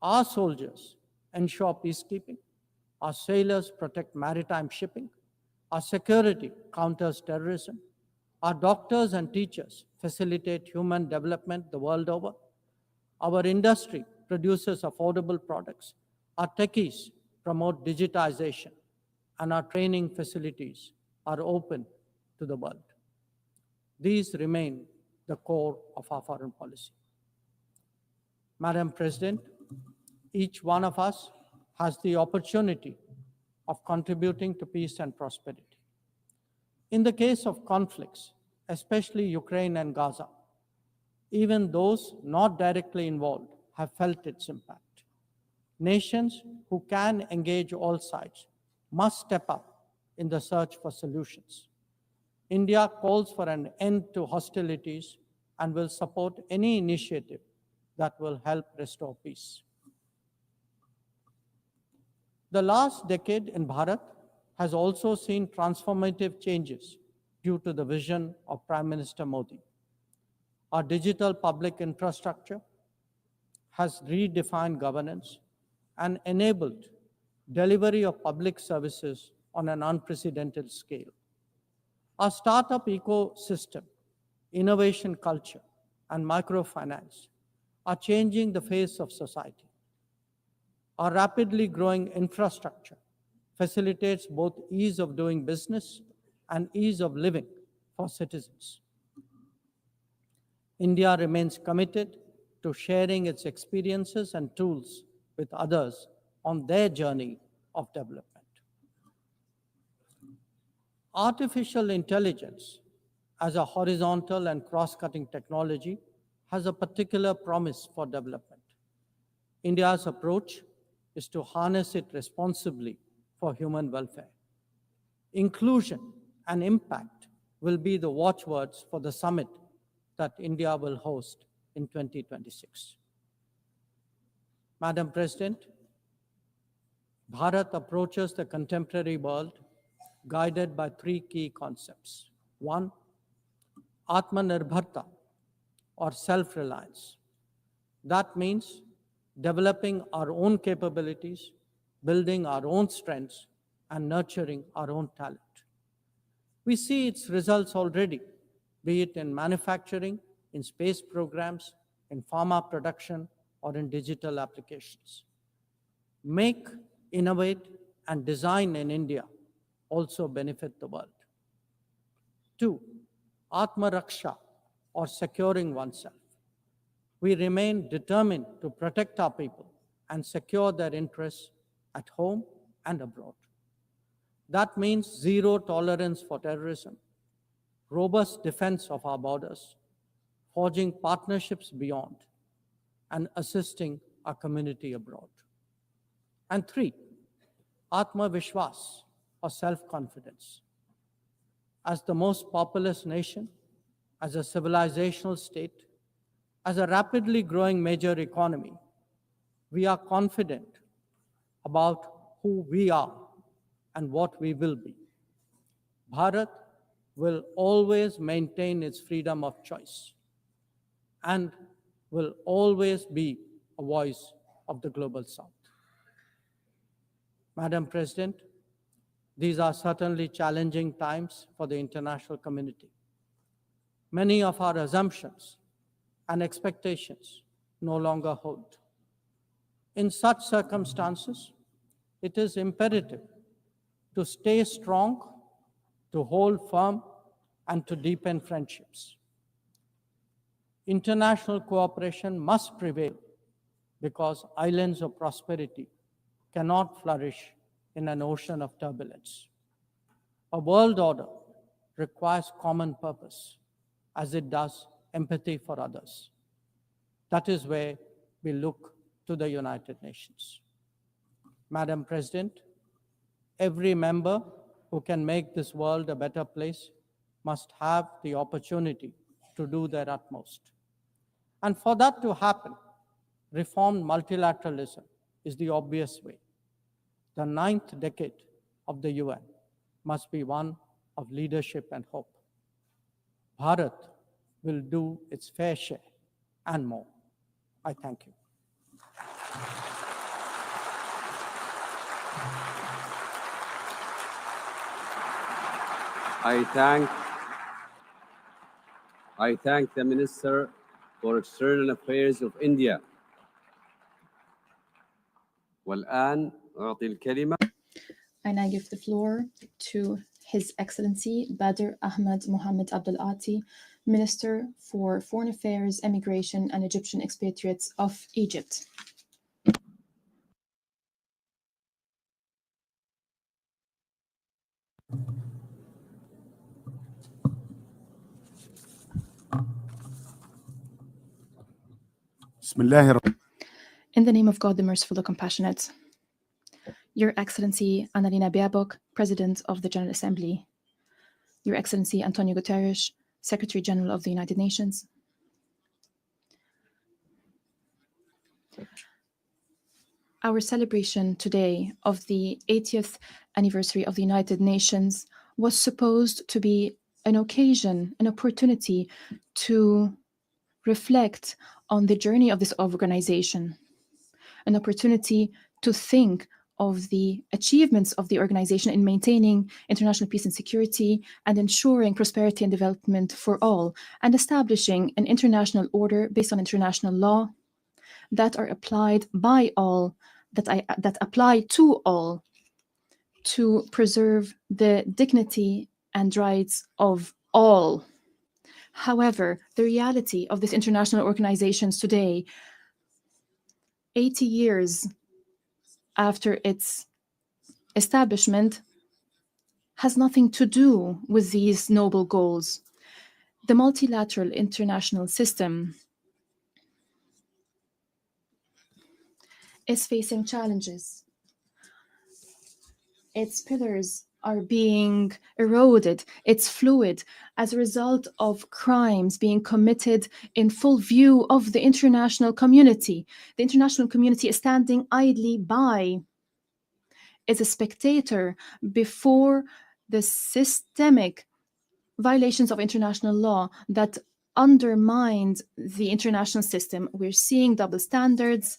our soldiers ensure peacekeeping, our sailors protect maritime shipping, our security counters terrorism, our doctors and teachers facilitate human development the world over, our industry produces affordable products, our techies promote digitization, and our training facilities are open to the world. These remain the core of our foreign policy. Madam President, each one of us has the opportunity of contributing to peace and prosperity. In the case of conflicts, especially Ukraine and Gaza, even those not directly involved have felt its impact. Nations who can engage all sides must step up in the search for solutions. India calls for an end to hostilities and will support any initiative that will help restore peace. The last decade in Bharat has also seen transformative changes due to the vision of Prime Minister Modi. Our digital public infrastructure has redefined governance and enabled delivery of public services on an unprecedented scale. Our startup ecosystem, innovation culture, and microfinance are changing the face of society. Our rapidly growing infrastructure facilitates both ease of doing business and ease of living for citizens. India remains committed to sharing its experiences and tools with others on their journey of development. Artificial intelligence as a horizontal and cross-cutting technology has a particular promise for development. India's approach is to harness it responsibly for human welfare. Inclusion and impact will be the watchwords for the summit that India will host in 2026. Madam President, Bharat approaches the contemporary world guided by three key concepts. One, Atmanirbharta, or self-reliance. That means developing our own capabilities, building our own strengths, and nurturing our own talent. We see its results already, be it in manufacturing, in space programs, in pharma production, or in digital applications. Make, innovate, and design in India also benefit the world. Two, Atmaraksha, or securing oneself. We remain determined to protect our people and secure their interests at home and abroad. That means zero tolerance for terrorism, robust defense of our borders, forging partnerships beyond, and assisting our community abroad. And three, Atma Vishwas, or self-confidence. As the most populous nation, as a civilizational state, as a rapidly growing major economy, we are confident about who we are and what we will be. Bharat will always maintain its freedom of choice and will always be a voice of the Global South. Madam President, these are certainly challenging times for the international community. Many of our assumptions and expectations no longer hold. In such circumstances, it is imperative to stay strong, to hold firm, and to deepen friendships. International cooperation must prevail because islands of prosperity cannot flourish in an ocean of turbulence. A world order requires common purpose, as it does empathy for others. That is where we look to the United Nations. Madam President, every member who can make this world a better place must have the opportunity to do their utmost. And for that to happen, reformed multilateralism is the obvious way. The 9th decade of the UN must be one of leadership and hope. Bharat will do its fair share and more. I thank you. I thank the Minister for External Affairs of India. والآن أعطي الكلمة. I now give the floor to His Excellency Badr Ahmed Mohammed Abdel Ati, Minister for Foreign Affairs, Immigration and Egyptian Expatriates of Egypt. In the name of God, the Merciful, the Compassionate. Your Excellency Annalena Baerbock, President of the General Assembly, Your Excellency Antonio Guterres, Secretary General of the United Nations, our celebration today of the 80th anniversary of the United Nations was supposed to be an occasion, an opportunity to reflect on the journey of this organization, an opportunity to think of the achievements of the organization in maintaining international peace and security and ensuring prosperity and development for all, and establishing an international order based on international law that are applied by all, that apply to all, to preserve the dignity and rights of all. However, the reality of these international organizations today, 80 years after its establishment, has nothing to do with these noble goals. The multilateral international system is facing challenges. Its pillars are being eroded. It's fluid as a result of crimes being committed in full view of the international community. The international community is standing idly by, is a spectator before the systemic violations of international law that undermined the international system. We're seeing double standards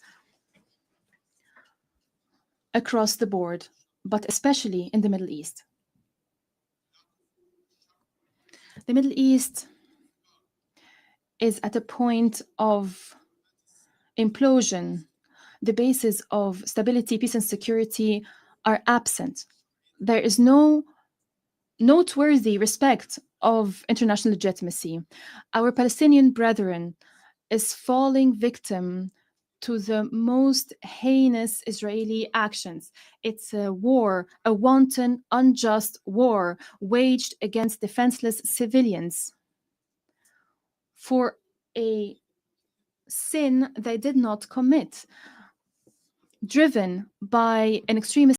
across the board, but especially in the Middle East. The Middle East is at a point of implosion. The basis of stability, peace, and security are absent. There is no noteworthy respect of international legitimacy. Our Palestinian brethren is falling victim to the most heinous Israeli actions. It's a war, a wanton, unjust war waged against defenseless civilians for a sin they did not commit, driven by an extremist